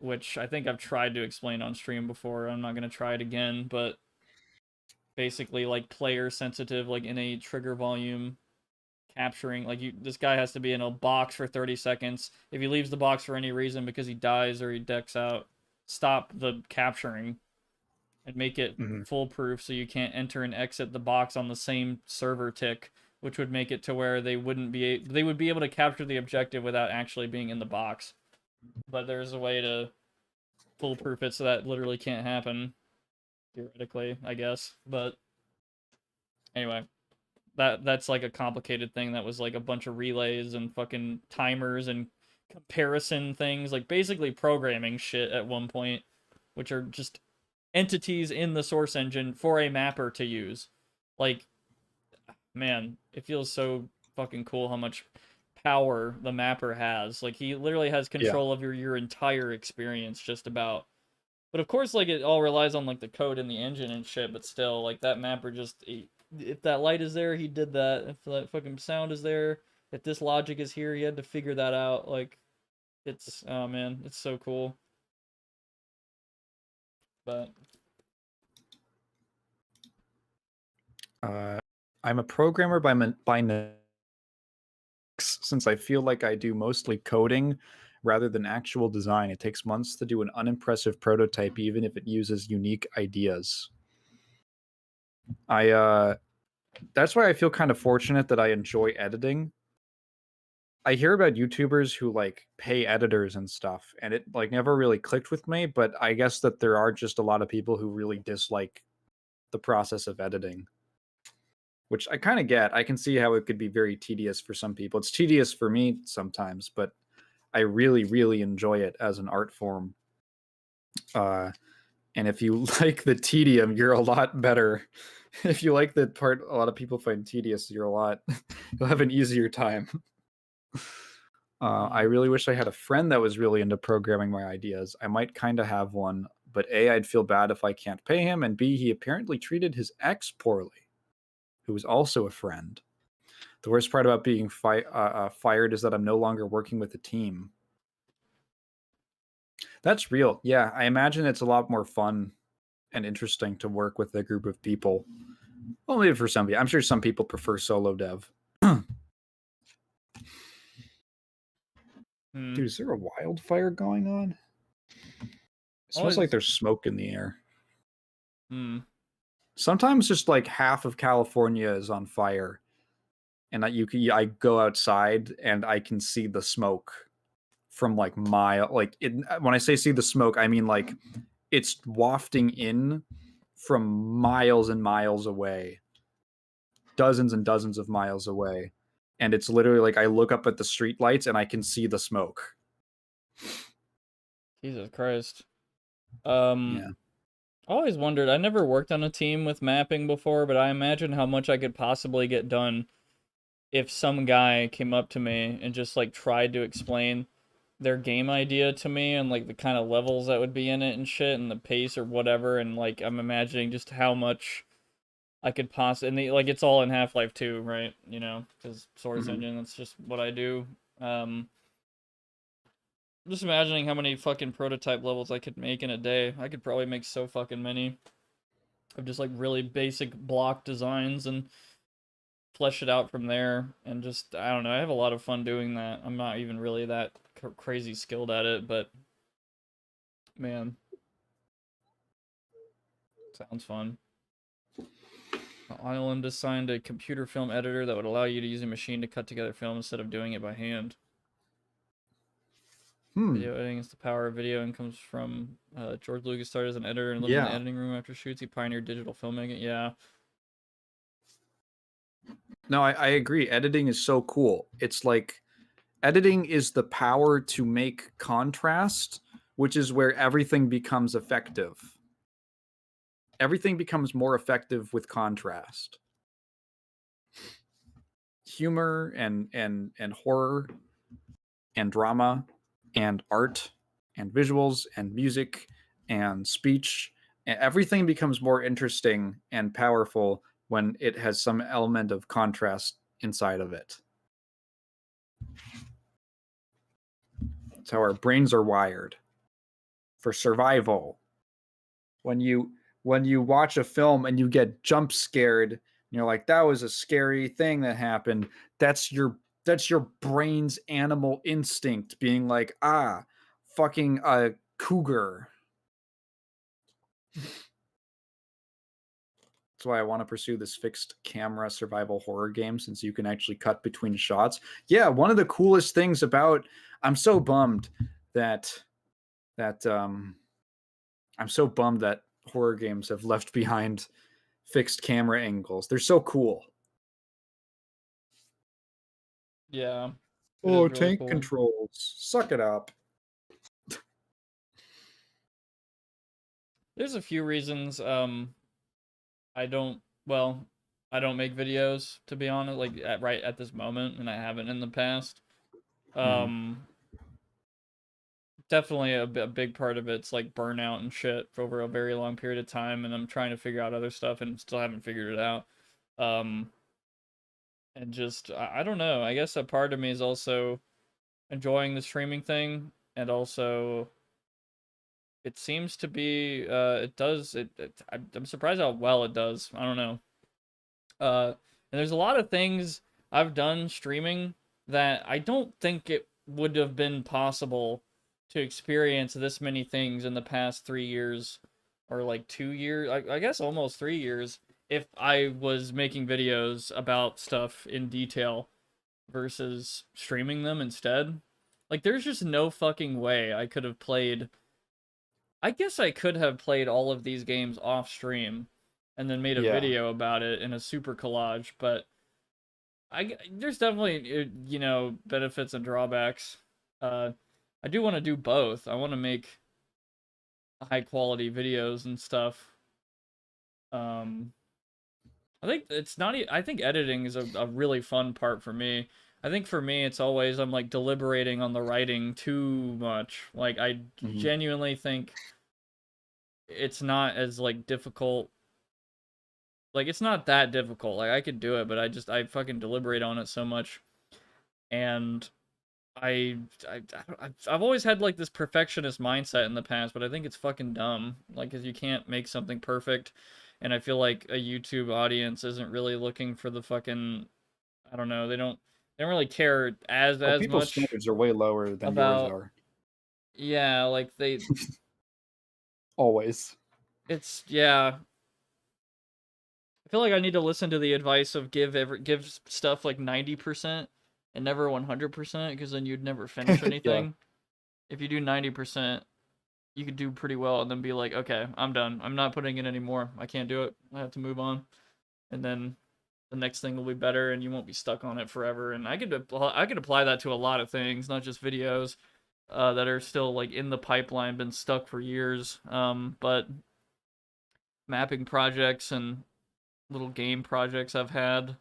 which I think I've tried to explain on stream before. I'm not gonna try it again, but basically like player sensitive, like in a trigger volume capturing, like this guy has to be in a box for 30 seconds. If he leaves the box for any reason because he dies or he decks out, stop the capturing and make it foolproof so you can't enter and exit the box on the same server tick, which would make it to where they would be able to capture the objective without actually being in the box. But there's a way to foolproof it so that literally can't happen, theoretically, I guess. But anyway, that's like a complicated thing that was like a bunch of relays and fucking timers and comparison things, like basically programming shit at one point, which are just entities in the source engine for a mapper to use. Like, man, it feels so fucking cool how much power the mapper has. Like, he literally has control of your entire experience, just about. But of course, like, it all relies on like the code in the engine and shit, but still, like, that mapper just, if that light is there, he did that. If that fucking sound is there, if this logic is here, he had to figure that out. Like, it's, oh man, it's so cool. But I'm a programmer by since I feel like I do mostly coding rather than actual design. It takes months to do an unimpressive prototype, even if it uses unique ideas. That's why I feel kind of fortunate that I enjoy editing. I hear about YouTubers who like pay editors and stuff, and it like never really clicked with me, but I guess that there are just a lot of people who really dislike the process of editing, which I kind of get. I can see how it could be very tedious for some people. It's tedious for me sometimes, but I really, really enjoy it as an art form. And if you like the tedium, you're a lot better. If you like the part a lot of people find tedious, you'll have an easier time. I really wish I had a friend that was really into programming my ideas. I might kind of have one, but A, I'd feel bad if I can't pay him, and B, he apparently treated his ex poorly, who was also a friend. The worst part about being fired is that I'm no longer working with the team. That's real. Yeah, I imagine it's a lot more fun and interesting to work with a group of people. Well, maybe for some people. I'm sure some people prefer solo dev. Dude, is there a wildfire going on? It smells like there's smoke in the air. Sometimes just like half of California is on fire, and I go outside and I can see the smoke from like when I say see the smoke, I mean like it's wafting in from miles and miles away, dozens and dozens of miles away, and it's literally like I look up at the street lights and I can see the smoke. Jesus Christ. Yeah. I always wondered, I never worked on a team with mapping before, but I imagine how much I could possibly get done if some guy came up to me and just like tried to explain their game idea to me and like the kind of levels that would be in it and shit and the pace or whatever, and like I'm imagining just how much I could possibly, and like it's all in Half-Life 2, right? You know, because Source Engine, that's just what I do. Just imagining how many fucking prototype levels I could make in a day. I could probably make so fucking many of just like really basic block designs and flesh it out from there. And just, I don't know, I have a lot of fun doing that. I'm not even really that crazy skilled at it, but man, sounds fun. Island assigned a computer film editor that would allow you to use a machine to cut together film instead of doing it by hand. Video editing is the power of video and comes from George Lucas started as an editor and lived in the editing room after shoots. He pioneered digital filmmaking. Yeah. No, I agree. Editing is so cool. It's like editing is the power to make contrast, which is where everything becomes effective. Everything becomes more effective with contrast. Humor and horror and drama and art and visuals and music and speech, everything becomes more interesting and powerful when it has some element of contrast inside of it. That's how our brains are wired. for survival. When you watch a film and you get jump scared, and you're like, that was a scary thing that happened. That's your brain's animal instinct being like, ah, fucking a cougar. That's why I want to pursue this fixed camera survival horror game, since you can actually cut between shots. Yeah, one of the coolest things about, I'm so bummed that I'm so bummed that horror games have left behind fixed camera angles. They're so cool. Yeah. It Oh, is really tank cool. controls. Suck it up. There's a few reasons I don't make videos, to be honest, like right at this moment, and I haven't in the past. Definitely a big part of it's like burnout and shit for over a very long period of time, and I'm trying to figure out other stuff and still haven't figured it out. And just I don't know. I guess a part of me is also enjoying the streaming thing, and also it seems to be I'm surprised how well it does. I don't know. And there's a lot of things I've done streaming that I don't think it would have been possible to experience this many things in the past 3 years, or like 2 years, I guess almost 3 years, if I was making videos about stuff in detail versus streaming them instead. Like, there's just no fucking way I could have played. I guess I could have played all of these games off stream and then made a video about it in a super collage, but there's definitely, benefits and drawbacks. I do want to do both. I want to make high quality videos and stuff. I think it's not. I think editing is a really fun part for me. I think for me, it's always I'm like deliberating on the writing too much. Like I genuinely think it's not as like difficult. Like it's not that difficult. Like I could do it, but I fucking deliberate on it so much, and I've always had like this perfectionist mindset in the past, but I think it's fucking dumb. Like, 'cause you can't make something perfect, and I feel like a YouTube audience isn't really looking for the fucking, I don't know, they don't really care as People's much standards are way lower than yours about, are. yeah, like Always. it's, yeah. I feel like I need to listen to the advice of give stuff like 90% and never 100%, because then you'd never finish anything. If you do 90%, you could do pretty well, and then be like, okay, I'm done. I'm not putting in anymore. I can't do it. I have to move on. And then the next thing will be better, and you won't be stuck on it forever. And I could apply that to a lot of things, not just videos that are still like in the pipeline, been stuck for years. But mapping projects and little game projects I've had,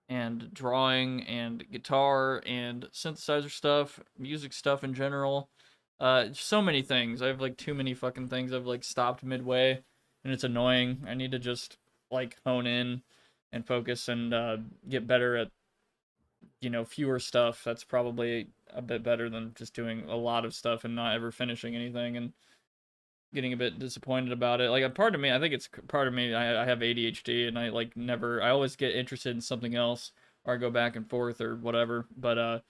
and drawing and guitar and synthesizer stuff, music stuff in general. So many things. I have like too many fucking things I've like stopped midway, and it's annoying. I need to just like hone in and focus and get better at, fewer stuff. That's probably a bit better than just doing a lot of stuff and not ever finishing anything and getting a bit disappointed about it. Like, a part of me, I think it's part of me, I have ADHD, and I always get interested in something else, or I go back and forth or whatever. But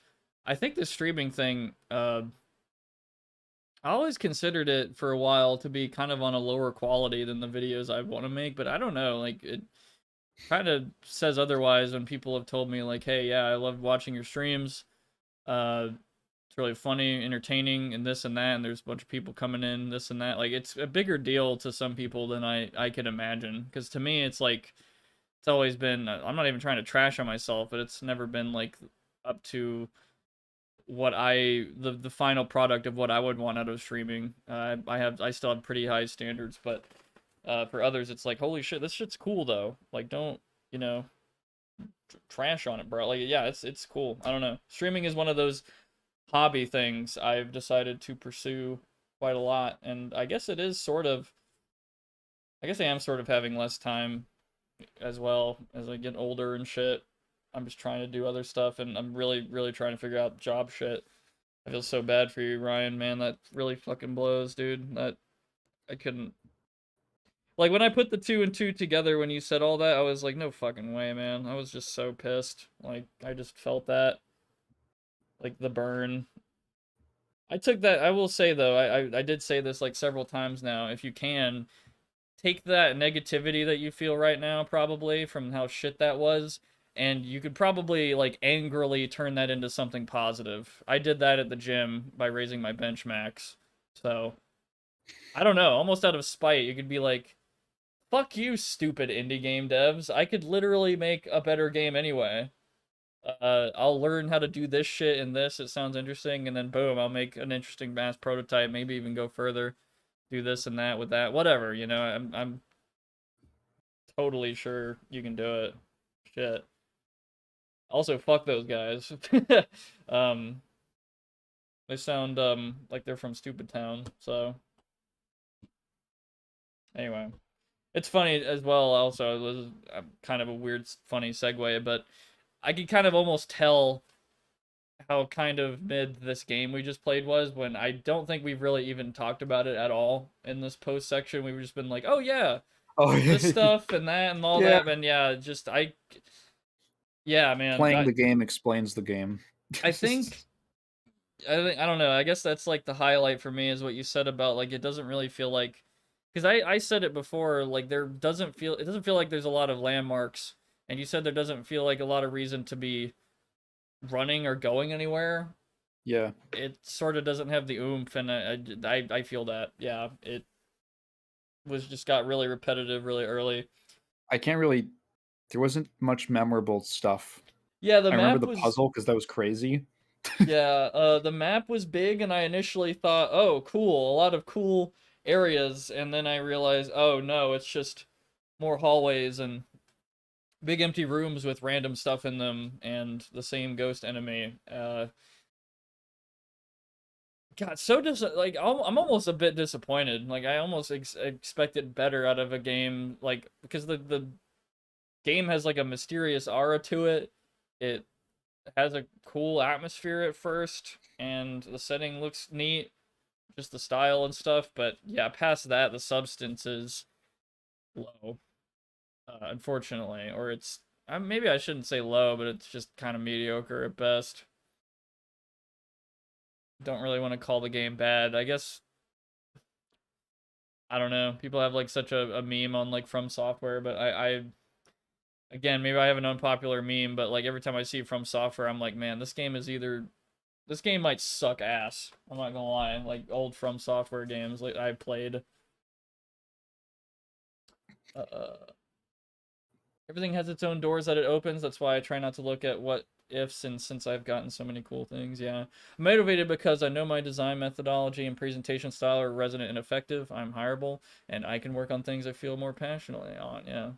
I think the streaming thing, I always considered it for a while to be kind of on a lower quality than the videos I want to make, but I don't know, like, it kind of says otherwise when people have told me, like, hey, yeah, I love watching your streams, it's really funny, entertaining, and this and that, and there's a bunch of people coming in, this and that. Like, it's a bigger deal to some people than I could imagine, because to me, it's like, it's always been, I'm not even trying to trash on myself, but it's never been, like, up to what the final product of what I would want out of streaming. I still have pretty high standards, but for others, it's like, holy shit, this shit's cool, though. Like, don't, trash on it, bro. Like, yeah, it's cool. I don't know. Streaming is one of those hobby things I've decided to pursue quite a lot, and I guess it is sort of, I guess I am sort of having less time as well as I get older and shit. I'm just trying to do other stuff, and I'm really, really trying to figure out job shit. I feel so bad for you, Ryan, man. That really fucking blows, dude. That I couldn't. Like, when I put the 2 and 2 together when you said all that, I was like, no fucking way, man. I was just so pissed. Like, I just felt that. Like, the burn. I took that, I will say, though, I did say this, like, several times now. If you can, take that negativity that you feel right now, probably, from how shit that was, and you could probably, like, angrily turn that into something positive. I did that at the gym by raising my bench max. So, I don't know, almost out of spite, you could be like, fuck you, stupid indie game devs. I could literally make a better game anyway. I'll learn how to do this shit and this. It sounds interesting, and then boom, I'll make an interesting mass prototype. Maybe even go further, do this and that with that. Whatever, you know. I'm totally sure you can do it. Shit. Also, fuck those guys. um, they sound like they're from Stupid Town. So anyway. It's funny as well, also, it was kind of a weird, funny segue, but I could kind of almost tell how kind of mid this game we just played was when I don't think we've really even talked about it at all in this post section. We've just been like, oh yeah, this stuff and that and all that, and yeah, just, yeah, man. Playing the game explains the game. I think, I don't know, I guess that's like the highlight for me is what you said about, like, it doesn't really feel like, because I said it before, like, it doesn't feel like there's a lot of landmarks, and you said there doesn't feel like a lot of reason to be running or going anywhere. Yeah. It sort of doesn't have the oomph, and I feel that. Yeah, it got really repetitive really early. I can't really, there wasn't much memorable stuff. Yeah, the I map remember the was, puzzle because that was crazy. yeah, the map was big, and I initially thought, oh, cool, a lot of cool areas, and then I realized, oh no, it's just more hallways and big empty rooms with random stuff in them and the same ghost enemy. God, so like, I'm almost a bit disappointed. Like, I almost expected better out of a game, like, because the game has like a mysterious aura to it. It has a cool atmosphere at first, and the setting looks neat, just the style and stuff. But yeah, past that, the substance is low, unfortunately, or it's maybe I shouldn't say low, but it's just kind of mediocre at best. Don't really want to call the game bad. I guess, I don't know. People have like such a meme on like FromSoftware, but I again, maybe I have an unpopular meme, but like every time I see FromSoftware, I'm like, man, this game might suck ass. I'm not gonna lie. Like old FromSoftware games like I played. Everything has its own doors that it opens. That's why I try not to look at what ifs, and since I've gotten so many cool things, yeah. I'm motivated because I know my design methodology and presentation style are resonant and effective. I'm hireable, and I can work on things I feel more passionately on, yeah.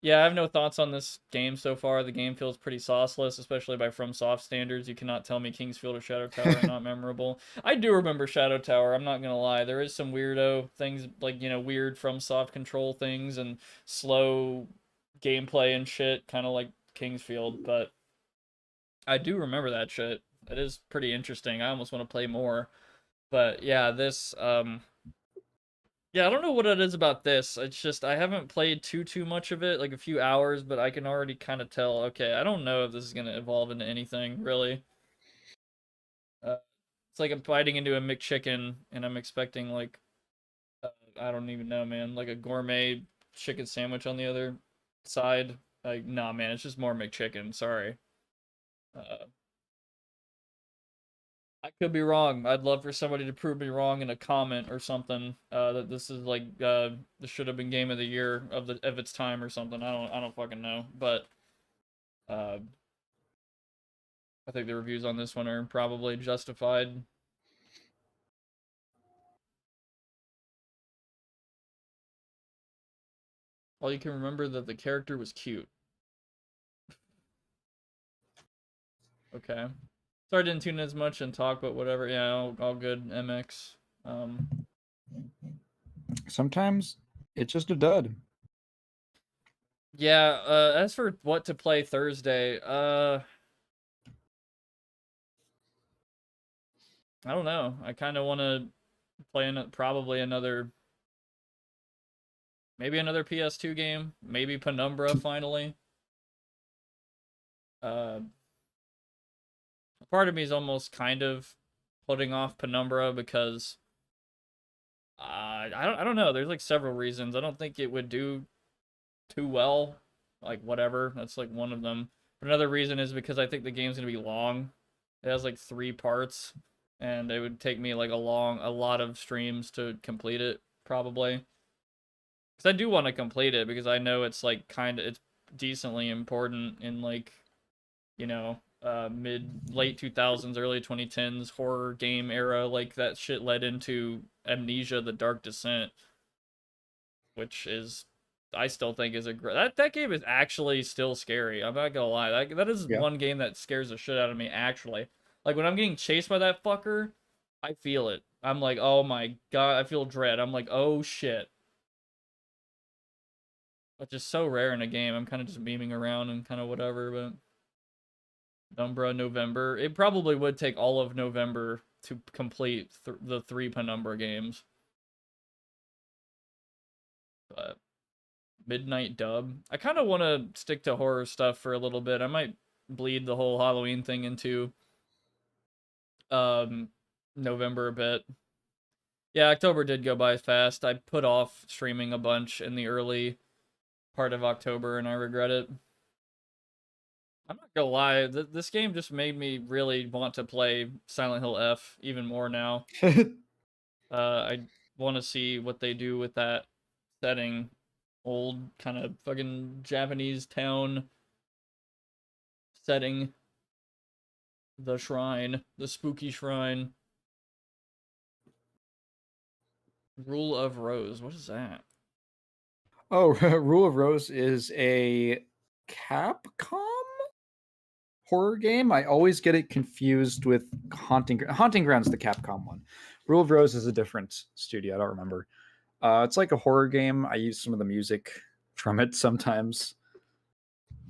Yeah, I have no thoughts on this game so far. The game feels pretty sauceless, especially by FromSoft standards. You cannot tell me Kingsfield or Shadow Tower are not memorable. I do remember Shadow Tower, I'm not gonna lie. There is some weirdo things, like, you know, weird FromSoft control things and slow gameplay and shit, kind of like Kingsfield, but I do remember that shit. It is pretty interesting. I almost want to play more. But yeah, this, yeah, I don't know what it is about this. It's just, I haven't played too much of it, like a few hours, but I can already kind of tell, okay, I don't know if this is going to evolve into anything, really. It's like I'm biting into a McChicken, and I'm expecting, like, I don't even know, man, like a gourmet chicken sandwich on the other side. Like, nah, man, it's just more McChicken, sorry. I could be wrong. I'd love for somebody to prove me wrong in a comment or something. That this is like this should have been game of the year of its time or something. I don't fucking know. But I think the reviews on this one are probably justified. All you can remember that the character was cute. Okay. Sorry I didn't tune in as much and talk, but whatever. Yeah, all good. MX. Sometimes it's just a dud. Yeah, as for what to play Thursday, I don't know. I kind of want to play probably another, maybe another PS2 game, maybe Penumbra finally. Uh, Part of me is almost kind of putting off Penumbra because I don't know. There's like several reasons. I don't think it would do too well. Like whatever. That's like one of them. But another reason is because I think the game's gonna be long. It has like 3 parts, and it would take me like a lot of streams to complete it probably. Because I do want to complete it because I know it's like it's decently important in like, you know, late 2000s, early 2010s horror game era. Like that shit led into Amnesia: The Dark Descent, which is, I still think is a great, that game is actually still scary. I'm not gonna lie. That is one game that scares the shit out of me actually. Like when I'm getting chased by that fucker, I feel it. I'm like, oh my god, I feel dread. I'm like, oh shit. Which is so rare in a game. I'm kind of just memeing around and kind of whatever, but Penumbra November. It probably would take all of November to complete the 3 Penumbra games. But Midnight Dub. I kind of want to stick to horror stuff for a little bit. I might bleed the whole Halloween thing into November a bit. Yeah, October did go by fast. I put off streaming a bunch in the early part of October, and I regret it. I'm not gonna lie, this game just made me really want to play Silent Hill F even more now. I want to see what they do with that setting. Old kind of fucking Japanese town setting. The shrine, the spooky shrine. Rule of Rose, what is that? Oh, Rule of Rose is a Capcom horror game. I always get it confused with Haunting Ground's the Capcom one. Rule of Rose is a different studio. I don't remember. It's like a horror game. I use some of the music from it sometimes.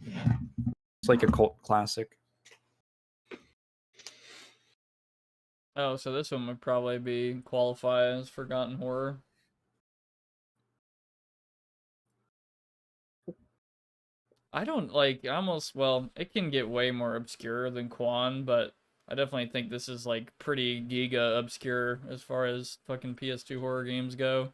It's like a cult classic. Oh, so this one would probably be qualify as Forgotten Horror. I don't like almost, well, it can get way more obscure than Kuon, but I definitely think this is like pretty giga obscure as far as fucking PS2 horror games go.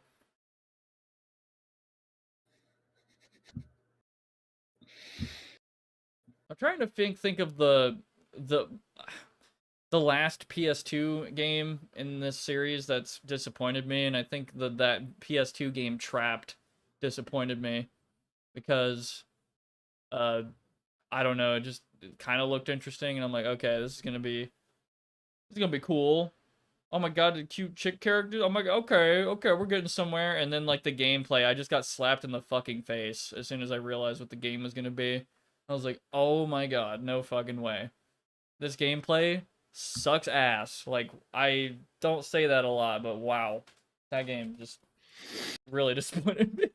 I'm trying to think of the last PS2 game in this series that's disappointed me, and I think that PS2 game Trapped disappointed me because I don't know, it just kind of looked interesting, and I'm like, okay, this is gonna be cool. Oh my god, the cute chick character. I'm like, okay, we're getting somewhere. And then like the gameplay, I just got slapped in the fucking face as soon as I realized what the game was gonna be. I was like, oh my god, no fucking way. This gameplay sucks ass. Like, I don't say that a lot, but wow. That game just really disappointed me.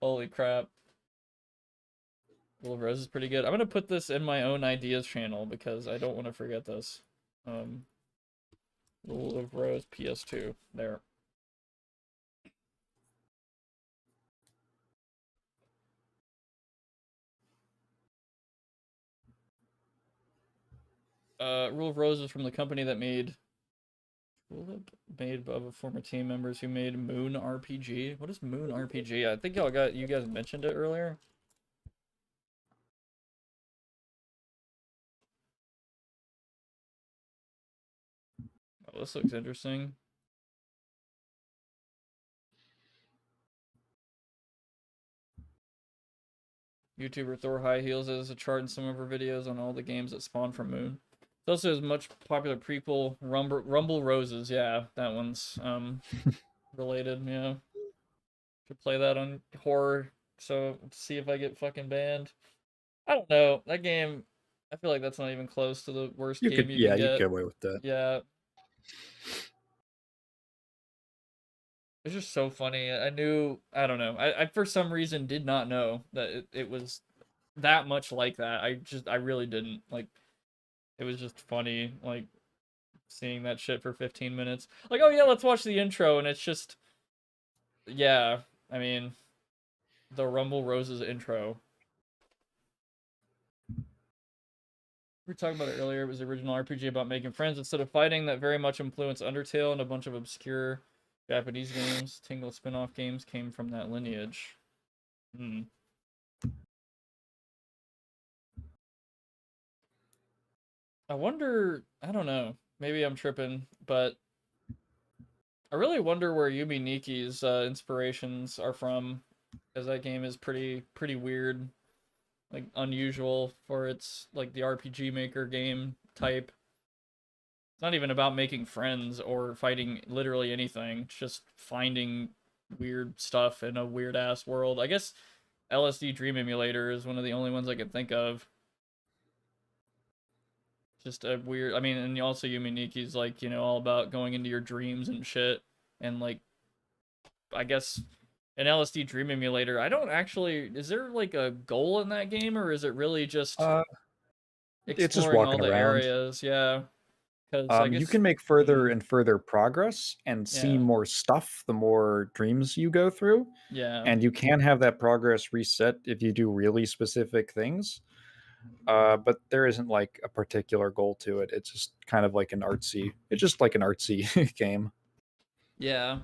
Holy crap. Rule of Rose is pretty good. I'm gonna put this in my own ideas channel because I don't want to forget this. Rule of Rose PS2. There. Rule of Rose is from the company that made of a former team members who made Moon RPG. What is Moon RPG? I think you guys mentioned it earlier. Oh, this looks interesting. YouTuber Thor High Heels has a chart in some of her videos on all the games that spawn from Moon. It also has much popular prequel Rumble Roses. Yeah, that one's related. Yeah, should play that on horror. So see if I get fucking banned. I don't know, that game. I feel like that's not even close to the worst game you can get. Yeah, you get away with that. Yeah. It's just so funny. I don't know. I for some reason did not know that it was that much like that. I really didn't. Like, it was just funny. Like, seeing that shit for 15 minutes. Like, oh yeah, let's watch the intro, and it's just, yeah, I mean, the Rumble Roses intro. We were talking about it earlier. It was the original RPG about making friends instead of fighting that very much influenced Undertale and a bunch of obscure Japanese games. Tingle spin-off games came from that lineage. Hmm. I wonder, I don't know, maybe I'm tripping, but I really wonder where Yumi Niki's inspirations are from, because that game is pretty weird, like unusual for its like the RPG Maker game type. It's not even about making friends or fighting literally anything. It's just finding weird stuff in a weird ass world. I guess LSD Dream Emulator is one of the only ones I can think of. Just a weird. I mean, and also Yumi Niki's like, you know, all about going into your dreams and shit, and like, I guess an LSD Dream Emulator. I don't actually. Is there like a goal in that game, or is it really just It's just exploring all walking the around. areas? Yeah, because I You guess. can make further Mhm, and further progress and see yeah, more stuff the more dreams you go through. yeah, And you can have that progress reset if you do really specific things. But there isn't like a particular goal to it. It's just kind of like an artsy. It's just like an artsy game. yeah.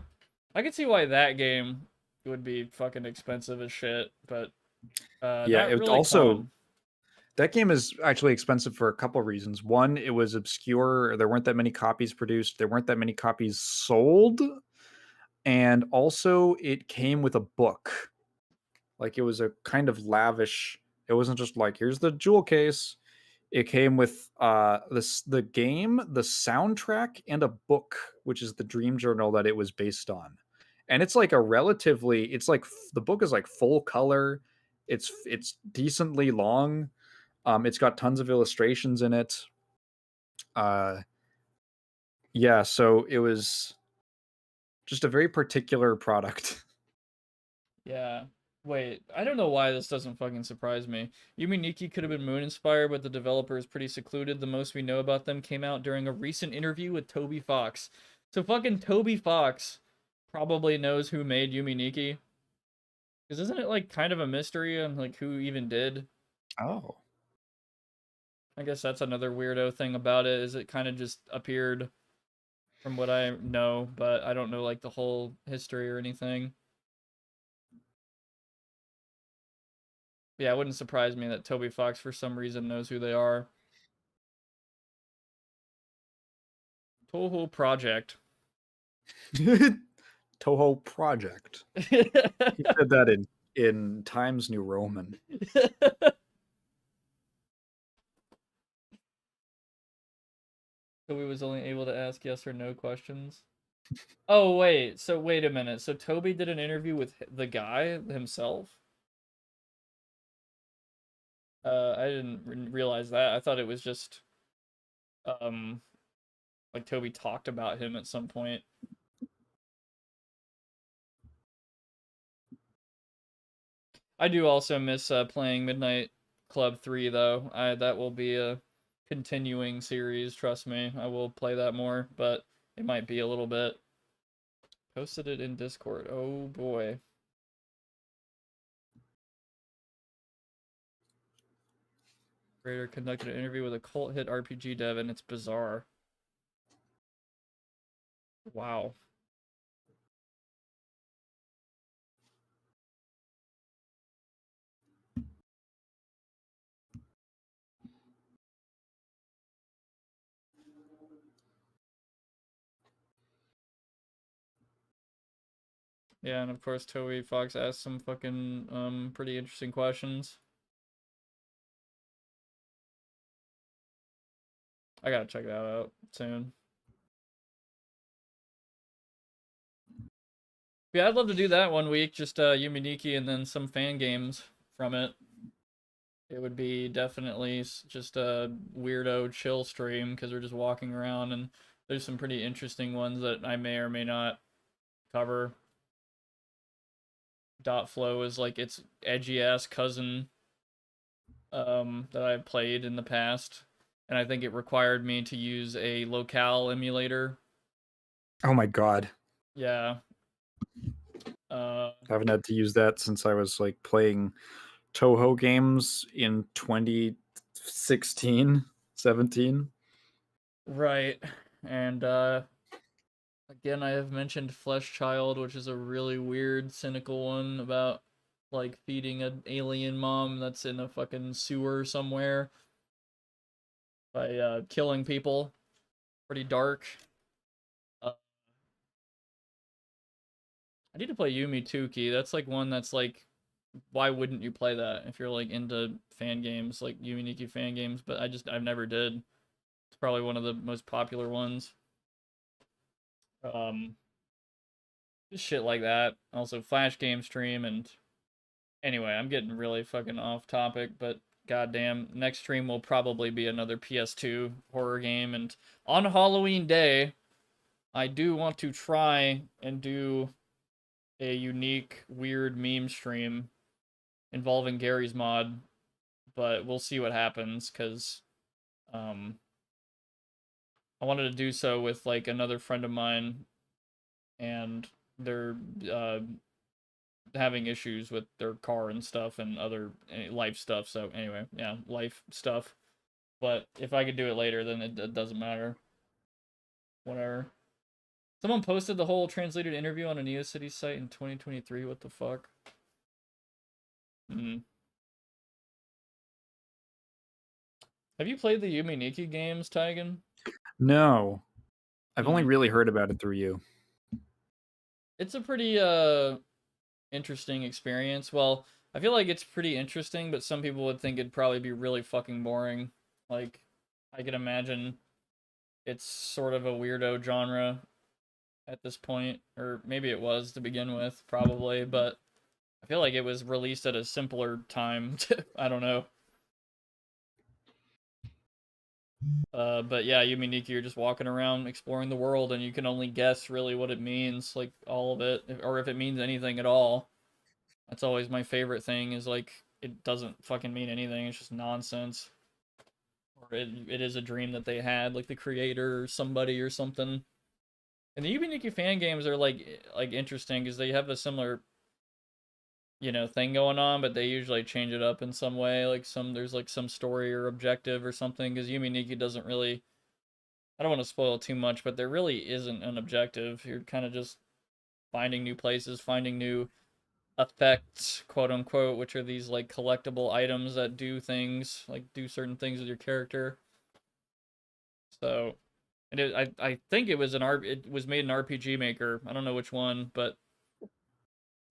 I can see why that game would be fucking expensive as shit, but Yeah. not It really also calm. that game is actually expensive for a couple reasons. One, it was obscure. There weren't that many copies produced. There weren't that many copies sold, and also it came with a book. Like it was a kind of lavish. It wasn't just like here's the jewel case. It came with the game, the soundtrack, and a book, which is the dream journal that it was based on. And it's like a relatively, it's like the book is like full color. It's decently long. It's got tons of illustrations in it. Uh, yeah, so it was just a very particular product. Yeah. Wait, I don't know why this doesn't fucking surprise me. Yumi Nikki could have been Moon inspired, but the developer is pretty secluded. The most we know about them came out during a recent interview with Toby Fox. So fucking Toby Fox probably knows who made Yumi Nikki. Because isn't it like kind of a mystery on like who even did? Oh. I guess that's another weirdo thing about it, is it kind of just appeared from what I know, but I don't know like the whole history or anything. Yeah, it wouldn't surprise me that Toby Fox for some reason knows who they are. Toho Project. Toho Project. He said that in Times New Roman. Toby was only able to ask yes or no questions. Oh wait, so wait a minute. So Toby did an interview with the guy himself? I didn't realize that. I thought it was just um like Toby talked about him at some point. I do also miss playing Midnight Club 3 though. I that will be a continuing series, trust me. I will play that more, but it might be a little bit. Posted it in Discord. Oh boy. Creator conducted an interview with a cult hit RPG dev and it's bizarre. Wow. Yeah, and of course Toby Fox asked some fucking pretty interesting questions. I gotta check that out soon. Yeah, I'd love to do that one week, just Yumi Nikki and then some fan games from it. It would be definitely just a weirdo chill stream because we're just walking around and there's some pretty interesting ones that I may or may not cover. Dot Flow is like its edgy ass cousin that I've played in the past. and I think it required me to use a locale emulator. Oh my god. Yeah. I haven't had to use that since I was like playing Toho games in 2016, 17. Right. And again, I have mentioned Flesh Child, which is a really weird, cynical one about like feeding an alien mom that's in a fucking sewer somewhere by killing people. Pretty dark. Uh, I need to play Yumi Tuki. That's like one that's like, why wouldn't you play that if you're like into fan games, like Yumi Nikki fan games? But I've never did. It's probably one of the most popular ones. Um, just shit like that. Also, Flash game stream and anyway, I'm getting really fucking off topic, but goddamn, next stream will probably be another PS2 horror game. And on Halloween Day, I do want to try and do a unique, weird meme stream involving Gary's mod, but we'll see what happens because um, I wanted to do so with like another friend of mine, and they're having issues with their car and stuff and other life stuff. So anyway, yeah, life stuff. But if I could do it later, then it doesn't matter. Whatever. Someone posted the whole translated interview on a NeoCity site in 2023. What the fuck? Hmm. Have you played the Yumi Nikki games, Taigen? No. I've only really heard about it through you. It's a pretty interesting experience. Well, I feel like it's pretty interesting, but some people would think it'd probably be really fucking boring. Like, I can imagine it's sort of a weirdo genre at this point, or maybe it was to begin with, probably, but I feel like it was released at a simpler time. I don't know. But yeah, Yumi Nikki, you're just walking around exploring the world, and you can only guess really what it means, like all of it, or if it means anything at all. That's always my favorite thing. Is like it doesn't fucking mean anything. It's just nonsense. Or it is a dream that they had, like the creator or somebody or something. And the Yumi Nikki fan games are like interesting because they have a similar thing going on, but they usually change it up in some way. Like there's like some story or objective or something. Because Yumi Nikki doesn't really. I don't want to spoil too much, but there really isn't an objective. You're kind of just finding new places, finding new effects, quote unquote, which are these like collectible items that do things, like do certain things with your character. So, and I think it was it was made in RPG Maker. I don't know which one, but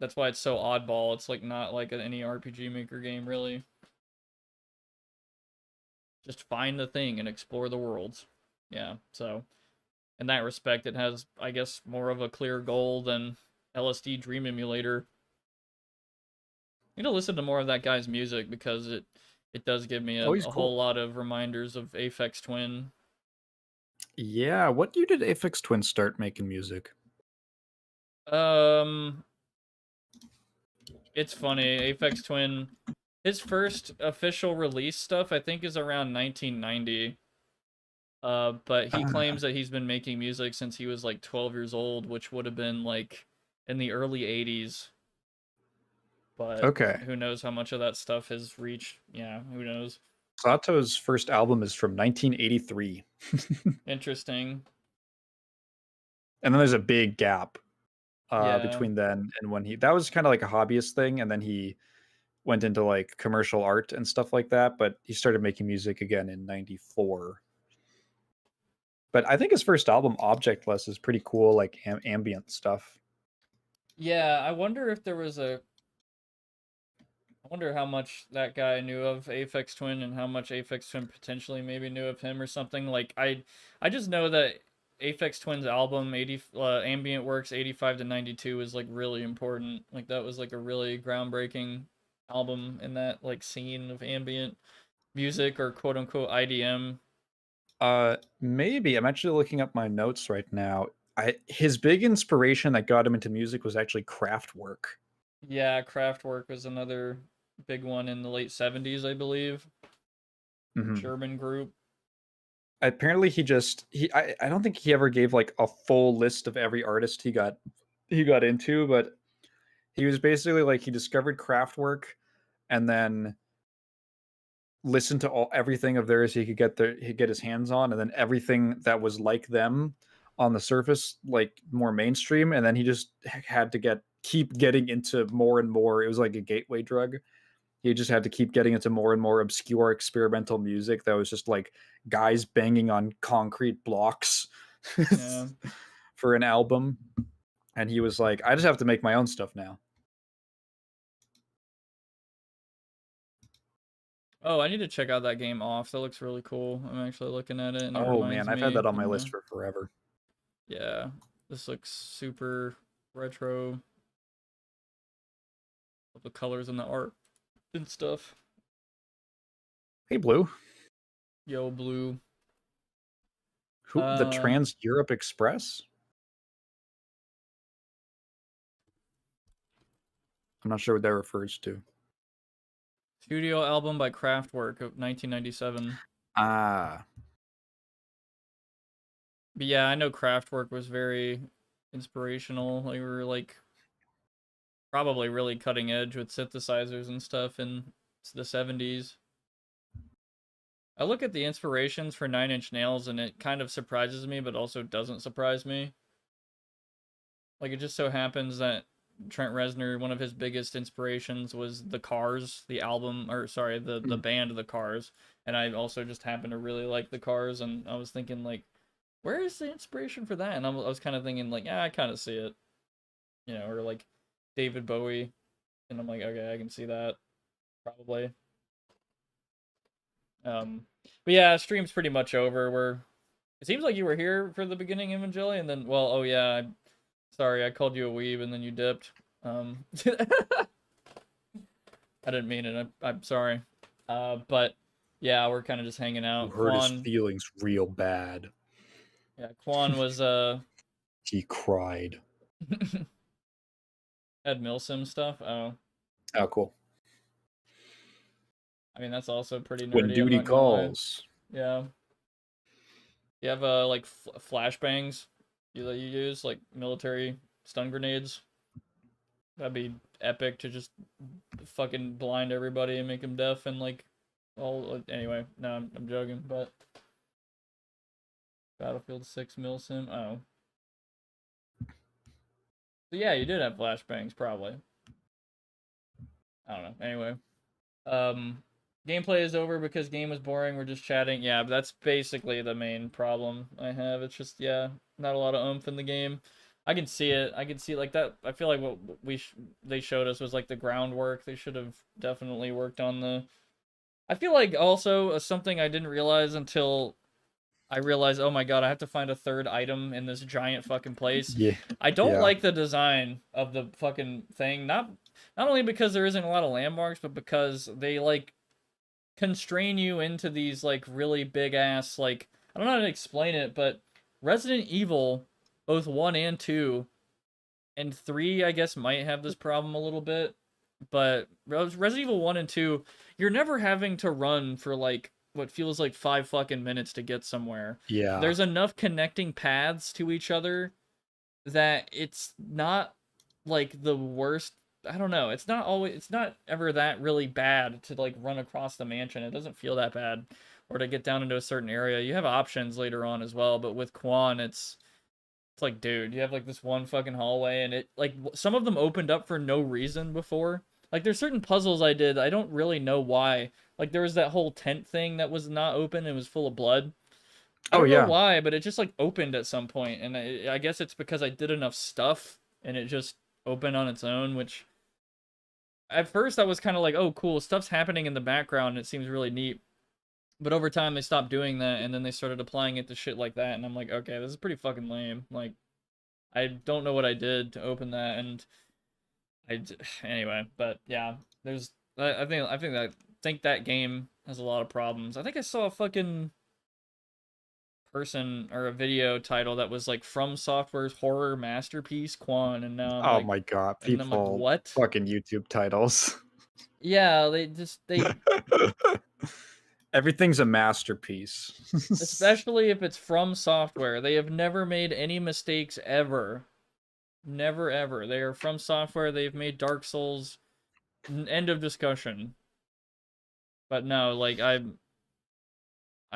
that's why it's so oddball. It's like not like any RPG Maker game really. Just find the thing and explore the worlds. Yeah, so in that respect, it has, I guess, more of a clear goal than LSD Dream Emulator. Need to listen to more of that guy's music because it does give me Oh, he's a cool. whole lot of reminders of Aphex Twin. Yeah, what year did Aphex Twin start making music? It's funny. Aphex Twin, his first official release stuff I think is around 1990. But he claims that he's been making music since he was like 12 years old, which would have been like in the early 80s. But Okay. who knows how much of that stuff has reached? Yeah, who knows? Sato's first album is from 1983. Interesting. And then there's a big gap Yeah. between then and when that was kind of like a hobbyist thing, and then he went into like commercial art and stuff like that, but he started making music again in 94. But I think his first album, Objectless, is pretty cool, like ambient stuff. Yeah, I wonder if there was a. I wonder how much that guy knew of Aphex Twin and how much Aphex Twin potentially maybe knew of him or something. Like I just know that Aphex Twin's album Ambient Works 85 to 92 is like really important. Like that was like a really groundbreaking album in that like scene of ambient music or quote unquote IDM. Maybe I'm actually looking up my notes right now. His big inspiration that got him into music was actually Kraftwerk. Yeah, Kraftwerk was another big one in the late 70s, I believe. Mm-hmm. German group. apparently I don't think he ever gave like a full list of every artist he got into, but he was basically like he discovered Kraftwerk and then listened to everything of theirs he could get his hands on, and then everything that was like them on the surface, like more mainstream, and then he just had to keep getting into more and more. It was like a gateway drug. He just had to keep getting into more and more obscure experimental music that was just like guys banging on concrete blocks Yeah. for an album. And he was like, I just have to make my own stuff now. Oh, I need to check out that game Off. That looks really cool. I'm actually looking at it, and it Oh reminds man, I've me. had that on my list for forever. Yeah, this looks super retro. The colors and the art and stuff. Hey, Blue. Yo, Blue. Who? The Trans Europe Express? I'm not sure what that refers to. Studio album by Kraftwerk of 1997. Ah. But yeah, I know Kraftwerk was very inspirational. They were like probably really cutting edge with synthesizers and stuff in the 70s. I look at the inspirations for Nine Inch Nails and it kind of surprises me, but also doesn't surprise me. Like, it just so happens that Trent Reznor, one of his biggest inspirations was The Cars, the album, or sorry, the band The Cars. And I also just happen to really like The Cars, and I was thinking, like, where is the inspiration for that? And I was kind of thinking, like, yeah, I kind of see it. You know, or like David Bowie. And I'm like, okay, I can see that. Probably. But yeah, stream's pretty much over. It seems like you were here for the beginning, Evangeli, and then, well, oh yeah, sorry, I called you a weeb and then you dipped. I didn't mean it. I'm sorry. But yeah, we're kind of just hanging out. You hurt his feelings real bad. Yeah, Kuon was He cried. had Milsim stuff. Oh, cool. I mean, that's also pretty nerdy. When duty calls. Yeah. You have like flashbangs that you use, like military stun grenades. That'd be epic to just fucking blind everybody and make them deaf and like all. Anyway, no, I'm joking, but Battlefield 6 Milsim. Oh. So yeah, you did have flashbangs, probably. I don't know. Anyway, gameplay is over because game was boring. We're just chatting. Yeah, but that's basically the main problem I have. It's just, yeah, not a lot of oomph in the game. I can see it. I can see like that. I feel like what they showed us was like the groundwork. They should have definitely worked on the. I feel like also something I didn't realize until I realized, oh my god, I have to find a third item in this giant fucking place. Yeah. I don't like the design of the fucking thing. Not only because there isn't a lot of landmarks, but because they like constrain you into these like really big ass, like, I don't know how to explain it, but Resident Evil, both 1 and 2, and 3 I guess might have this problem a little bit, but Resident Evil 1 and 2, you're never having to run for like what feels like 5 fucking minutes to get somewhere. Yeah. There's enough connecting paths to each other that it's not like the worst. I don't know. It's not ever that really bad to like run across the mansion. It doesn't feel that bad, or to get down into a certain area. You have options later on as well, but with Kuon, it's like, dude, you have like this one fucking hallway, and it like some of them opened up for no reason before. Like there's certain puzzles I did, I don't really know why. Like there was that whole tent thing that was not open and was full of blood. I don't know why, but it just like opened at some point, and I guess it's because I did enough stuff and it just opened on its own, which at first I was kind of like, oh cool, stuff's happening in the background, it seems really neat. But over time they stopped doing that, and then they started applying it to shit like that, and I'm like, okay, this is pretty fucking lame. Like, I don't know what I did to open that, and anyway, but yeah, there's I think that game has a lot of problems. I think I saw a fucking person or a video title that was like FromSoftware's horror masterpiece Kuon, and now I'm my god, people, like, what fucking YouTube titles. Yeah, they Everything's a masterpiece. Especially if it's FromSoftware. They have never made any mistakes ever. Never ever. They are FromSoftware. They've made Dark Souls. End of discussion. But no, like I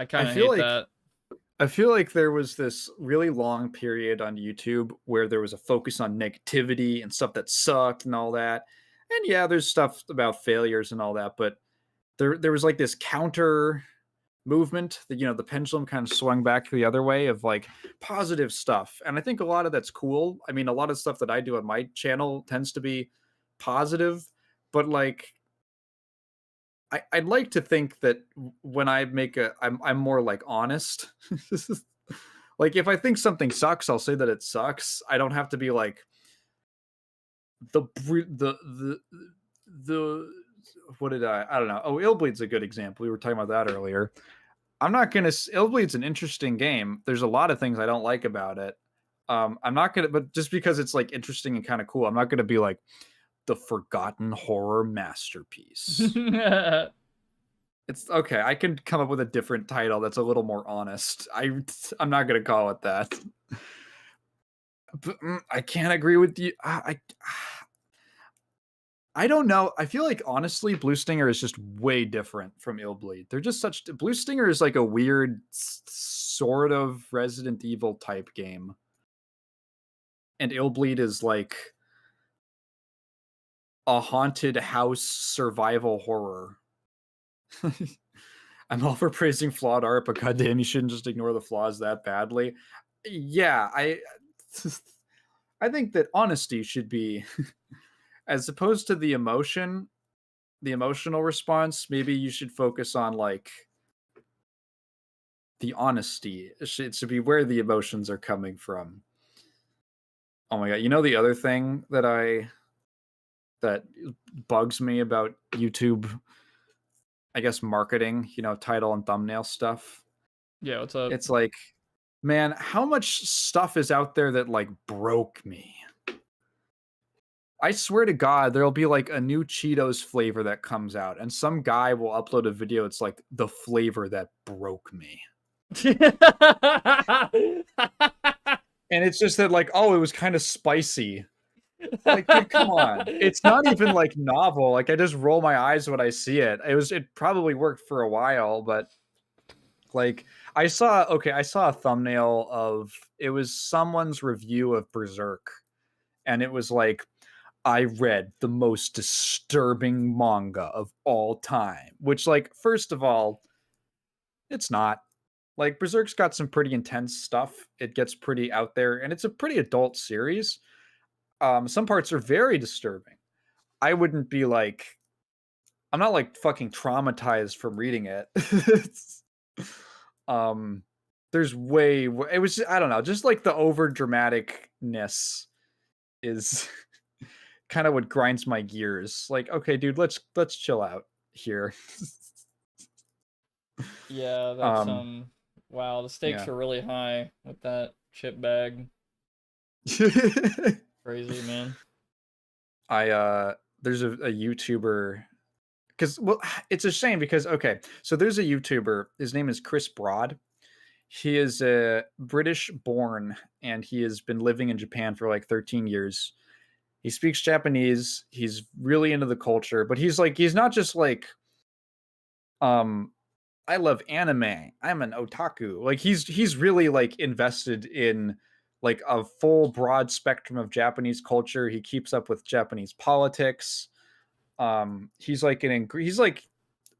kind of hate that. I feel like there was this really long period on YouTube where there was a focus on negativity and stuff that sucked and all that. And yeah, there's stuff about failures and all that, but there was like this counter movement that, you know, the pendulum kind of swung back the other way of like positive stuff. And I think a lot of that's cool. I mean, a lot of stuff that I do on my channel tends to be positive, but like I'd like to think that when I make I'm more like honest. Like if I think something sucks, I'll say that it sucks. I don't have to be like the what did I don't know. Oh, Illbleed's a good example. We were talking about that earlier. I'm not gonna. Illbleed's an interesting game. There's a lot of things I don't like about it. I'm not gonna, but just because it's like interesting and kind of cool, I'm not gonna be like the Forgotten Horror masterpiece. It's okay. I can come up with a different title that's a little more honest. I'm not gonna call it that. But, I can't agree with you. I don't know. I feel like honestly, Blue Stinger is just way different from Illbleed. They're just such. Blue Stinger is like a weird sort of Resident Evil type game, and Illbleed is like a haunted house survival horror. I'm all for praising flawed art, but goddamn, you shouldn't just ignore the flaws that badly. Yeah, I think that honesty should be, as opposed to the emotional response. Maybe you should focus on like the honesty. It should be where the emotions are coming from. Oh my god! You know the other thing that bugs me about YouTube, I guess marketing, you know, title and thumbnail stuff. Yeah, what's up? It's like, man, how much stuff is out there that like broke me? I swear to God, there'll be like a new Cheetos flavor that comes out, and some guy will upload a video. It's like the flavor that broke me. And it's just that like, oh, it was kind of spicy. Like, dude, come on. It's not even like novel. Like, I just roll my eyes when I see it. It probably worked for a while, but like I saw a thumbnail of, it was someone's review of Berserk, and it was like, I read the most disturbing manga of all time, which, like, first of all, it's not. Like, Berserk's got some pretty intense stuff. It gets pretty out there, and it's a pretty adult series. Some parts are very disturbing. I wouldn't be like, I'm not like fucking traumatized from reading it. There's it was, I don't know, just like the over dramaticness is kind of what grinds my gears. Like, okay, dude, let's chill out here. Yeah, that's wow, the stakes Yeah. are really high with that chip bag. Crazy, man. There's a YouTuber, because, well, it's a shame because, okay, so there's a YouTuber, his name is Chris Broad. He is British born, and he has been living in Japan for like 13 years. He speaks Japanese. He's really into the culture, but he's not just like, I love anime, I'm an otaku. Like, he's really like invested in like a full broad spectrum of Japanese culture. He keeps up with Japanese politics. He's like an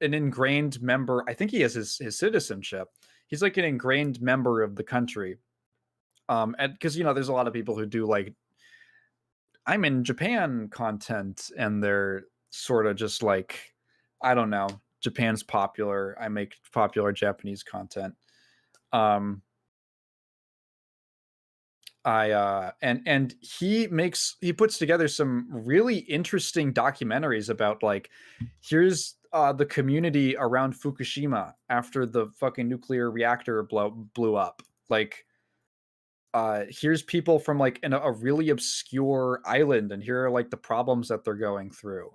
ingrained member. I think he has his citizenship. He's like an ingrained member of the country. And because, you know, there's a lot of people who do like, I'm in Japan content, and they're sort of just like, I don't know, Japan's popular, I make popular Japanese content. And he puts together some really interesting documentaries about like, here's the community around Fukushima after the fucking nuclear reactor blew up. Like, here's people from like a really obscure island, and here are like the problems that they're going through.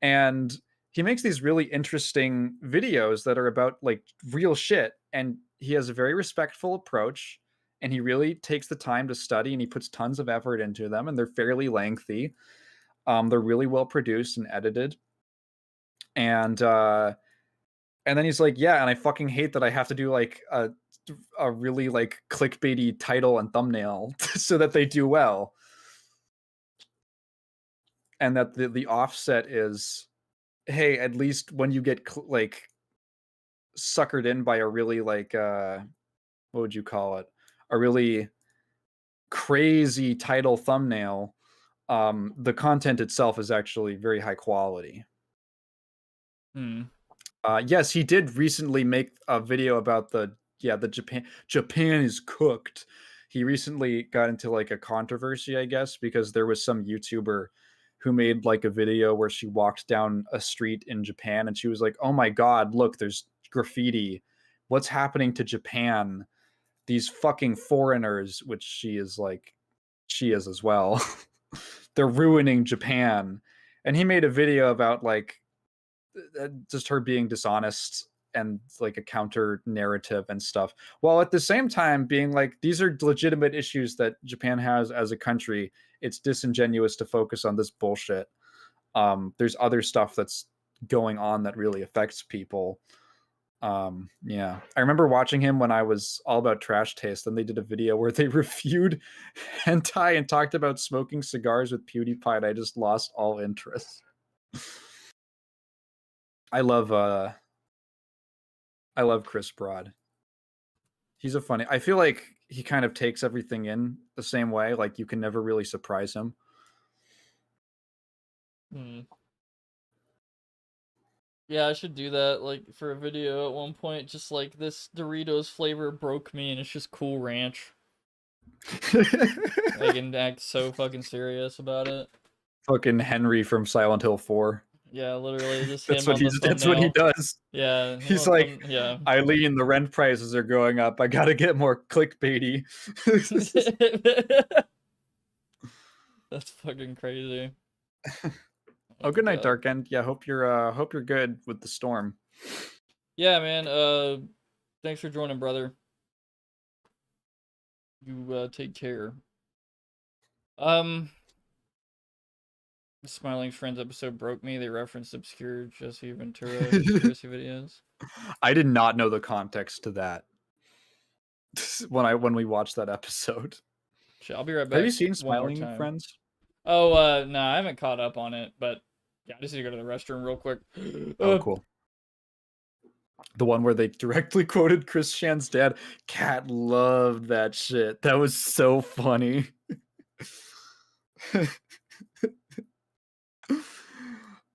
And he makes these really interesting videos that are about like real shit, and he has a very respectful approach, and he really takes the time to study, and he puts tons of effort into them, and they're fairly lengthy. They're really well produced and edited, and then he's like, yeah, and I fucking hate that I have to do like a really like clickbaity title and thumbnail so that they do well, and that the offset is, hey, at least when you get like suckered in by a really like what would you call it, a really crazy title thumbnail, the content itself is actually very high quality. Yes, he did recently make a video about the Japan is cooked. He recently got into like a controversy, I guess, because there was some YouTuber who made like a video where she walked down a street in Japan and she was like, "Oh my god, look, there's graffiti. What's happening to Japan? These fucking foreigners," which she is as well. They're ruining Japan. And he made a video about like just her being dishonest and like a counter narrative and stuff, while at the same time being like, these are legitimate issues that Japan has as a country. It's disingenuous to focus on this bullshit. There's other stuff that's going on that really affects people. Yeah, I remember watching him when I was all about trash taste, and they did a video where they reviewed hentai and talked about smoking cigars with PewDiePie, and I just lost all interest. I love Chris Broad. He's a funny. I feel like he kind of takes everything in the same way. Like you can never really surprise him. Yeah, I should do that, like, for a video at one point. Just like, this Doritos flavor broke me, and it's just Cool Ranch. Like, and act so fucking serious about it. Fucking Henry from Silent Hill 4. Yeah, literally, just that's him what on that's what he does. Yeah, he's like, yeah. Eileen, the rent prices are going up. I gotta get more clickbaity. That's fucking crazy. Oh, good night, Dark End. Yeah, hope you're good with the storm. Yeah, man. Thanks for joining, brother. You take care. Smiling Friends episode broke me. They referenced obscure Jesse Ventura conspiracy videos. I did not know the context to that when we watched that episode. Shit, I'll be right back. Have you seen Smiling Friends? Oh, no, I haven't caught up on it, but yeah, I just need to go to the restroom real quick. Oh, cool. The one where they directly quoted Chris Shan's dad. Kat loved that shit. That was so funny.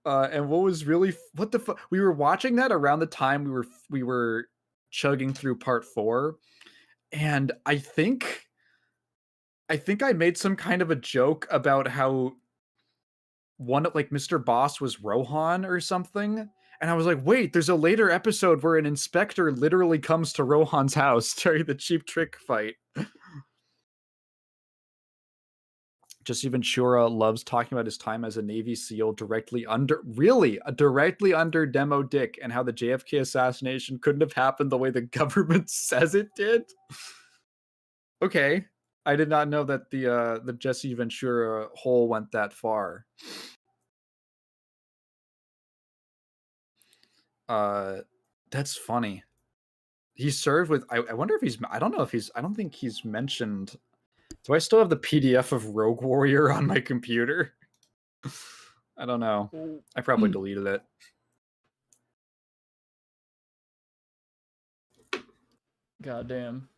And what was really what the fuck? We were watching that around the time we were chugging through part 4, and I think I made some kind of a joke about how one like Mr. Boss was Rohan or something. And I was like, wait, there's a later episode where an inspector literally comes to Rohan's house during the Cheap Trick fight. Jesse Ventura loves talking about his time as a Navy SEAL directly under Demo Dick, and how the JFK assassination couldn't have happened the way the government says it did. Okay. I did not know that the Jesse Ventura hole went that far. That's funny. He served with, I wonder if he's, I don't think he's mentioned. Do I still have the PDF of Rogue Warrior on my computer? I don't know. I probably deleted it. Goddamn.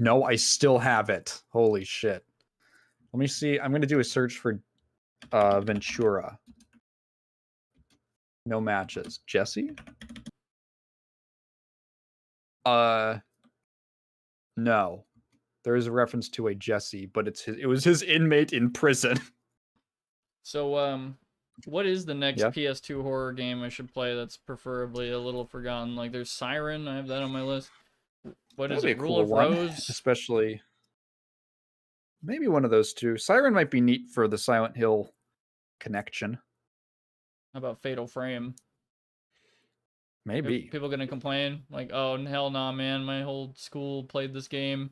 No, I still have it. Holy shit. Let me see. I'm going to do a search for Ventura. No matches. Jesse? No. There is a reference to a Jesse, but it was his inmate in prison. So, what is the next PS2 horror game I should play that's preferably a little forgotten? Like, there's Siren. I have that on my list. What is it? Rule of Rose? Especially... Maybe one of those two. Siren might be neat for the Silent Hill connection. How about Fatal Frame? Maybe. People gonna complain like, oh hell nah, man, my whole school played this game.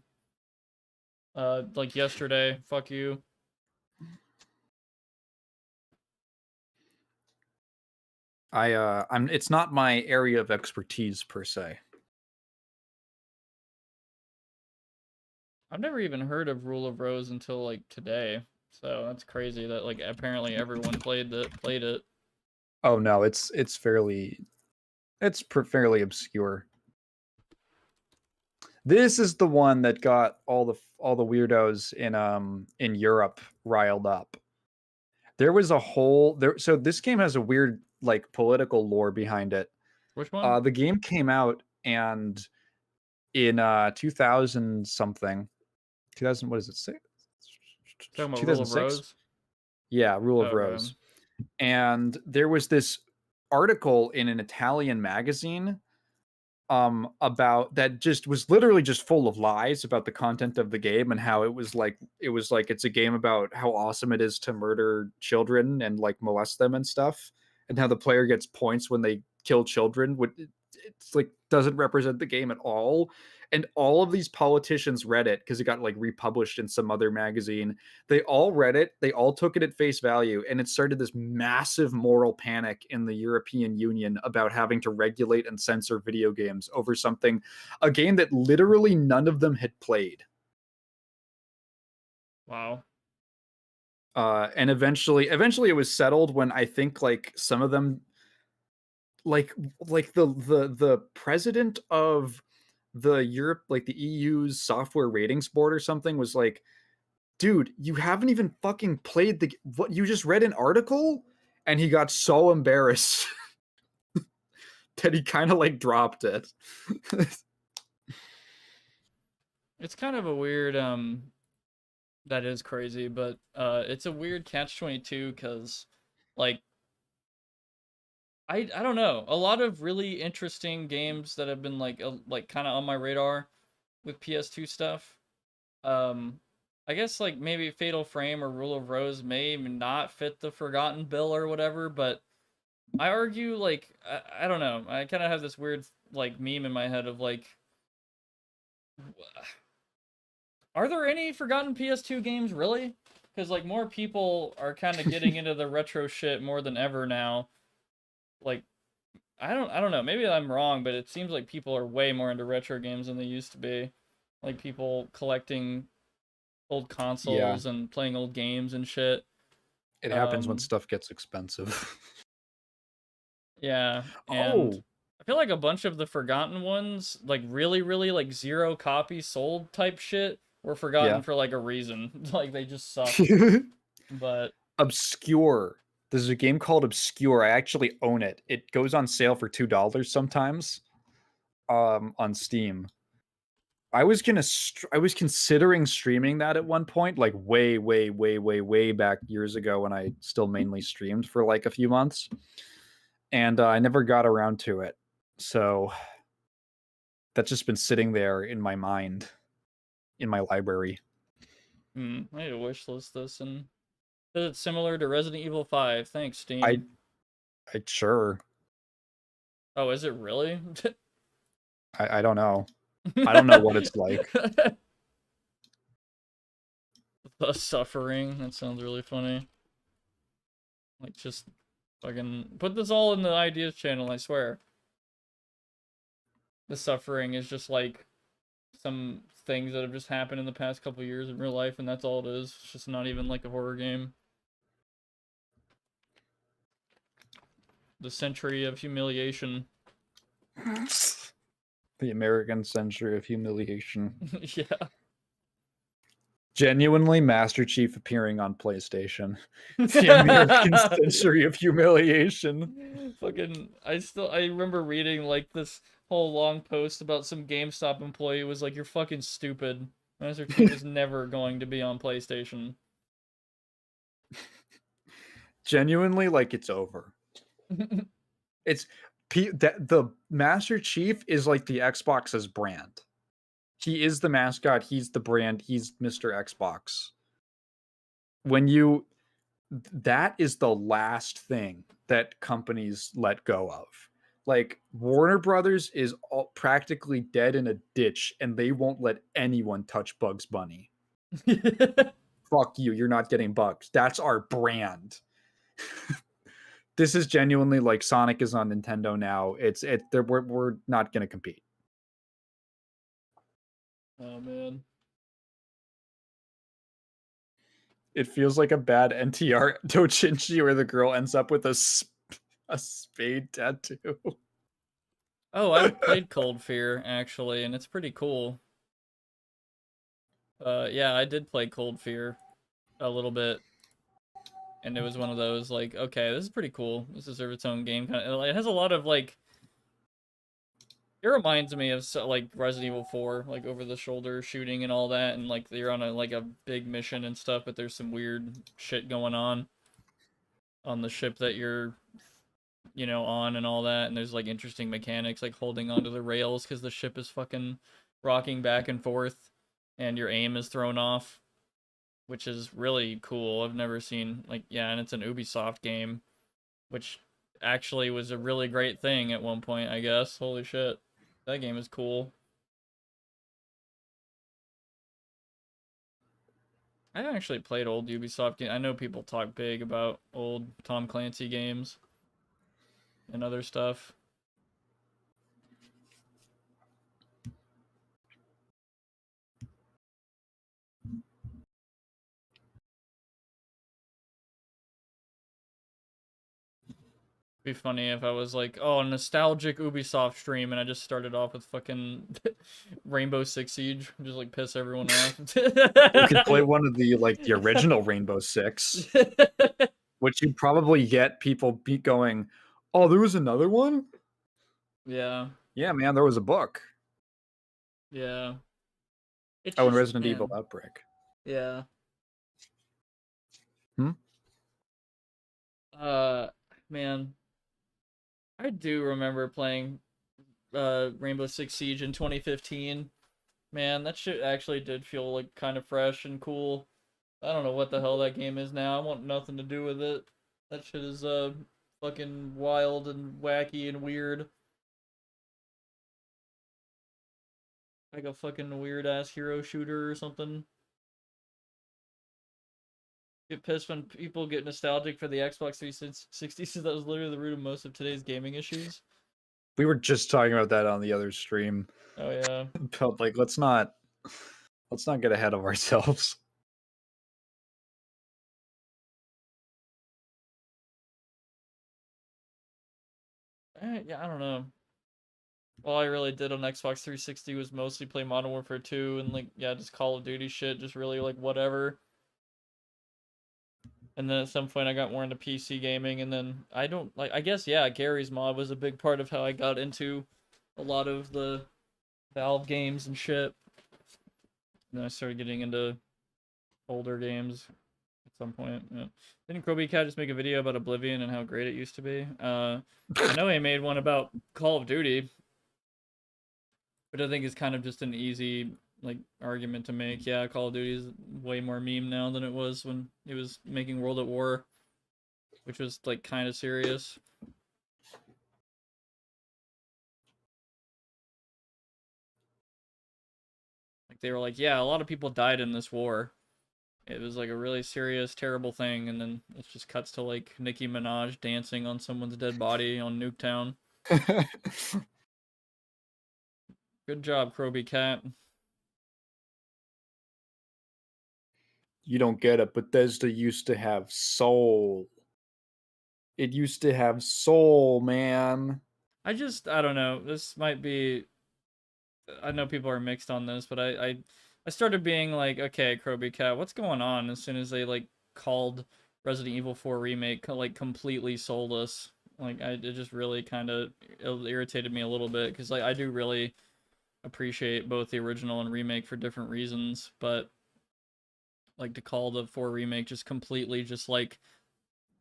Like yesterday. Fuck you. It's not my area of expertise per se. I've never even heard of Rule of Rose until like today. So that's crazy that like apparently everyone played it. Oh no, it's fairly obscure. This is the one that got all the weirdos in Europe riled up. There was a whole there. So this game has a weird like political lore behind it. Which one? The game came out and in 2000 something, 2000 what is it? Talking about Rule of 2006? Rose? Yeah, Rule of Okay. Rose. And there was this article in an Italian magazine about that just was literally just full of lies about the content of the game and how it was like it's a game about how awesome it is to murder children and like molest them and stuff, and how the player gets points when they kill children. It's like doesn't represent the game at all. And all of these politicians read it because it got like republished in some other magazine. They all read it, they all took it at face value, and it started this massive moral panic in the European Union about having to regulate and censor video games over a game that literally none of them had played. Wow. And eventually it was settled when I think like some of them like the president of the Europe, like the EU's software ratings board or something, was like, dude, you haven't even fucking played what you just read an article. And he got so embarrassed that he kind of like dropped it. It's kind of a weird that is crazy, but it's a weird catch-22 because like I don't know. A lot of really interesting games that have been like kind of on my radar with PS2 stuff. I guess like maybe Fatal Frame or Rule of Rose may not fit the Forgotten bill or whatever, but I argue like I don't know. I kind of have this weird like meme in my head of like, are there any Forgotten PS2 games really? Because like more people are kind of getting into the retro shit more than ever now. Like I don't know, maybe I'm wrong, but it seems like people are way more into retro games than they used to be. Like people collecting old consoles and playing old games and shit. It happens when stuff gets expensive. Yeah, and I feel like a bunch of the Forgotten ones, like really like 0 copies sold type shit, were forgotten for like a reason. Like they just suck. But Obscure. There's a game called Obscure. I actually own it. It goes on sale for $2 sometimes on Steam. I was considering streaming that at one point, like way back years ago when I still mainly streamed for like a few months. And I never got around to it. So that's just been sitting there in my mind, in my library. I need to wishlist this. And is it similar to Resident Evil 5? Thanks, Steam. I sure. Oh, is it really? I don't know. I don't know what it's like. The Suffering. That sounds really funny. Like, just fucking put this all in the ideas channel, I swear. The Suffering is just like some things that have just happened in the past couple years in real life, and that's all it is. It's just not even like a horror game. The Century of Humiliation. The American Century of Humiliation. Yeah. Genuinely Master Chief appearing on PlayStation. The American Century of Humiliation. Fucking, I remember reading like this whole long post about some GameStop employee was like, "You're fucking stupid. Master Chief is never going to be on PlayStation." Genuinely, like it's over. It's the Master Chief is like the Xbox's brand. He is the mascot. He's the brand. He's Mr. Xbox. when you that is the last thing that companies let go of. Like Warner Brothers is practically dead in a ditch, and they won't let anyone touch Bugs Bunny. Fuck you, you're not getting Bugs. That's our brand. This is genuinely like Sonic is on Nintendo now. We're not gonna compete. Oh man. It feels like a bad NTR Dojinshi where the girl ends up with a spade tattoo. Oh, I've played Cold Fear actually, and it's pretty cool. Yeah, I did play Cold Fear a little bit, and it was one of those like, okay, this is pretty cool. This deserves its own game. It has a lot of like. It reminds me of like Resident Evil 4, like over the shoulder shooting and all that, and like you're on a big mission and stuff, but there's some weird shit going on the ship that you're on and all that, and there's like interesting mechanics like holding onto the rails because the ship is fucking rocking back and forth and your aim is thrown off, which is really cool. I've never seen and it's an Ubisoft game, which actually was a really great thing at one point, I guess. Holy shit. That game is cool. I actually played old Ubisoft games. I know people talk big about old Tom Clancy games and other stuff. Be funny if I was like, oh, nostalgic Ubisoft stream, and I just started off with fucking Rainbow Six Siege, just like piss everyone off. You could play one of the original Rainbow Six, which you'd probably get people going, oh, there was another one? Yeah. Yeah, man, there was a book. Yeah. And Resident Evil Outbreak. Yeah. Man. I do remember playing Rainbow Six Siege in 2015. Man, that shit actually did feel like kind of fresh and cool. I don't know what the hell that game is now. I want nothing to do with it. That shit is fucking wild and wacky and weird. Like a fucking weird ass hero shooter or something. Get pissed when people get nostalgic for the Xbox 360, since that was literally the root of most of today's gaming issues. We were just talking about that on the other stream. Oh yeah. But let's not get ahead of ourselves. Yeah, I don't know. All I really did on Xbox 360 was mostly play Modern Warfare 2 and just Call of Duty shit, just really whatever. And then at some point I got more into PC gaming, and then I guess Gary's Mod was a big part of how I got into a lot of the Valve games and shit. And then I started getting into older games at some point. Yeah. Didn't Kroby Cat just make a video about Oblivion and how great it used to be? I know he made one about Call of Duty, but I think it's kind of just an easy argument to make. Yeah, Call of Duty is way more meme now than it was when he was making World at War, which was kind of serious. They were like, yeah, a lot of people died in this war. It was a really serious, terrible thing, and then it just cuts to Nicki Minaj dancing on someone's dead body on Nuketown. Good job, Kroby Cat. You don't get it, Bethesda used to have soul. It used to have soul, man. I don't know. This might be... I know people are mixed on this, but I started being like, okay, Kroby Cat, what's going on? As soon as they called Resident Evil 4 Remake completely soulless. It just really kind of irritated me a little bit, because I do really appreciate both the original and remake for different reasons, but to call the 4 Remake just completely just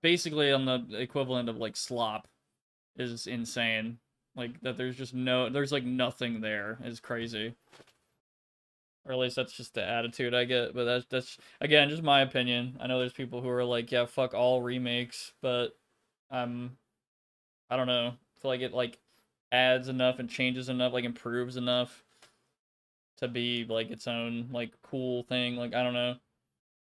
basically on the equivalent of slop is insane. That there's just there's nothing there is crazy. Or at least that's just the attitude I get. But that's again just my opinion. I know there's people who are like, yeah, fuck all remakes, but I don't know. I feel like it like adds enough and changes enough, like improves enough to be like its own like cool thing. Like I don't know.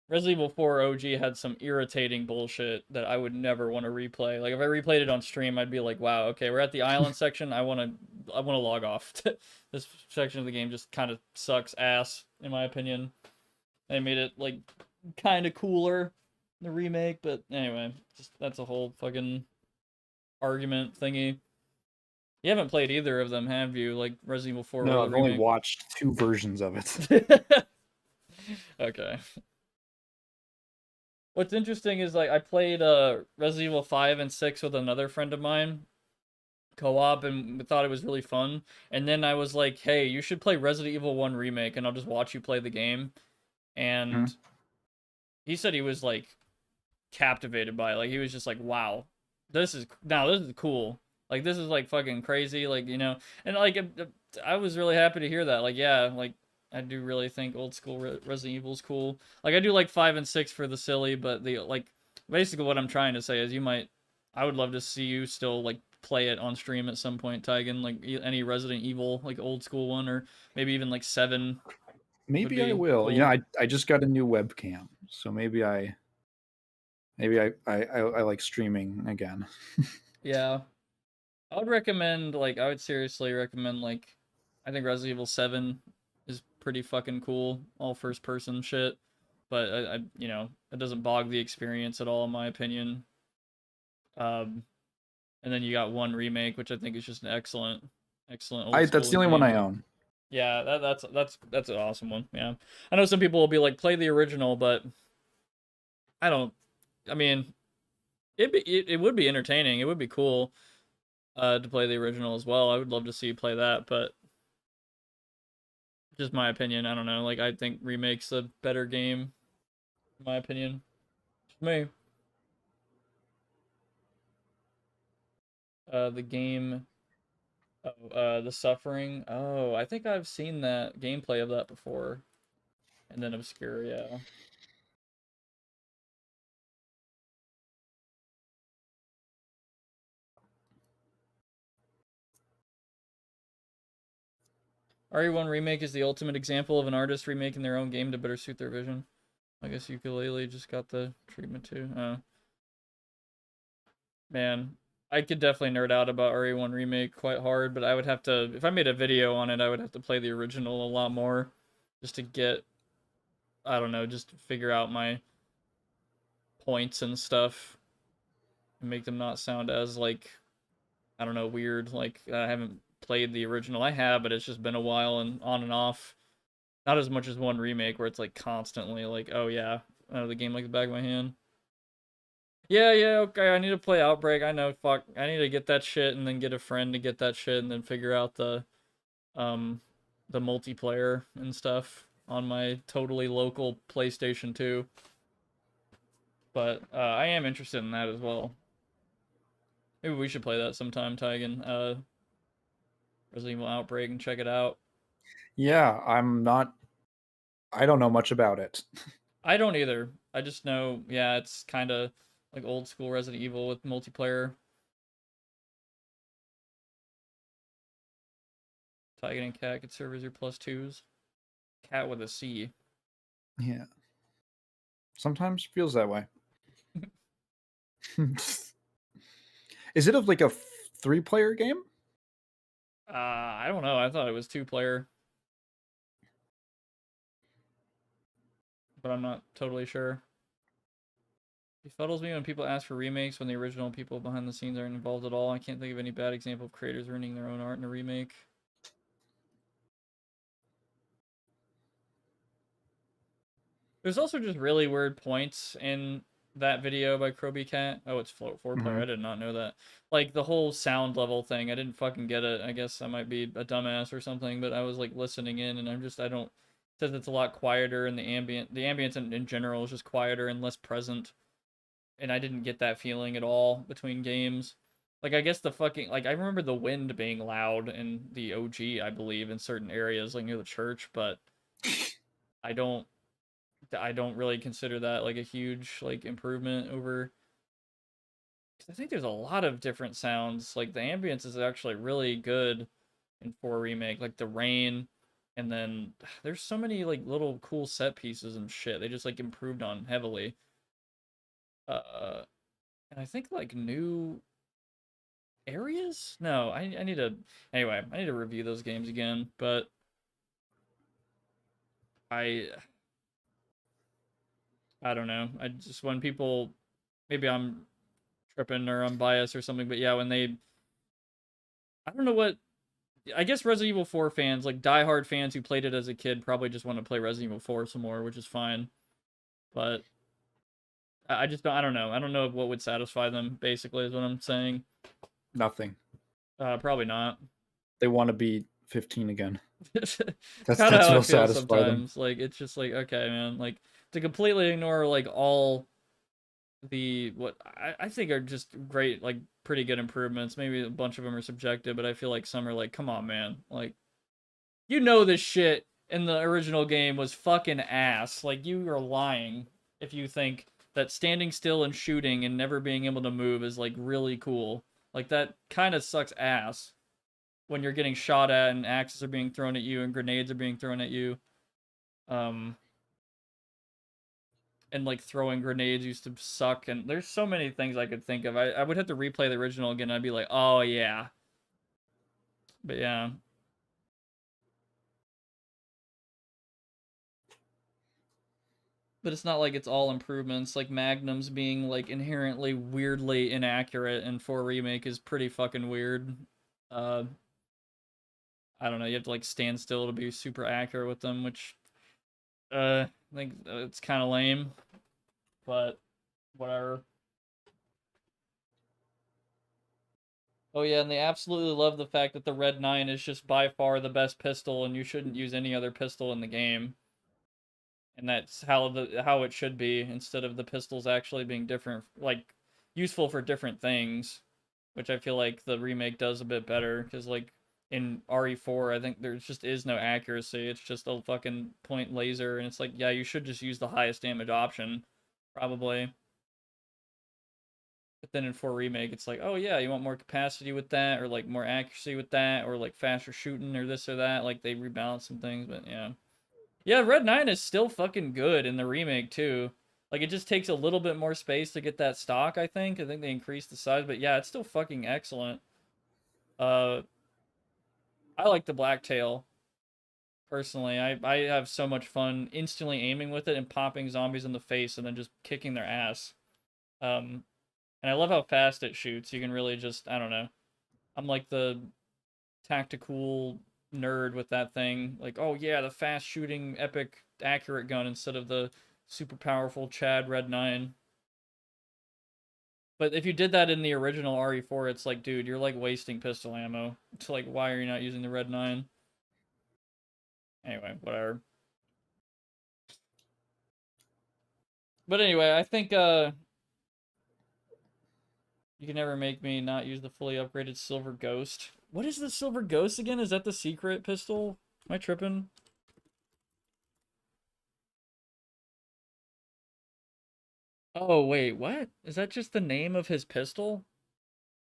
Resident Evil 4 OG had some irritating bullshit that I would never want to replay. Like if I replayed it on stream, I'd be like, "Wow, okay, we're at the island section. I want to log off. This section of the game just kind of sucks ass in my opinion." They made it like kind of cooler in the remake, but anyway, just that's a whole fucking argument thingy. You haven't played either of them, have you? Like Resident Evil 4 No, or the I've only remake? watched 2 versions of it. Okay. What's interesting is like I played Resident Evil 5 and 6 with another friend of mine, co-op, and we thought it was really fun. And then I was like, "Hey, you should play Resident Evil 1 remake and I'll just watch you play the game." And he said he was like captivated by it. Like he was just like, "Wow. This is cool. Like this is like fucking crazy, like, you know." And like I was really happy to hear that. Like yeah, like I do really think old school Resident Evil's cool. Like I do like 5 and 6 for the silly, but the like basically what I'm trying to say is I would love to see you still like play it on stream at some point, Taigen, like any Resident Evil like old school one, or maybe even like 7 would Maybe I be will. cool. I just got a new webcam, so maybe I like streaming again. Yeah. I would seriously recommend like I think Resident Evil 7 is pretty fucking cool, all first person shit. But you know, it doesn't bog the experience at all in my opinion. And then you got 1 remake, which I think is just an excellent old That's school the only one game. I Like, own. yeah, that's an awesome one. Yeah. I know some people will be like play the original, but I don't I mean, it would be entertaining. It would be cool to play the original as well. I would love to see you play that, but just my opinion. I don't know. Like I think remake's a better game, in my opinion. Just me. The game, the Suffering. Oh, I think I've seen that gameplay of that before, and then Obscure. Yeah. RE1 Remake is the ultimate example of an artist remaking their own game to better suit their vision. I guess Ukulele just got the treatment too. Man, I could definitely nerd out about RE1 Remake quite hard, but I would have to, if I made a video on it, I would have to play the original a lot more just to get, I don't know, just to figure out my points and stuff and make them not sound as, like, I don't know, weird. Like, I haven't played the original. I have, but it's just been a while and on and off. Not as much as 1 Remake where it's, like, constantly, like, oh yeah, I know the game like the back of my hand. Yeah, okay, I need to play Outbreak. I know, fuck. I need to get that shit and then get a friend to get that shit and then figure out the multiplayer and stuff on my totally local PlayStation 2. But I am interested in that as well. Maybe we should play that sometime, Taigen. Resident Evil Outbreak, and check it out. Yeah, I don't know much about it. I don't either. I just know, yeah, it's kind of like old school Resident Evil with multiplayer. Taigen and Cat could serve as your +2s. Cat with a C. Yeah. Sometimes feels that way. Is it like a 3-player game? I don't know. I thought it was 2-player. But I'm not totally sure. It befuddles me when people ask for remakes when the original people behind the scenes aren't involved at all. I can't think of any bad example of creators ruining their own art in a remake. There's also just really weird points in that video by Kroby Cat. Oh, it's 4-player. I did not know that. Like the whole sound level thing, I didn't fucking get it. I guess I might be a dumbass or something, but I was like listening in, and I don't. It says it's a lot quieter, and the ambience in general is just quieter and less present. And I didn't get that feeling at all between games. Like I guess the fucking like I remember the wind being loud in the OG, I believe, in certain areas like near the church, but I don't really consider that like a huge like improvement over. 'Cause I think there's a lot of different sounds. Like the ambience is actually really good in 4 remake, like the rain, and then there's so many like little cool set pieces and shit. They just like improved on heavily. And I think like new areas? No, I need to anyway, I need to review those games again, but I I don't know. I just when people maybe I'm tripping or I'm biased or something, but yeah, when they I don't know what I guess Resident Evil 4 fans, like diehard fans who played it as a kid, probably just want to play Resident Evil 4 some more, which is fine. But I just don't. I don't know. I don't know what would satisfy them. Basically, is what I'm saying. Nothing. Probably not. They want to be 15 again. That's That's kind of how I what'll feel satisfy them. sometimes. Like it's just like okay, man. Like to completely ignore like all the what I think are just great, like pretty good improvements. Maybe a bunch of them are subjective, but I feel like some are like, come on, man. Like you know this shit in the original game was fucking ass. Like you are lying if you think that standing still and shooting and never being able to move is like really cool. Like that kind of sucks ass when you're getting shot at and axes are being thrown at you and grenades are being thrown at you. And like throwing grenades used to suck, and there's so many things I could think of. I would have to replay the original again. I'd be like, oh yeah. But yeah. But it's not like it's all improvements. Like Magnum's being like inherently weirdly inaccurate in 4 remake is pretty fucking weird. Uh I don't know, you have to like stand still to be super accurate with them, which I think it's kind of lame, but whatever. Oh yeah, and they absolutely love the fact that the Red 9 is just by far the best pistol and you shouldn't use any other pistol in the game. And that's how it should be, instead of the pistols actually being different, like useful for different things, which I feel like the remake does a bit better, because like in RE4 I think there just is no accuracy. It's just a fucking point laser, and it's like, yeah, you should just use the highest damage option probably. But then in 4 remake it's like, oh yeah, you want more capacity with that, or like more accuracy with that, or like faster shooting or this or that. Like they rebalance some things, but yeah. Yeah, Red 9 is still fucking good in the remake, too. Like, it just takes a little bit more space to get that stock, I think. I think they increased the size, but yeah, it's still fucking excellent. I like the Blacktail, personally. I have so much fun instantly aiming with it and popping zombies in the face and then just kicking their ass. And I love how fast it shoots. You can really just, I don't know. I'm like the tactical nerd with that thing. Like, oh yeah, the fast shooting, epic, accurate gun instead of the super powerful Chad Red 9. But if you did that in the original RE4, it's like, dude, you're like wasting pistol ammo. It's like, why are you not using the Red 9? Anyway, whatever. But anyway, I think you can never make me not use the fully upgraded Silver Ghost. What is the Silver Ghost again? Is that the secret pistol? Am I tripping? Oh, wait, what? Is that just the name of his pistol?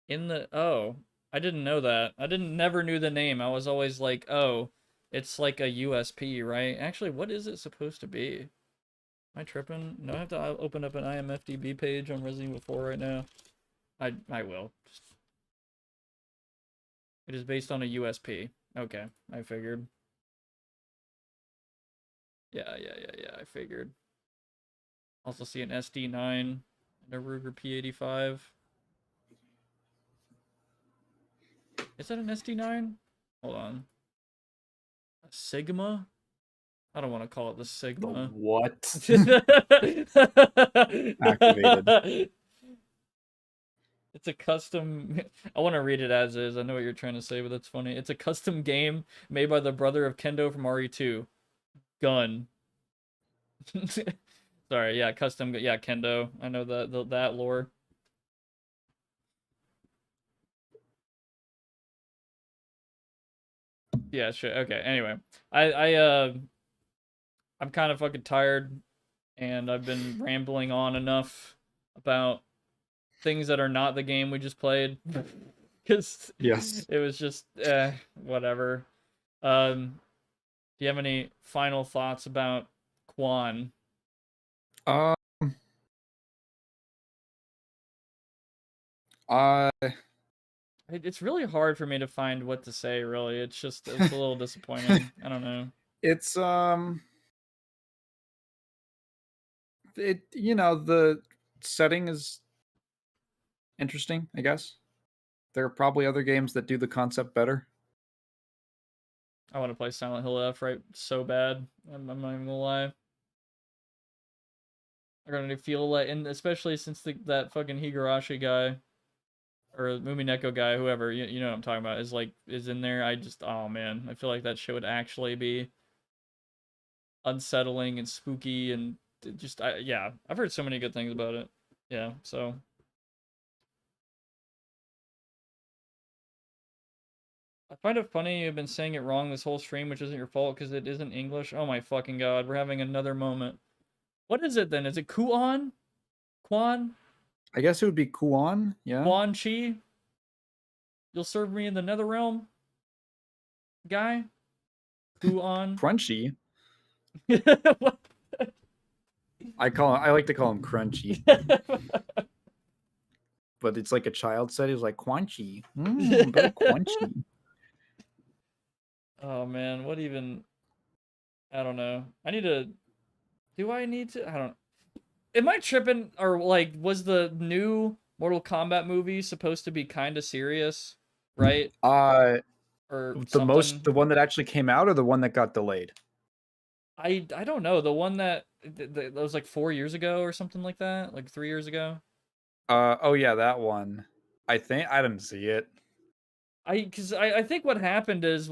In the... Oh, I didn't know that. Never knew the name. I was always like, oh, it's like a USP, right? Actually, what is it supposed to be? Am I tripping? No, I have to open up an IMFDB page on Resident Evil 4 right now. I will. It is based on a USP. Okay, I figured. Yeah, I figured. Also see an SD9 and a Ruger P85. Is that an SD9? Hold on. A Sigma? I don't want to call it the Sigma. The what? Activated. It's a custom... I want to read it as is. I know what you're trying to say, but that's funny. It's a custom game made by the brother of Kendo from RE2. Gun. Sorry, yeah, custom... Yeah, Kendo. I know that lore. Yeah, sure. Okay, anyway. I I'm kind of fucking tired, and I've been rambling on enough about things that are not the game we just played, because Yes. it was just whatever. Do you have any final thoughts about Kuon? Um. Uh. It's really hard for me to find what to say. Really, it's a little disappointing. I don't know. It's the setting is interesting, I guess. There are probably other games that do the concept better. I want to play Silent Hill F right so bad. I'm not even gonna lie. I'm gonna feel like, and especially since that fucking Higurashi guy or Mumineko guy, whoever you know what I'm talking about, is in there. Oh man, I feel like that shit would actually be unsettling and spooky and yeah. I've heard so many good things about it. Yeah, so. I find it funny you've been saying it wrong this whole stream, which isn't your fault because it isn't English. Oh my fucking god, we're having another moment. What is it then? Is it Kuon? Quan? I guess it would be Kuon, yeah. Quan Chi? You'll serve me in the nether realm? Guy? Kuon? Crunchy. What? I like to call him Crunchy. But it's like a child said, he was like Quanchy. Very Quanchy. Oh man, what even? I don't know. Do I need to? I don't. Am I tripping, or like was the new Mortal Kombat movie supposed to be kind of serious, right? Or the one that actually came out, or the one that got delayed? I don't know. The one that was like 4 years ago or something like that, like 3 years ago. Oh yeah, that one. I didn't see it. Because I think what happened is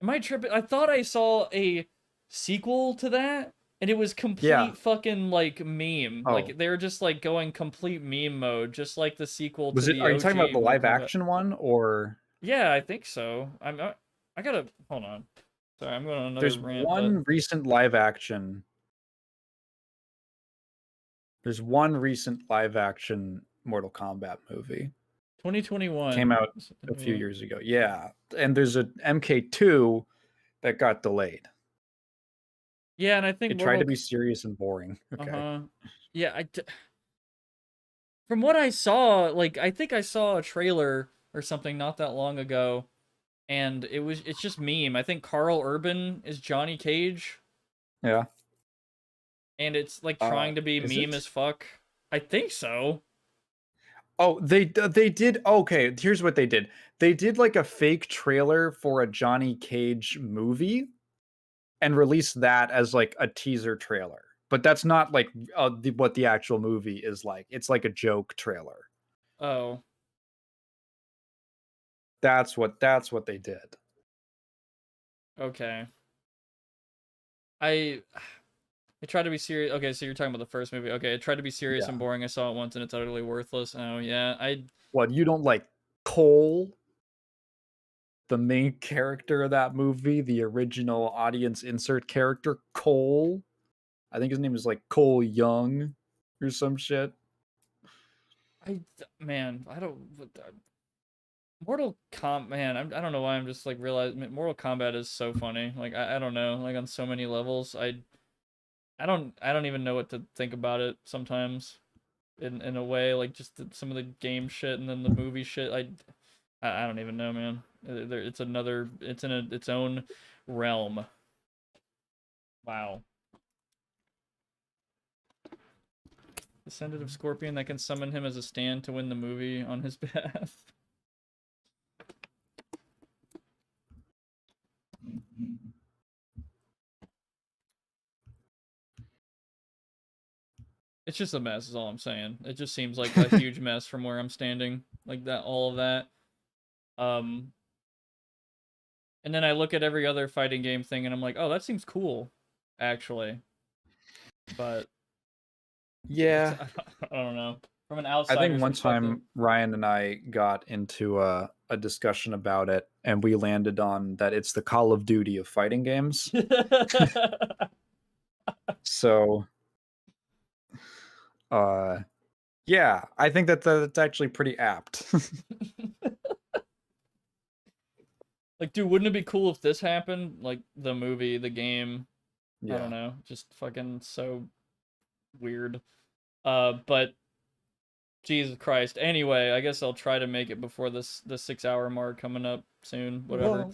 am I tripping? I thought I saw a sequel to that, and it was complete fucking like meme. Oh. Like they were just like going complete meme mode, just like the sequel Was to it? the Are you OG talking about the Mortal live Kombat. action one, or? Yeah, I think so. I gotta hold on. Sorry, I'm going on another There's rant. one recent live action. There's one recent live action Mortal Kombat movie. 2021 came out a few years ago. Yeah, and there's a MK2 that got delayed. Yeah, and I think it tried to be serious and boring. Okay. Yeah, from what I saw, like I think I saw a trailer or something not that long ago, and it's just meme. I think Carl Urban is Johnny Cage. Yeah. And it's like trying to be meme as fuck. I think so. Oh, they did. Okay, here's what they did. They did like a fake trailer for a Johnny Cage movie and released that as like a teaser trailer. But that's not like what the actual movie is like. It's like a joke trailer. Oh. That's what they did. Okay. I tried to be serious. Okay, so you're talking about the first movie. Okay, it tried to be serious and boring. I saw it once and it's utterly worthless. Oh yeah, What, you don't like Cole, the main character of that movie, the original audience insert character, Cole? I think his name is like Cole Young or some shit. Man, I don't. Mortal Kombat, man, I don't know why I'm just like realizing Mortal Kombat is so funny. Like I don't know, like on so many levels. I don't even know what to think about it sometimes. In a way, like just some of the game shit and then the movie shit. I don't even know, man. It's in its own realm. Wow. Descendant of Scorpion that can summon him as a stand to win the movie on his behalf. It's just a mess is all I'm saying. It just seems like a huge mess from where I'm standing. Like that, all of that. And then I look at every other fighting game thing and I'm like, oh, that seems cool, actually. But yeah, I don't know. From an outsider's I think one time Ryan and I got into a discussion about it, and we landed on that it's the Call of Duty of fighting games. So, yeah, I think that's actually pretty apt. Like, dude, wouldn't it be cool if this happened? Like, the movie, the game, I don't Yeah. know, just fucking so weird. But Jesus Christ. Anyway, I guess I'll try to make it before the 6-hour mark coming up soon. Whatever.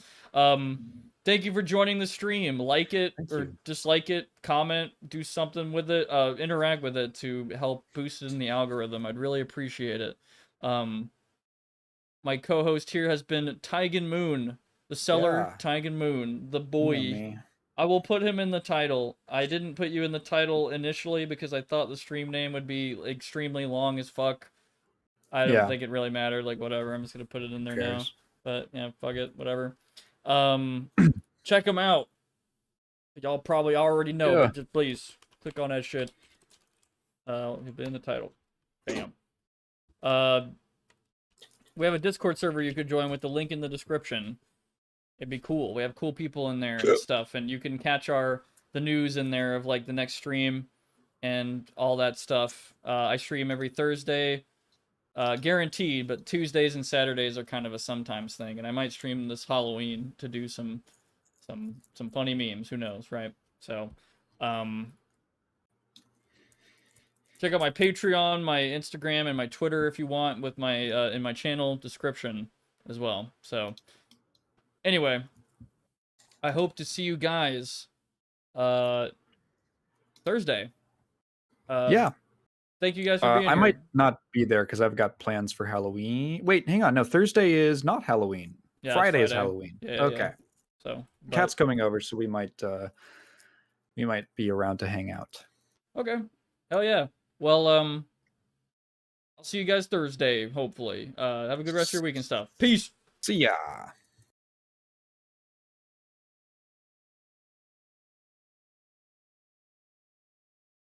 Thank you for joining the stream. Like it Thank or you. dislike it. Comment. Do something with it. Interact with it to help boost it in the algorithm. I'd really appreciate it. My co-host here has been Taigen Moon, the seller Yeah. Taigen Moon, the You know boy. me. I will put him in the title. I didn't put you in the title initially because I thought the stream name would be extremely long as fuck. I don't Yeah. think it really mattered. Like, whatever. I'm just gonna put it in there now. Cares. But yeah, fuck it. Whatever. Check them out. Y'all probably already know, Yeah. but just please click on that shit. It'll be in the title. Bam. We have a Discord server you could join with the link in the description. It'd be cool. We have cool people in there and stuff, and you can catch the news in there of like the next stream and all that stuff. I stream every Thursday, guaranteed, but Tuesdays and Saturdays are kind of a sometimes thing, and I might stream this Halloween to do some funny memes. Who knows, right? So, check out my Patreon, my Instagram, and my Twitter if you want, with my in my channel description as well. So. Anyway, I hope to see you guys Thursday. Yeah. Thank you guys for being I here. might not be there because I've got plans for Halloween. Wait, hang on. No, Thursday is not Halloween. Yeah, Friday is Friday. Halloween. Yeah, okay. yeah. So Cat's coming over, so we might be around to hang out. Okay. Hell yeah. Well, I'll see you guys Thursday, hopefully. Have a good rest of your week and stuff. Peace. See ya.